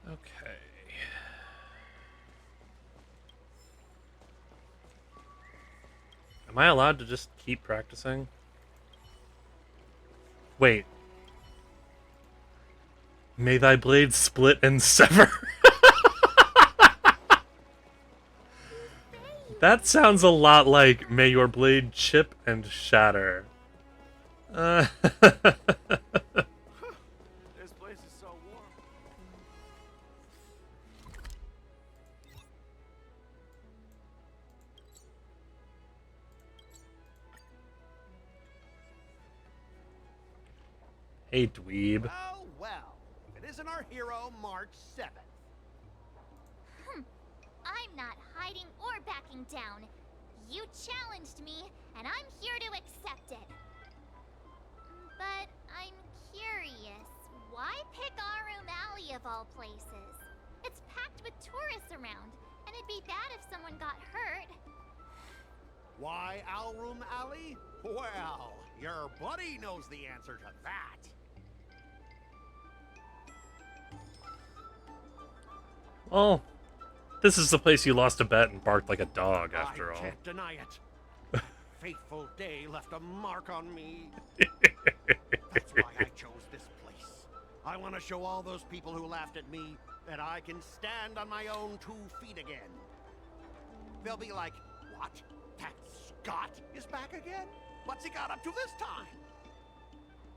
Okay. Am I allowed to just keep practicing? Wait. May thy blade split and sever. That sounds a lot like may your blade chip and shatter. This place is so warm. Hey, dweeb. Oh, well. If it isn't our hero, March 7th. I'm not hiding or backing down. You challenged me, and I'm here to accept it. But I'm curious, why pick Arum Alley of all places? It's packed with tourists around, and it'd be bad if someone got hurt. Why Alroom Alley? Well, your buddy knows the answer to that. Well, this is the place you lost a bet and barked like a dog, after I all. can't deny it. That fateful day left a mark on me. That's why I chose this place. I want to show all those people who laughed at me that I can stand on my own 2 feet again. They'll be like, what? That Scott is back again? What's he got up to this time?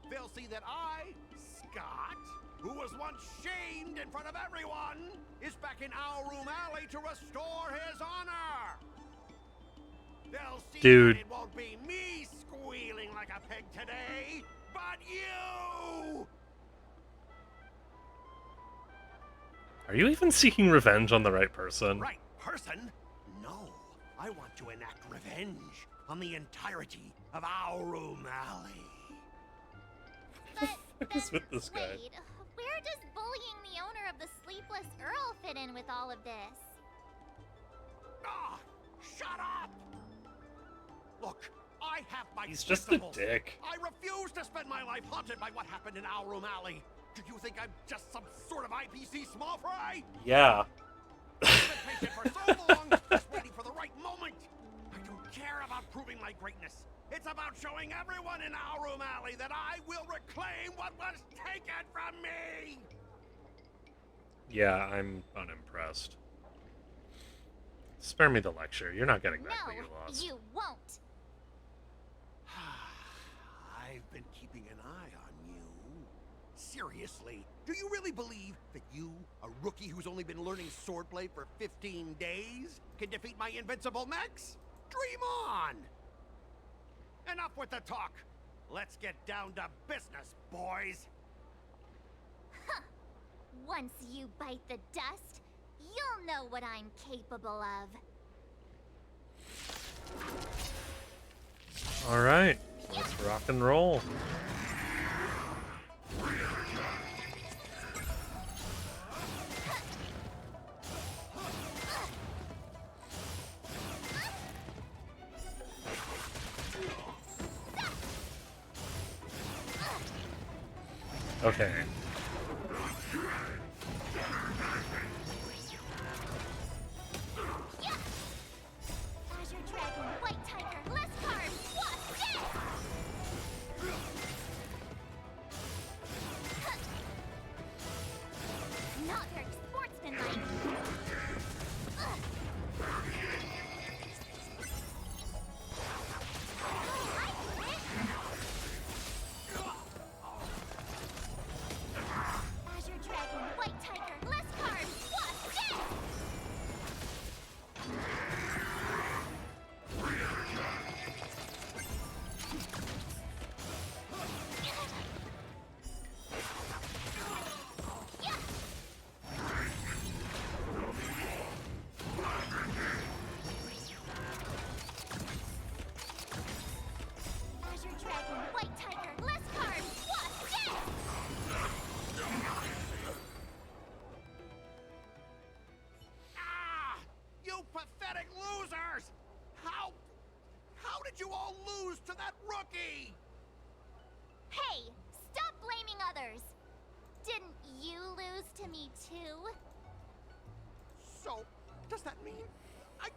They'll see that I, Scott, who was once shamed in front of everyone, is back in Alroom Alley to restore his honor. They'll see Dude. that it won't be me squealing like a pig today, but you! Are you even seeking revenge on the right person? Right person? No. I want to enact revenge on the entirety of Alroom Alley. What is with this guy? Wait, where does bullying the owner of the Sleepless Earl fit in with all of this? Ah, shut up! Look, I have my He's just a principles. dick. I refuse to spend my life haunted by what happened in Alroom Alley. Do you think I'm just some sort of IPC small fry? Yeah. I've been patient for so long, just waiting for the right moment. I don't care about proving my greatness. It's about showing everyone in Alroom Alley that I will reclaim what was taken from me. Yeah, I'm unimpressed. Spare me the lecture. You're not getting back what you lost. You won't. I've been keeping an eye on you. Seriously, do you really believe that you, a rookie who's only been learning swordplay for 15 days, can defeat my invincible mechs? Dream on! Enough with the talk. Let's get down to business, boys. Huh. Once you bite the dust, you'll know what I'm capable of. All right, let's rock and roll. Okay. lose to that rookie! Hey, stop blaming others! Didn't you lose to me too? So, does that mean I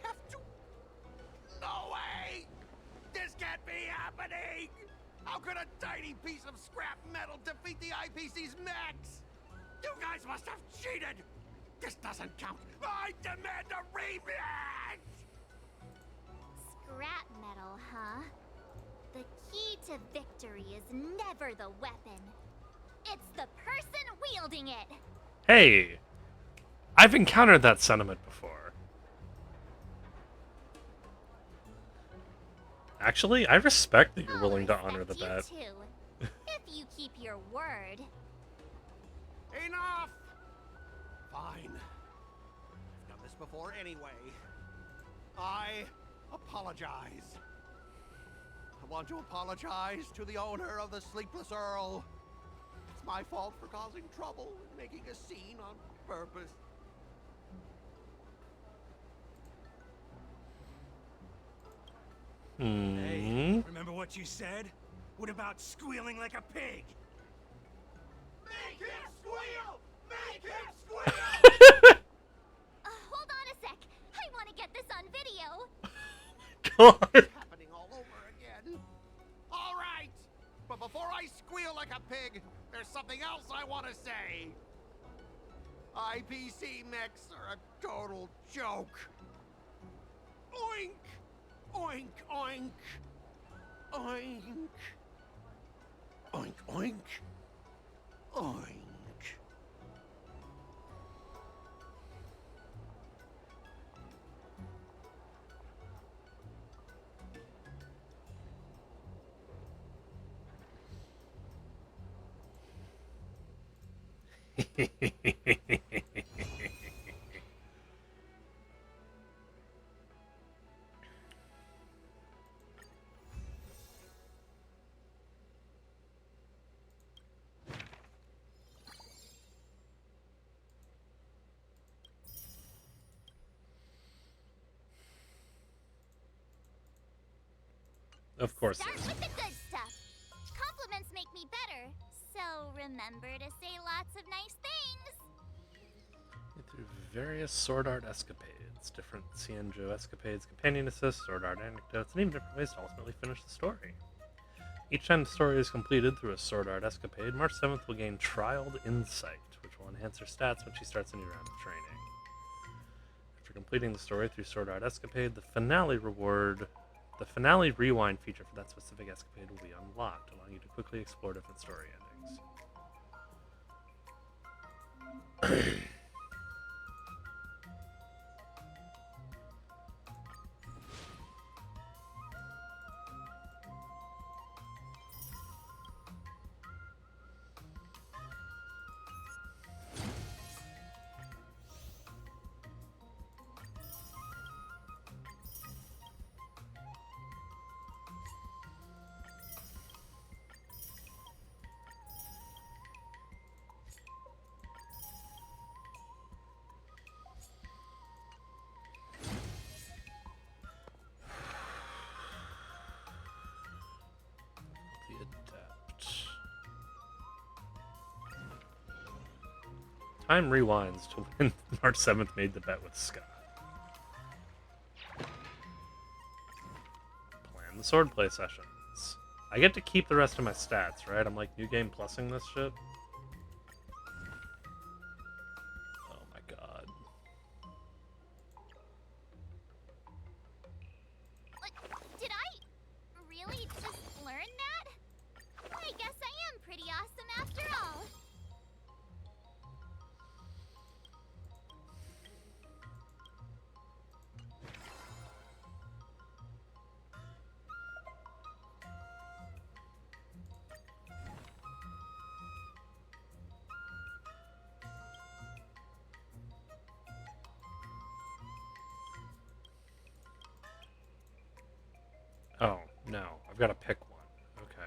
have to? No way! This can't be happening! How could a tiny piece of scrap metal defeat the IPC's mechs? You guys must have cheated! This doesn't count! I demand a rematch! Scrap metal, huh? The key to victory is never the weapon. It's the person wielding it! Hey! I've encountered that sentiment before. Actually, I respect that you're willing to honor the bet. Too, if you keep your word. Enough! Fine. I've done this before anyway. I apologize. I want to apologize to the owner of the Sleepless Earl. It's my fault for causing trouble and making a scene on purpose. Hey, remember what you said? What about squealing like a pig? Make him squeal! Make him squeal! Hold on a sec. I want to get this on video. God. It's happening all over again. All right, but before I squeal like a pig, there's something else I want to say. IPC mechs are a total joke. Oink! Oink, oink. Oink. Oink, oink. Oink. Of course. Start with the good stuff. Compliments make me better, so remember to say lots of nice things. Through various sword art escapades, different Cienjo escapades, companion assists, sword art anecdotes, and even different ways to ultimately finish the story. Each time the story is completed through a sword art escapade, March 7th will gain Trialed Insight, which will enhance her stats when she starts a new round of training. After completing the story through sword art escapade, the finale rewind feature for that specific escapade will be unlocked, allowing you to quickly explore different story endings. Time rewinds to when March 7th made the bet with Scott. Plan the swordplay sessions. I get to keep the rest of my stats, right? I'm like New Game Plusing this shit. Oh my god. Did I really just learn that? I guess I am pretty awesome after all. Oh, no. I've got to pick one. Okay.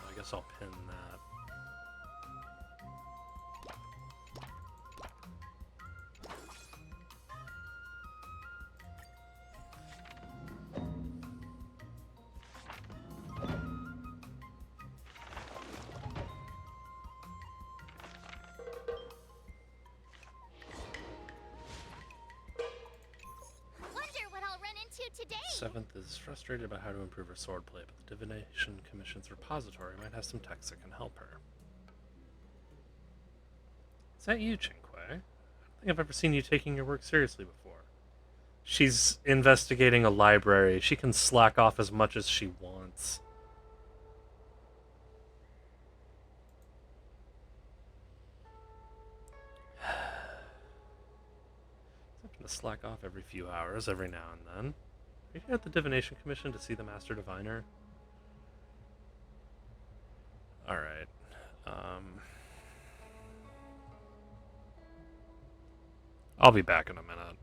I guess I'll pin that. Wonder what I'll run into today. Seventh is frustrated about how to improve her swordplay, but the Divination Commission's repository might have some texts that can help her. Is that you, Chinque? I don't think I've ever seen you taking your work seriously before. She's investigating a library. She can slack off as much as she wants. To slack off every few hours, every now and then. Are you here at the Divination Commission to see the Master Diviner? Alright. I'll be back in a minute.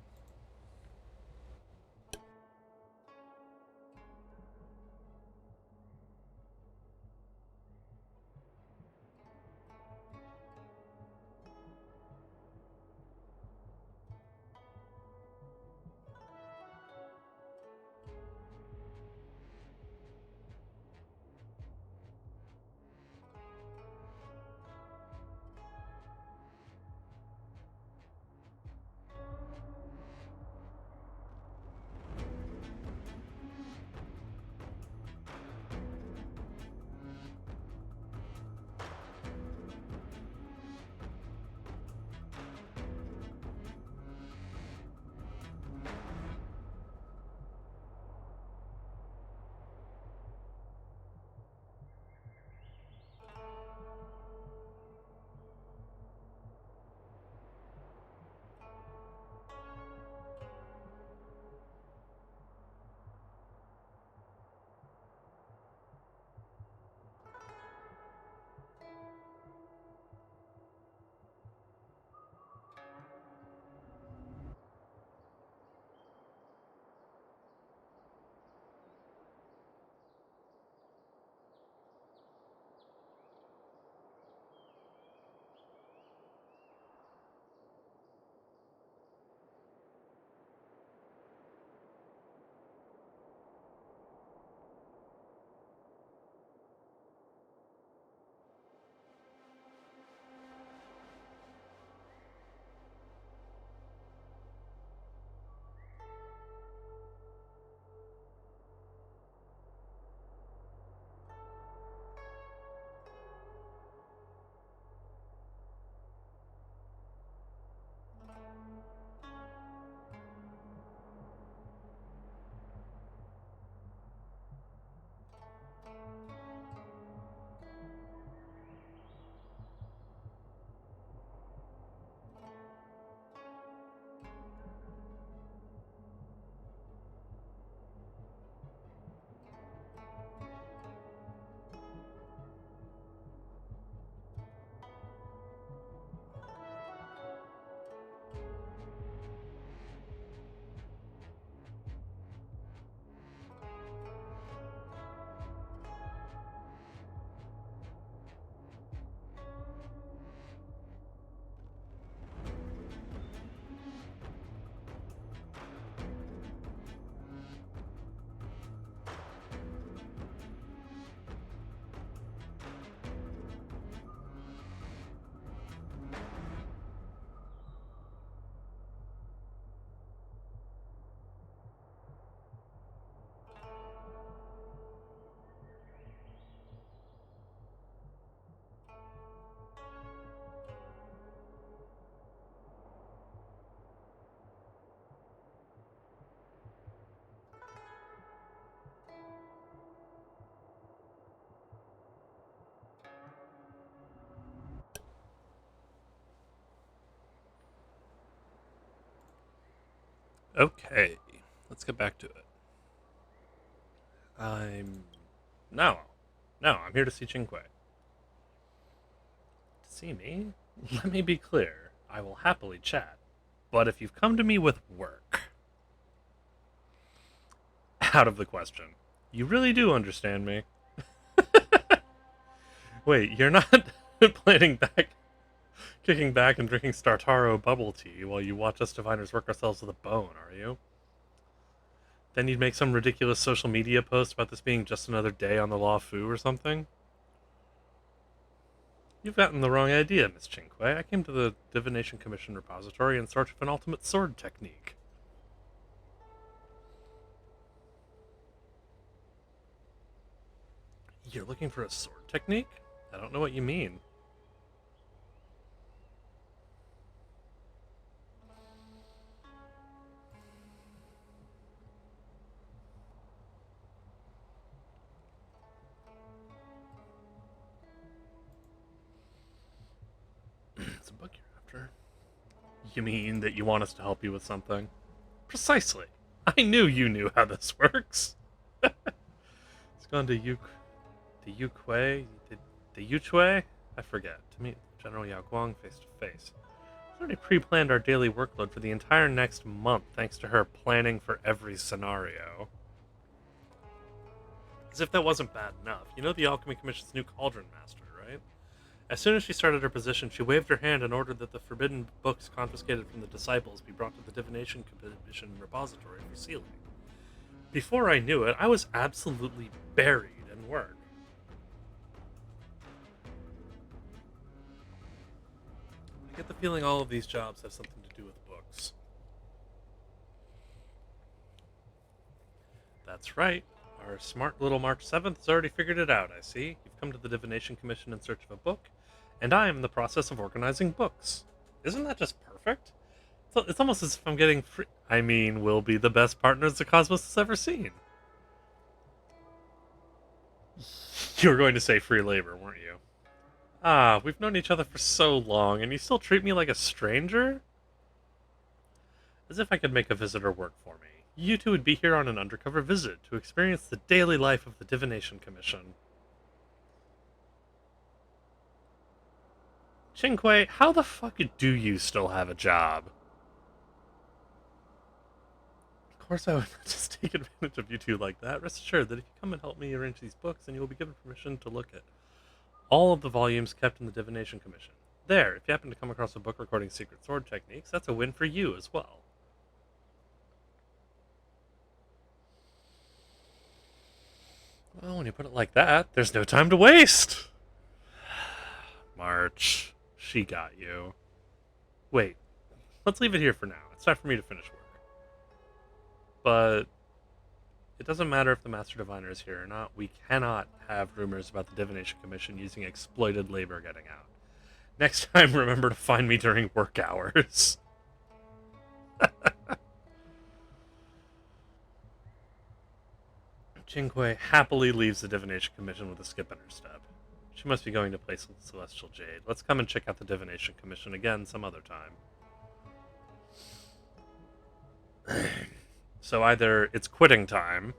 Okay, let's get back to it. No, I'm here to see Chinque. To see me? Let me be clear. I will happily chat. But if you've come to me with work, out of the question. You really do understand me. Wait, you're not kicking back and drinking Startaro bubble tea while you watch us diviners work ourselves with a bone, are you? Then you'd make some ridiculous social media post about this being just another day on the Law Fu or something? You've gotten the wrong idea, Miss Chinque. I came to the Divination Commission repository in search of an ultimate sword technique. You're looking for a sword technique? I don't know what you mean. It's a book you're after. You mean that you want us to help you with something? Precisely. I knew you knew how this works. It's gone to Yuquei, the Yuchue? I forget. To meet General Yao Guang face to face. She's already pre-planned our daily workload for the entire next month, thanks to her planning for every scenario. As if that wasn't bad enough. You know the Alchemy Commission's new Cauldron Master, right? As soon as she started her position, she waved her hand and ordered that the forbidden books confiscated from the disciples be brought to the Divination Commission repository for sealing. Before I knew it, I was absolutely buried in work. I get the feeling all of these jobs have something to do with books. That's right. Our smart little March 7th has already figured it out, I see. You've come to the Divination Commission in search of a book, and I am in the process of organizing books. Isn't that just perfect? It's almost as if I'm getting free... I mean, we'll be the best partners the Cosmos has ever seen. You were going to say free labor, weren't you? Ah, we've known each other for so long, and you still treat me like a stranger? As if I could make a visitor work for me. You two would be here on an undercover visit to experience the daily life of the Divination Commission. Chinque, how the fuck do you still have a job? Of course I would not just take advantage of you two like that. Rest assured that if you come and help me arrange these books, then you will be given permission to look at all of the volumes kept in the Divination Commission. There, if you happen to come across a book recording secret sword techniques, that's a win for you as well. Well, when you put it like that, there's no time to waste. March, she got you. Wait, let's leave it here for now. It's time for me to finish work. But it doesn't matter if the Master Diviner is here or not. We cannot have rumors about the Divination Commission using exploited labor getting out. Next time, remember to find me during work hours. Chinque happily leaves the Divination Commission with a skip in her step. She must be going to play Celestial Jade. Let's come and check out the Divination Commission again some other time. So either it's quitting time,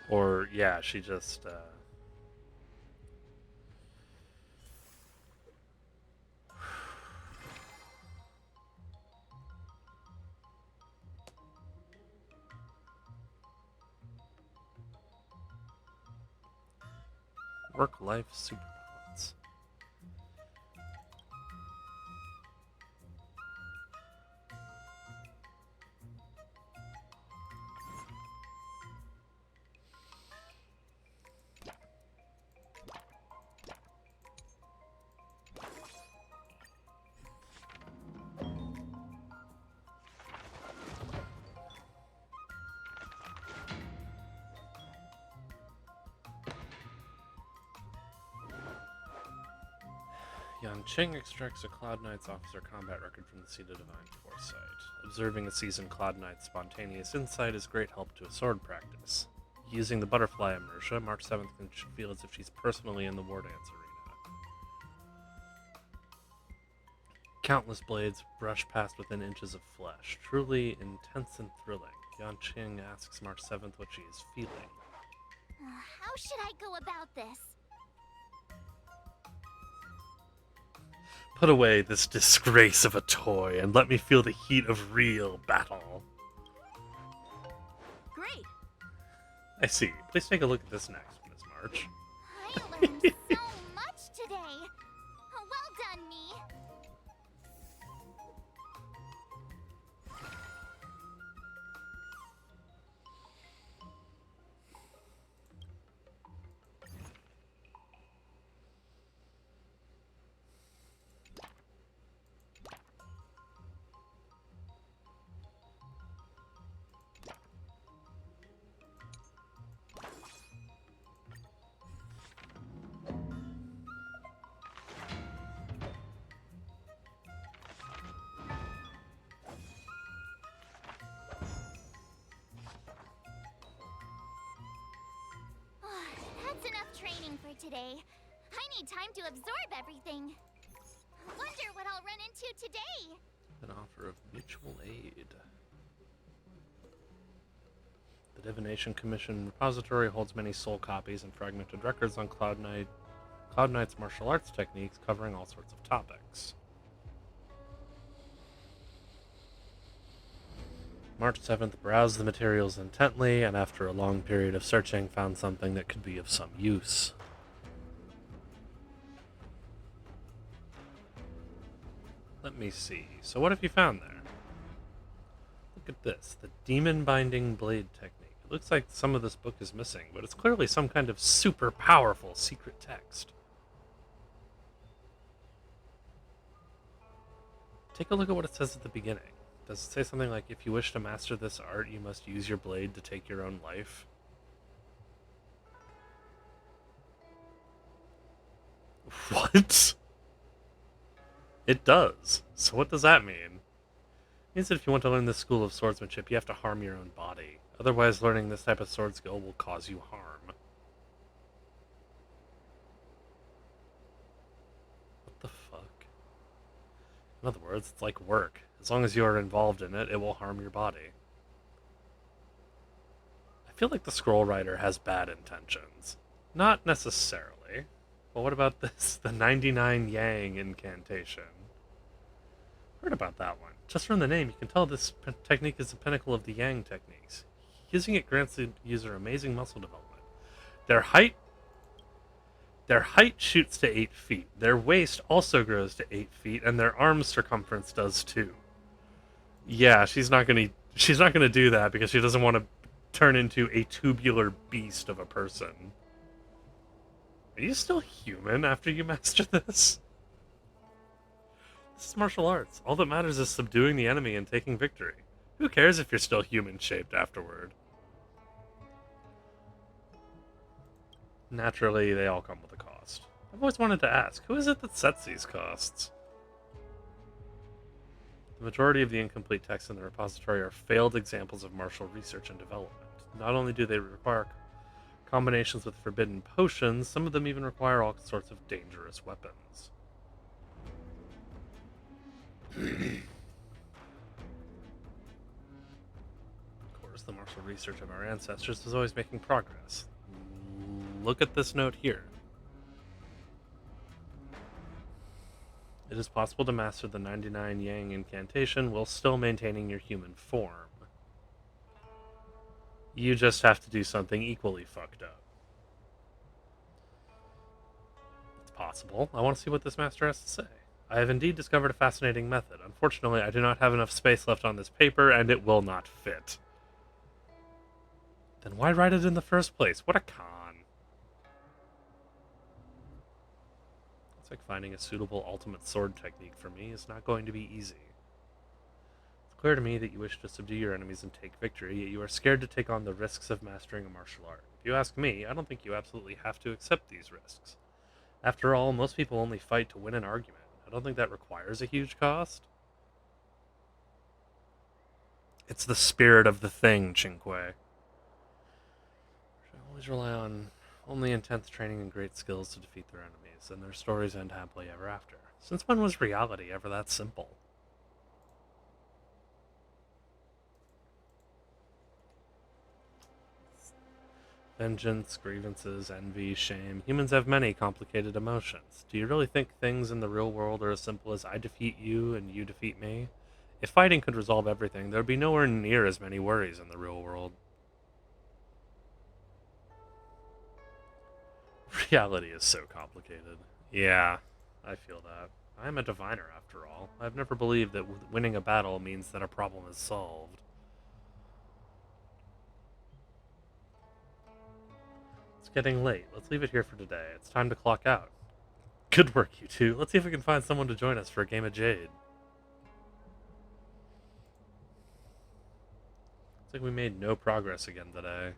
or, yeah, she just, work-life superbalance. Yan Qing extracts a Cloud Knight's officer combat record from the Seat of Divine Foresight. Observing a seasoned Cloud Knight's spontaneous insight is great help to a sword practice. Using the butterfly inertia, March 7th can feel as if she's personally in the war dance arena. Countless blades brush past within inches of flesh. Truly intense and thrilling. Yan Qing asks March 7th what she is feeling. How should I go about this? Put away this disgrace of a toy and let me feel the heat of real battle. Great. I see. Please take a look at this next, Miss March. I learned so much today. Well done, me. That's enough training for today. I need time to absorb everything. Wonder what I'll run into today. An offer of mutual aid. The Divination Commission repository holds many soul copies and fragmented records on Cloud Knight's martial arts techniques, covering all sorts of topics. March 7th, browsed the materials intently, and after a long period of searching, found something that could be of some use. Let me see. So what have you found there? Look at this. The Demon Binding Blade technique. It looks like some of this book is missing, but it's clearly some kind of super powerful secret text. Take a look at what it says at the beginning. Does it say something like, if you wish to master this art, you must use your blade to take your own life? What? It does. So what does that mean? It means that if you want to learn this school of swordsmanship, you have to harm your own body. Otherwise, learning this type of sword skill will cause you harm. What the fuck? In other words, it's like work. As long as you are involved in it, it will harm your body. I feel like the scroll writer has bad intentions. Not necessarily. But what about this? The 99 Yang incantation. Heard about that one. Just from the name, you can tell this technique is the pinnacle of the Yang techniques. Using it grants the user amazing muscle development. Their height shoots to 8 feet. Their waist also grows to 8 feet, and their arm circumference does too. Yeah, she's not gonna do that because she doesn't want to turn into a tubular beast of a person. Are you still human after you master this? This is martial arts. All that matters is subduing the enemy and taking victory. Who cares if you're still human-shaped afterward? Naturally, they all come with a cost. I've always wanted to ask, who is it that sets these costs? The majority of the incomplete texts in the repository are failed examples of martial research and development. Not only do they require combinations with forbidden potions, some of them even require all sorts of dangerous weapons. Of course, the martial research of our ancestors is always making progress. Look at this note here. It is possible to master the 99 Yang incantation while still maintaining your human form. You just have to do something equally fucked up. It's possible. I want to see what this master has to say. I have indeed discovered a fascinating method. Unfortunately, I do not have enough space left on this paper, and it will not fit. Then why write it in the first place? What a con. It's like finding a suitable ultimate sword technique for me is not going to be easy. It's clear to me that you wish to subdue your enemies and take victory, yet you are scared to take on the risks of mastering a martial art. If you ask me, I don't think you absolutely have to accept these risks. After all, most people only fight to win an argument. I don't think that requires a huge cost. It's the spirit of the thing, Chinque. Should always rely on only intense training and great skills to defeat their enemies, and their stories end happily ever after. Since when was reality ever that simple? Vengeance, grievances, envy, shame. Humans have many complicated emotions. Do you really think things in the real world are as simple as I defeat you and you defeat me? If fighting could resolve everything, there would be nowhere near as many worries in the real world. Reality is so complicated. Yeah, I feel that. I'm a diviner after all. I've never believed that winning a battle means that a problem is solved. It's getting late. Let's leave it here for today. It's time to clock out. Good work, you two. Let's see if we can find someone to join us for a game of Jade. It's like we made no progress again today.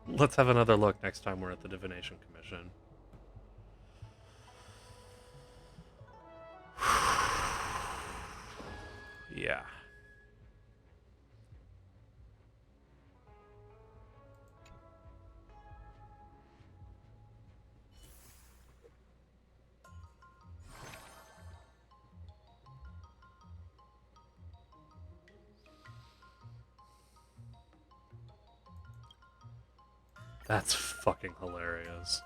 Let's have another look next time we're at the Divination Commission. Yeah. That's fucking hilarious.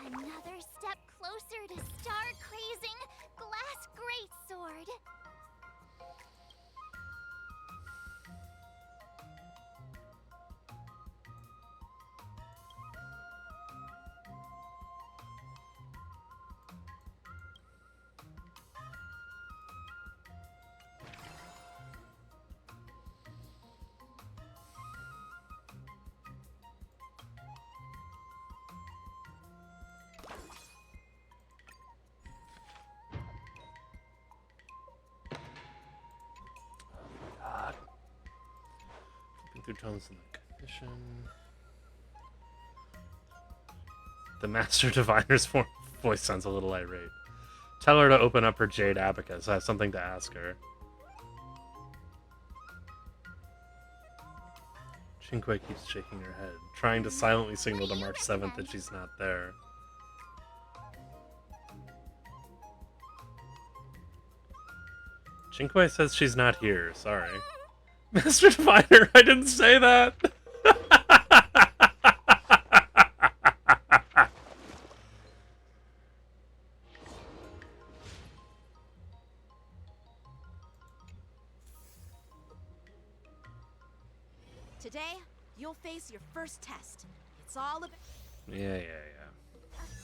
Another step closer to star-crazing glass greatsword. God. Flipping through tones in the commission. The Master Diviner's voice sounds a little irate. Tell her to open up her Jade Abacus. I have something to ask her. Chinque keeps shaking her head, trying to silently signal to March 7th that she's not there. Chinque says she's not here, sorry. Master Diviner, I didn't say that! Today, you'll face your first test. It's all about... Yeah.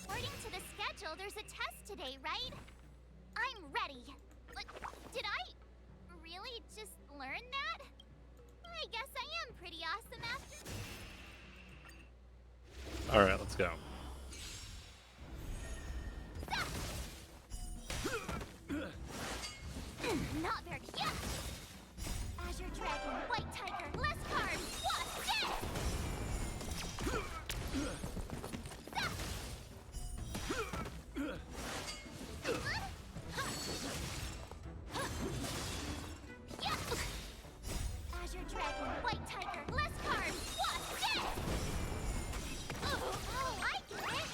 According to the schedule, there's a test today, right? I'm ready. But did I really just learn that? I guess I am pretty awesome after... Alright, let's go. Not very... Yeah! Azure Dragon, White Tiger, less cards, what's this? Azure Dragon, White Tiger, less cards, what's this? Oh, I get it!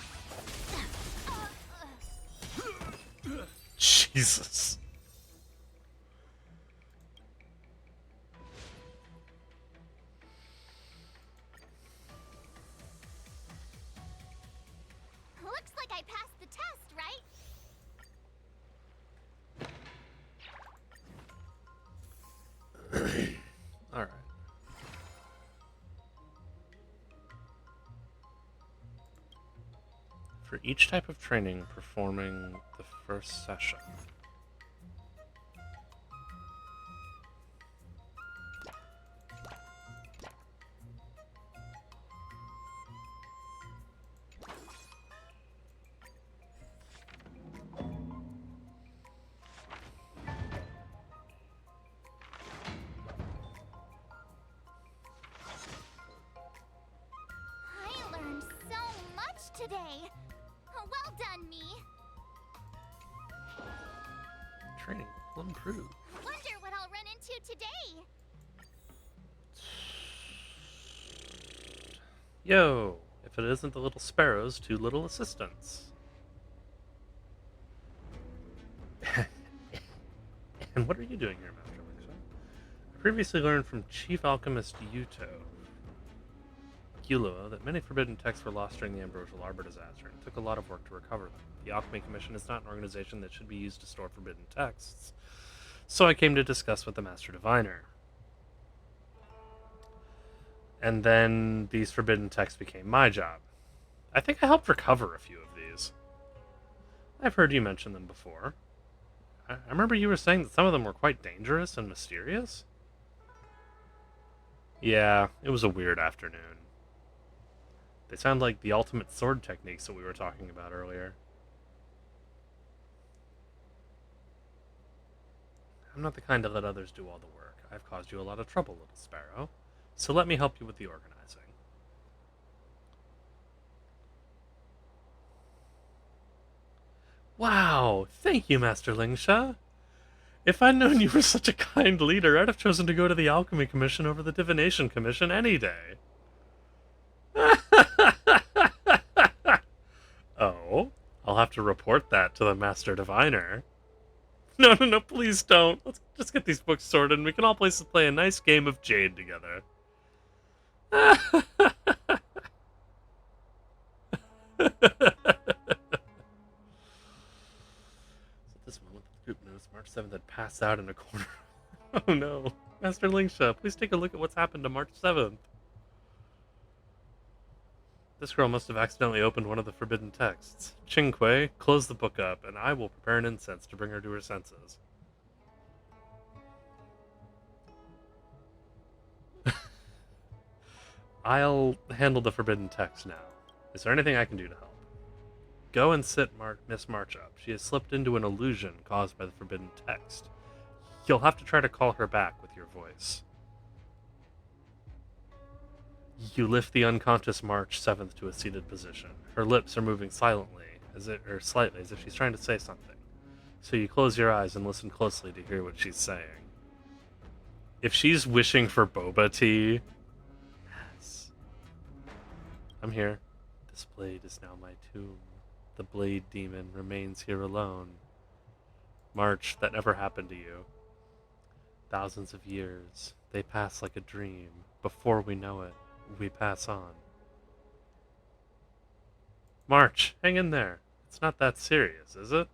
Jesus. Looks like I passed the test, right? Alright. For each type of training performing the first session. I learned so much today. Well done, me. Training will improve. Wonder what I'll run into today. Yo, if it isn't the little sparrows, two little assistants. And what are you doing here, Master Alexa? I previously learned from Chief Alchemist Yuto. Kilo that many forbidden texts were lost during the Ambrosial Arbor disaster, and it took a lot of work to recover them. The Alchemy Commission is not an organization that should be used to store forbidden texts, so I came to discuss with the Master Diviner. And then these forbidden texts became my job. I think I helped recover a few of these. I've heard you mention them before. I remember you were saying that some of them were quite dangerous and mysterious. Yeah, it was a weird afternoon. They sound like the ultimate sword techniques that we were talking about earlier. I'm not the kind to let others do all the work. I've caused you a lot of trouble, little sparrow. So let me help you with the organizing. Wow! Thank you, Master Lingsha! If I'd known you were such a kind leader, I'd have chosen to go to the Alchemy Commission over the Divination Commission any day. Oh? I'll have to report that to the Master Diviner. No, please don't. Let's just get these books sorted and we can all play a nice game of Jade together. This moment, the group noticed March 7th had passed out in a corner. Oh no. Master Lingsha, please take a look at what's happened to March 7th. This girl must have accidentally opened one of the forbidden texts. Qingque, close the book up, and I will prepare an incense to bring her to her senses. I'll handle the forbidden text now. Is there anything I can do to help? Go and sit Miss March up. She has slipped into an illusion caused by the forbidden text. You'll have to try to call her back with your voice. You lift the unconscious March 7th to a seated position. Her lips are moving slightly, as if she's trying to say something. So you close your eyes and listen closely to hear what she's saying. If she's wishing for boba tea... Yes. I'm here. This blade is now my tomb. The blade demon remains here alone. March, that never happened to you. Thousands of years. They pass like a dream. Before we know it, we pass on. March, hang in there. It's not that serious, is it?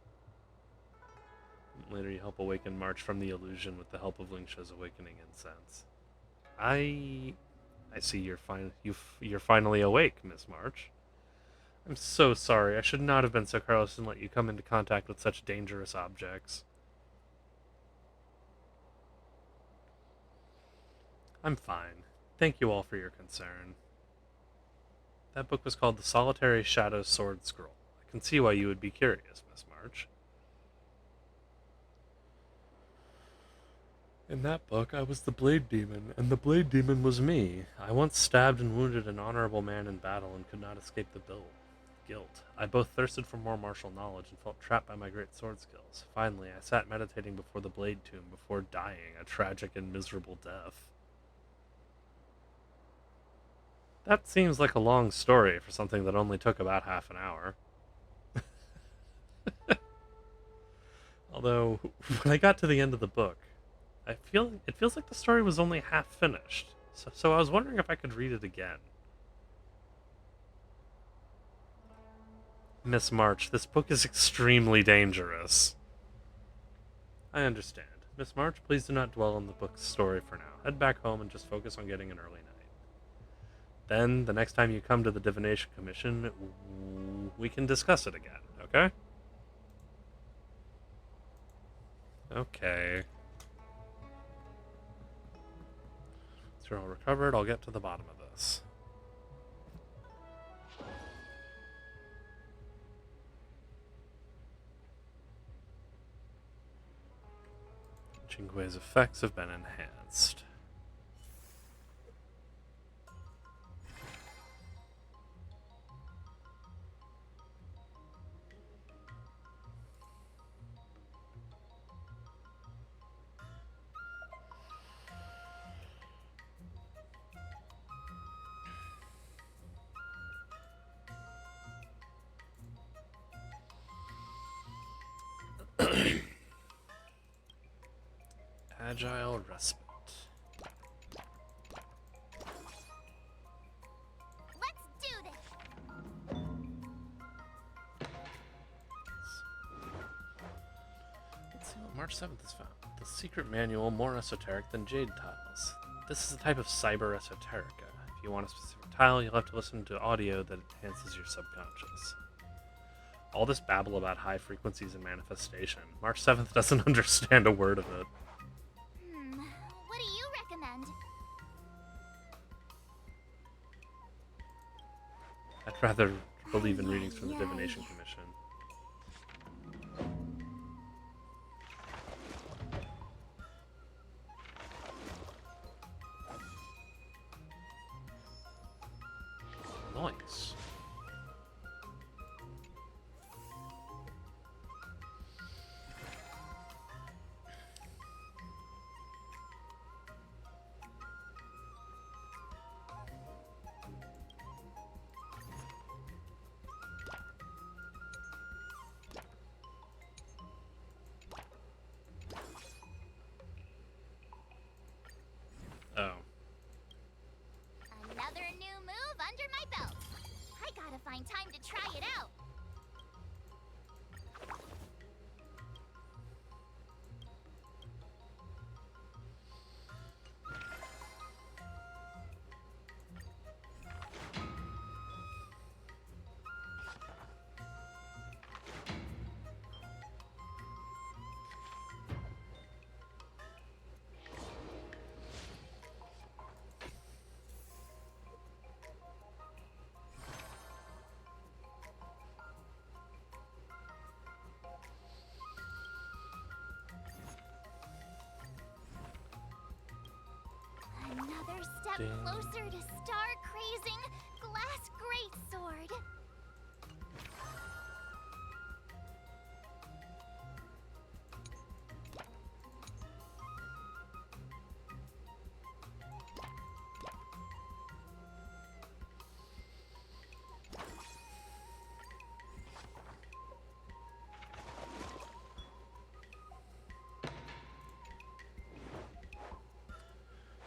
Later you help awaken March from the illusion with the help of Lingsha's awakening incense. I see you're finally awake, Miss March. I'm so sorry. I should not have been so careless and let you come into contact with such dangerous objects. I'm fine. Thank you all for your concern. That book was called The Solitary Shadow Sword Scroll. I can see why you would be curious, Miss March. In that book, I was the Blade Demon, and the Blade Demon was me. I once stabbed and wounded an honorable man in battle and could not escape the guilt. I both thirsted for more martial knowledge and felt trapped by my great sword skills. Finally, I sat meditating before the Blade Tomb before dying a tragic and miserable death. That seems like a long story for something that only took about half an hour. Although, when I got to the end of the book, it feels like the story was only half finished. So I was wondering if I could read it again. Miss March, this book is extremely dangerous. I understand. Miss March, please do not dwell on the book's story for now. Head back home and just focus on getting an early night. Then, the next time you come to the Divination Commission, we can discuss it again, okay? Okay. Once you're all recovered, I'll get to the bottom of this. Qingque's effects have been enhanced. Agile respite. March 7th is found. The secret manual more esoteric than jade tiles. This is a type of cyber esoterica. If you want a specific tile, you'll have to listen to audio that enhances your subconscious. All this babble about high frequencies and manifestation. March 7th doesn't understand a word of it. What do you recommend? I'd rather believe in readings from the Divination Commission. Nice. Oh. Another new move under my belt. I gotta find time to try it out. Another step closer to star-crazing glass greatsword.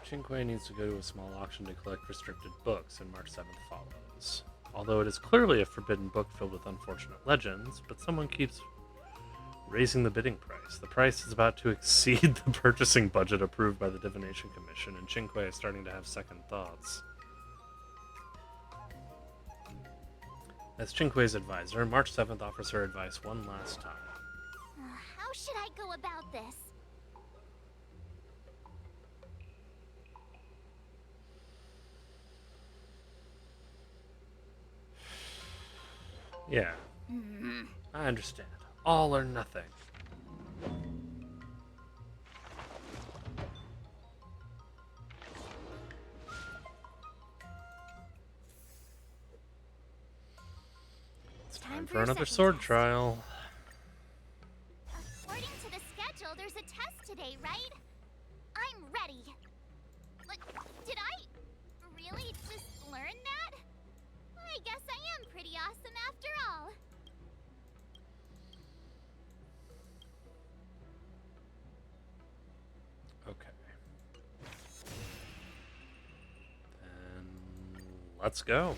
Qingque needs to go to a small auction to collect restricted books, and March 7th follows. Although it is clearly a forbidden book filled with unfortunate legends, but someone keeps raising the bidding price. The price is about to exceed the purchasing budget approved by the Divination Commission, and Qingque is starting to have second thoughts. As Qingque's advisor, March 7th offers her advice one last time. How should I go about this? Yeah. I understand. All or nothing. It's time for another sword trial. According to the schedule, there's a test today, right? I'm ready. But did I really just learn that? I guess I am pretty awesome after all. Okay. Then let's go.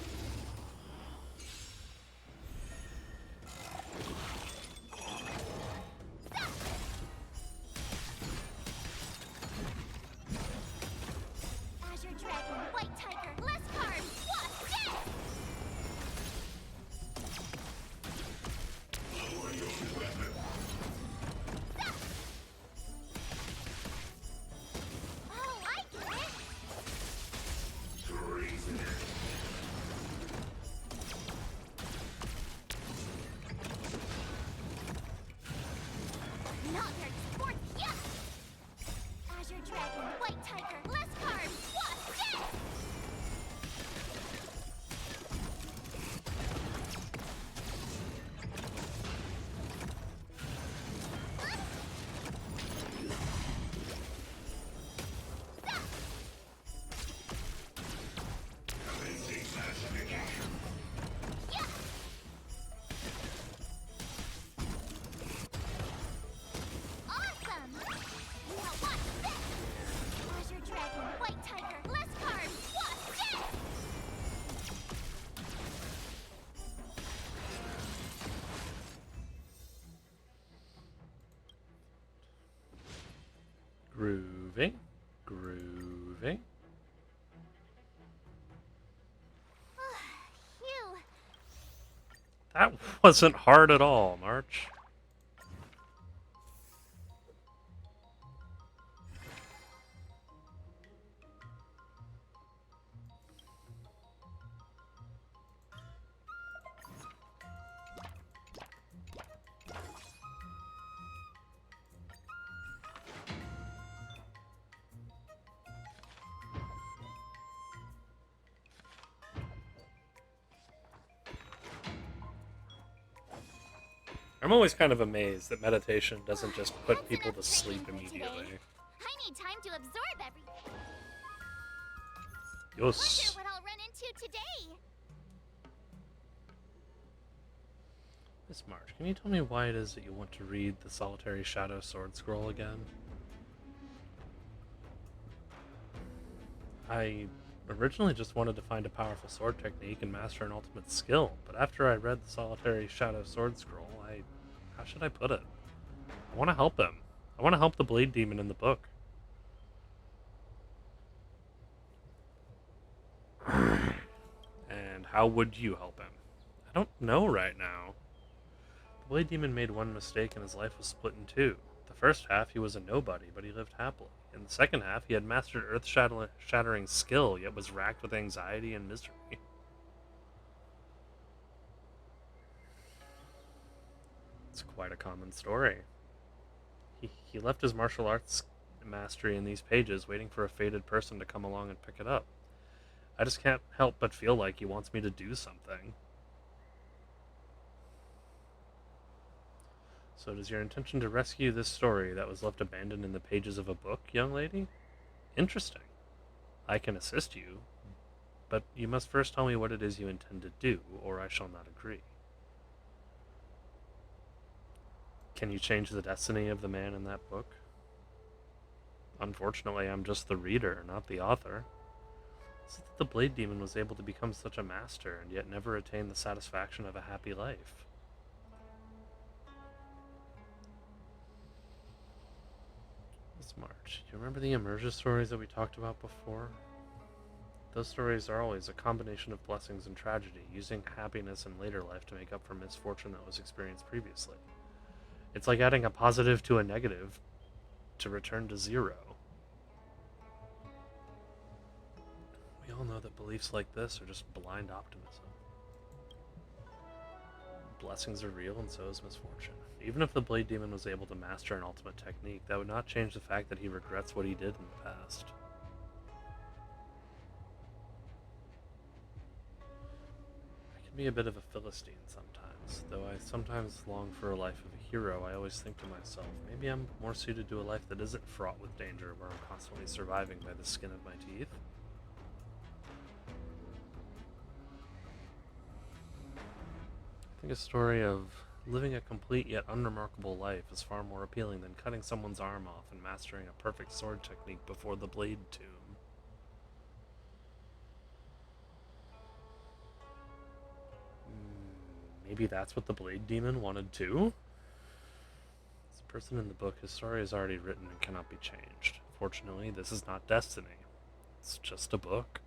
Azure Dragon, White Tiger, less carbs, what? Yes! Oh, I get it! Groovy. Groovy. Phew. That wasn't hard at all, March. I'm always kind of amazed that meditation doesn't just put people to sleep immediately. I need time to absorb everything. Yes. Wonder what I'll run into today. Miss March, can you tell me why it is that you want to read the Solitary Shadow Sword Scroll again? I originally just wanted to find a powerful sword technique and master an ultimate skill, but after I read the Solitary Shadow Sword Scroll, how should I put it? I want to help him. I want to help the Blade Demon in the book. And how would you help him? I don't know right now. The Blade Demon made one mistake and his life was split in two. The first half, he was a nobody, but he lived happily. In the second half, he had mastered earth-shattering skill, yet was racked with anxiety and misery. It's quite a common story. He left his martial arts mastery in these pages, waiting for a fated person to come along and pick it up. I just can't help but feel like he wants me to do something. So it is your intention to rescue this story that was left abandoned in the pages of a book, young lady? Interesting. I can assist you, but you must first tell me what it is you intend to do, or I shall not agree. Can you change the destiny of the man in that book? Unfortunately, I'm just the reader, not the author. Is it that the Blade Demon was able to become such a master and yet never attain the satisfaction of a happy life? Miss March, do you remember the immersion stories that we talked about before? Those stories are always a combination of blessings and tragedy, using happiness in later life to make up for misfortune that was experienced previously. It's like adding a positive to a negative to return to zero. We all know that beliefs like this are just blind optimism. Blessings are real and so is misfortune. Even if the Blade Demon was able to master an ultimate technique, that would not change the fact that he regrets what he did in the past. I can be a bit of a Philistine sometimes. Though I sometimes long for a life of a hero, I always think to myself, maybe I'm more suited to a life that isn't fraught with danger, where I'm constantly surviving by the skin of my teeth. I think a story of living a complete yet unremarkable life is far more appealing than cutting someone's arm off and mastering a perfect sword technique before the Blade Tomb. Maybe that's what the Blade Demon wanted too? This person in the book, his story is already written and cannot be changed. Fortunately, this is not destiny. It's just a book.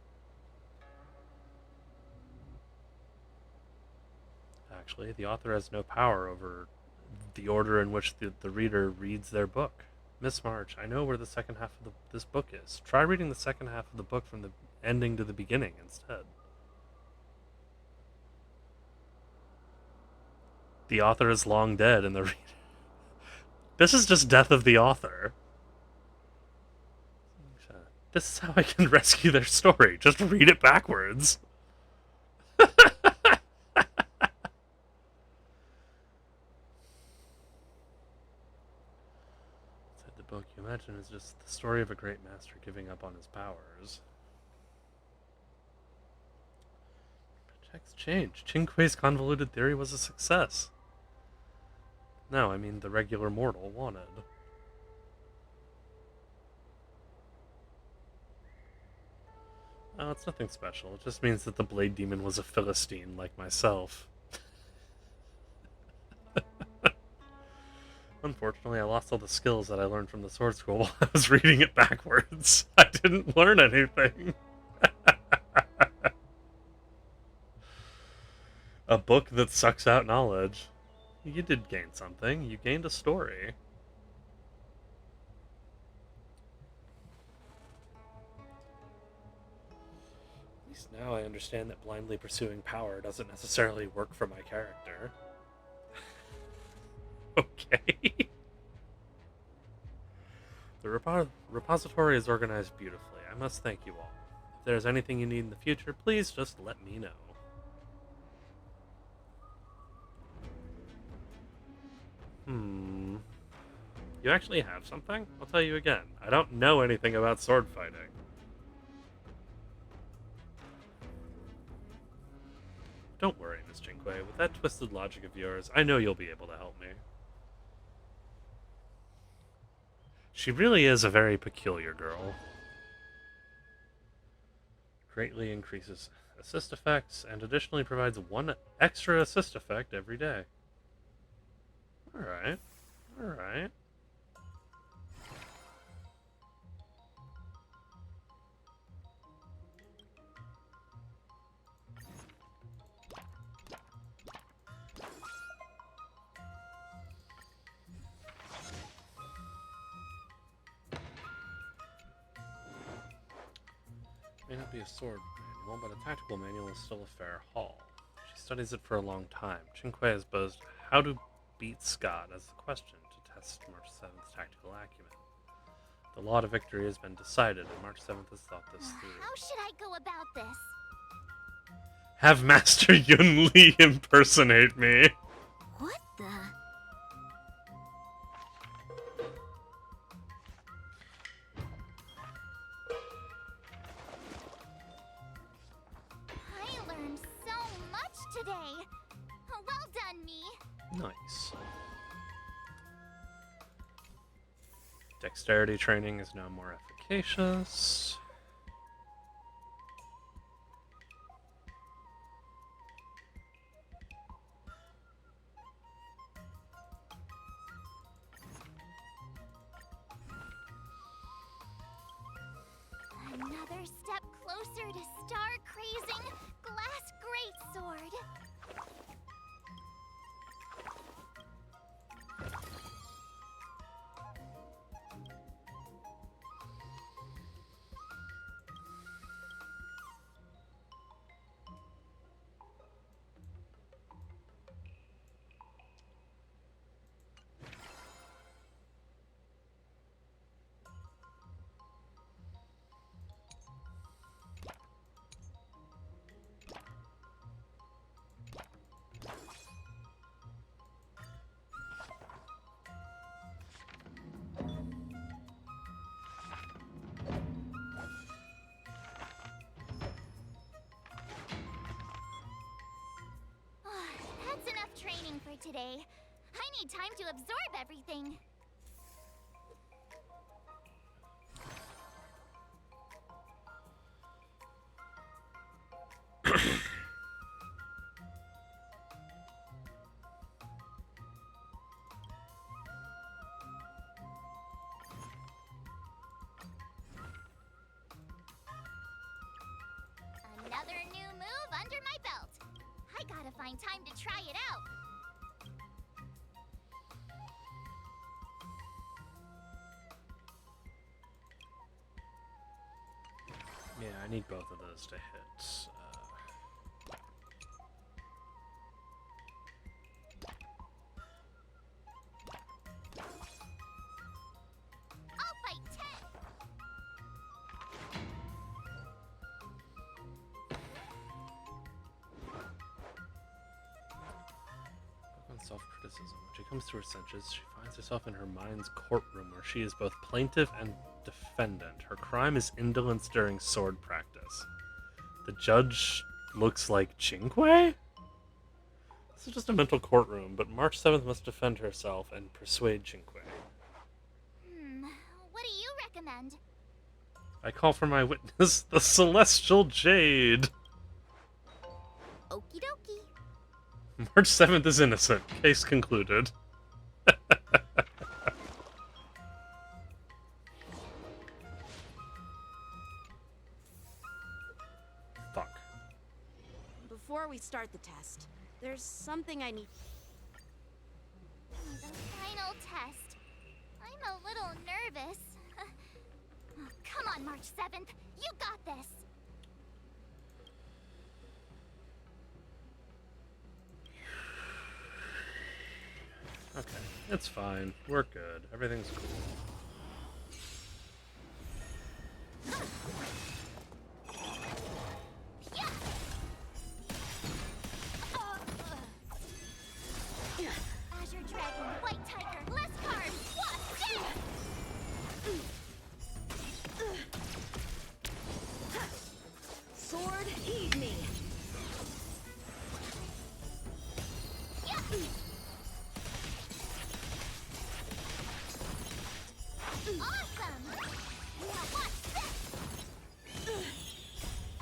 Actually, the author has no power over the order in which the reader reads their book. Miss March, I know where the second half of this book is. Try reading the second half of the book from the ending to the beginning instead. The author is long dead and the reader... This is just death of the author. This is how I can rescue their story. Just read it backwards. The book you imagine is just the story of a great master giving up on his powers. But text changed. Qingkui's convoluted theory was a success. No, I mean the regular mortal wanted. Oh, it's nothing special. It just means that the Blade Demon was a Philistine like myself. Unfortunately, I lost all the skills that I learned from the sword school while I was reading it backwards. I didn't learn anything. A book that sucks out knowledge. You did gain something. You gained a story. At least now I understand that blindly pursuing power doesn't necessarily work for my character. Okay. The repository is organized beautifully. I must thank you all. If there's anything you need in the future, please just let me know. You actually have something? I'll tell you again. I don't know anything about sword fighting. Don't worry, Miss Jinque. With that twisted logic of yours, I know you'll be able to help me. She really is a very peculiar girl. Greatly increases assist effects, and additionally provides one extra assist effect every day. Alright. Alright. May not be a sword manual, but a tactical manual is still a fair haul. She studies it for a long time. Jinque has buzzed how to beat Scott as the question to test March 7th's tactical acumen. The law to victory has been decided, and March 7th has thought this through. How should I go about this? Have Master Yun Li impersonate me. What the? I learned so much today. Well done, me. Nice. Dexterity training is now more efficacious. Another step closer to star-crazing glass greatsword. That's enough training for today. I need time to absorb everything. Another new move under my belt. I gotta find time to try it out. Yeah, I need both of those to hit. I'll fight 10. On self-criticism. When she comes to her senses, she finds herself in her mind's courtroom where she is both plaintiff and defendant. Her crime is indolence during sword practice. The judge looks like Jinque? This is just a mental courtroom, but March 7th must defend herself and persuade Jinque. What do you recommend? I call for my witness, the Celestial Jade. Okie dokie. March 7th is innocent. Case concluded. start the test, there's something I need. The final test. I'm a little nervous. Oh, come on, March 7th. You got this. Okay, it's fine. We're good. Everything's cool. Azure Dragon, White Tiger, less cards, Wasp, Sword, heed me. Awesome! Now watch this!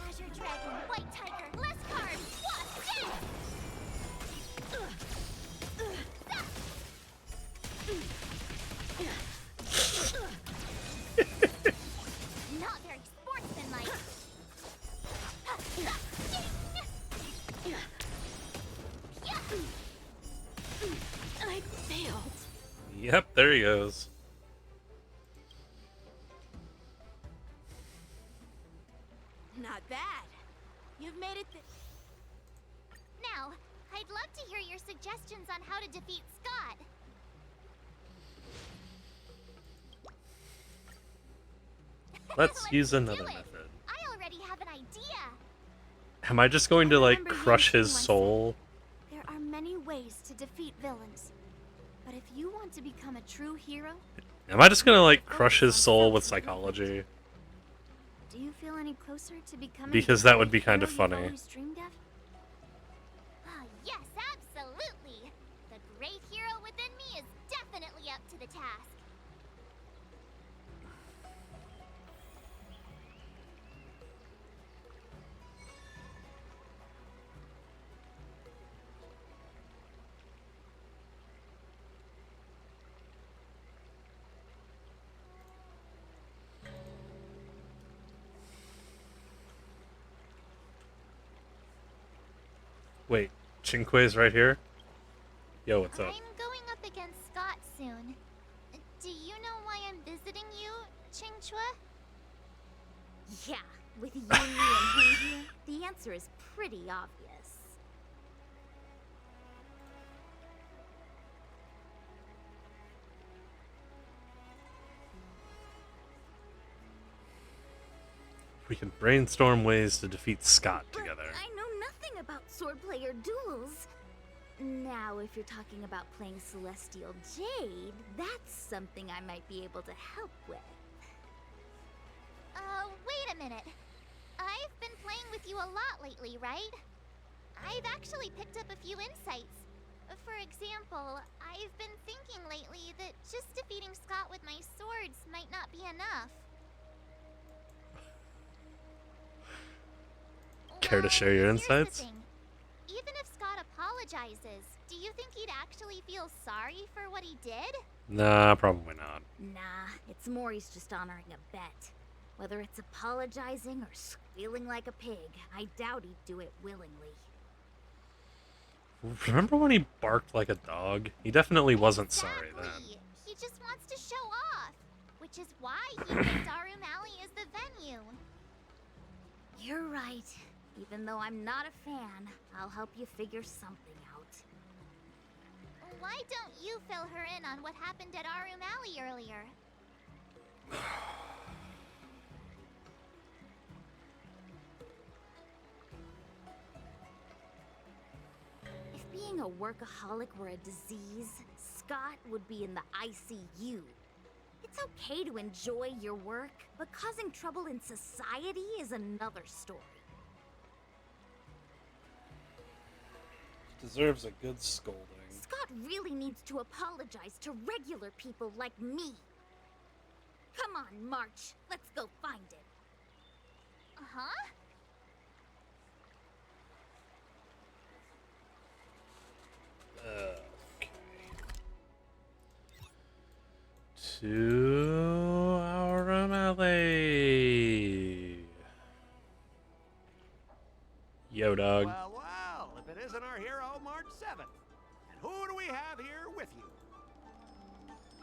Azure Dragon, White Tiger, less cards, Wasp, Not very sportsmanlike. I failed. Yep, there he goes. Not bad. You've made it. Now, I'd love to hear your suggestions on how to defeat Scott. Let's use another do it. method. I already have an idea. Am I just going to, like, remember crush you his once said, soul? There are many ways to defeat villains. But if you want to become a true hero, Am I just gonna, like, crush his soul with psychology? do you feel any closer to becoming Because the that would be great kind of hero you've funny. always dreamed of? Ah, yes, absolutely. The great hero within me is definitely up to the task. Wait, Chinque's right here? Yo, what's up? I'm going up against Scott soon. Do you know why I'm visiting you, Chingchua? Yeah, with Yuri and him here, the answer is pretty obvious. We can brainstorm ways to defeat Scott together. I know nothing about sword player duels. Now, if you're talking about playing Celestial Jade, that's something I might be able to help with. Wait a minute. I've been playing with you a lot lately, right? I've actually picked up a few insights. For example, I've been thinking lately that just defeating Scott with my swords might not be enough. Care to share your Here's the insights? thing. Even if Scott apologizes, do you think he'd actually feel sorry for what he did? Nah, probably not. Nah, it's more he's just honoring a bet. Whether it's apologizing or squealing like a pig, I doubt he'd do it willingly. Remember when he barked like a dog? He definitely wasn't sorry then. He just wants to show off, which is why he picked Arum Alley as the venue. You're right. Even though I'm not a fan, I'll help you figure something out. Why don't you fill her in on what happened at Arum Alley earlier? If being a workaholic were a disease, Scott would be in the ICU. It's okay to enjoy your work, but causing trouble in society is another story. Deserves a good scolding. Scott really needs to apologize to regular people like me. Come on, March. Let's go find him. Uh-huh? Okay. To our alley. Yo, dog. Well, well, is and our hero March 7th. And who do we have here with you?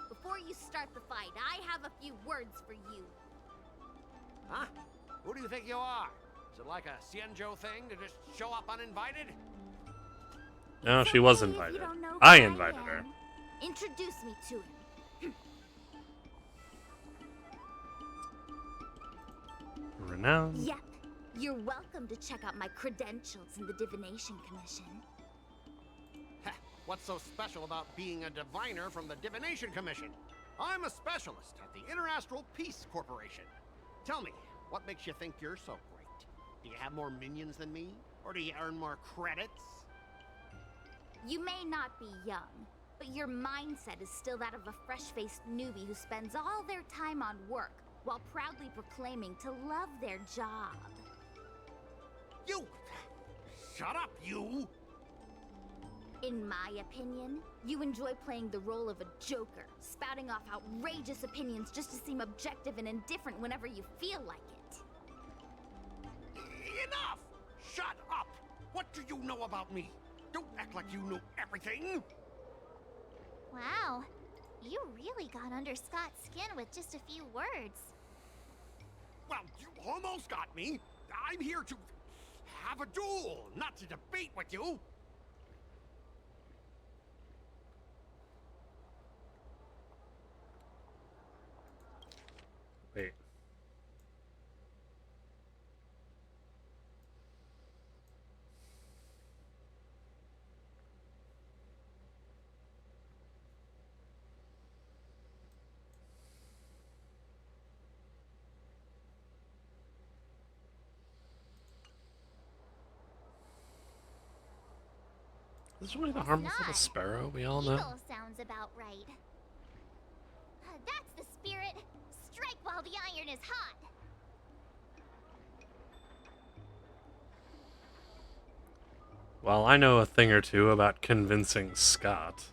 Before you start the fight, I have a few words for you. Huh? Who do you think you are? Is it like a Xianzhou thing to just show up uninvited? No, she was invited. I invited her. Introduce me to him. Renowned. Yep. You're welcome to check out my credentials in the Divination Commission. Heh, what's so special about being a diviner from the Divination Commission? I'm a specialist at the Interastral Peace Corporation. Tell me, what makes you think you're so great? Do you have more minions than me? Or do you earn more credits? You may not be young, but your mindset is still that of a fresh-faced newbie who spends all their time on work while proudly proclaiming to love their job. You! Shut up, you! In my opinion, you enjoy playing the role of a joker, spouting off outrageous opinions just to seem objective and indifferent whenever you feel like it. Enough! Shut up! What do you know about me? Don't act like you know everything! Wow, you really got under Scott's skin with just a few words. Well, you almost got me. I'm here to have a duel, not to debate with you. Wait. Is this really the harmless little sparrow we all know? Evil sounds about right. That's the spirit. Strike while the iron is hot. Well, I know a thing or two about convincing Scott.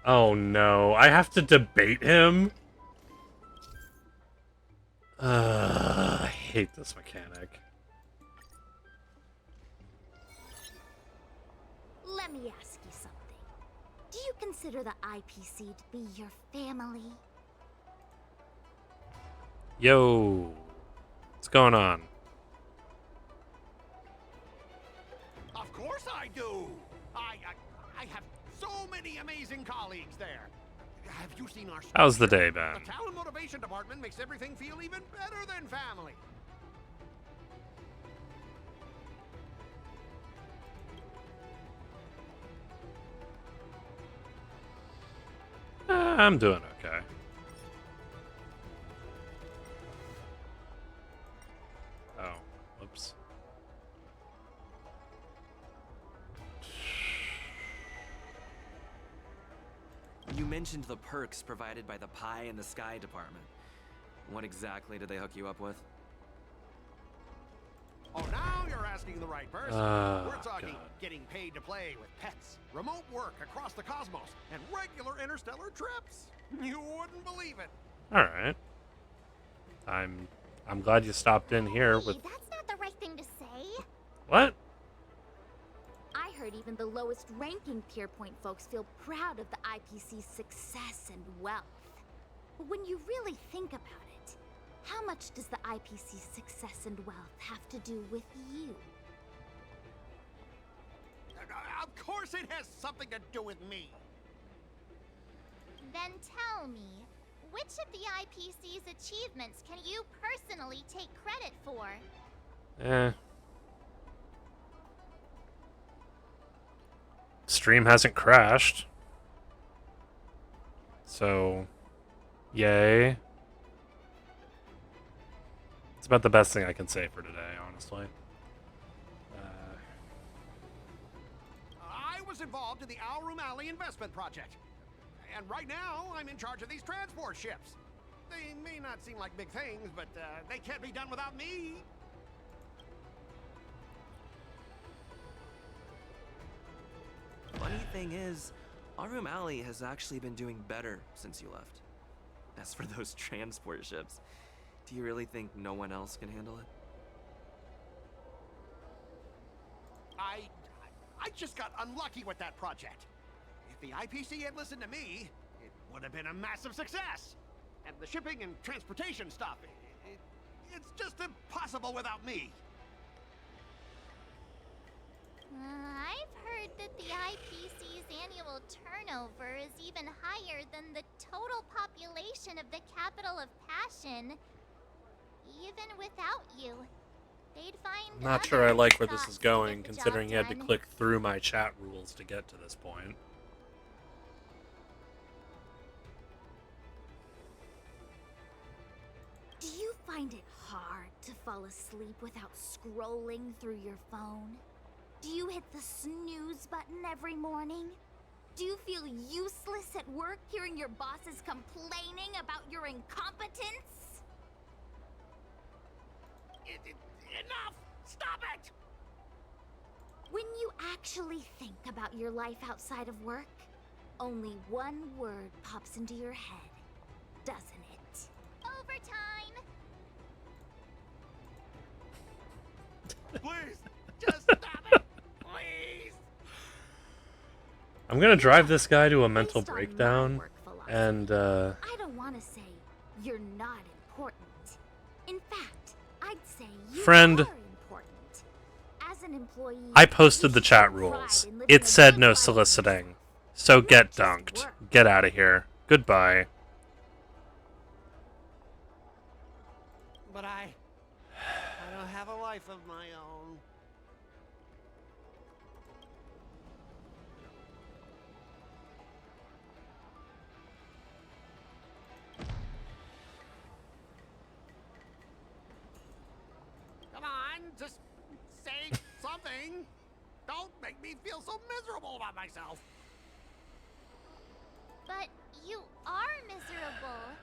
Oh no, I have to debate him? I hate this mechanic. Let me ask you something. Do you consider the IPC to be your family? Yo, what's going on? Of course I do. I have so many amazing colleagues there. Have you seen our... How's the day been? The talent motivation department makes everything feel even better than family. I'm doing okay. Oh, whoops. You mentioned the perks provided by the Pie in the Sky department. What exactly did they hook you up with? Oh, now you're asking the right person. We're talking getting paid to play with pets, remote work across the cosmos, and regular interstellar trips. You wouldn't believe it. All right. I'm glad you stopped in here with... That's not the right thing to say. What? I heard even the lowest ranking Pierpoint folks feel proud of the IPC's success and wealth. But when you really think about it, how much does the IPC's success and wealth have to do with you? Of course it has something to do with me. Then tell me, which of the IPC's achievements can you personally take credit for? Stream hasn't crashed. So, yay. It's about the best thing I can say for today, honestly. I was involved in the Alroom Alley investment project. And right now, I'm in charge of these transport ships. They may not seem like big things, but they can't be done without me. Funny thing is, Arum Alley has actually been doing better since you left. As for those transport ships, do you really think no one else can handle it? I just got unlucky with that project. If the IPC had listened to me, it would have been a massive success. And the shipping and transportation stuff, it's just impossible without me. I've heard that the IPC's annual turnover is even higher than the total population of the capital of Passion. Even without you, they'd find I'm not sure I like where this spots is to get going, the considering job you had to done. click through my chat rules to get to this point. Do you find it hard to fall asleep without scrolling through your phone? Do you hit the snooze button every morning? Do you feel useless at work hearing your bosses complaining about your incompetence? Enough! Stop it! When you actually think about your life outside of work, only one word pops into your head, doesn't it? Overtime! Please, just stop it! Please! I'm gonna drive this guy to a mental breakdown, and I don't want to say you're not important. In fact, I'd say you Friend, are important. As an employee, I posted you the should chat take pride rules. in living It a said good no life. soliciting. So get dunked. Get out of here. Goodbye. But I don't have a life of my own. Come on, just say something. Don't make me feel so miserable about myself. But you are miserable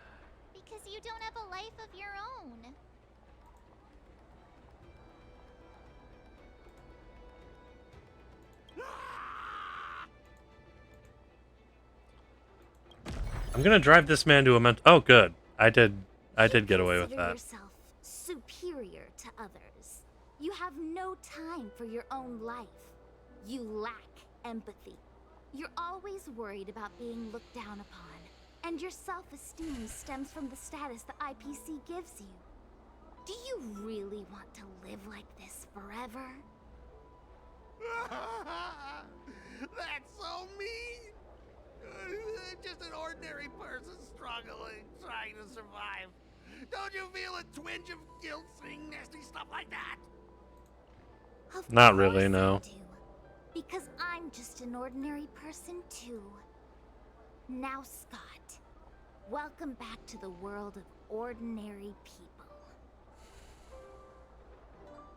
because you don't have a life of your own. I'm gonna drive this man to a mental. Oh, good. I did get away with Consider that. yourself superior to others. You have no time for your own life. You lack empathy. You're always worried about being looked down upon, and your self-esteem stems from the status the IPC gives you. Do you really want to live like this forever? That's so mean. Just an ordinary person struggling, trying to survive. Don't you feel a twinge of guilt seeing nasty stuff like that? Of Not course really, I no. do. Because I'm just an ordinary person too. Now, Scott, welcome back to the world of ordinary people.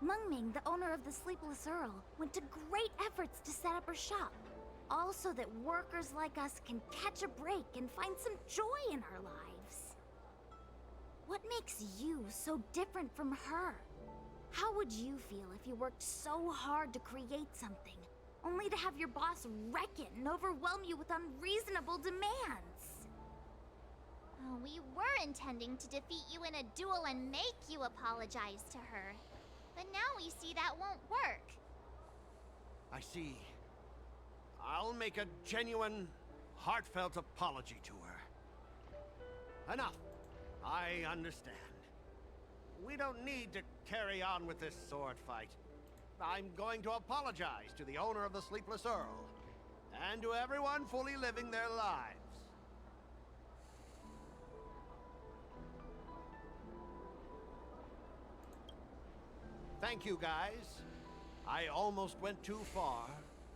Mungming, the owner of the Sleepless Earl, went to great efforts to set up her shop. All so that workers like us can catch a break and find some joy in our lives. What makes you so different from her? How would you feel if you worked so hard to create something, only to have your boss wreck it and overwhelm you with unreasonable demands? Oh, we were intending to defeat you in a duel and make you apologize to her. But now we see that won't work. I see. I'll make a genuine, heartfelt apology to her. Enough. I understand. We don't need to carry on with this sword fight. I'm going to apologize to the owner of the Sleepless Earl, and to everyone fully living their lives. Thank you, guys. I almost went too far,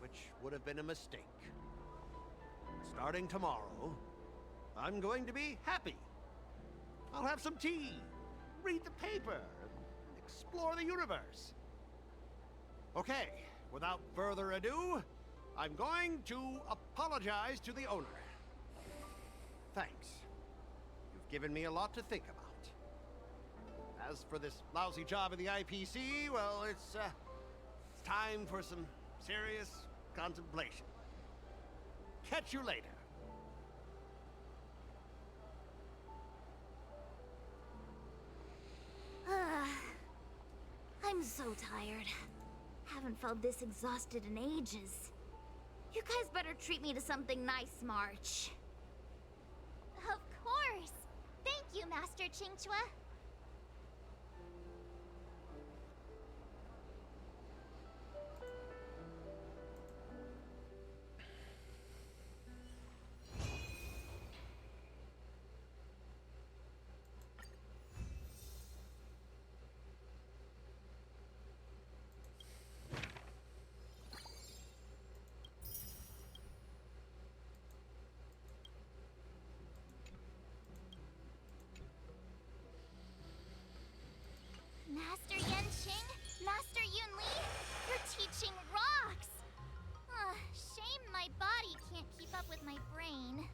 which would have been a mistake. Starting tomorrow, I'm going to be happy. I'll have some tea, read the paper, explore the universe. Okay, without further ado, I'm going to apologize to the owner. Thanks. You've given me a lot to think about. As for this lousy job in the IPC, well, it's time for some serious contemplation. Catch you later. I'm so tired. haven't felt this exhausted in ages. You guys better treat me to something nice, March. Of course! Thank you, Master Chingchua. Master Yenqing? Master Yunli? You're teaching rocks! Shame my body can't keep up with my brain.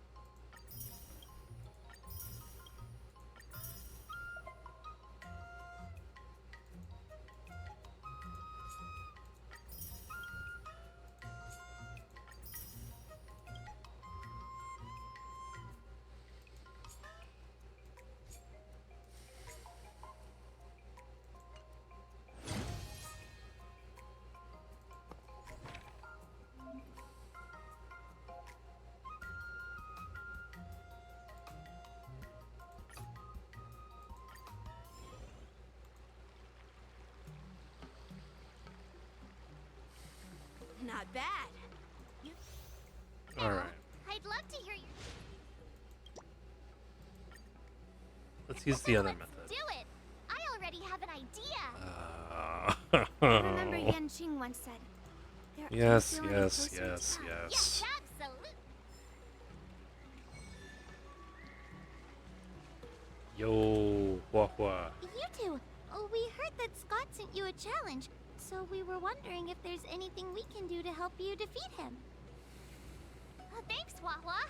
Not bad. Alright. I'd love to hear you. Let's use the other method. Do it! I already have an idea! I remember Yenqing once said, "There are Yes, feeling yes, closer to yes, God." yes. Absolutely! Yo, Hua Hua. You two, we heard that Scott sent you a challenge, so we were wondering if there's anything we can do to help you defeat him. Thanks, Hua-Hua.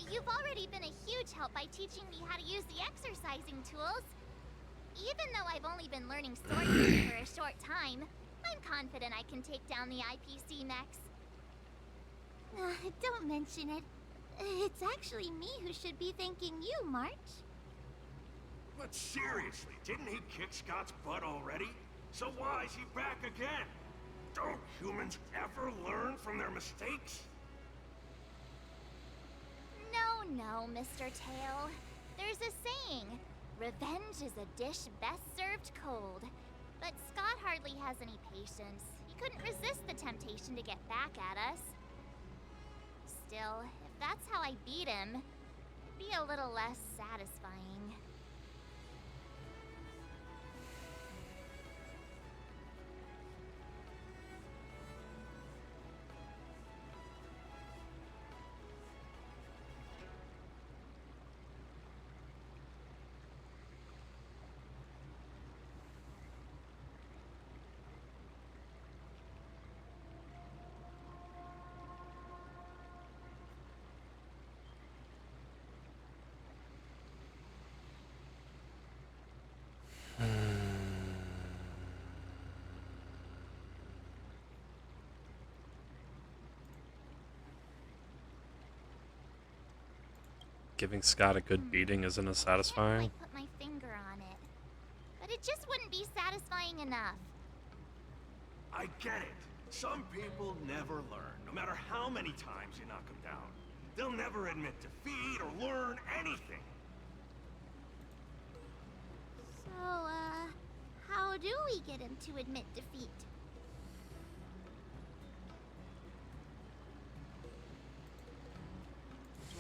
You've already been a huge help by teaching me how to use the exercising tools. Even though I've only been learning sword fighting for a short time, I'm confident I can take down the IPC mechs. Don't mention it. It's actually me who should be thanking you, March. But seriously, didn't he kick Scott's butt already? So why is he back again? Don't humans ever learn from their mistakes? No, Mr. Tail. There's a saying, revenge is a dish best served cold. But Scott hardly has any patience. He couldn't resist the temptation to get back at us. Still, if that's how I beat him, it'd be a little less satisfying. Giving Scott a good beating isn't as satisfying. I put my finger on it, but it just wouldn't be satisfying enough. I get it. Some people never learn, no matter how many times you knock them down. They'll never admit defeat or learn anything. So, how do we get him to admit defeat?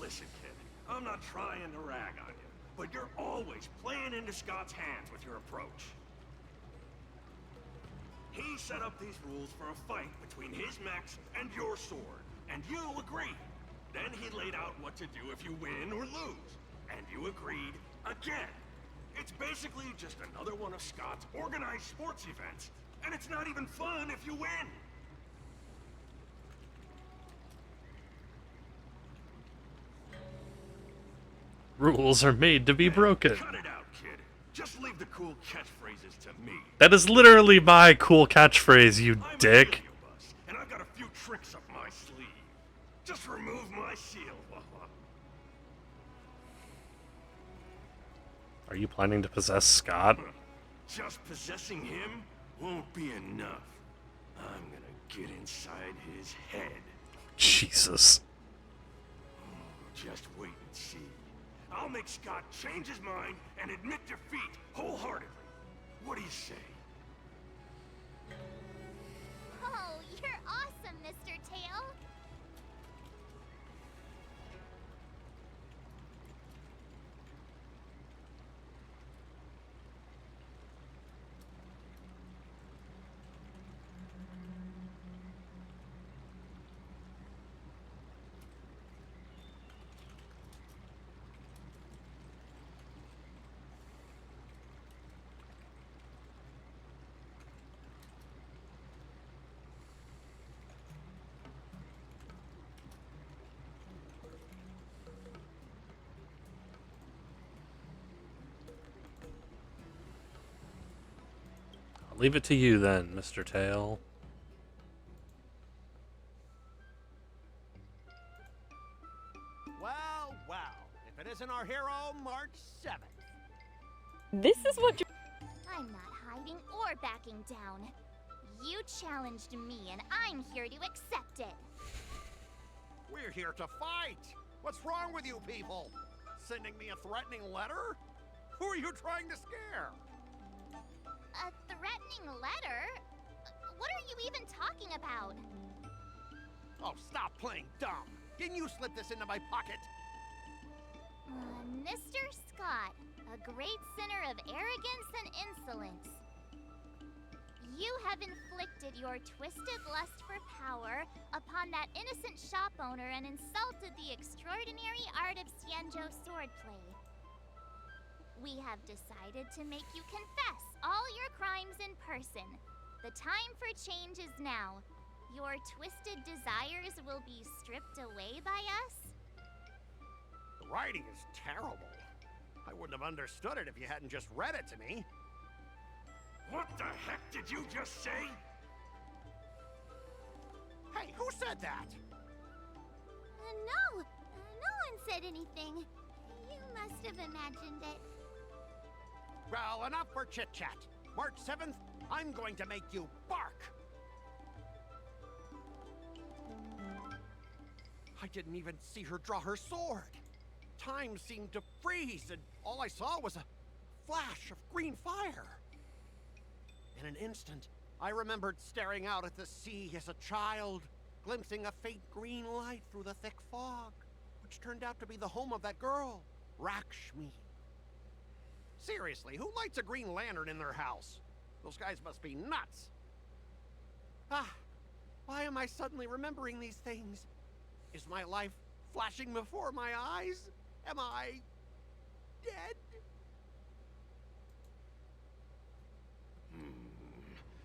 Listen, kid, I'm not trying to rag on you, but you're always playing into Scott's hands with your approach. He set up these rules for a fight between his mechs and your sword, and you agreed. Then he laid out what to do if you win or lose, and you agreed again. It's basically just another one of Scott's organized sports events, and it's not even fun if you win. Rules are made to be broken. Cut it out, kid. Just leave the cool catchphrases to me. That is literally my cool catchphrase, you dick. And I've got a few tricks up my sleeve. Just remove my seal. Are you planning to possess Scott? Just possessing him won't be enough. I'm gonna get inside his head. Jesus. Just wait and see. I'll make Scott change his mind and admit defeat wholeheartedly. What do you say? Oh, you're awesome, Mr. Tail. I'll leave it to you then, Mr. Tail. Well, well. If it isn't our hero, March 7th. This is what you... I'm not hiding or backing down. You challenged me, and I'm here to accept it. We're here to fight. What's wrong with you people? Sending me a threatening letter? Who are you trying to scare? A threatening letter? What are you even talking about? Oh, stop playing dumb. Didn't you slip this into my pocket? Mr. Scott, a great sinner of arrogance and insolence. You have inflicted your twisted lust for power upon that innocent shop owner and insulted the extraordinary art of Xianzhou swordplay. We have decided to make you confess all your crimes in person. The time for change is now. Your twisted desires will be stripped away by us. The writing is terrible. I wouldn't have understood it if you hadn't just read it to me. What the heck did you just say? Hey, who said that? No one said anything. You must have imagined it. Well, enough for chit-chat. March 7th, I'm going to make you bark. I didn't even see her draw her sword. Time seemed to freeze, and all I saw was a flash of green fire. In an instant, I remembered staring out at the sea as a child, glimpsing a faint green light through the thick fog, which turned out to be the home of that girl, Rakshmi. Seriously, who lights a green lantern in their house? Those guys must be nuts. Why am I suddenly remembering these things? Is my life flashing before my eyes? Am I dead?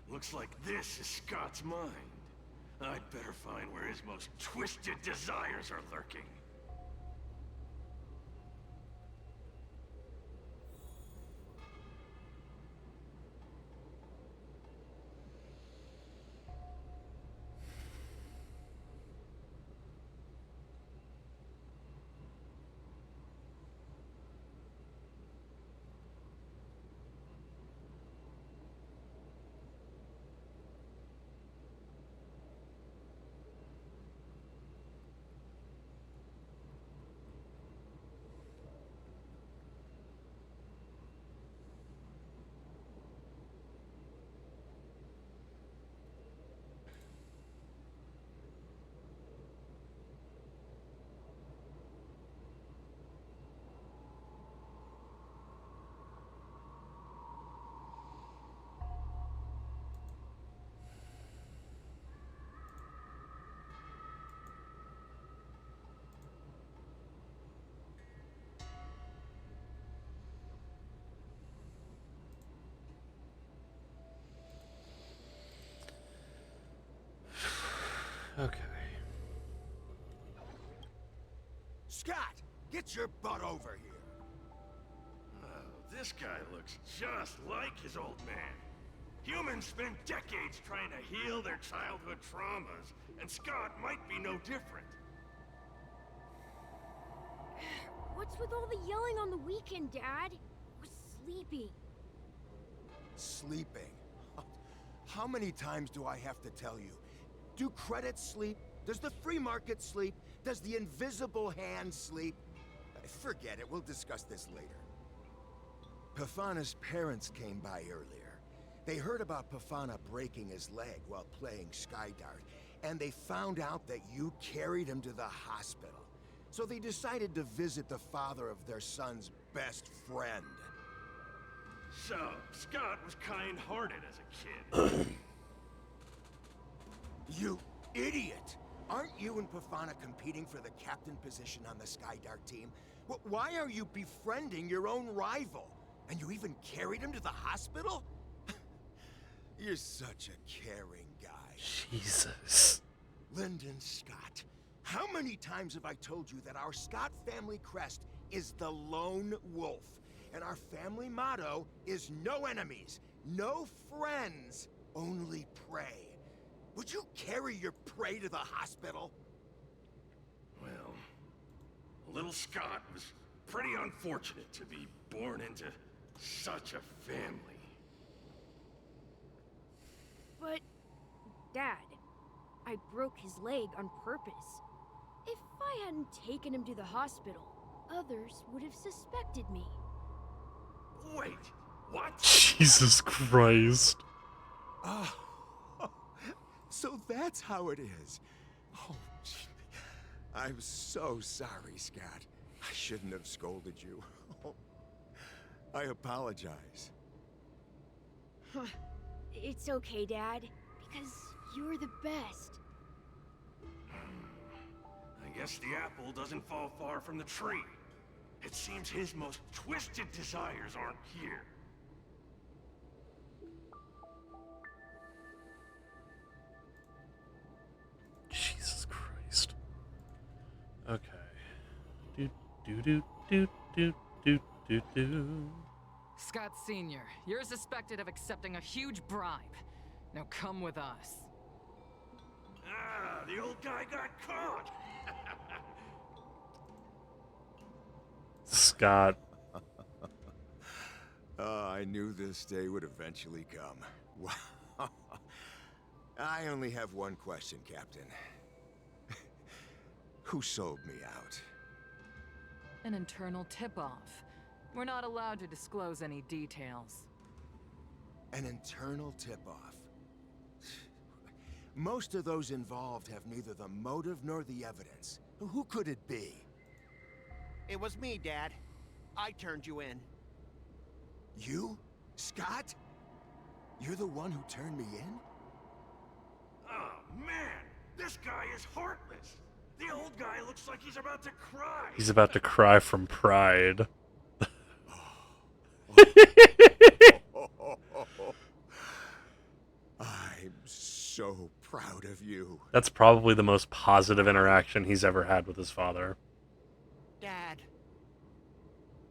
Looks like this is Scott's mind. I'd better find where his most twisted desires are lurking. Okay. Scott, get your butt over here. Oh, this guy looks just like his old man. Humans spend decades trying to heal their childhood traumas, and Scott might be no different. What's with all the yelling on the weekend, Dad? We're sleeping. Sleeping? How many times do I have to tell you? Do credits sleep? Does the free market sleep? Does the invisible hand sleep? Forget it, we'll discuss this later. Pafana's parents came by earlier. They heard about Pafana breaking his leg while playing Skydart, and they found out that you carried him to the hospital. So they decided to visit the father of their son's best friend. So, Scott was kind-hearted as a kid. You idiot! Aren't you and Pafana competing for the captain position on the Skydart team? Why are you befriending your own rival? And you even carried him to the hospital? You're such a caring guy. Jesus. Lyndon Scott, how many times have I told you that our Scott family crest is the lone wolf? And our family motto is no enemies, no friends, only prey. Would you carry your prey to the hospital? Well, little Scott was pretty unfortunate to be born into such a family. But, Dad, I broke his leg on purpose. If I hadn't taken him to the hospital, others would have suspected me. Wait, what? Jesus Christ. Oh, so that's how it is. Oh, gee. I'm so sorry, Scott. I shouldn't have scolded you. I apologize. It's okay, Dad, because you're the best. I guess the apple doesn't fall far from the tree. It seems his most twisted desires aren't here. Jesus Christ. Okay. Do do do do do do do do. Scott Sr., you're suspected of accepting a huge bribe. Now come with us. Ah, the old guy got caught! Scott. I knew this day would eventually come. Wow. I only have one question, Captain. Who sold me out? An internal tip-off. We're not allowed to disclose any details. An internal tip-off. Most of those involved have neither the motive nor the evidence. Who could it be? It was me, Dad. I turned you in. You? Scott? You're the one who turned me in? Oh, man! This guy is heartless! The old guy looks like he's about to cry! He's about to cry from pride. I'm so proud of you. That's probably the most positive interaction he's ever had with his father. Dad.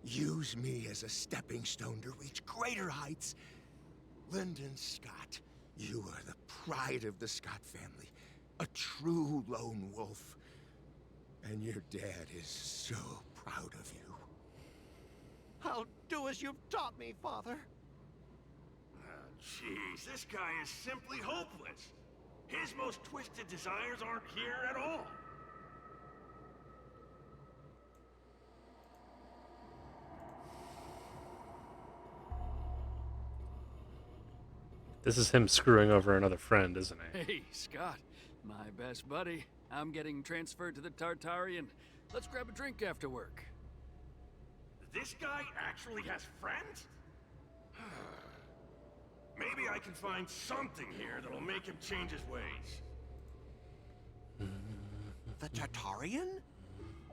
Use me as a stepping stone to reach greater heights. Lyndon Scott, you are the pride of the Scott family. A true lone wolf. And your dad is so proud of you. I'll do as you've taught me, Father. Jeez, this guy is simply hopeless. His most twisted desires aren't here at all. This is him screwing over another friend, isn't it? Hey, Scott, my best buddy. I'm getting transferred to the Tartarian. Let's grab a drink after work. This guy actually has friends? Maybe I can find something here that'll make him change his ways. The Tartarian?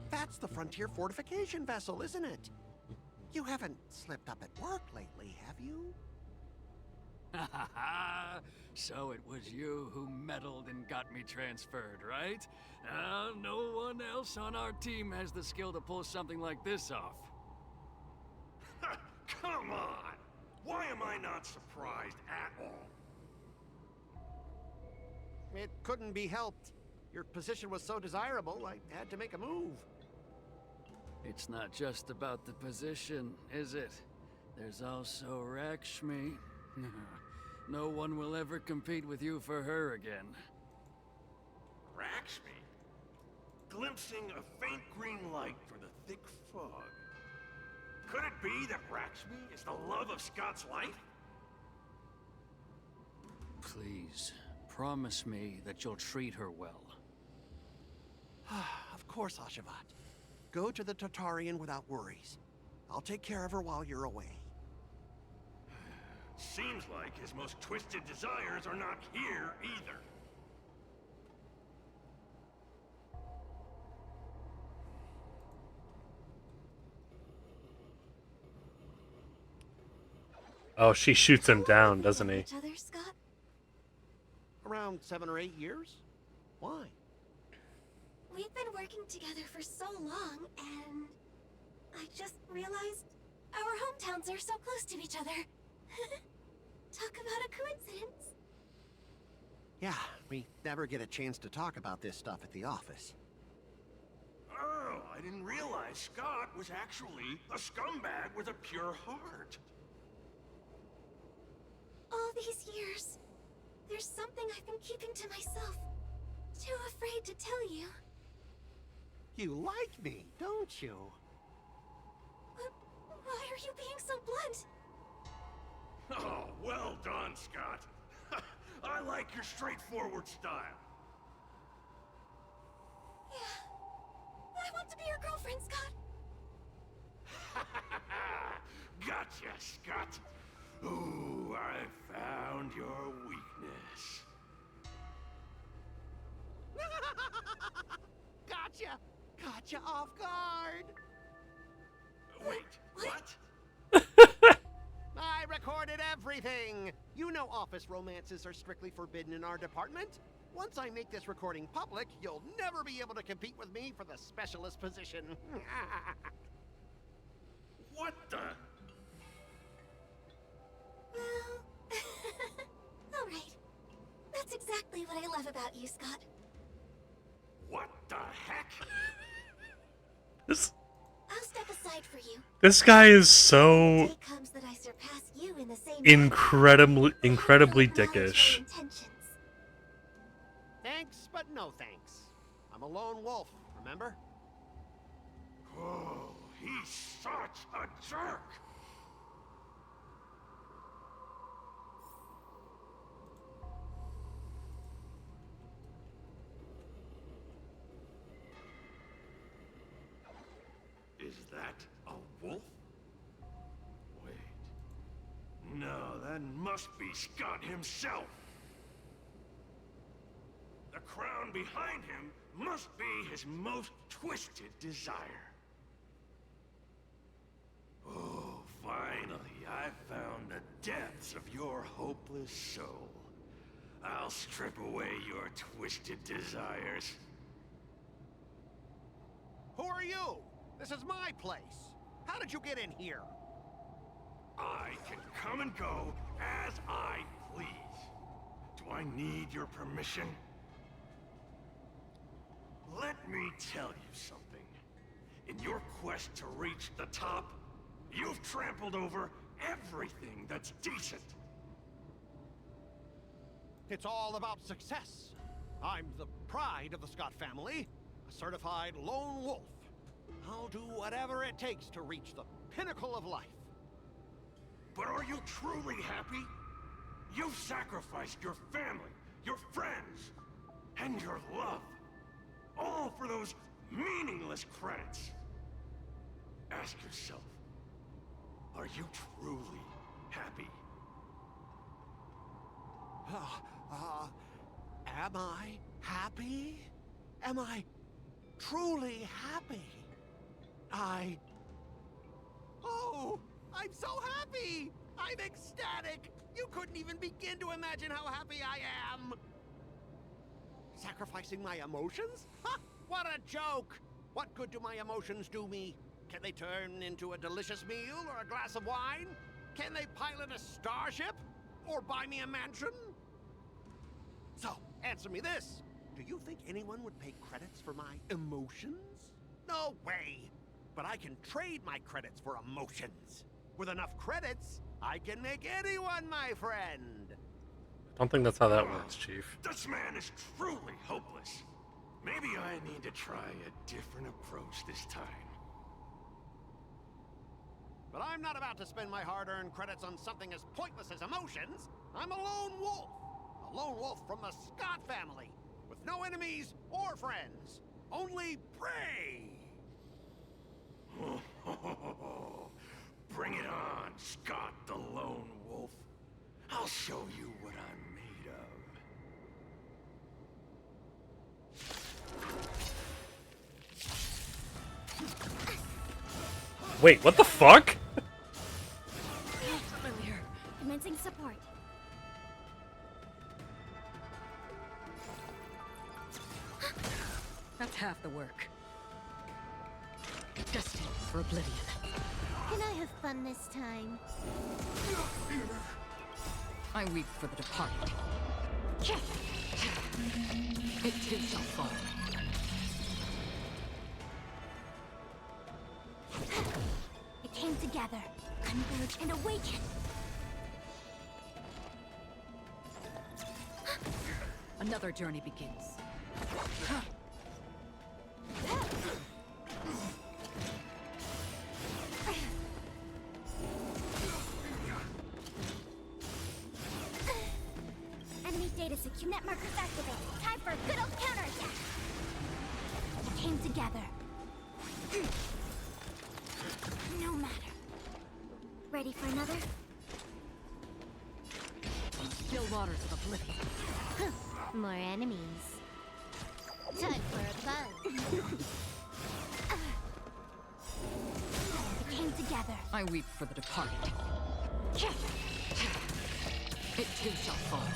That's the frontier fortification vessel, isn't it? You haven't slipped up at work lately, have you? Ha ha ha! So it was you who meddled and got me transferred, right? No one else on our team has the skill to pull something like this off. Come on! Why am I not surprised at all? It couldn't be helped. Your position was so desirable, I had to make a move. It's not just about the position, is it? There's also Rakshmi. no one will ever compete with you for her again. Raxme? Glimpsing a faint green light through the thick fog. Could it be that Raxme is the love of Scott's life? Please, promise me that you'll treat her well. Of course, Ashavat. Go to the Tartarian without worries. I'll take care of her while you're away. Seems like his most twisted desires are not here either. Oh, she shoots him down, doesn't he? Each other, Scott? Around 7 or 8 years? Why? We've been working together for so long, and I just realized our hometowns are so close to each other. Talk about a coincidence. Yeah, we never get a chance to talk about this stuff at the office. Oh, I didn't realize Scott was actually a scumbag with a pure heart. All these years, there's something I've been keeping to myself. Too afraid to tell you. You like me, don't you? Why are you being so blunt? Oh, well done, Scott. I like your straightforward style. Yeah. I want to be your girlfriend, Scott. Gotcha, Scott. Ooh, I found your weakness. Gotcha! Gotcha off guard! Wait, what? I recorded everything! You know office romances are strictly forbidden in our department. Once I make this recording public, you'll never be able to compete with me for the specialist position. What the? Well, all right. That's exactly what I love about you, Scott. What the heck? This I'll step aside for you. this guy is The so day comes that I surpass you in the same incredibly dickish. intentions. Thanks, but no thanks. I'm a lone wolf, remember? Oh, he's such a jerk. Is that a wolf? Wait. No, that must be Scott himself. The crown behind him must be his most twisted desire. Oh, finally, I found the depths of your hopeless soul. I'll strip away your twisted desires. Who are you? This is my place. How did you get in here? I can come and go as I please. Do I need your permission? Let me tell you something. In your quest to reach the top, you've trampled over everything that's decent. It's all about success. I'm the pride of the Scott family, a certified lone wolf. I'll do whatever it takes to reach the pinnacle of life. But are you truly happy? You've sacrificed your family, your friends, and your love. All for those meaningless credits. Ask yourself, are you truly happy? Am I happy? Am I truly happy? Oh, I'm so happy! I'm ecstatic! You couldn't even begin to imagine how happy I am! Sacrificing my emotions? Ha! What a joke! What good do my emotions do me? Can they turn into a delicious meal or a glass of wine? Can they pilot a starship? Or buy me a mansion? So, answer me this. Do you think anyone would pay credits for my emotions? No way! But I can trade my credits for emotions. With enough credits, I can make anyone my friend. Don't think that's how that works, Chief. This man is truly hopeless. Maybe I need to try a different approach this time. But I'm not about to spend my hard-earned credits on something as pointless as emotions. I'm a lone wolf. A lone wolf from the Scott family, with no enemies or friends. Only prey! Bring it on, Scott the Lone Wolf. I'll show you what I'm made of. Wait, what the fuck? Familiar. Commencing support. That's half the work. Destined for oblivion. Can I have fun this time? I weep for the departed. It too shall fall. It came together, converge and awaken. Another journey begins. Enemy data secure. Net markers activated. Time for a good old counterattack. It came together. No matter. Ready for another? Still waters of oblivion. More enemies. Time for a buzz. It came together. I weep for the departed. It too shall fall.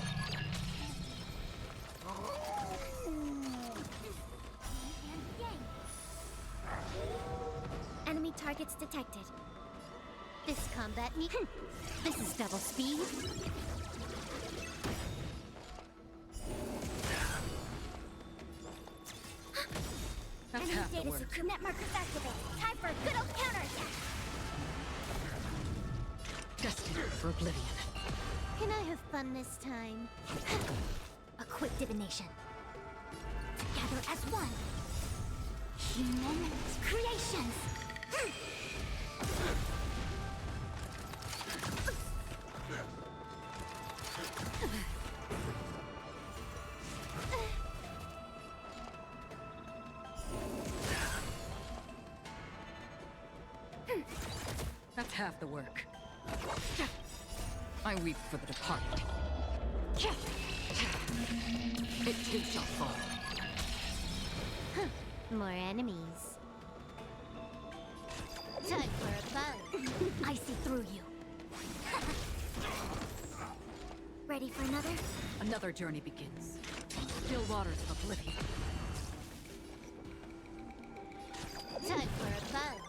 Enemy targets detected. This combat me. This is double speed. That's Enemy half the data work. secure. Net markers activated. Time for a good old counterattack. Destined for oblivion. Can I have fun this time? A quick divination. Together as one. Human creations. That's half the work. I weep for the departed. It too shall fall. More enemies. Time for a buzz. I see through you. Ready for another? Another journey begins. Still waters of oblivion. Time for a buzz.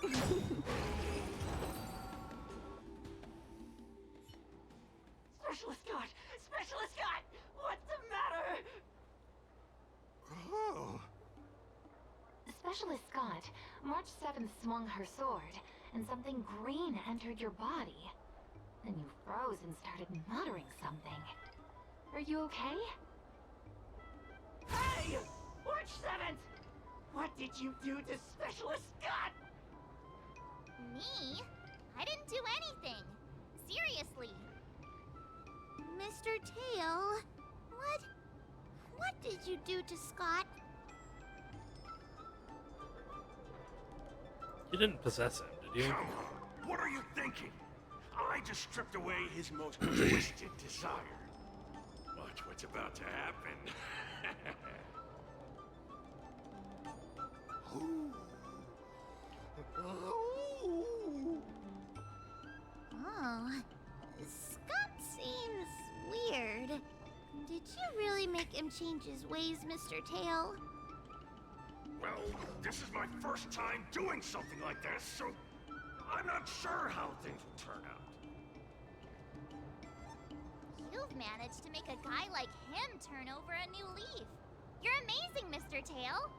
Specialist God! Specialist God! What's the matter? Oh. Specialist Scott, March 7th swung her sword, and something green entered your body. Then you froze and started muttering something. Are you okay? Hey! March 7th! What did you do to Specialist Scott? Me? I didn't do anything. Seriously. Mr. Tail, what did you do to Scott? You didn't possess him, did you? What are you thinking? I just stripped away his most twisted desire. Watch what's about to happen. Oh, Scott seems weird. Did you really make him change his ways, Mr. Tail? Well, this is my first time doing something like this, so I'm not sure how things will turn out. You've managed to make a guy like him turn over a new leaf. You're amazing, Mr. Tail.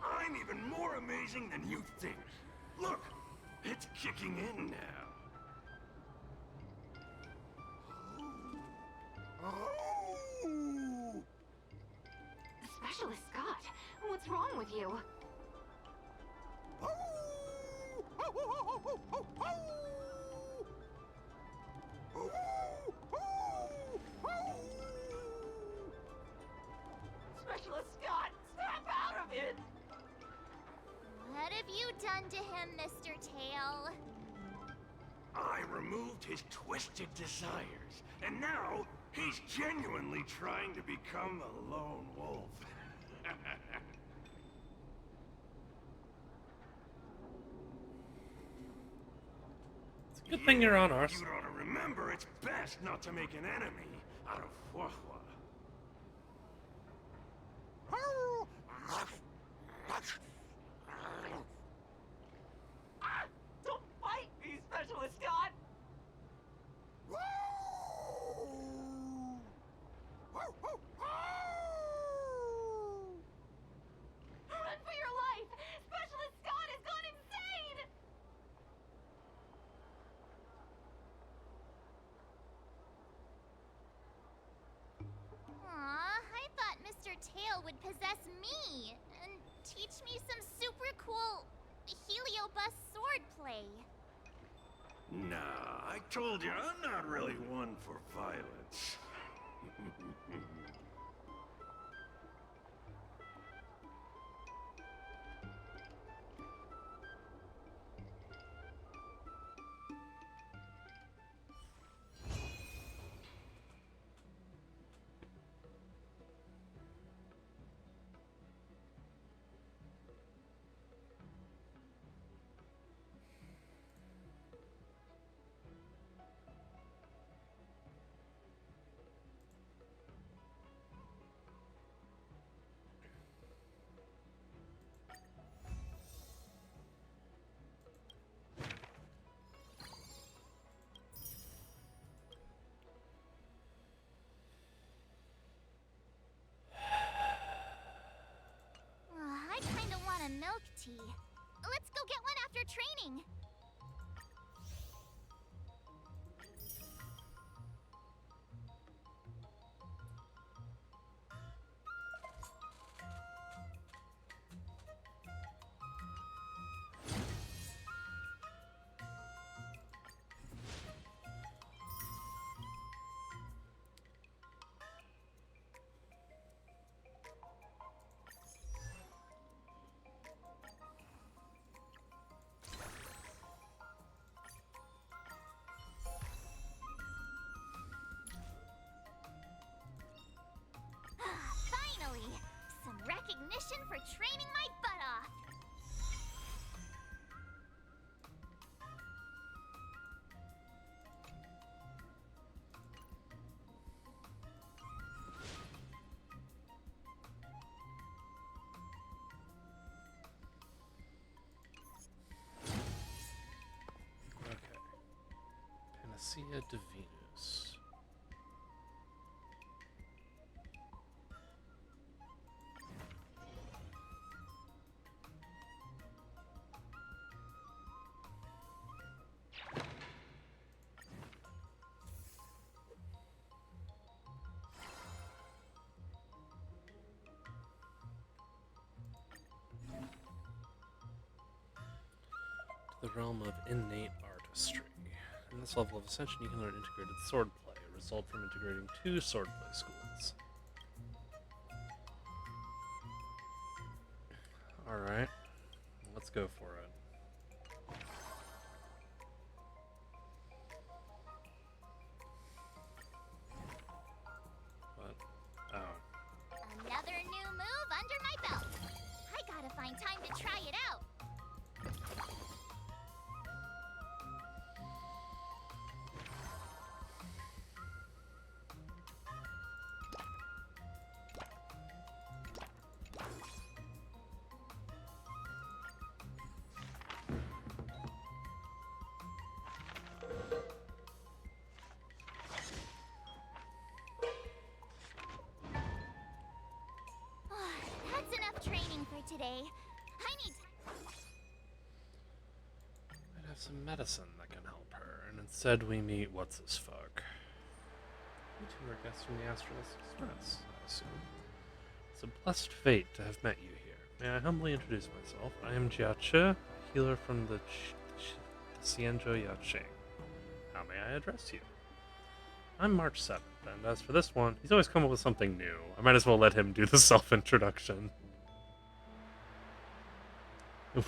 I'm even more amazing than you think. Look, it's kicking in now. Specialist Scott, what's wrong with you? Specialist Scott, snap out of it! What have you done to him, Mr. Tail? I removed his twisted desires, and now he's genuinely trying to become a lone wolf. It's a good thing you're on our You side. ought to remember it's best not to make an enemy out of Huahua. Don't fight me, Specialist Scott! Run for your life! Specialist Scott has gone insane! Aw, I thought Mr. Tail would possess me and teach me some super cool heliobus swordplay. Nah, I told you, I'm not really one for violence. I kinda want a milk tea. Let's go get one after training. Finally! Some recognition for training my butt off! Okay. Panacea Divinus. To the realm of innate artistry. In this level of Ascension, you can learn integrated swordplay, a result from integrating 2 swordplay schools. Alright, let's go for it. What? Oh. Another new move under my belt. I gotta find time to try it out. That's enough training for today. I need I'd have some medicine that can help her, and instead we meet what's-his-fuck. You two are guests from the Astrolus Express, I assume. It's a blessed fate to have met you here. May I humbly introduce myself? I am Jiache, a healer from the Xianzhou Yaqing. How may I address you? I'm March 7th, and as for this one, he's always come up with something new. I might as well let him do the self-introduction.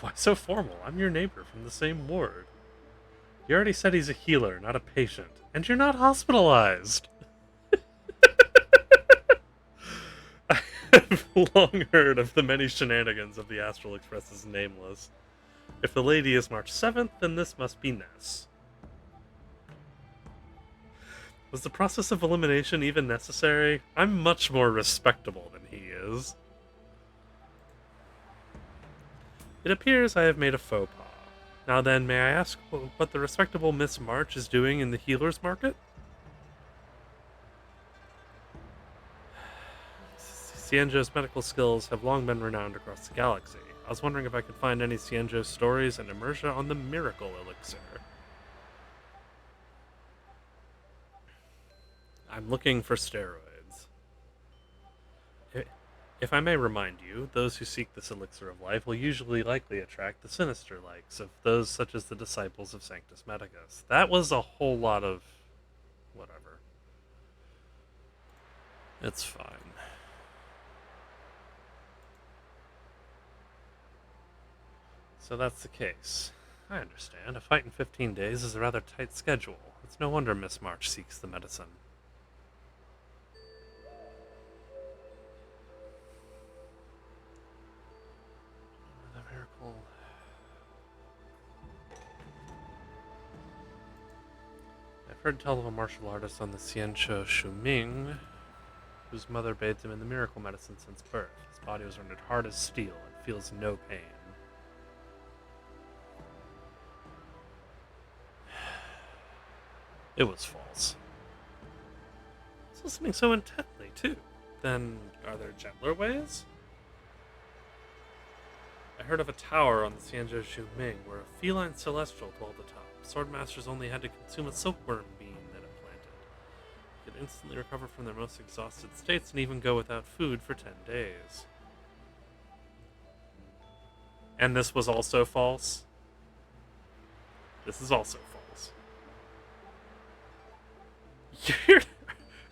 Why so formal? I'm your neighbor from the same ward. You already said he's a healer, not a patient, and you're not hospitalized! I've long heard of the many shenanigans of the Astral Express's Nameless. If the lady is March 7th, then this must be Ness. Was the process of elimination even necessary? I'm much more respectable than he is. It appears I have made a faux pas. Now then, may I ask what the respectable Miss March is doing in the healer's market? Xianzhou's medical skills have long been renowned across the galaxy. I was wondering if I could find any Xianzhou stories and immersion on the miracle elixir. I'm looking for steroids. If I may remind you, those who seek this elixir of life will usually likely attract the sinister likes of those such as the disciples of Sanctus Medicus. That was a whole lot of whatever. It's fine. So that's the case. I understand. A fight in 15 days is a rather tight schedule. It's no wonder Miss March seeks the medicine. The miracle. I've heard tell of a martial artist on the Xianzhou Shuming, whose mother bathed him in the miracle medicine since birth. His body was rendered hard as steel and feels no pain. It was false. I was listening so intently, too. Then, are there gentler ways? I heard of a tower on the Xianzhou Shuming where a feline celestial dwelled atop. Swordmasters only had to consume a silkworm bean that it planted. They could instantly recover from their most exhausted states and even go without food for 10 days. And this was also false? This is also false.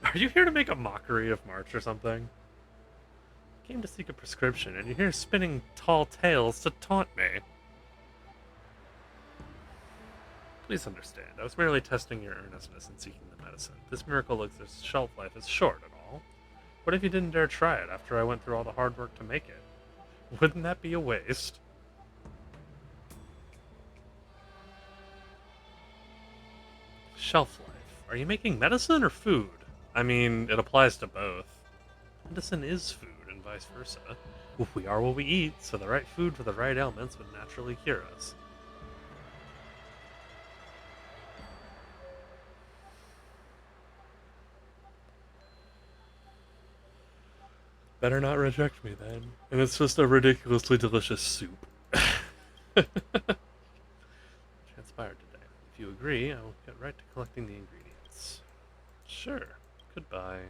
Are you here to make a mockery of March or something? I came to seek a prescription, and you're here spinning tall tales to taunt me. Please understand, I was merely testing your earnestness in seeking the medicine. This miracle elixir's shelf life is short and all. What if you didn't dare try it after I went through all the hard work to make it? Wouldn't that be a waste? Shelf life. Are you making medicine or food? I mean, it applies to both. Medicine is food, and vice versa. We are what we eat, so the right food for the right ailments would naturally cure us. Better not reject me then. And it's just a ridiculously delicious soup. Transpired today. If you agree, I will get right to collecting the ingredients. Sure. Goodbye.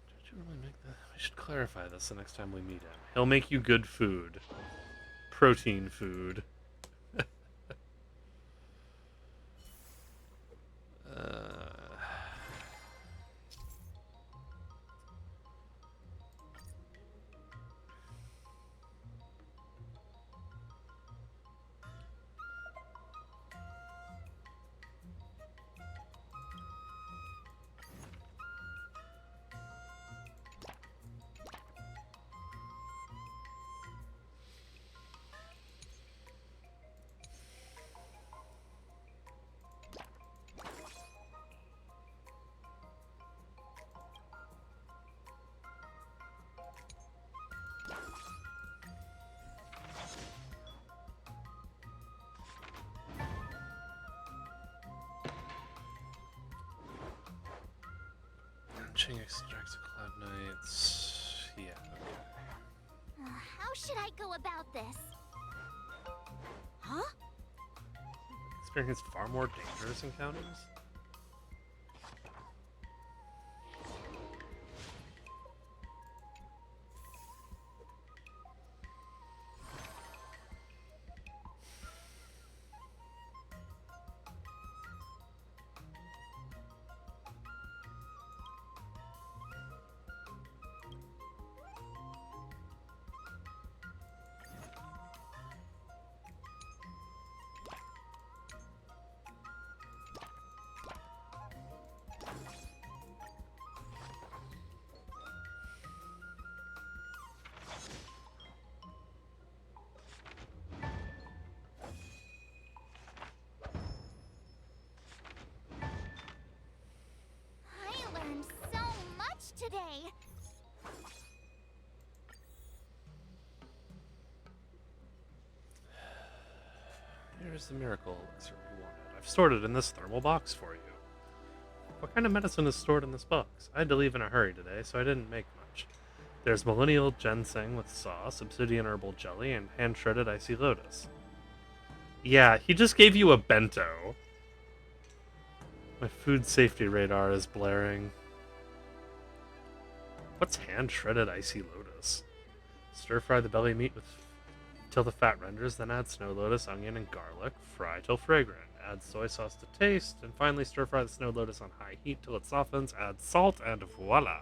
Did you really make that? We should clarify this the next time we meet him. He'll make you good food. Protein food. Ching extracts of Cloud Knights. Yeah, okay. How should I go about this? Huh? experienced far more dangerous encounters. I learned so much today. Here's the miracle elixir we wanted. I've stored it in this thermal box for you. What kind of medicine is stored in this box? I had to leave in a hurry today, so I didn't make much. There's millennial ginseng with sauce, obsidian herbal jelly, and hand-shredded icy lotus. Yeah, he just gave you a bento. My food safety radar is blaring. What's hand-shredded icy lotus? Stir-fry the belly meat with till the fat renders, then add snow lotus, onion, and garlic. Fry till fragrant. Add soy sauce to taste, and finally stir-fry the snow lotus on high heat till it softens. Add salt, and voila!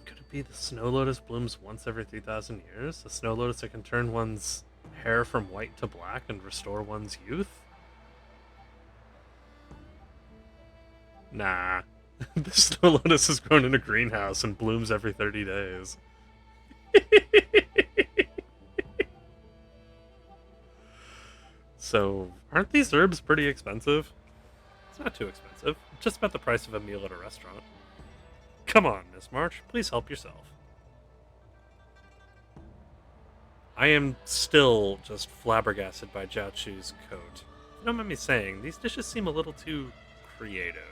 Could it be the snow lotus blooms once every 3,000 years? A snow lotus that can turn one's hair from white to black and restore one's youth? Nah. The snow lotus is grown in a greenhouse and blooms every 30 days. So, aren't these herbs pretty expensive? It's not too expensive. Just about the price of a meal at a restaurant. Come on, Miss March. Please help yourself. I am still just flabbergasted by Jiao Chu's coat. If you don't mind me saying, these dishes seem a little too creative.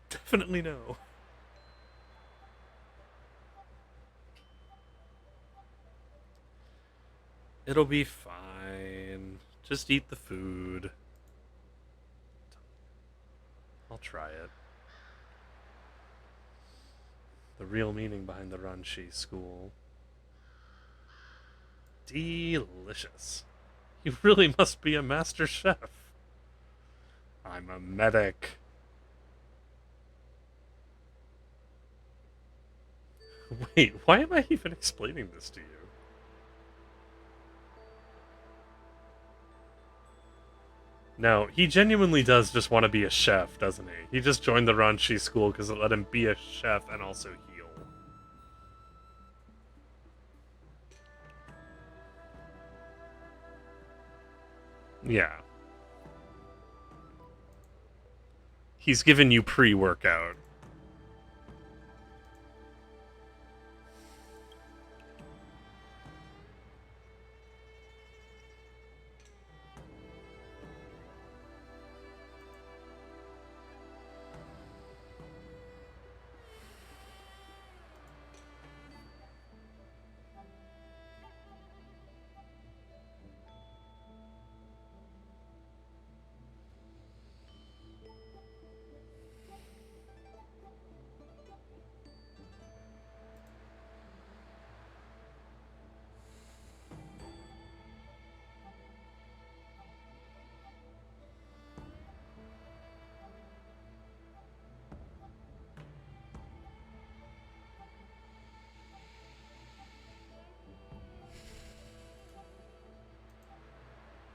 Definitely no. It'll be fine. Just eat the food. I'll try it. The real meaning behind the Ranshi school. Delicious. You really must be a master chef. I'm a medic. Wait, why am I even explaining this to you? No, he genuinely does just want to be a chef, doesn't he? He just joined the Ranchi school because it let him be a chef and also heal. Yeah. He's given you pre-workout.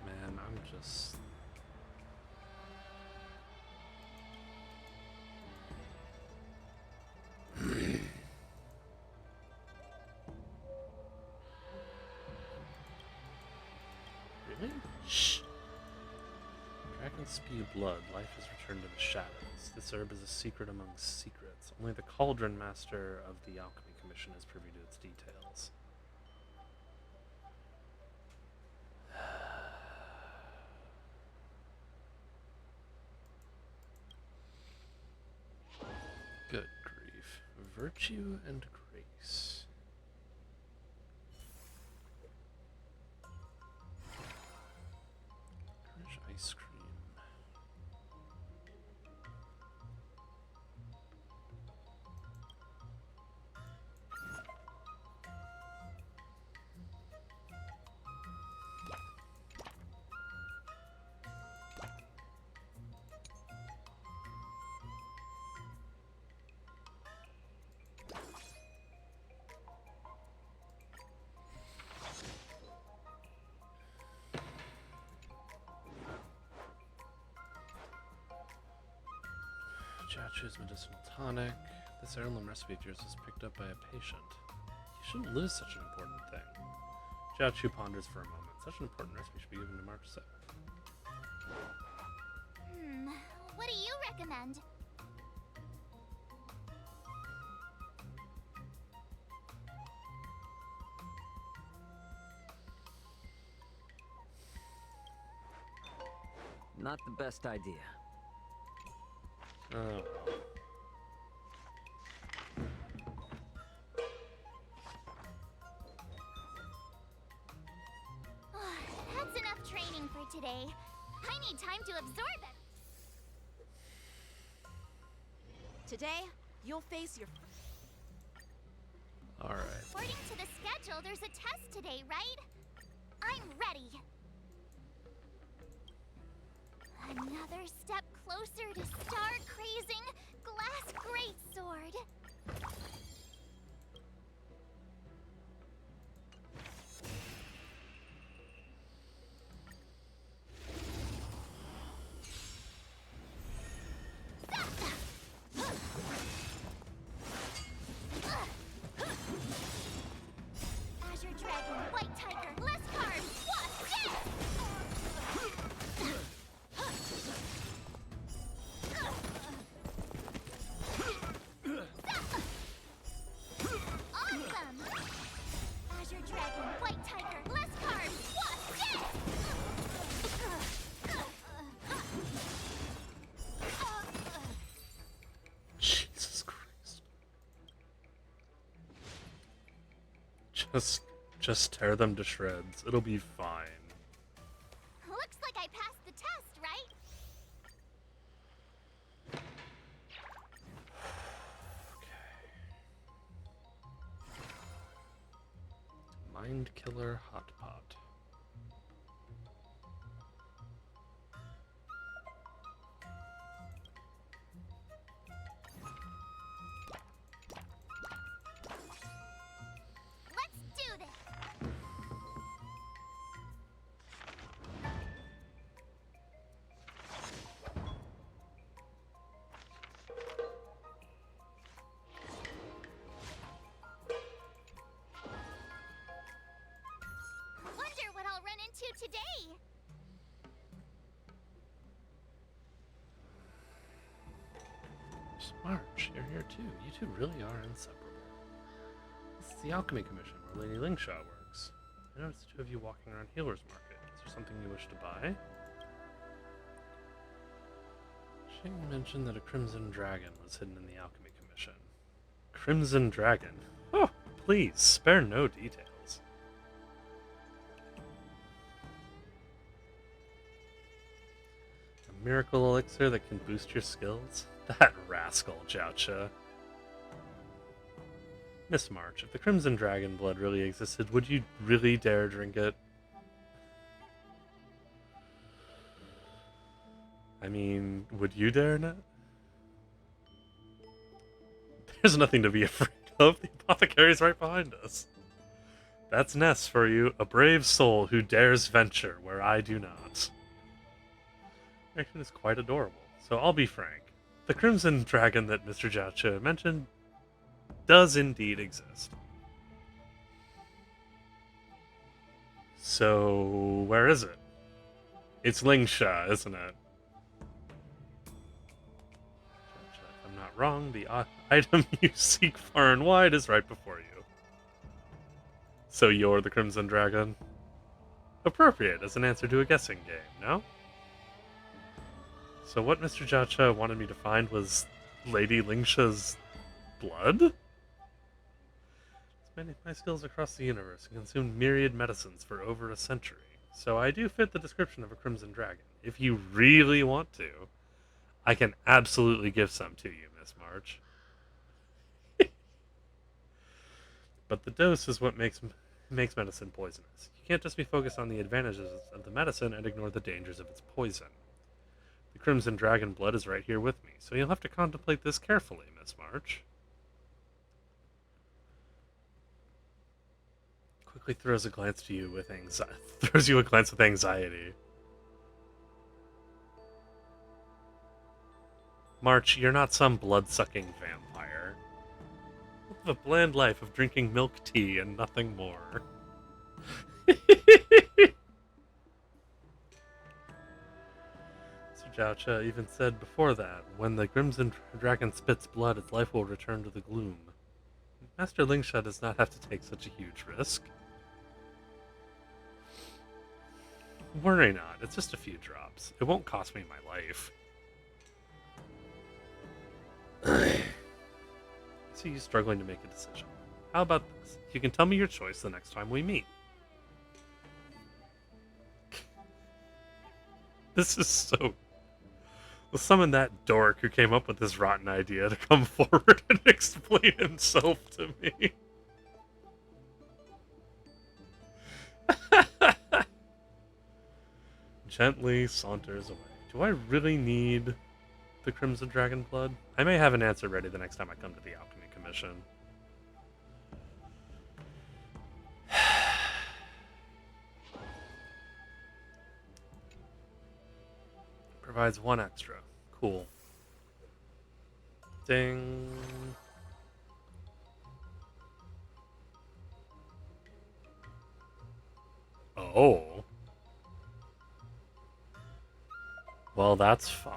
Man, I'm just... Really? Shh. Dragons spew blood. Life is returned to the shadows. This herb is a secret among secrets. Only the Cauldron Master of the Alchemy Commission is privy to its details. Good grief. Virtue and grace. Chachu's medicinal tonic. This heirloom recipe of yours was picked up by a patient. You shouldn't lose such an important thing. Chachu ponders for a moment. Such an important recipe should be given to March 7th. What do you recommend? Not the best idea. Oh. That's enough training for today. I need time to absorb it. Today, you'll face your... Alright. According to the schedule, there's a test today, right? I'm ready. Another step closer to star-crazing glass greatsword. Azure Dragon, White Tiger, less cards, what's this? Awesome! Azure Dragon, White Tiger, less cards, what's this? Jesus Christ. Just tear them to shreds. It'll be fine. Looks like I passed the test, right? Mind Killer Hot Pot. Let's do this! Wonder what I'll run into today! March, you're here too. You two really are inseparable. This is the Alchemy Commission, where Lady Lingshaw works. I noticed the two of you walking around Healer's Market. Is there something you wish to buy? Shing mentioned that a Crimson Dragon was hidden in the Alchemy Commission. Crimson Dragon? Oh, please, spare no details. A miracle elixir that can boost your skills? That rascal, Joucha. Miss March, if the Crimson Dragon blood really existed, would you really dare drink it? I mean, would you dare not? There's nothing to be afraid of. The apothecary's right behind us. That's Ness for you, a brave soul who dares venture where I do not. Action is quite adorable, so I'll be frank. The Crimson Dragon that Mr. Joucha mentioned does indeed exist. So, where is it? It's Lingsha, isn't it? If I'm not wrong, the item you seek far and wide is right before you. So you're the Crimson Dragon? Appropriate as an answer to a guessing game, no? So what Mr. Joucha wanted me to find was Lady Lingsha's blood? My skills across the universe and consumed myriad medicines for over a century. So I do fit the description of a Crimson Dragon. If you really want to, I can absolutely give some to you, Miss March. But the dose is what makes medicine poisonous. You can't just be focused on the advantages of the medicine and ignore the dangers of its poison. The Crimson Dragon blood is right here with me, so you'll have to contemplate this carefully, Miss March. Quickly throws you a glance with anxiety. March, you're not some blood-sucking vampire. Live a bland life of drinking milk tea and nothing more. Sir Joucha even said before that, when the Crimson Dragon spits blood, its life will return to the gloom. Master Lingsha does not have to take such a huge risk. Worry not, it's just a few drops. It won't cost me my life. I see you struggling to make a decision. How about this? You can tell me your choice the next time we meet. This is so... We'll summon that dork who came up with this rotten idea to come forward and explain himself to me. Gently saunters away. Do I really need the Crimson Dragon blood? I may have an answer ready the next time I come to the Alchemy Commission. Provides 1 extra. Cool. Ding. Oh. Well, that's fun.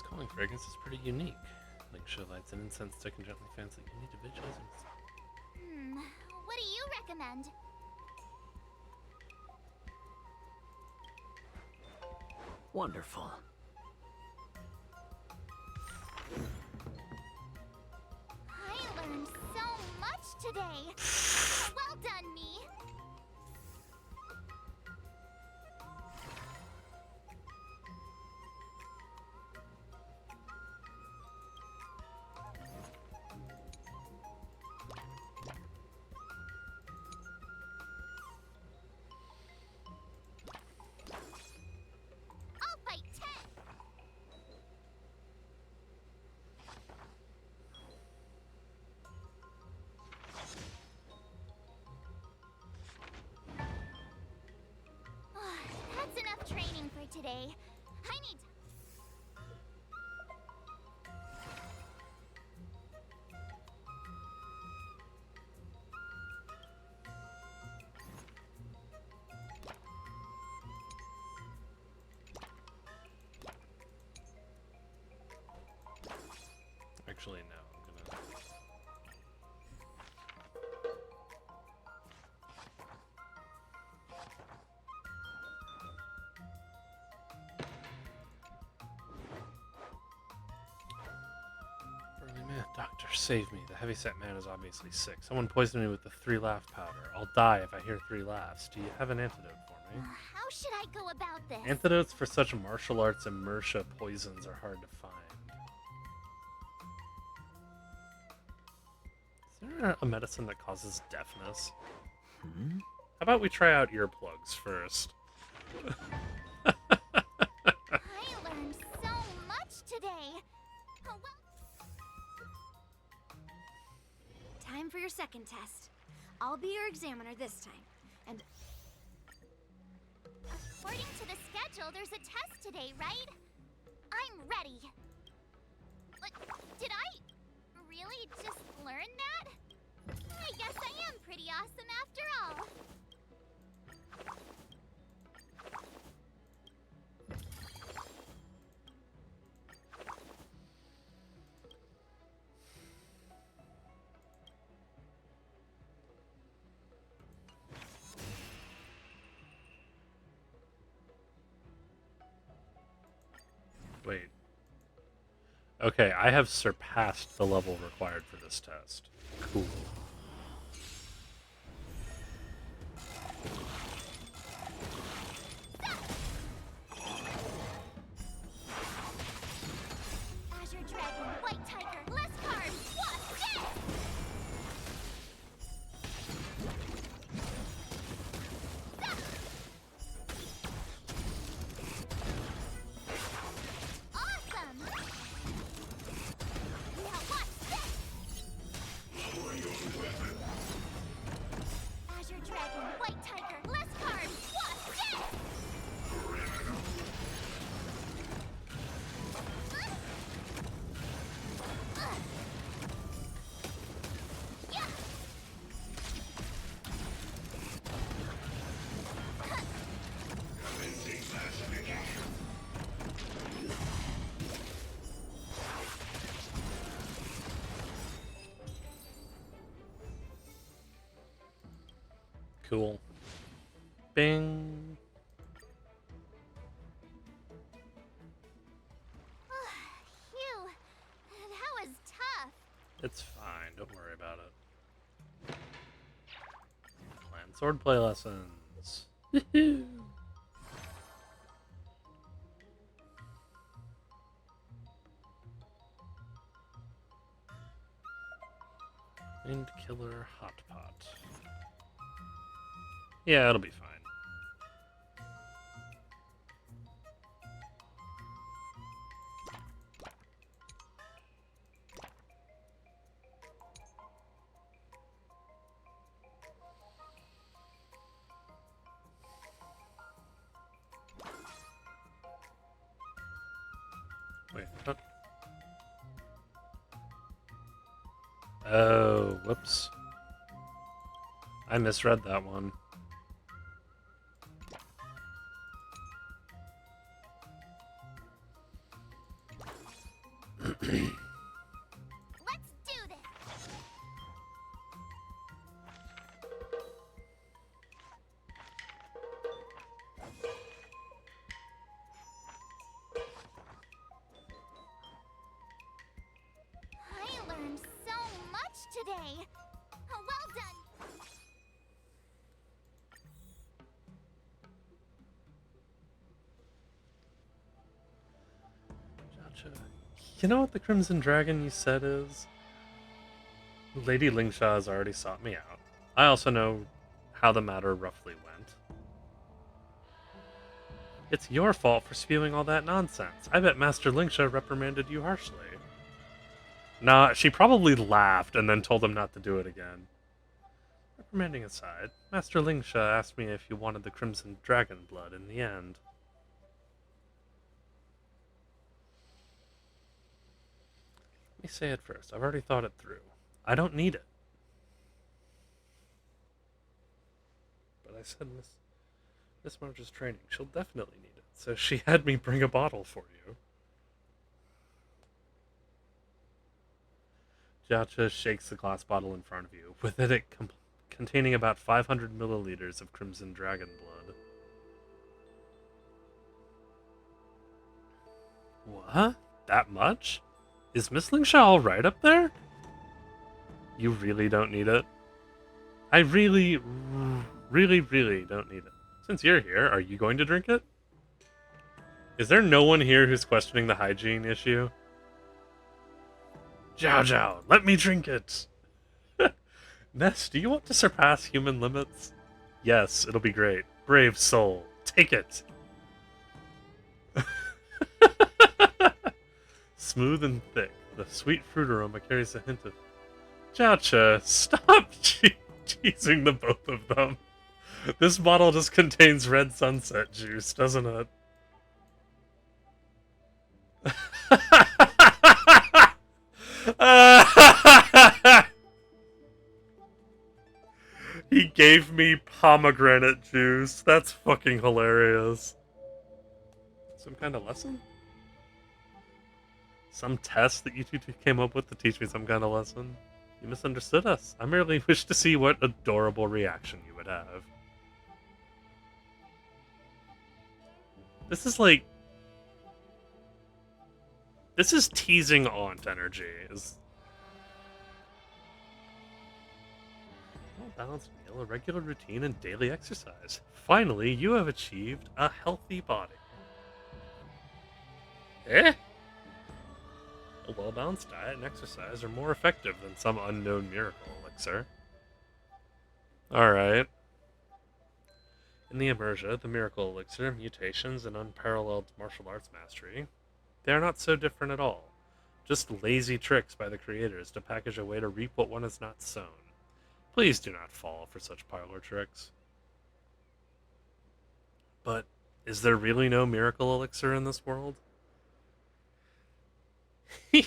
Calling fragrance is pretty unique. Lingsha lights an incense stick and gently fans the individuals. What do you recommend? Wonderful. I learned so much today. Well done, me. I'll fight 10. That's enough training for today. I need to... Actually, no. I'm gonna... Burly man, doctor, save me. The heavyset man is obviously sick. Someone poisoned me with the 3-laugh powder. I'll die if I hear 3 laughs. Do you have an antidote for me? How should I go about this? Antidotes for such martial arts inertia poisons are hard to find. Is there a medicine that causes deafness? How about we try out earplugs first? I learned so much today. Oh, well... Time for your second test. I'll be your examiner this time. And According to the schedule, there's a test today, right? I'm ready. But did I really just learn that? I guess I am pretty awesome after all. Wait. Okay, I have surpassed the level required for this test. Cool. Azure Dragon, White Tiger, less cards, what's this? Awesome! Now what's this? Azure Dragon, White Tiger, less cards, what's this? Cool. Bing. Phew, that was tough. It's fine. Don't worry about it. Clan swordplay lessons. Wind Killer Hot Pot. Yeah, it'll be fine. Wait, what? Oh, whoops. I misread that one. Let's do this. I learned so much today. Well done. Gotcha. You know what the Crimson Dragon you said is? Lady Lingsha has already sought me out. I also know how the matter roughly went. It's your fault for spewing all that nonsense. I bet Master Lingsha reprimanded you harshly. Nah, she probably laughed and then told him not to do it again. Reprimanding aside, Master Lingsha asked me if you wanted the Crimson Dragon blood in the end. Let me say it first. I've already thought it through. I don't need it. But I said Miss March is training. She'll definitely need it. So she had me bring a bottle for you. Jacha shakes the glass bottle in front of you, with it containing about 500 milliliters of Crimson Dragon blood. What? That much? Is Miss Lingsha alright up there? You really don't need it? I really don't need it. Since you're here, are you going to drink it? Is there no one here who's questioning the hygiene issue? Zhao Zhao, let me drink it! Ness, do you want to surpass human limits? Yes, it'll be great. Brave soul, take it! Smooth and thick, the sweet fruit aroma carries a hint of... Chacha, stop teasing the both of them. This bottle just contains red sunset juice, doesn't it? He gave me pomegranate juice. That's fucking hilarious. Some kind of lesson? Some test that you two came up with to teach me some kind of lesson? You misunderstood us. I merely wish to see what adorable reaction you would have. This is like... This is teasing aunt energy. Well-balanced meal, a regular routine, and daily exercise. Finally, you have achieved a healthy body. Eh? A well-balanced diet and exercise are more effective than some unknown miracle elixir. Alright. In the Emerja, the miracle elixir, mutations, and unparalleled martial arts mastery, they are not so different at all. Just lazy tricks by the creators to package a way to reap what one has not sown. Please do not fall for such parlor tricks. But is there really no miracle elixir in this world? Do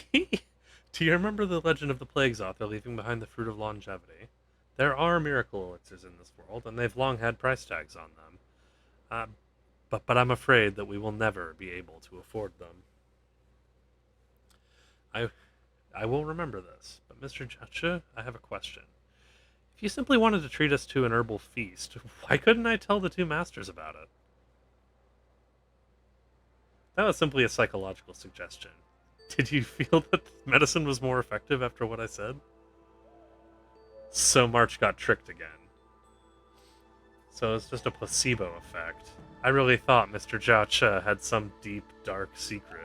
you remember the legend of the Plagues author leaving behind the fruit of longevity? There are miracle elixirs in this world, and they've long had price tags on them. But I'm afraid that we will never be able to afford them. I will remember this, but Mr. Jacha, I have a question. If you simply wanted to treat us to an herbal feast, why couldn't I tell the two masters about it? That was simply a psychological suggestion. Did you feel that medicine was more effective after what I said? So March got tricked again. So it's just a placebo effect. I really thought Mr. Jacha had some deep, dark secret.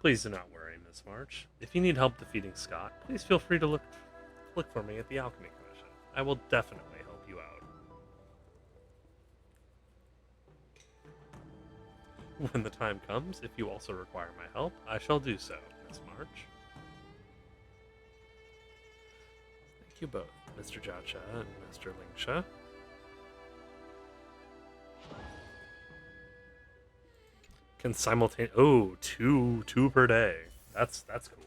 Please do not worry, Miss March. If you need help defeating Scott, please feel free to look for me at the Alchemy Commission. I will definitely help you out. When the time comes, if you also require my help, I shall do so, Miss March. Thank you both, Mr. Jacha and Master Lingsha. Can simultaneously... Oh, two per day. That's cool.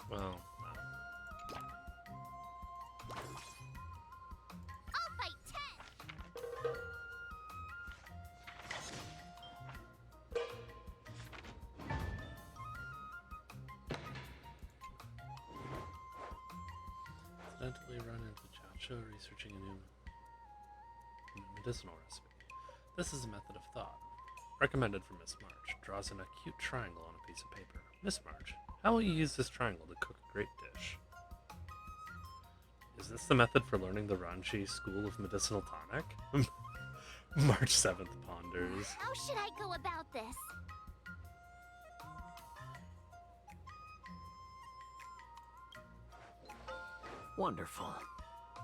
Well, I'll fight 10. accidentally run into Jacha researching a new medicinal recipe. This is a method of thought. Recommended for Miss March. Draws an acute triangle on a piece of paper. Miss March, how will you use this triangle to cook a great dish? Is this the method for learning the Ranchi School of Medicinal Tonic? March 7th ponders. How should I go about this? Wonderful.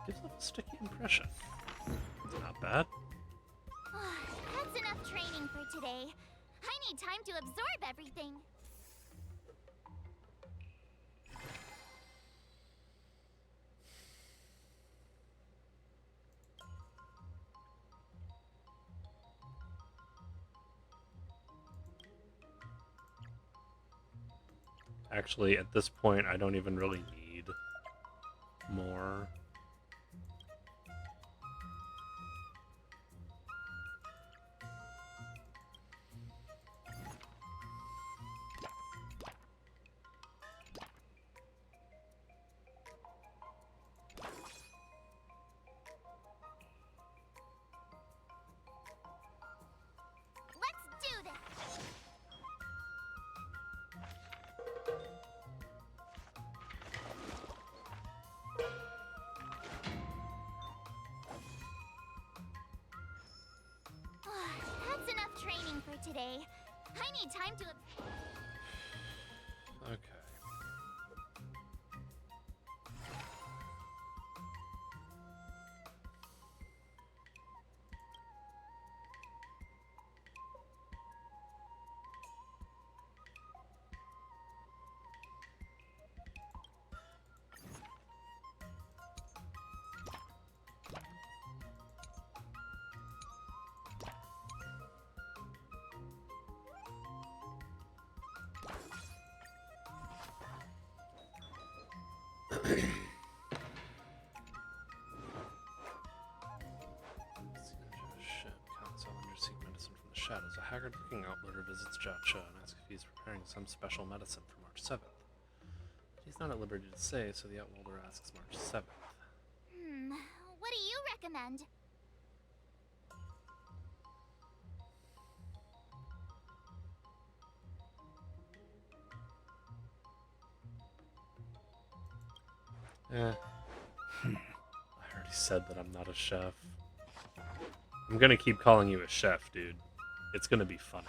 Gives off a sticky impression. Not bad. That's enough training for today. I need time to absorb everything. Actually, at this point, I don't even really need more. Let's do this. That's enough training for today. I need time to... Okay. Shit, console under seek medicine from the shadows. A haggard-looking outlander visits Jacha and asks if he's preparing some special medicine for March 7th. He's not at liberty to say, so the outlander asks March 7th. What do you recommend? I already said that I'm not a chef. I'm gonna keep calling you a chef, dude. It's gonna be funny.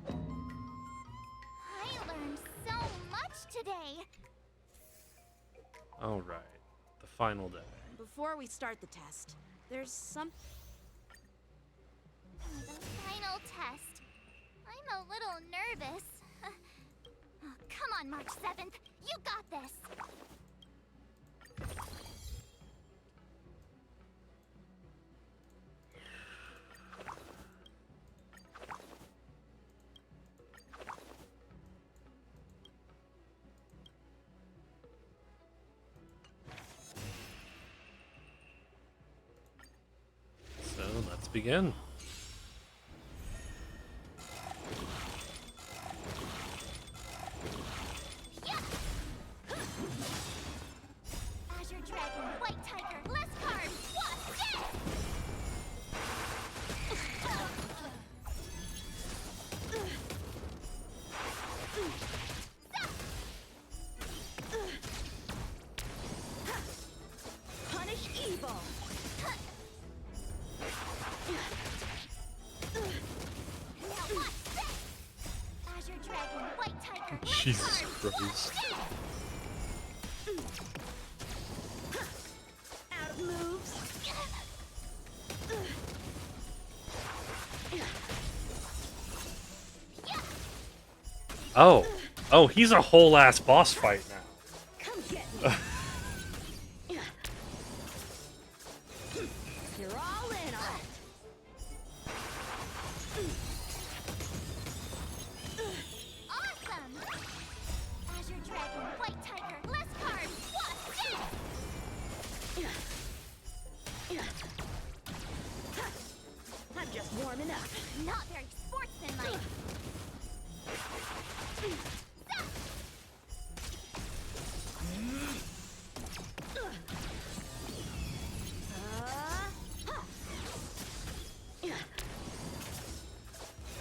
I learned so much today. Alright, the final day. Before we start the test, there's some... The final test. I'm a little nervous. Oh, come on, March 7th. You got this. So, let's begin. Azure Dragon, White Tiger, less carbs, watch this! Punish evil! Now watch this! Azure Dragon, White Tiger, less Jesus carbs, Christ. Out of moves! Oh. Oh, he's a whole ass boss fight now. Come get me! You're all in on it! Awesome! Azure Dragon, White Tiger, less carbs, watch this! I'm just warming up. Not very sportsmanlike.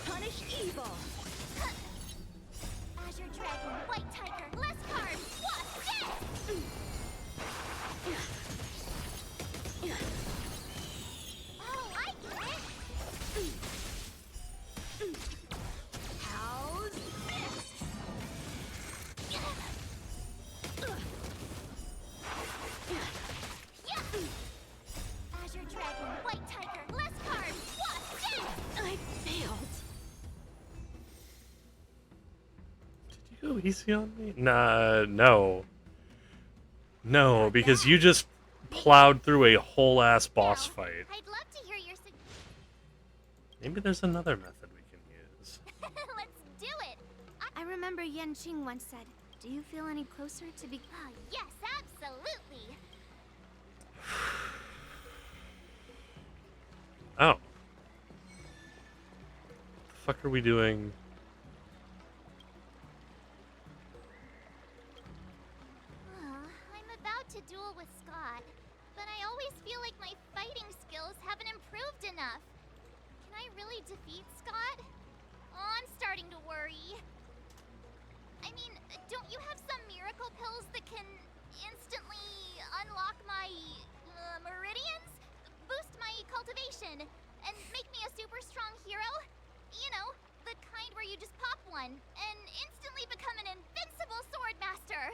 Punish evil! Azure Dragon, White Tiger, less carbs, watch this! Oh, I get it! How's this? Azure Dragon, White Tiger, less carbs, watch this! I failed. Did you go easy on me? Nah, no. No, because you just plowed through a whole ass boss fight. I'd love to hear your Maybe there's another method we can use. Let's do it! I remember Yan Qing once said, do you feel any closer to be... Yes, absolutely! Oh. The fuck are we doing? I'm about to duel with Scott, but I always feel like my fighting skills haven't improved enough. Can I really defeat Scott? Oh, I'm starting to worry. I mean, don't you have some miracle pills that can instantly unlock my meridians? Boost my cultivation and make me a super strong hero? You know, the kind where you just pop one and instantly become an invincible sword master.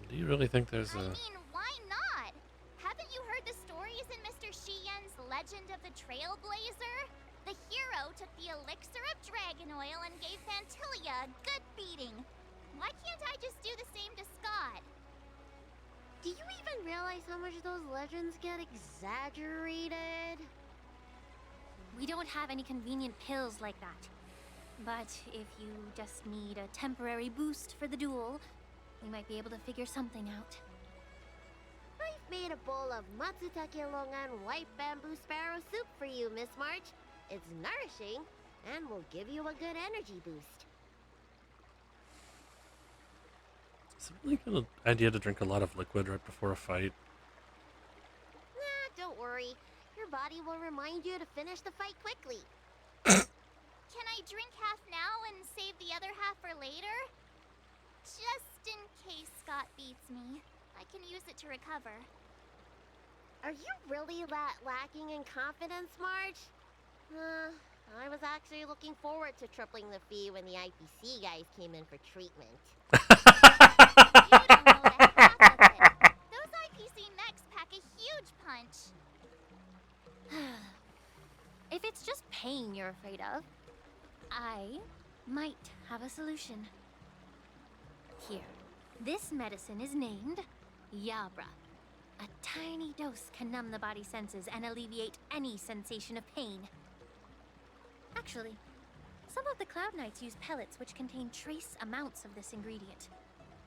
Do you really think there's I a... mean, why not? Haven't you heard the stories in Mr. Shiyen's Legend of the Trailblazer? The hero took the elixir of dragon oil and gave Fantilia a good beating. Why can't I just do the same to Scott? Do you even realize how much those legends get exaggerated? We don't have any convenient pills like that. But if you just need a temporary boost for the duel, we might be able to figure something out. I've made a bowl of matsutake longan white bamboo sparrow soup for you, Miss March. It's nourishing and will give you a good energy boost. Is it really a good idea to drink a lot of liquid right before a fight? Nah, don't worry. Your body will remind you to finish the fight quickly. Can I drink half now and save the other half for later? Just in case Scott beats me. I can use it to recover. Are you really that lacking in confidence, Marge? I was actually looking forward to tripling the fee when the IPC guys came in for treatment. You don't know the half of it. Those IPC mechs pack a huge punch. If it's just pain you're afraid of, I might have a solution. Here, this medicine is named Yabra. A tiny dose can numb the body's senses and alleviate any sensation of pain. Actually, some of the Cloud Knights use pellets which contain trace amounts of this ingredient.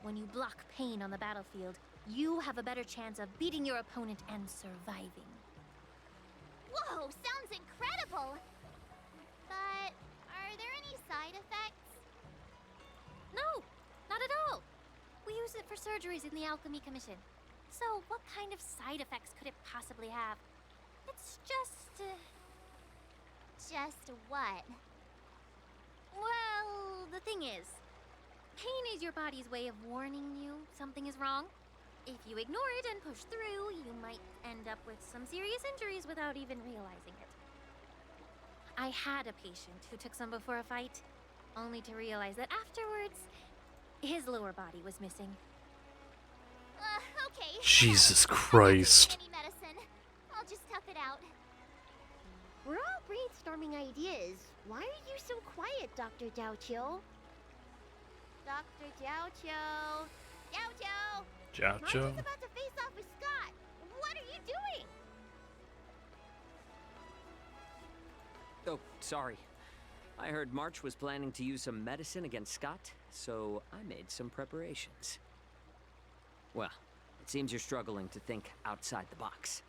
When you block pain on the battlefield, you have a better chance of beating your opponent and surviving. Whoa, sounds incredible! But are there any side effects? No, not at all. We use it for surgeries in the Alchemy Commission. So what kind of side effects could it possibly have? It's just... Just what? Well, the thing is, pain is your body's way of warning you something is wrong. If you ignore it and push through, you might end up with some serious injuries without even realizing it. I had a patient who took some before a fight, only to realize that afterwards, his lower body was missing. Okay. Jesus Christ. Any medicine. I'll just tough it out. We're all brainstorming ideas. Why are you so quiet, Dr. Jiaoqiu? Dr. Jiaoqiu. Jiaoqiu! Jiaoqiu? March is about to face off with Scott. What are you doing? Oh, sorry. I heard March was planning to use some medicine against Scott, so I made some preparations. Well, it seems you're struggling to think outside the box.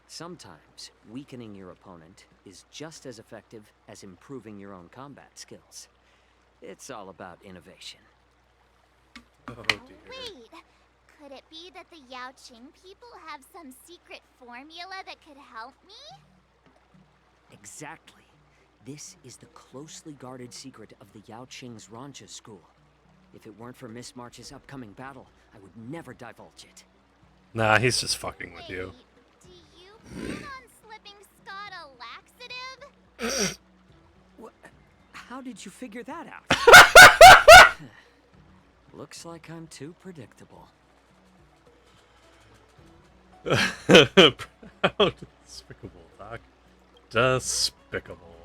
Sometimes weakening your opponent is just as effective as improving your own combat skills. It's all about innovation. Oh dear. Wait, could it be that the Yao Qing people have some secret formula that could help me? Exactly. This is the closely guarded secret of the Yao Qing's Rancha school. If it weren't for Miss March's upcoming battle, I would never divulge it. Nah, he's just fucking with you. Do you plan on slipping Scott a laxative? How did you figure that out? Looks like I'm too predictable. Proud, despicable, Doc. Despicable.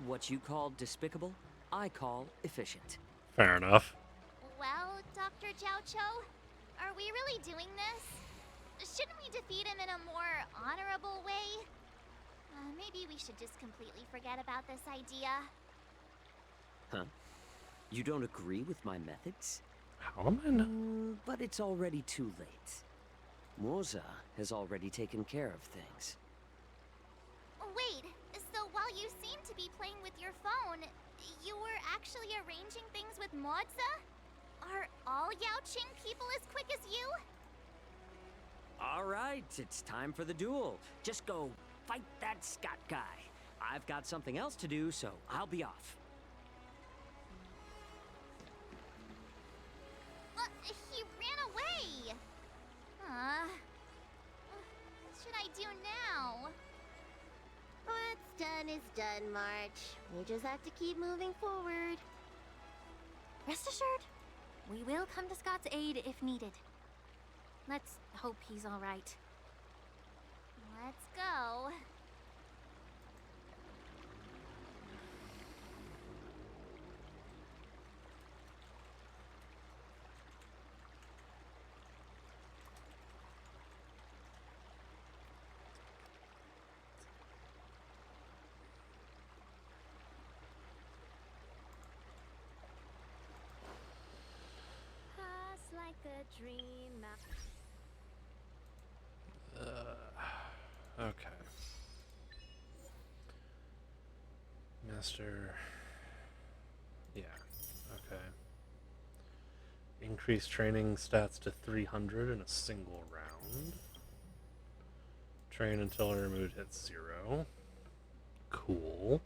What you call despicable, I call efficient. Fair enough. Well, Dr. Jiaoqiu, are we really doing this? Shouldn't we defeat him in a more honorable way? Maybe we should just completely forget about this idea. Huh? You don't agree with my methods? How am I not? But it's already too late. Moza has already taken care of things. Wait, so while you seem to be playing with your phone, you were actually arranging things with Moza? Are all Yao Qing people as quick as you? All right, it's time for the duel. Just go fight that Scott guy. I've got something else to do, so I'll be off. He ran away! What should I do now? What's done is done, March. We just have to keep moving forward. Rest assured, we will come to Scott's aid if needed. Let's hope he's all right. Let's go. Okay. Master. Yeah. Okay. Increase training stats to 300 in a single round. Train until our mood hits 0. Cool.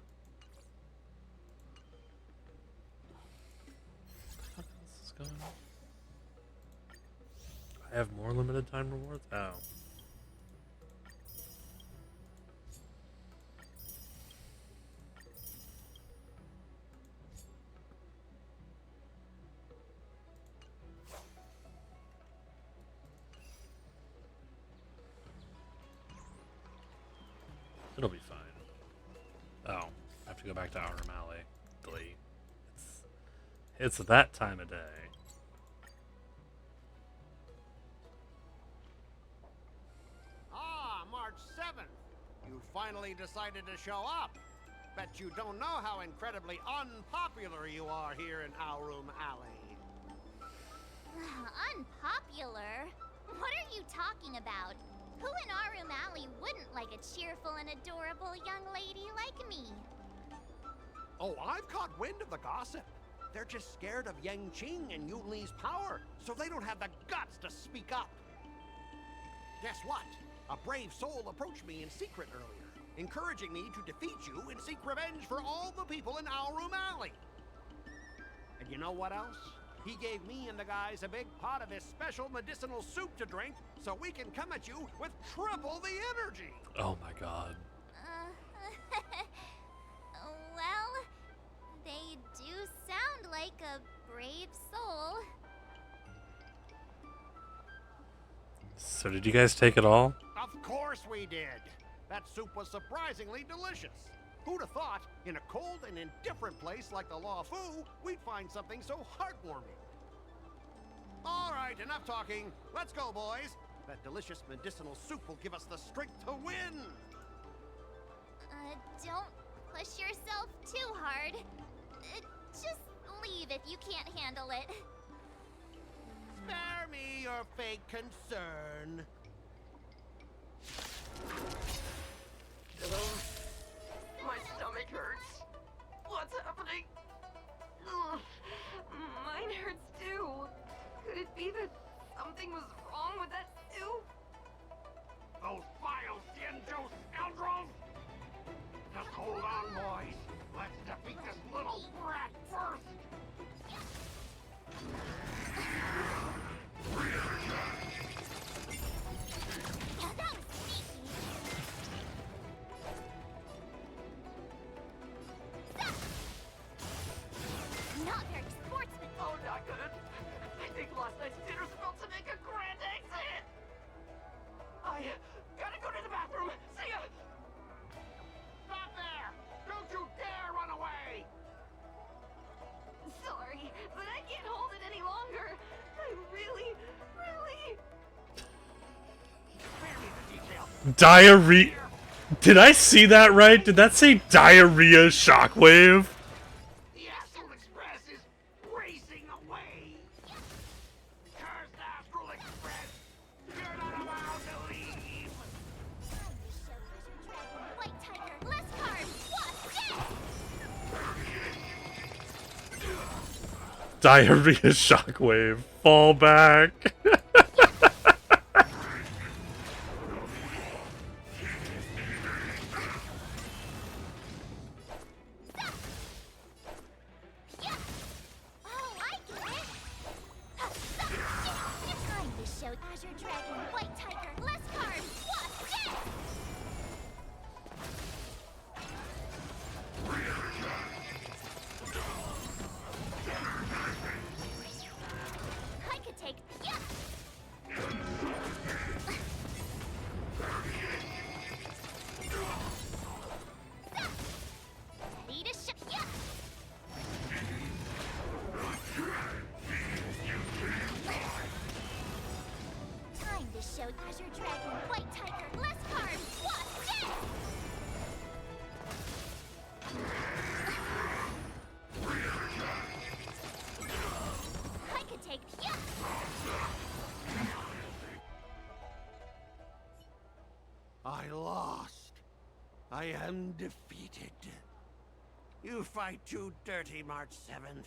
What the fuck else is going on? I have more limited time rewards? Oh. It'll be fine. Oh, I have to go back to Aurum Alley. Delete. It's that time of day. Ah, March 7th. You finally decided to show up. Bet you don't know how incredibly unpopular you are here in Aurum Alley. Unpopular? What are you talking about? Who in Aurum Alley wouldn't like a cheerful and adorable young lady like me? Oh, I've caught wind of the gossip. They're just scared of Yang Qing and Yun Li's power, so they don't have the guts to speak up. Guess what? A brave soul approached me in secret earlier, encouraging me to defeat you and seek revenge for all the people in Aurum Alley. And you know what else? He gave me and the guys a big pot of his special medicinal soup to drink, so we can come at you with triple the energy. Oh my god. Well, they do sound like a brave soul. So did you guys take it all? Of course we did. That soup was surprisingly delicious. Who'd have thought, in a cold and indifferent place like the La Fu, we'd find something so heartwarming. All right, enough talking. Let's go, boys. That delicious medicinal soup will give us the strength to win. Don't push yourself too hard. Just leave if you can't handle it. Spare me your fake concern. My stomach hurts. What's happening? Ugh, mine hurts too. Could it be that something was wrong with that soup? Those vile Xianzhou scoundrels! Just hold on, boys. Let's defeat this little brat first. Not very sportsman. Oh, not good. I think last night's dinner's about to make a grand exit. I gotta go to the bathroom. See ya. Stop there! Don't you dare run away! Sorry, but I can't hold it any longer. I really. Spare me the details. Diarrhea. Did I see that right? Did that say diarrhea shockwave? The Astral Express is racing away. Cursed Astral Express, you're not allowed to leave. White tiger, less card. What? Diarrhea shockwave. Fall back. Oh, I get it. Time to show Azure Dragon, White Tiger, less card. What? I could take. Yeah. Ready to show. Yeah. Time to show Azure Dragon, White Tiger, less card. What? I could take. Yeah. I am defeated. You fight too dirty, March 7th.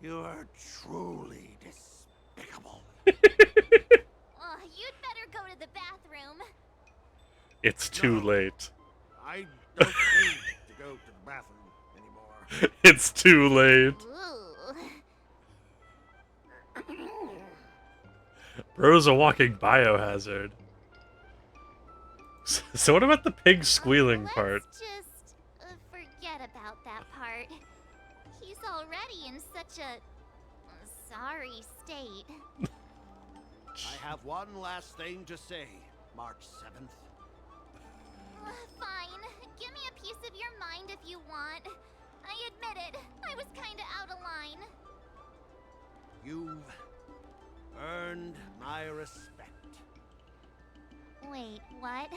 You are truly despicable. Oh, you'd better go to the bathroom. It's too late. I don't need to go to the bathroom anymore. It's too late. Ooh. Bro's a walking biohazard. So what about the pig squealing part? Let's just forget about that part. He's already in such a sorry state. I have one last thing to say, March 7th. Fine. Give me a piece of your mind if you want. I admit it. I was kinda out of line. You've earned my respect. Wait, what?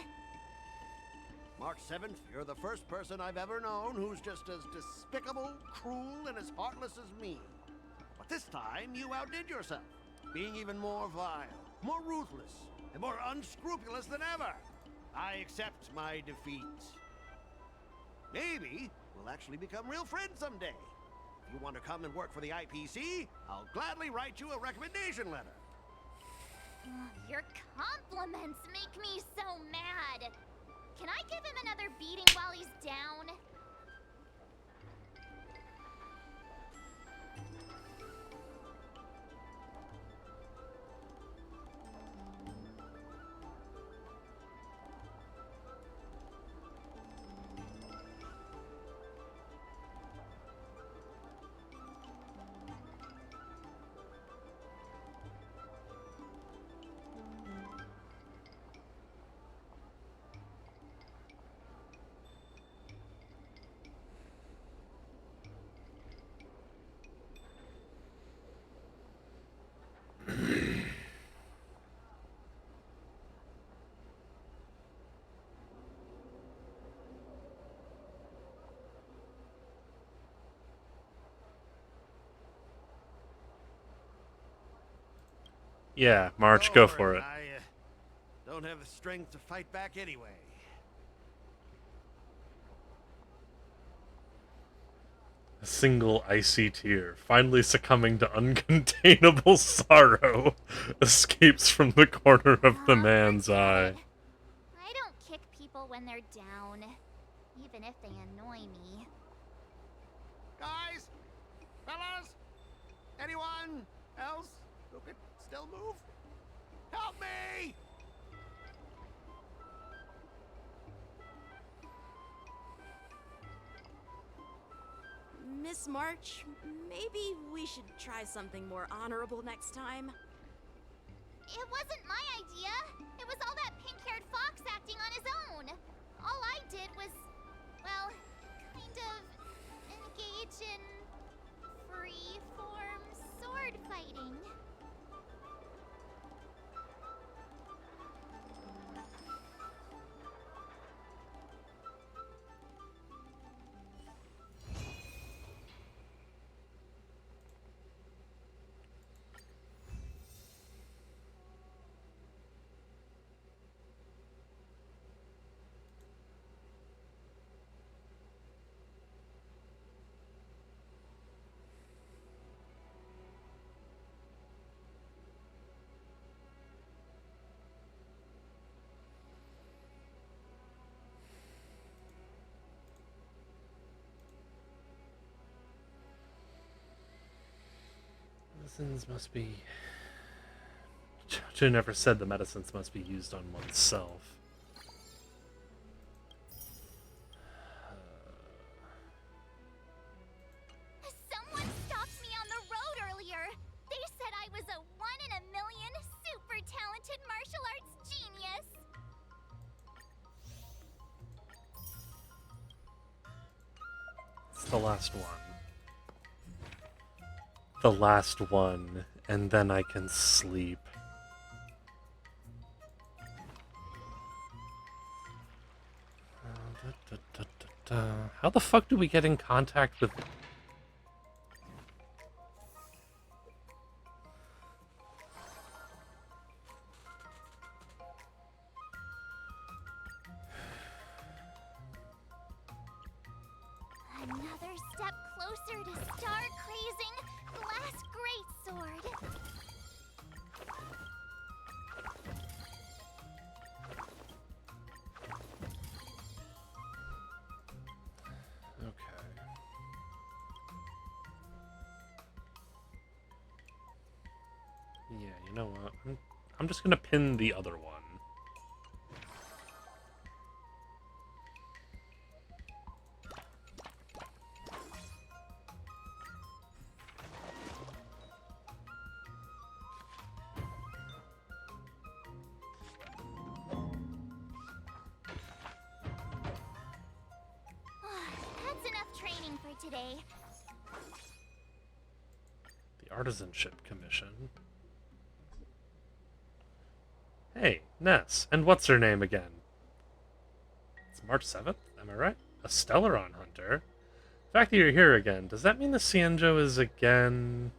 March 7th, you're the first person I've ever known who's just as despicable, cruel, and as heartless as me. But this time, you outdid yourself, being even more vile, more ruthless, and more unscrupulous than ever. I accept my defeat. Maybe we'll actually become real friends someday. If you want to come and work for the IPC, I'll gladly write you a recommendation letter. Your compliments make me so mad. Can I give him another beating while he's down? Yeah, March, go for it. I don't have the strength to fight back anyway. A single icy tear, finally succumbing to uncontainable sorrow, escapes from the corner of the man's eye. I don't kick people when they're down, even if they annoy me. Guys? Fellas? Anyone else who could still move? Help me! Miss March, maybe we should try something more honorable next time. It wasn't my idea. It was all that pink-haired fox acting on his own. All I did was, well, kind of engage in free-form sword fighting. Medicines must be... Jojo never said the medicines must be used on oneself. Someone stopped me on the road earlier. They said I was a 1 in a million super talented martial arts genius. It's the last one. The last one, and then I can sleep. How the fuck do we get in contact with... another step closer to star-crazing glass greatsword. Okay. Yeah, you know what? I'm just gonna pin the other one. That's enough training for today. The Artisanship Commission. Hey, Ness, and what's her name again? It's March 7th, am I right? A Stellaron Hunter? The fact that you're here again, does that mean the Cienjo is again...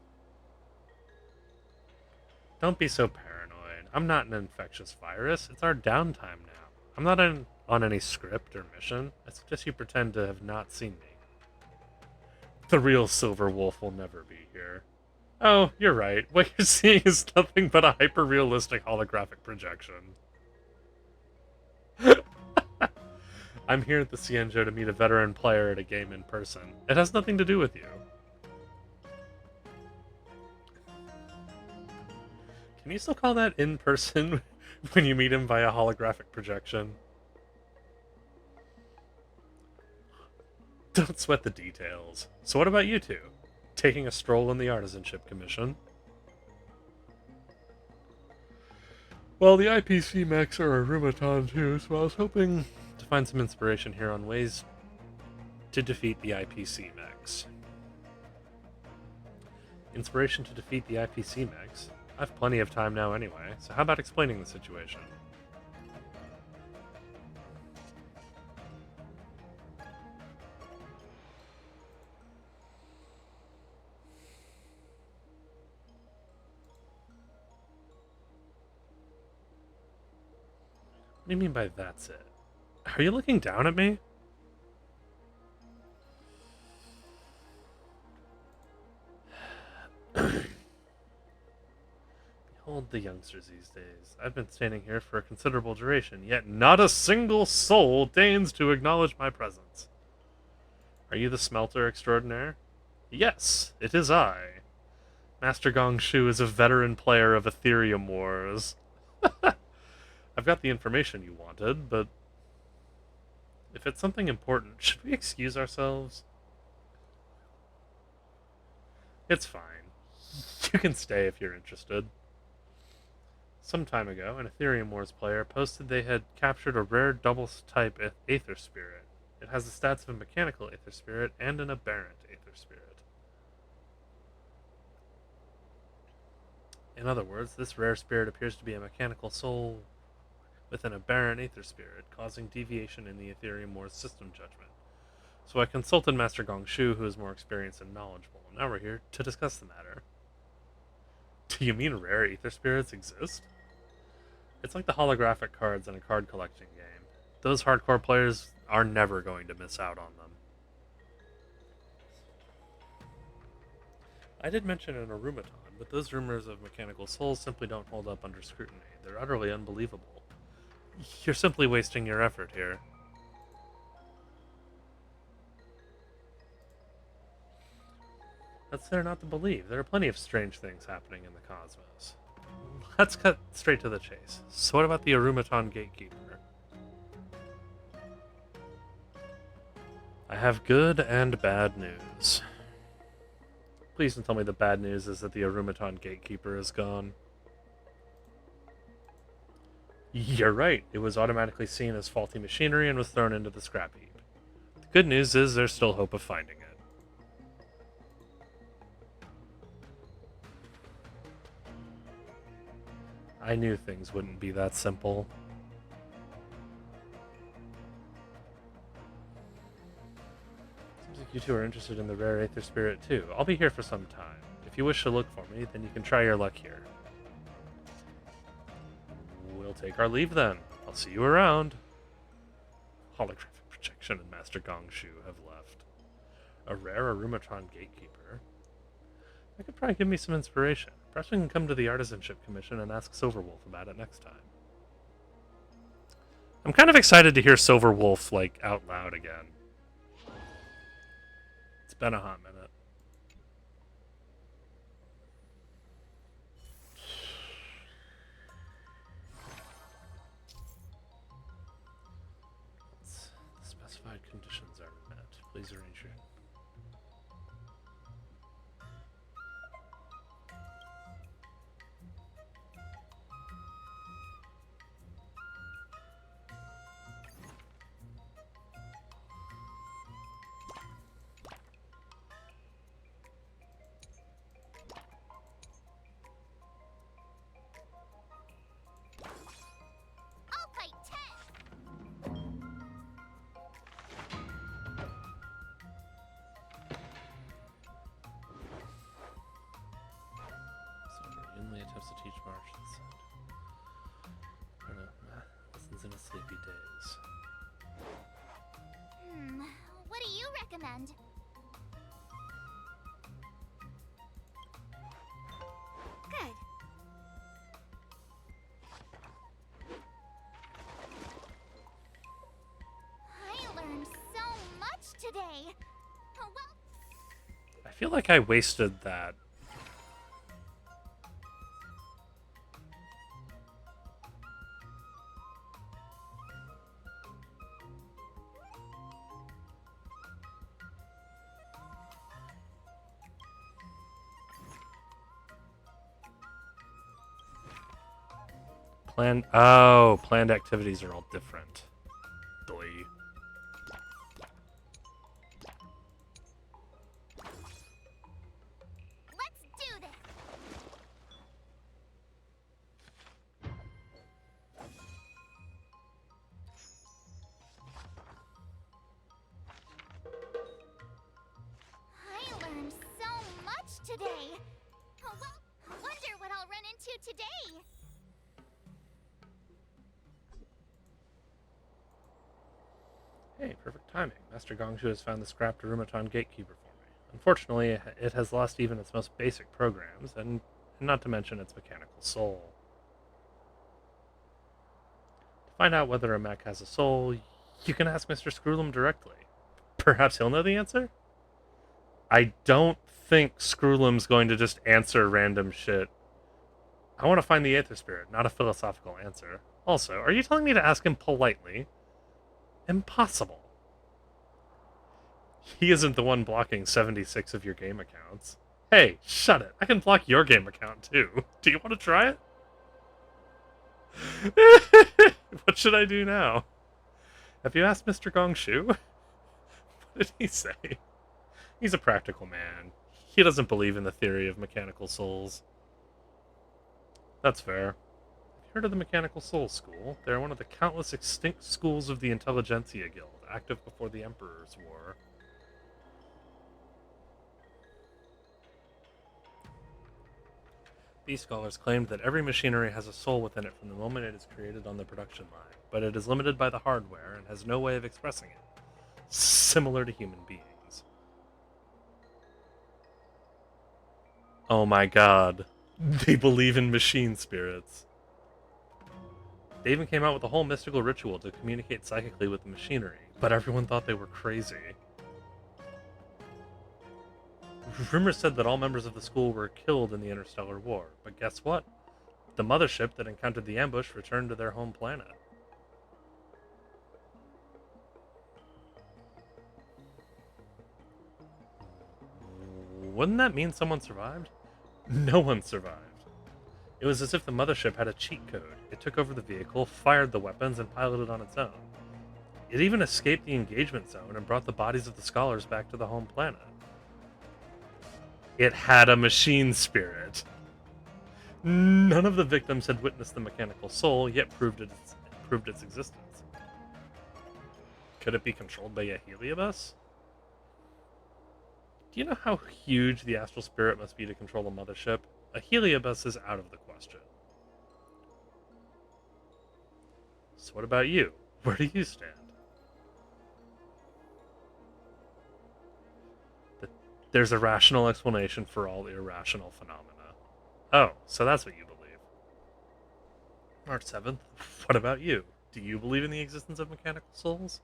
Don't be so paranoid. I'm not an infectious virus. It's our downtime now. I'm not on any script or mission. I suggest you pretend to have not seen me. The real Silver Wolf will never be here. Oh, you're right. What you're seeing is nothing but a hyper-realistic holographic projection. I'm here at the Cienjo to meet a veteran player at a game in person. It has nothing to do with you. Can you still call that in person when you meet him via holographic projection? Don't sweat the details. So what about you two? Taking a stroll in the Artisanship Commission? Well, the IPC mechs are a Rumaton too, so I was hoping to find some inspiration here on ways to defeat the IPC mechs. Inspiration to defeat the IPC mechs? I've plenty of time now anyway, so how about explaining the situation? What do you mean by that's it? Are you looking down at me? Behold the youngsters these days. I've been standing here for a considerable duration, yet not a single soul deigns to acknowledge my presence. Are you the smelter extraordinaire? Yes, it is I. Master Gong Shu is a veteran player of Ethereum Wars. I've got the information you wanted, but if it's something important, should we excuse ourselves? It's fine. You can stay if you're interested. Some time ago, an Ethereum Wars player posted they had captured a rare double-type Aether Spirit. It has the stats of a mechanical Aether Spirit and an aberrant Aether Spirit. In other words, this rare spirit appears to be a mechanical soul with an aberrant Aether Spirit, causing deviation in the Ethereum Wars system judgment. So I consulted Master Gong Shu, who is more experienced and knowledgeable. Now we're here to discuss the matter. Do you mean rare Aether Spirits exist? It's like the holographic cards in a card collecting game. Those hardcore players are never going to miss out on them. I did mention an Arumaton, but those rumors of mechanical souls simply don't hold up under scrutiny. They're utterly unbelievable. You're simply wasting your effort here. That's there not to believe. There are plenty of strange things happening in the cosmos. Let's cut straight to the chase. So what about the Arumaton Gatekeeper? I have good and bad news. Please don't tell me the bad news is that the Arumaton Gatekeeper is gone. You're right. It was automatically seen as faulty machinery and was thrown into the scrap heap. The good news is there's still hope of finding it. I knew things wouldn't be that simple. Seems like you two are interested in the rare Aether Spirit too. I'll be here for some time. If you wish to look for me, then you can try your luck here. We'll take our leave then. I'll see you around. Holographic projection and Master Gong Shu have left. A rare Arumatron gatekeeper. That could probably give me some inspiration. Perhaps we can come to the Artisanship Commission and ask Silverwolf about it next time. I'm kind of excited to hear Silverwolf, like, out loud again. It's been a hot minute. Specified conditions are met. Please arrange your... I'll fight 10. So Yunli attempts to teach March this lessons in his sleepy days. What do you recommend? Good. I learned so much today. Oh, well, I feel like I wasted that. Planned activities are all different. Boy. let's do this. I learned so much today. Oh, well, wonder what I'll run into today. Hey, perfect timing. Master Gongshu has found the scrapped Arumaton gatekeeper for me. Unfortunately, it has lost even its most basic programs, and not to mention its mechanical soul. To find out whether a mech has a soul, you can ask Mr. Scroolum directly. Perhaps he'll know the answer? I don't think Scroolum's going to just answer random shit. I want to find the Aether Spirit, not a philosophical answer. Also, are you telling me to ask him politely? Impossible. He isn't the one blocking 76 of your game accounts. Hey, shut it. I can block your game account too. Do you want to try it? What should I do now? Have you asked Mr. Gongshu? What did he say? He's a practical man. He doesn't believe in the theory of mechanical souls. That's fair. Have you heard of the Mechanical Soul School? They're one of the countless extinct schools of the Intelligentsia Guild, active before the Emperor's War. These scholars claimed that every machinery has a soul within it from the moment it is created on the production line, but it is limited by the hardware and has no way of expressing it, similar to human beings. Oh my god. They believe in machine spirits. They even came out with a whole mystical ritual to communicate psychically with the machinery, but everyone thought they were crazy. Rumors said that all members of the school were killed in the Interstellar War, but guess what? The mothership that encountered the ambush returned to their home planet. Wouldn't that mean someone survived? No one survived. It was as if the mothership had a cheat code. It took over the vehicle, fired the weapons, and piloted on its own. It even escaped the engagement zone and brought the bodies of the scholars back to the home planet. It had a machine spirit. None of the victims had witnessed the mechanical soul, yet proved its existence. Could it be controlled by a heliobus? Do you know how huge the astral spirit must be to control a mothership? A heliobus is out of the question. So what about you? Where do you stand? There's a rational explanation for all irrational phenomena. Oh, so that's what you believe. March 7th, what about you? Do you believe in the existence of mechanical souls?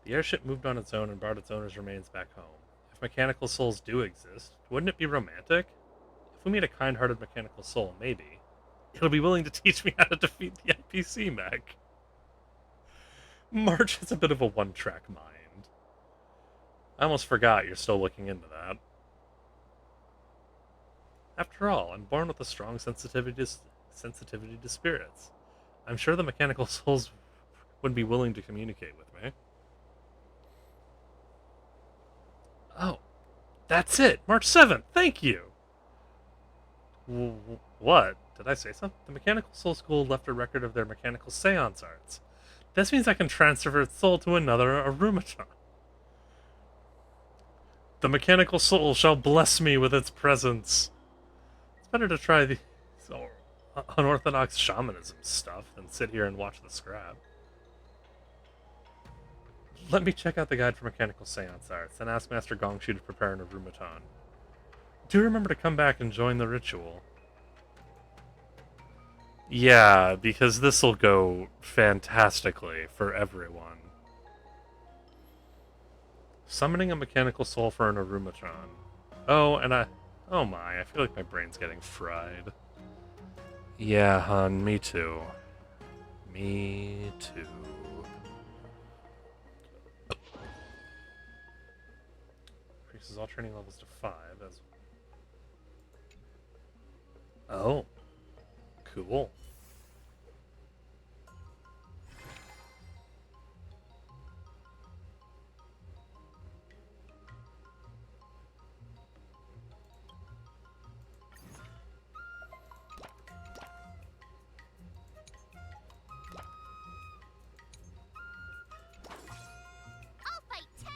The airship moved on its own and brought its owner's remains back home. If mechanical souls do exist, wouldn't it be romantic? If we meet a kind-hearted mechanical soul, maybe it'll be willing to teach me how to defeat the IPC mech. March has a bit of a one-track mind. I almost forgot you're still looking into that. After all, I'm born with a strong sensitivity to spirits. I'm sure the mechanical souls would be willing to communicate with me. Oh, that's it! March 7th! Thank you! What? Did I say something? The Mechanical Soul School left a record of their mechanical seance arts. This means I can transfer its soul to another Arumaton. The mechanical soul shall bless me with its presence. It's better to try the unorthodox shamanism stuff than sit here and watch the scrap. Let me check out the guide for mechanical seance arts, and ask Master Gongshu to prepare an Arumaton. Do remember to come back and join the ritual. Yeah, because this'll go fantastically for everyone. Summoning a mechanical soul for an Arumatron. Oh, and oh my, I feel like my brain's getting fried. Yeah, hon, me too. Me too. Increases all training levels to 5 as... Oh. Cool. I'll fight 10.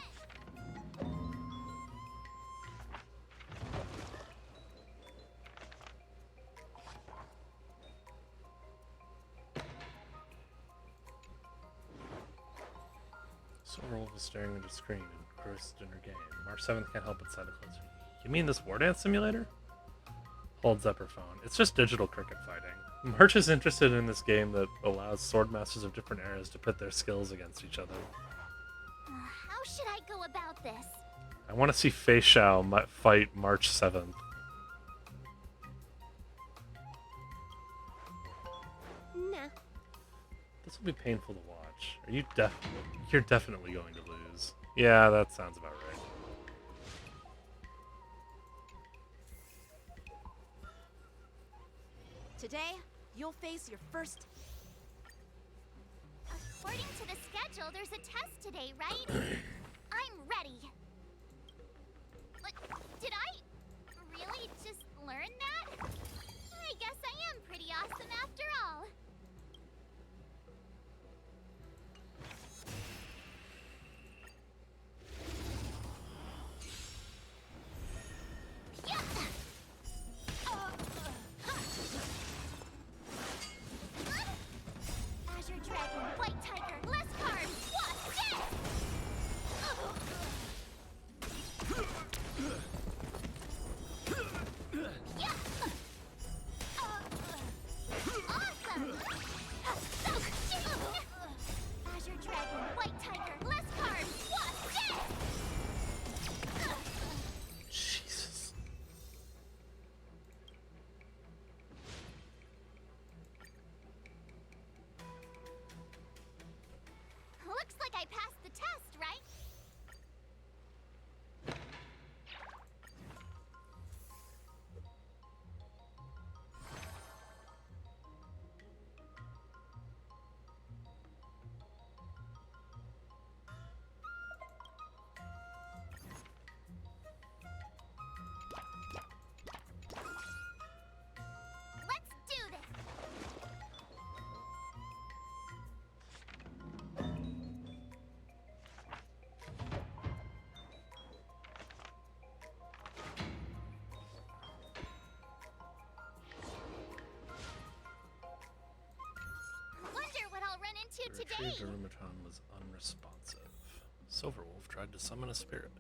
Silverwolf is staring at a screen and engrossed in her game. March 7th can't help but sigh closer. You mean this war dance simulator? Holds up her phone. It's just digital cricket fighting. March is interested in this game that allows swordmasters of different eras to pit their skills against each other. How should I go about this? I want to see Fei Xiao fight March 7th. Nah. This will be painful to watch. Are you You're definitely going to lose. Yeah, that sounds about right. Today, you'll face your first... According to the schedule, there's a test today, right? I'm ready. But did I really just learn that? I guess I am pretty awesome after all. Azure Dragon, White Tiger, less carbs, what's this? Awesome! Azure Dragon, White Tiger, less carbs, what's this? Jesus. Looks like I passed the test, right? Let's do this! Wonder what I'll run into The today. retrieved Arumatron was unresponsive. Silverwolf tried to summon a spirit.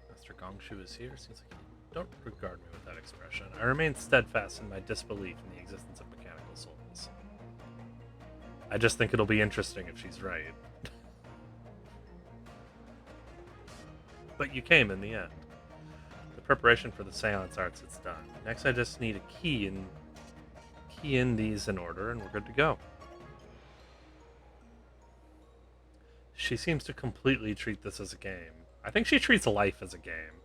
Master Gongshu is here. Seems like you don't regard me with that expression. I remain steadfast in my disbelief in the existence of mechanical souls. I just think it'll be interesting if she's right. But you came in the end. The preparation for the seance arts is done. Next I just need a key and key in these in order and we're good to go. She seems to completely treat this as a game. I think she treats life as a game.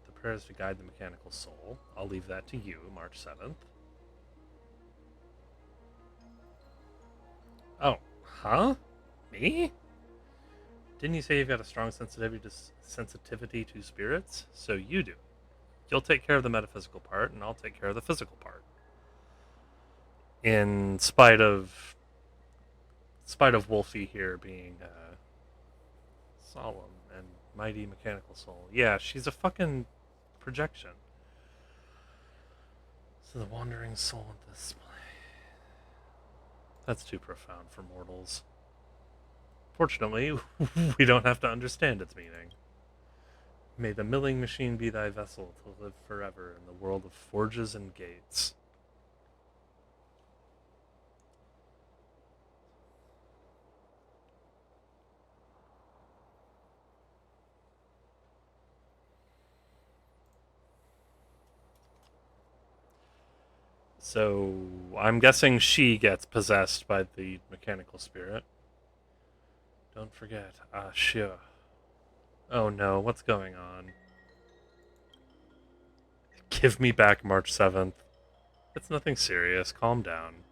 The prayers to guide the mechanical soul. I'll leave that to you, March 7th. Oh, huh? Me? Didn't you say you've got a strong sensitivity to spirits? So you do. You'll take care of the metaphysical part, and I'll take care of the physical part. In spite of Wolfie here being solemn and mighty mechanical soul. Yeah, she's a fucking projection. So the wandering soul at this place. That's too profound for mortals. Fortunately, we don't have to understand its meaning. May the milling machine be thy vessel to live forever in the world of forges and gates. So, I'm guessing she gets possessed by the mechanical spirit. Don't forget, sure. Oh no, what's going on? Give me back March 7th. It's nothing serious, calm down.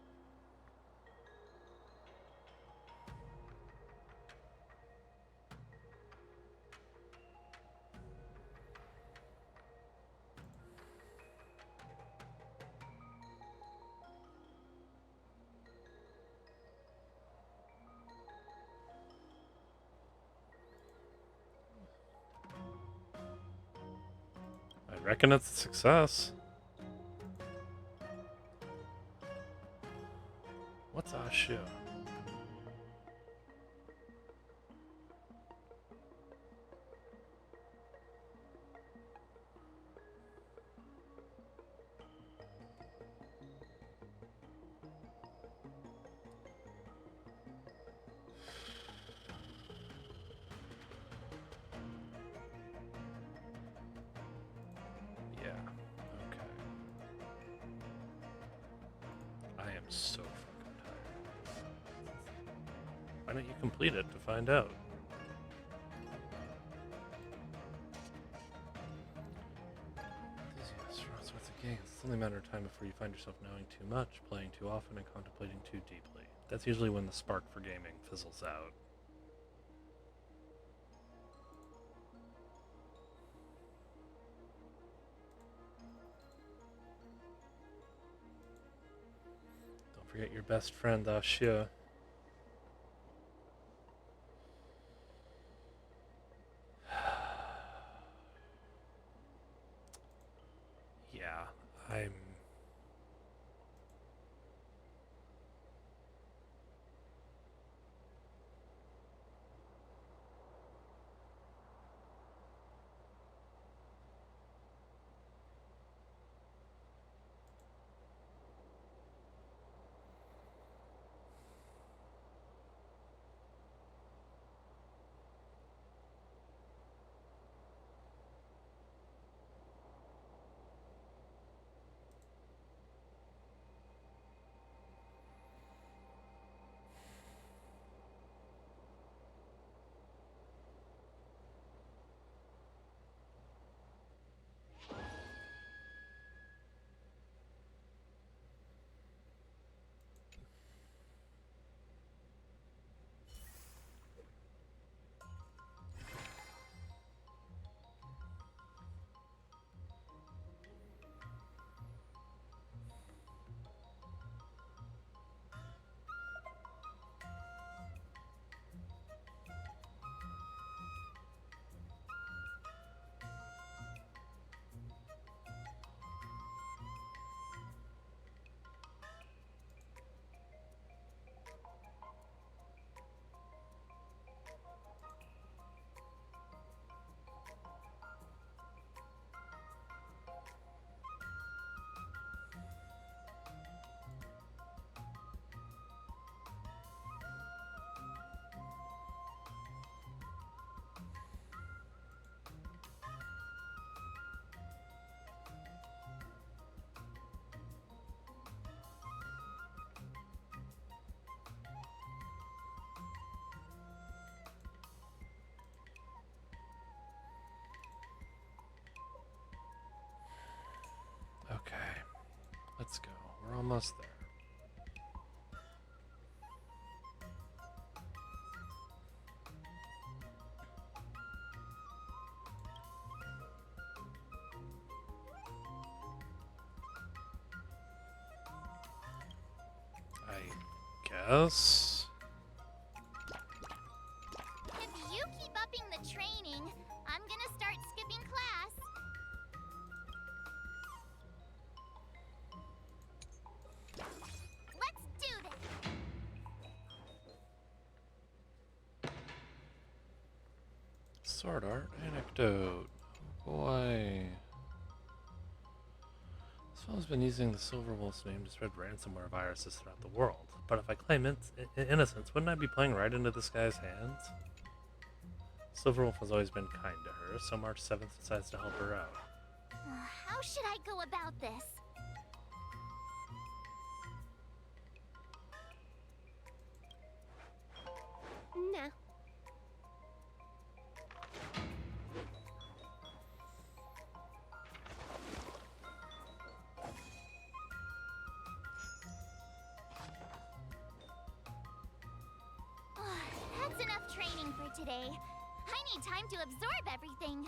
I reckon it's a success. What's Ashu? Yeah, okay. I am so fucking tired. Why don't you complete it to find out? It's only a matter of time before you find yourself knowing too much, playing too often, and contemplating too deeply. That's usually when the spark for gaming fizzles out. Don't forget your best friend, Ashia. Yeah, I'm... almost there. Guess. If you keep upping the training, I'm gonna start skipping class. Let's do this! Sword art anecdote. Boy. This fellow's been using the Silver Wolf's name to spread ransomware viruses throughout the world. But if I claim innocence, wouldn't I be playing right into this guy's hands? Silverwolf has always been kind to her, so March 7th decides to help her out. How should I go about this? No. That's enough training for today. I need time to absorb everything.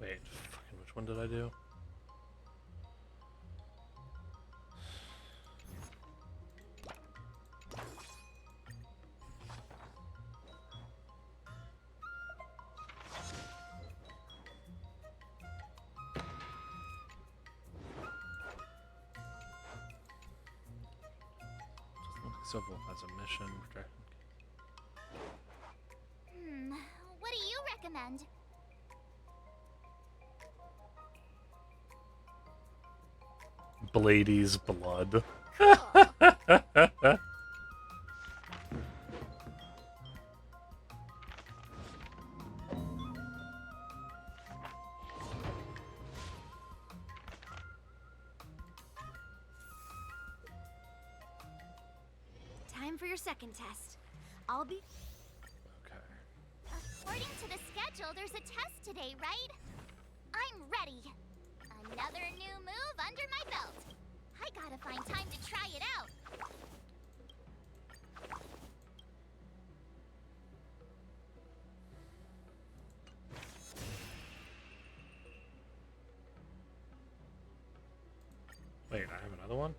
Wait, fucking which one did I do? Silverwolf has a mission. What do you recommend? Blady's blood. Time for your second test. I'll be... According to the schedule, there's a test today, right? I'm ready. Another new move under my belt. I gotta find time to try it out. Wait, I have another one?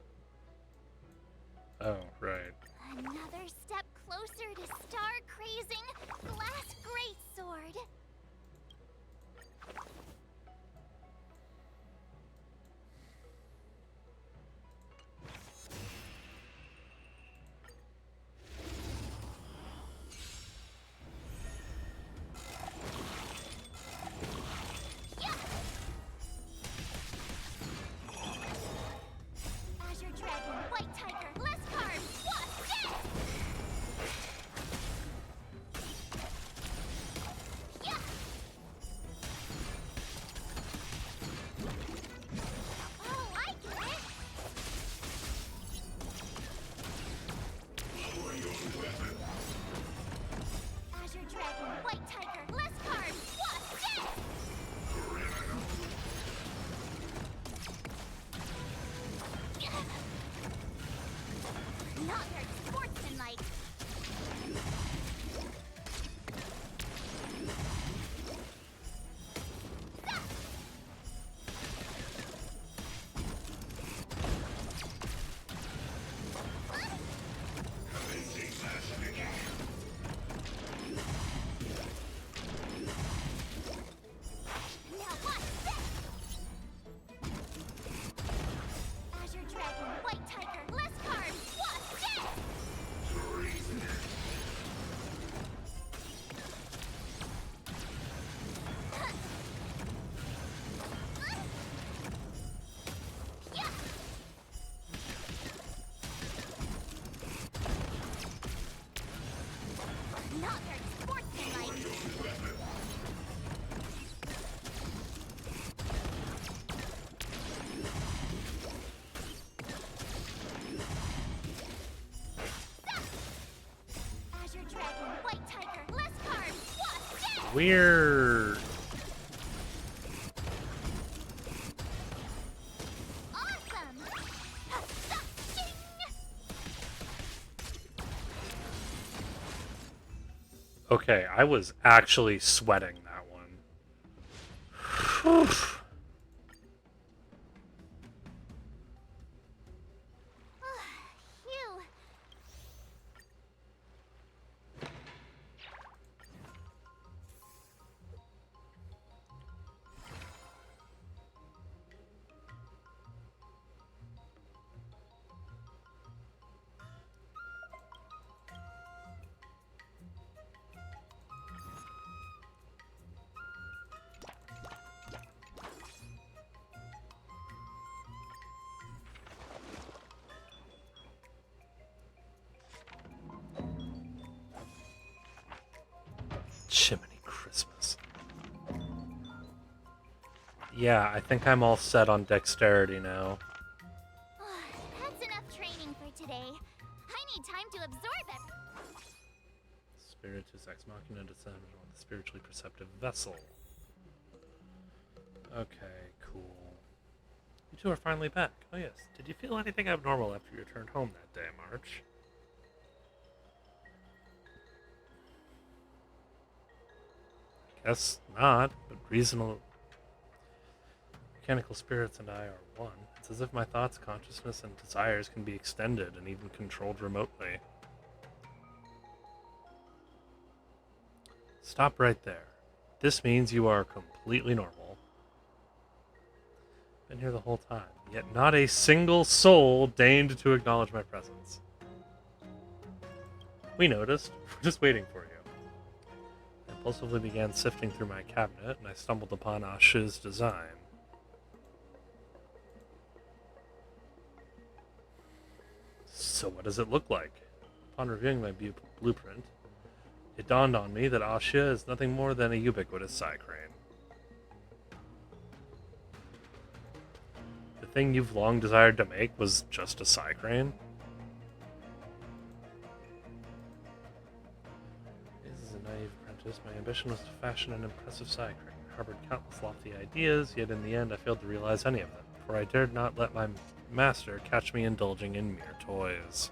Oh, right. Another step closer to star-crazing glass greatsword. Azure Dragon, White Tiger, less carbs, what's this? Yeah! Oh, I get it! Azure Dragon, White Tiger, less carbs, what's this? Not very sportsmanlike. Weird. Awesome! Ding! Okay, I was actually sweating that one. Phew. Chimney Christmas. Yeah, I think I'm all set on dexterity now. That's enough training for today. I need time to absorb it. Spiritus ex machina descended on the spiritually perceptive vessel. Okay, cool. You two are finally back. Oh yes. Did you feel anything abnormal after you returned home that day, March? Guess not, but reasonable. Mechanical spirits and I are one. It's as if my thoughts, consciousness, and desires can be extended and even controlled remotely. Stop right there. This means you are completely normal. Been here the whole time, yet not a single soul deigned to acknowledge my presence. We noticed. We're just waiting for you. I impulsively began sifting through my cabinet, and I stumbled upon Ash's design. So what does it look like? Upon reviewing my blueprint, it dawned on me that Asha is nothing more than a ubiquitous psi crane. The thing you've long desired to make was just a psi crane? As a naive apprentice, my ambition was to fashion an impressive psi crane. I harbored countless lofty ideas, yet in the end I failed to realize any of them, for I dared not let my master catch me indulging in mere toys.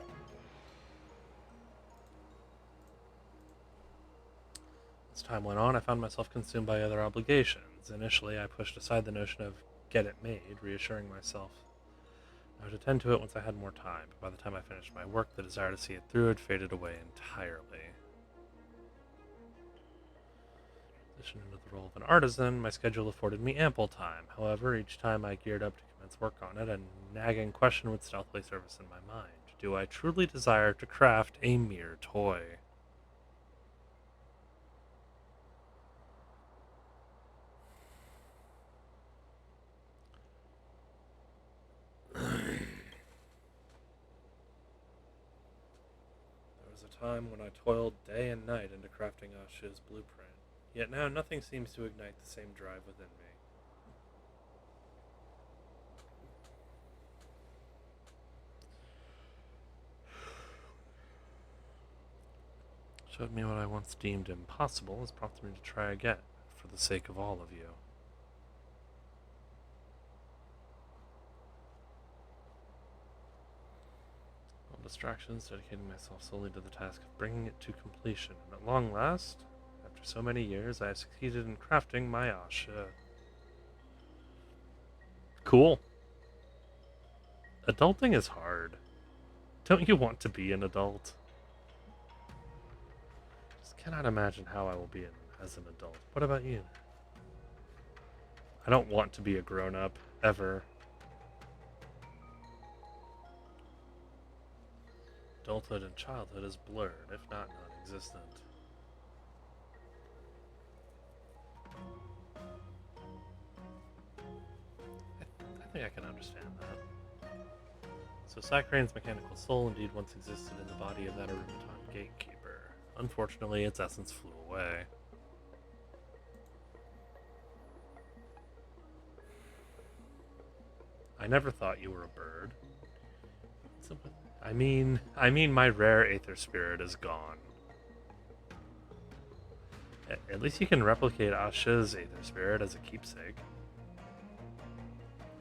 As time went on, I found myself consumed by other obligations. Initially, I pushed aside the notion of get it made, reassuring myself I would attend to it once I had more time, but by the time I finished my work, the desire to see it through had faded away entirely. Transitioning into the role of an artisan, my schedule afforded me ample time. However, each time I geared up to commence work on it, a nagging question would stealthily surface in my mind. Do I truly desire to craft a mere toy? There was a time when I toiled day and night into crafting Asha's blueprint, yet now nothing seems to ignite the same drive within me. Showed me what I once deemed impossible has prompted me to try again, for the sake of all of you. All distractions, dedicating myself solely to the task of bringing it to completion, and at long last, after so many years, I have succeeded in crafting my Asha. Cool. Adulting is hard. Don't you want to be an adult? Just cannot imagine how I will be as an adult. What about you? I don't want to be a grown-up, ever. Adulthood and childhood is blurred, if not non-existent. I think I can understand that. So Sacrane's mechanical soul indeed once existed in the body of that Arumaton gatekeeper. Unfortunately, its essence flew away. I never thought you were a bird. I mean, my rare aether spirit is gone. At least you can replicate Asha's Aether Spirit as a keepsake.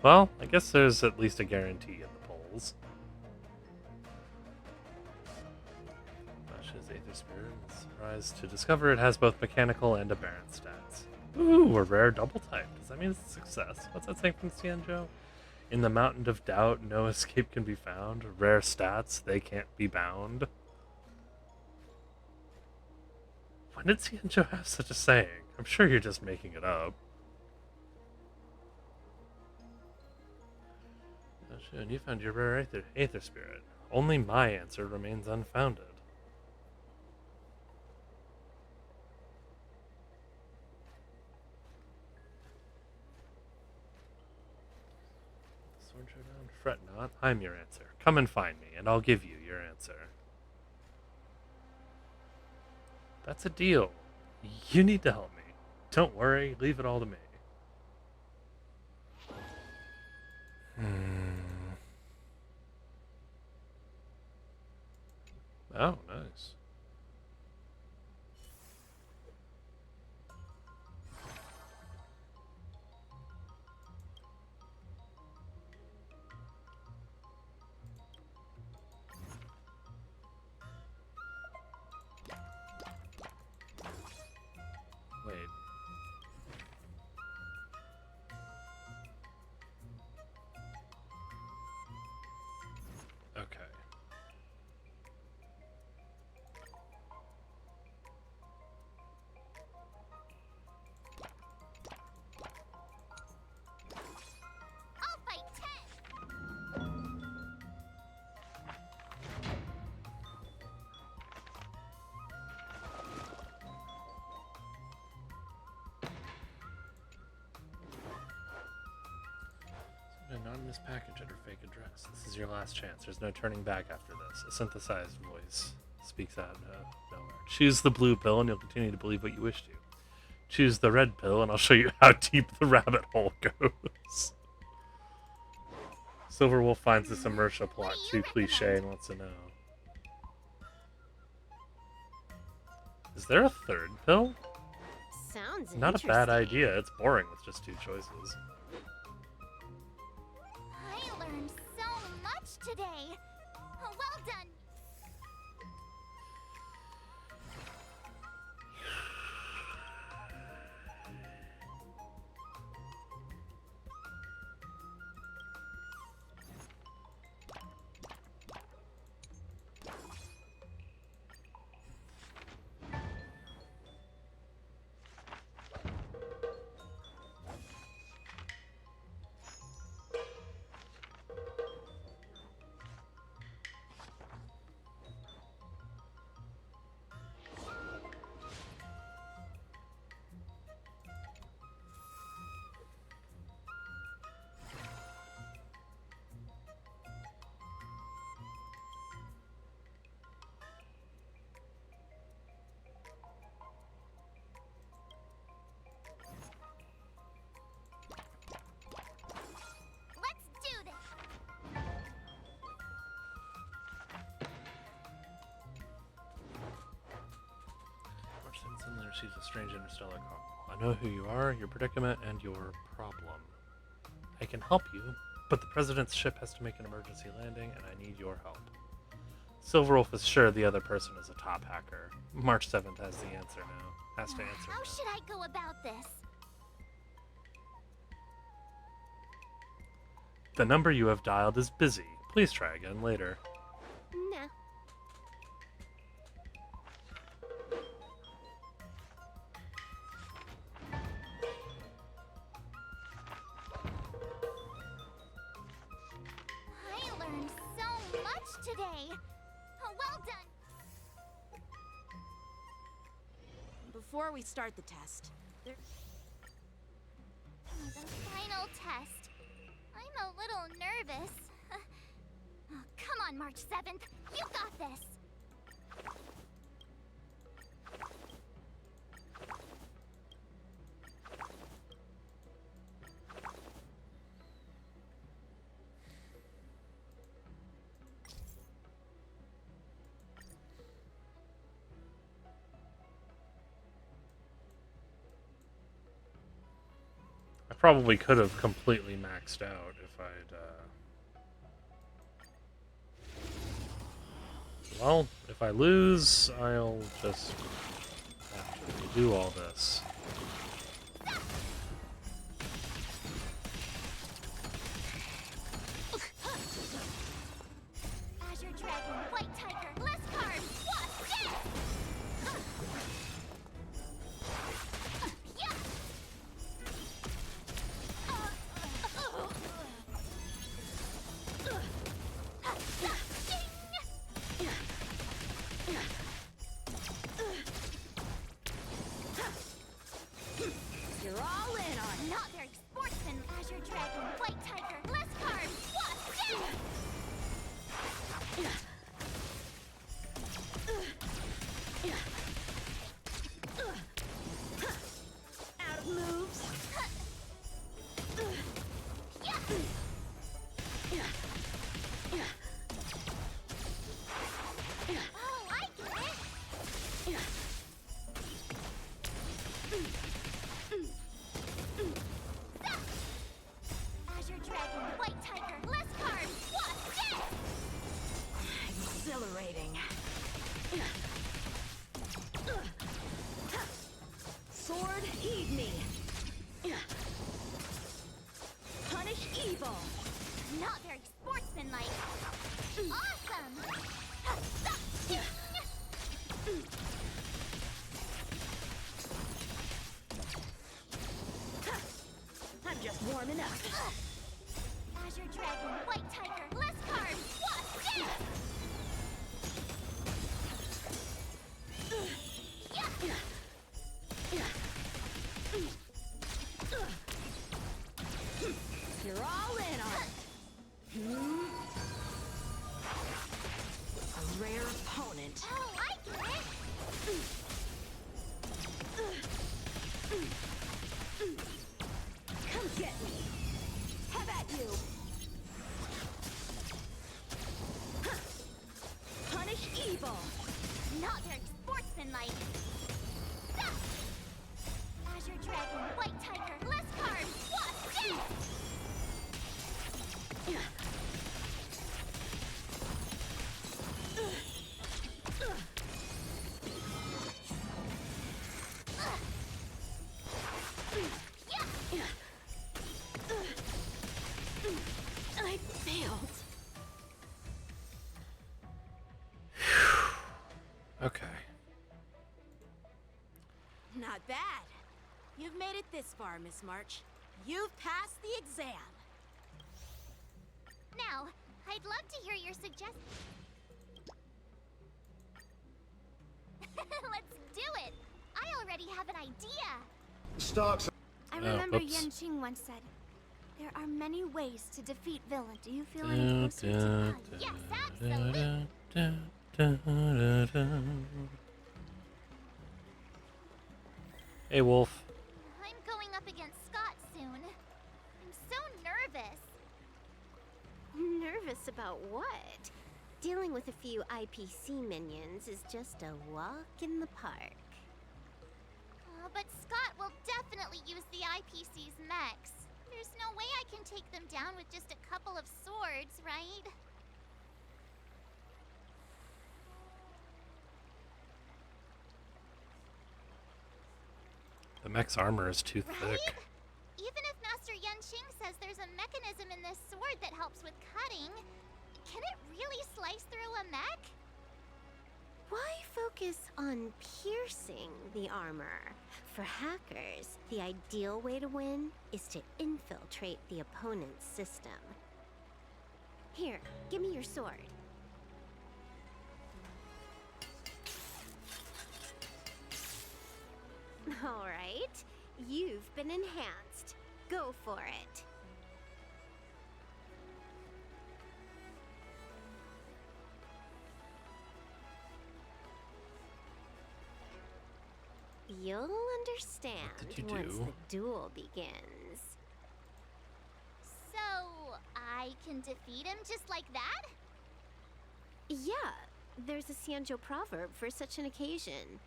Well, I guess there's at least a guarantee in the polls. Asha's Aether Spirit is surprised to discover it has both mechanical and aberrant stats. Ooh, a rare double type. Does that mean it's a success? What's that saying from Xianzhou? In the mountain of doubt, no escape can be found. Rare stats, they can't be bound. When did Xianzhou have such a saying? I'm sure you're just making it up. Oh, Shun, you found your rare Aether Spirit. Only my answer remains unfounded. Sword Showdown? Fret not, I'm your answer. Come and find me, and I'll give you your answer. That's a deal. You need to help me. Don't worry, leave it all to me. Oh, nice. Wait. Okay. I'll fight 10. An anonymous package at her fake address. This is your last chance. There's no turning back after this. A synthesized voice speaks out nowhere. Choose the blue pill and you'll continue to believe what you wish to. Choose the red pill and I'll show you how deep the rabbit hole goes. Silverwolf finds this inertia plot too cliche and wants to know. Is there a third pill? Sounds Not a bad idea. It's boring with just two choices. I learned so much today. Well done. Let's do this. March 7th suddenly receives a strange interstellar call. I know who you are, your predicament, and your problem. I can help you, but the President's ship has to make an emergency landing, and I need your help. Silverwolf is sure the other person is a top hacker. March 7th has the answer now. Has to answer How now. should I go about this? The number you have dialed is busy. Please try again later. Nah. I learned so much today. Well done. Before we start the test, The final test. I'm a little nervous. Oh, come on, March 7th. You got this. probably could have completely maxed out if I'd, Well, if I lose, I'll just have to redo all this. Azure Dragon, White Tiger, Lescar, Wasp, death! Yeah! You're all in on it. Not very sportsman. Azure Dragon, White Tiger, Lescar, Wasp, death! Out of moves. Oh, I get it! Azure Dragon, White Tiger, Lescar, Wasp, death! Exhilarating. Sword, heed me. Punish evil. Not very sportsmanlike. Awesome! I'm just warming up. Azure Dragon, White Tiger, Lescar, Wasp, death! You're all in on it. A rare opponent. Oh, I get it! Come get me. Have at you. Punish evil. Not very sportsmanlike. Azure Dragon, White Tiger, Lescar, Wasp, death! I failed. Okay. Not bad. You've made it this far, Miss March. You've passed the exam. Now, I'd love to hear your suggestions. Let's do it! I already have an idea! Stocks. I remember oops. Yan Qing once said, "There are many ways to defeat villain." Do you feel any closer to God? Yes, absolutely! Hey, Wolf. I'm going up against Scott soon. I'm so nervous. Nervous about what? Dealing with a few IPC minions is just a walk in the park. But Scott will definitely use the IPC's mechs. There's no way I can take them down with just a couple of swords, right? The mech's armor is too Right? thick. Even if Master Yan Qing says there's a mechanism in this sword that helps with cutting, can it really slice through a mech? Why focus on piercing the armor? For hackers, the ideal way to win is to infiltrate the opponent's system. Here, give me your sword. All right, you've been enhanced. Go for it. You'll understand What did you once do? the duel begins. So, I can defeat him just like that? Yeah, there's a Xianzhou proverb for such an occasion.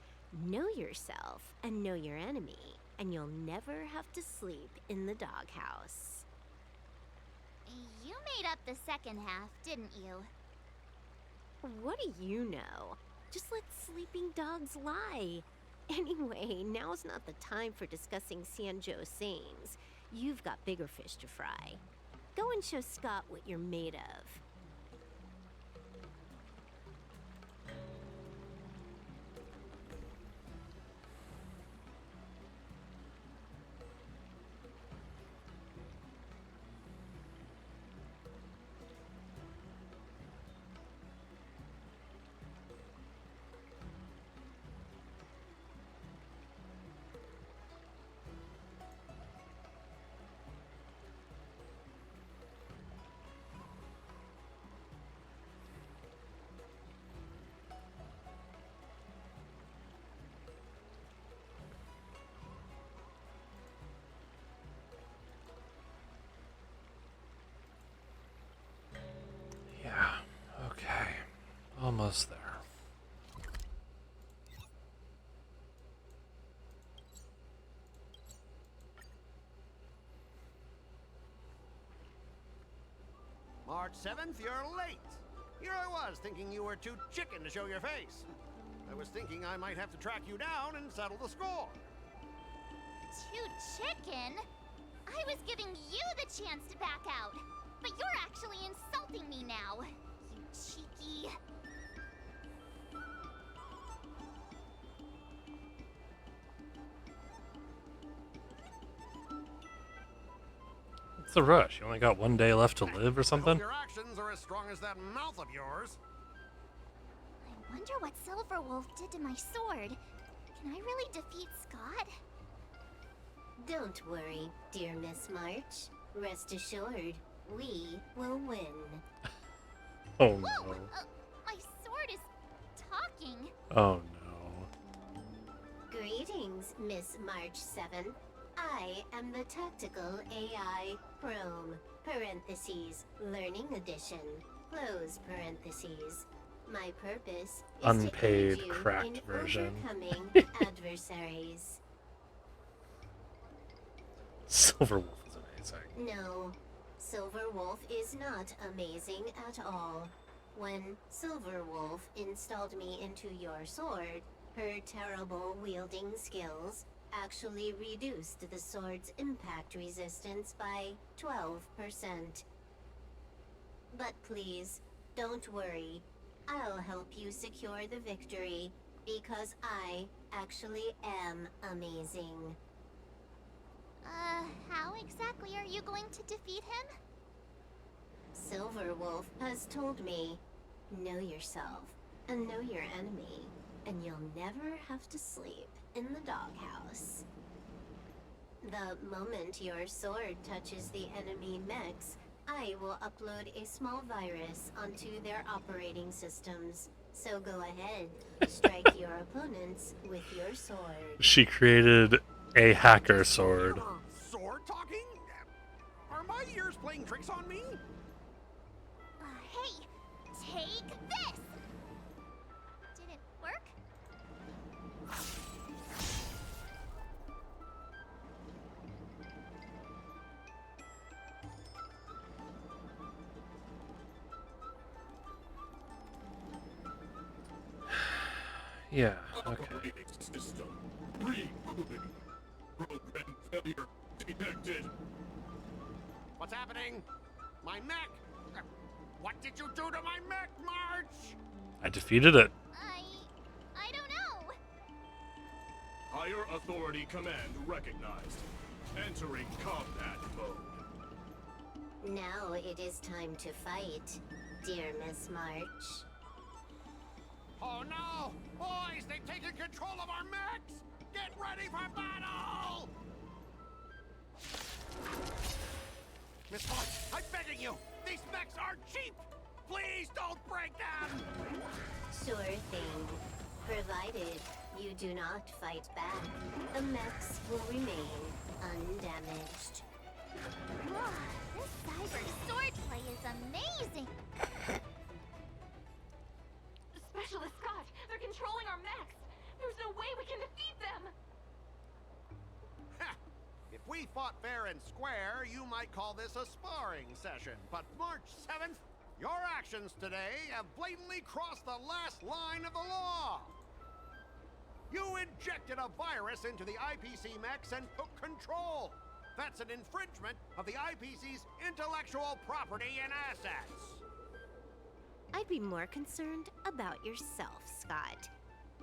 Know yourself and know your enemy. and you'll never have to sleep in the doghouse. You made up the second half, didn't you? What do you know? Just let sleeping dogs lie. Anyway, now's not the time for discussing Sanjo sayings. You've got bigger fish to fry. Go and show Scott what you're made of. Yeah, okay. Almost there. March 7th, you're late. Here I was, thinking you were too chicken to show your face. I was thinking I might have to track you down and settle the score. Too chicken? I was giving you the chance to back out. But you're actually insulting me now. You cheeky... What's the rush? You only got 1 day left to live or something? Your actions are as strong as that mouth of yours. I wonder what Silverwolf did to my sword. Can I really defeat Scott? Don't worry, dear Miss March. Rest assured, we will win. Oh Whoa! no. My sword is talking. Oh no. Greetings, Miss March 7. I am the Tactical AI Chrome, parentheses, Learning Edition, close parentheses. My purpose is Unpaid, to aid you cracked in version. overcoming adversaries. Silverwolf is amazing. No, Silverwolf is not amazing at all. When Silverwolf installed me into your sword, her terrible wielding skills actually reduced the sword's impact resistance by 12%. But please, don't worry. I'll help you secure the victory, because I actually am amazing. How exactly are you going to defeat him? Silverwolf has told me, know yourself, and know your enemy, and you'll never have to sleep in the doghouse. The moment your sword touches the enemy mechs, I will upload a small virus onto their operating systems. So go ahead, strike your opponents with your sword. She created a hacker sword. Sword talking? Are my ears playing tricks on me? Hey, take this! Did it work? Yeah, okay. System rebooting. Program failure detected. What's happening? My mech! What did you do to my mech, March? I defeated it. I don't know. Higher authority command recognized. Entering combat mode. Now it is time to fight, dear Miss March. Oh no! Boys, they've taken control of our mechs! Get ready for battle! Miss March, I'm begging you! These mechs are cheap! Please don't break them! Sure thing. Provided you do not fight back, the mechs will remain undamaged. Wow, this cyber swordplay is amazing! Specialist Scott, they're controlling our mechs. There's no way we can defeat them. we fought fair and square, you might call this a sparring session. But March 7th, your actions today have blatantly crossed the last line of the law. You injected a virus into the IPC mechs and took control. That's an infringement of the IPC's intellectual property and assets. I'd be more concerned about yourself, Scott.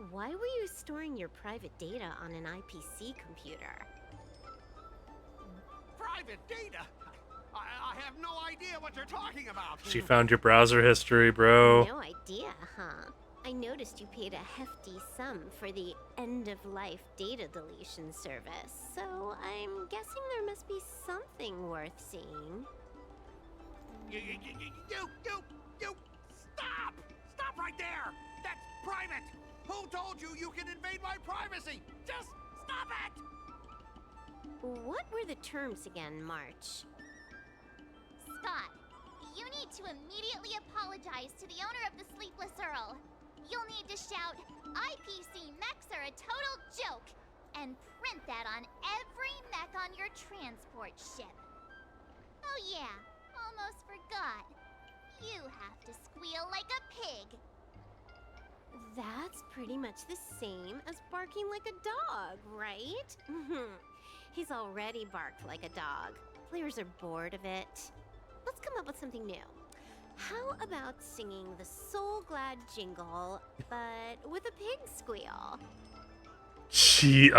Why were you storing your private data on an IPC computer? Private data? I have no idea what you're talking about. She found your browser history, bro. No idea, huh? I noticed you paid a hefty sum for the end-of-life data deletion service, so I'm guessing there must be something worth seeing. You, stop! Stop right there! That's private! Who told you you can invade my privacy? Just stop it! What were the terms again, March? Scott, you need to immediately apologize to the owner of the Sleepless Earl. You'll need to shout, IPC mechs are a total joke, and print that on every mech on your transport ship. Oh yeah, almost forgot. You have to squeal like a pig. That's pretty much the same as barking like a dog, right? He's already barked like a dog. Players are bored of it. Let's come up with something new. How about singing the Soul Glad jingle, but with a pig squeal? She's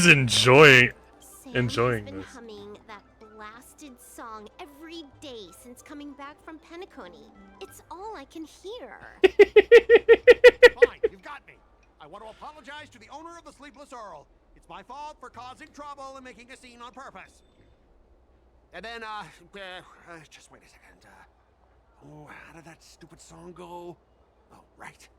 enjoying Sam's been this. humming that blasted song every day since coming back from Penacony. It's all I can hear. Fine, you've got me. I want to apologize to the owner of the Sleepless Earl. It's my fault for causing trouble and making a scene on purpose. And then, just wait a second. How did that stupid song go? Oh, right.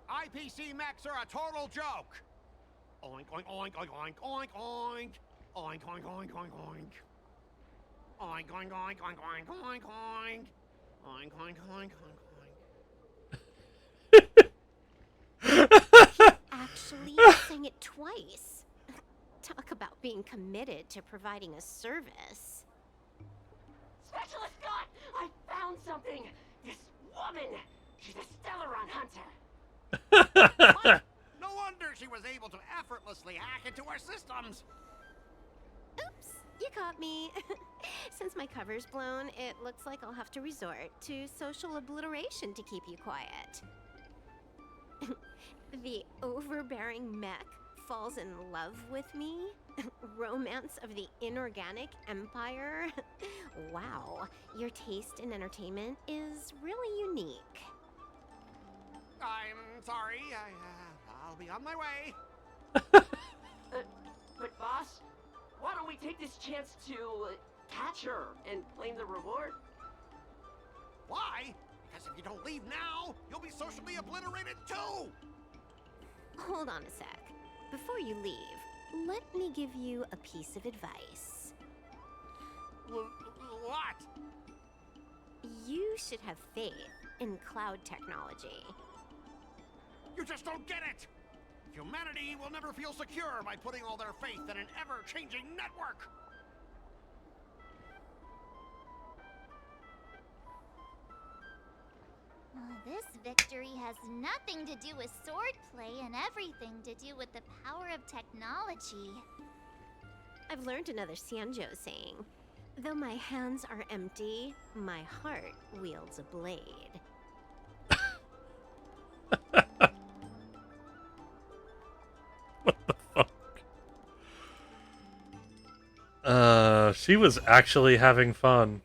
IPC mechs are a total joke. Oink, oink, oink, oink, oink, oink, oink. Oink, oink, oink, oink, oink. Oink, oink, oink, oink, oink, oink, oink. Oink, oink, oink, oink, Actually sang it twice. Talk about being committed to providing a service. Specialist Scott, I found something. This woman, she's a Stellaron hunter. No wonder she was able to effortlessly hack into our systems. Oops, you caught me. Since my cover's blown, it looks like I'll have to resort to social obliteration to keep you quiet. The overbearing mech falls in love with me? Romance of the inorganic empire? Wow, your taste in entertainment is really unique. I'm sorry, I'll be on my way. But boss, why don't we take this chance to catch her and claim the reward? Why? Because if you don't leave now, you'll be socially obliterated too! Hold on a sec. Before you leave, let me give you a piece of advice. What? You should have faith in cloud technology. You just don't get it! Humanity will never feel secure by putting all their faith in an ever-changing network! This victory has nothing to do with swordplay and everything to do with the power of technology. I've learned another Sanjo saying. Though my hands are empty, my heart wields a blade. She was actually having fun.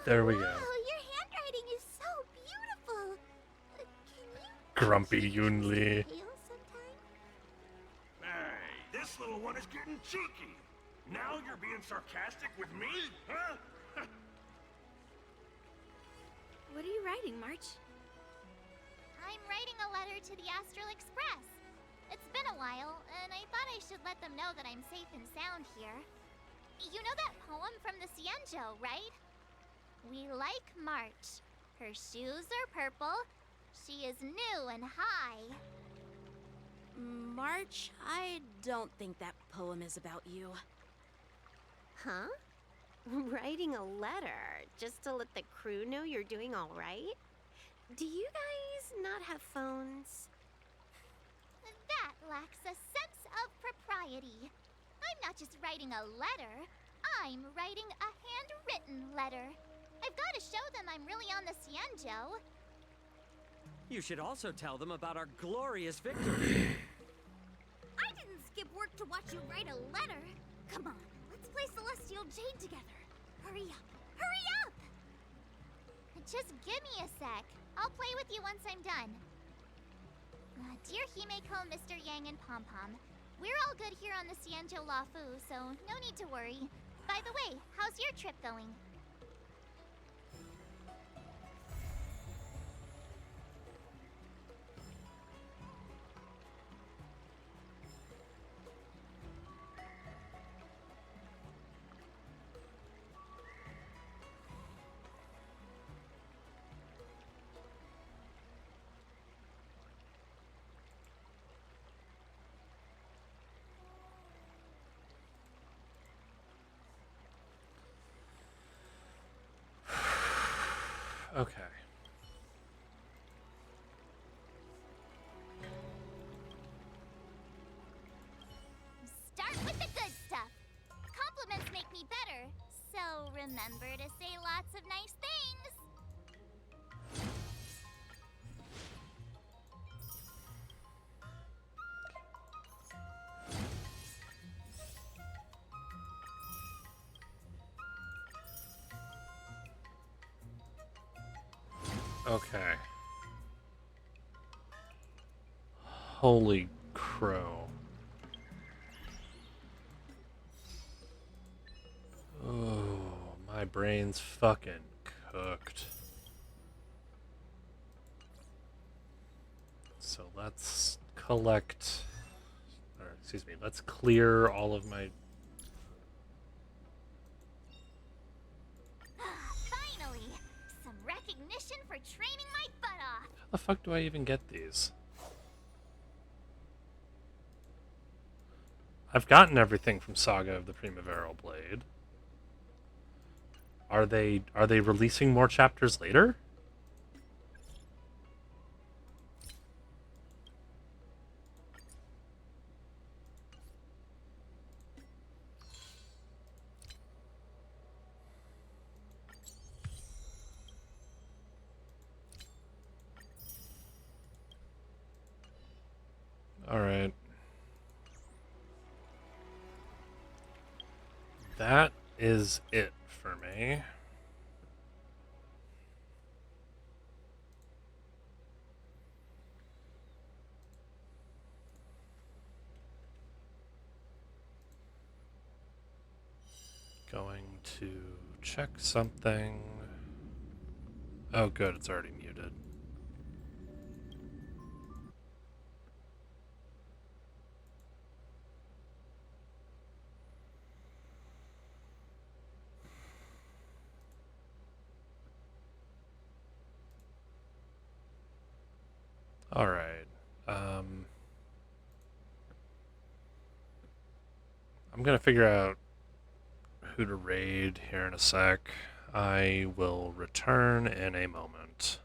There we go. Your handwriting is so beautiful. Can you Grumpy Yunli. Hey, this little one is getting cheeky. Now you're being sarcastic with me, huh? What are you writing, March? I'm writing a letter to the Astral Express. It's been a while, and I I should let them know that I'm safe and sound here. You know that poem from the Cienjo, right? We like March. Her shoes are purple. She is new and high. March, I don't think that poem is about you. Huh? Writing a letter just to let the crew know you're doing all right? Do you guys not have phones? That lacks a sense of propriety. I'm not just writing a letter. I'm writing a handwritten letter. I've got to show them I'm really on the Cienjo. You should also tell them about our glorious victory. I didn't skip work to watch you write a letter. Come on, let's play Celestial Jade together. Hurry up! Hurry up! Just give me a sec. I'll play with you once I'm done. Dear Himeko, Mr. Yang, and Pom Pom, we're all good here on the Cienjo Lafu, so no need to worry. By the way, how's your trip going? Okay. Start with the good stuff. Compliments make me better, so remember to say lots of nice things. Okay. Holy crow. Oh, my brain's fucking cooked. So let's collect, or excuse me, let's clear all of my... Finally! Some recognition for training my butt off! How the fuck do I even get these? I've gotten everything from Saga of the Primaveral Blade. Are they releasing more chapters later? All right. That is it for me. Going to check something. Oh, good, it's already muted. All right. I'm gonna figure out who to raid here in a sec. I will return in a moment.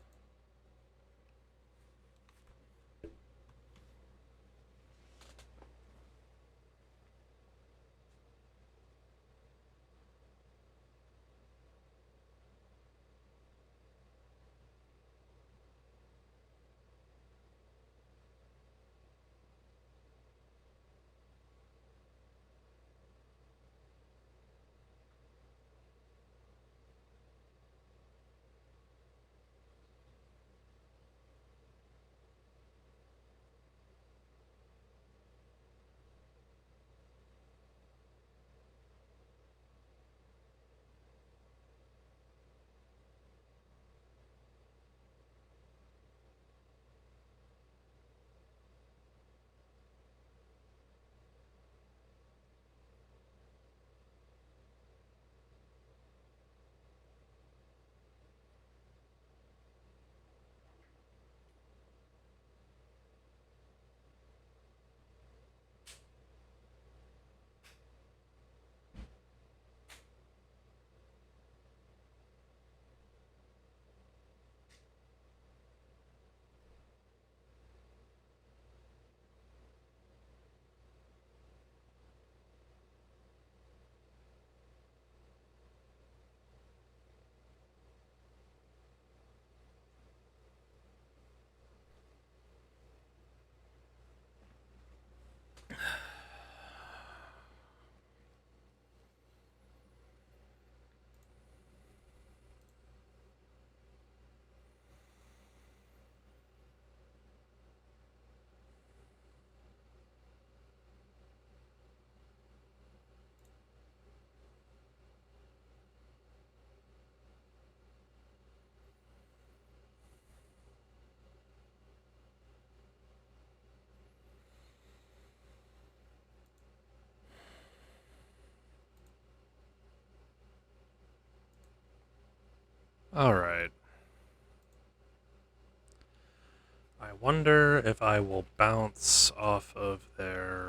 Alright. I wonder if I will bounce off of their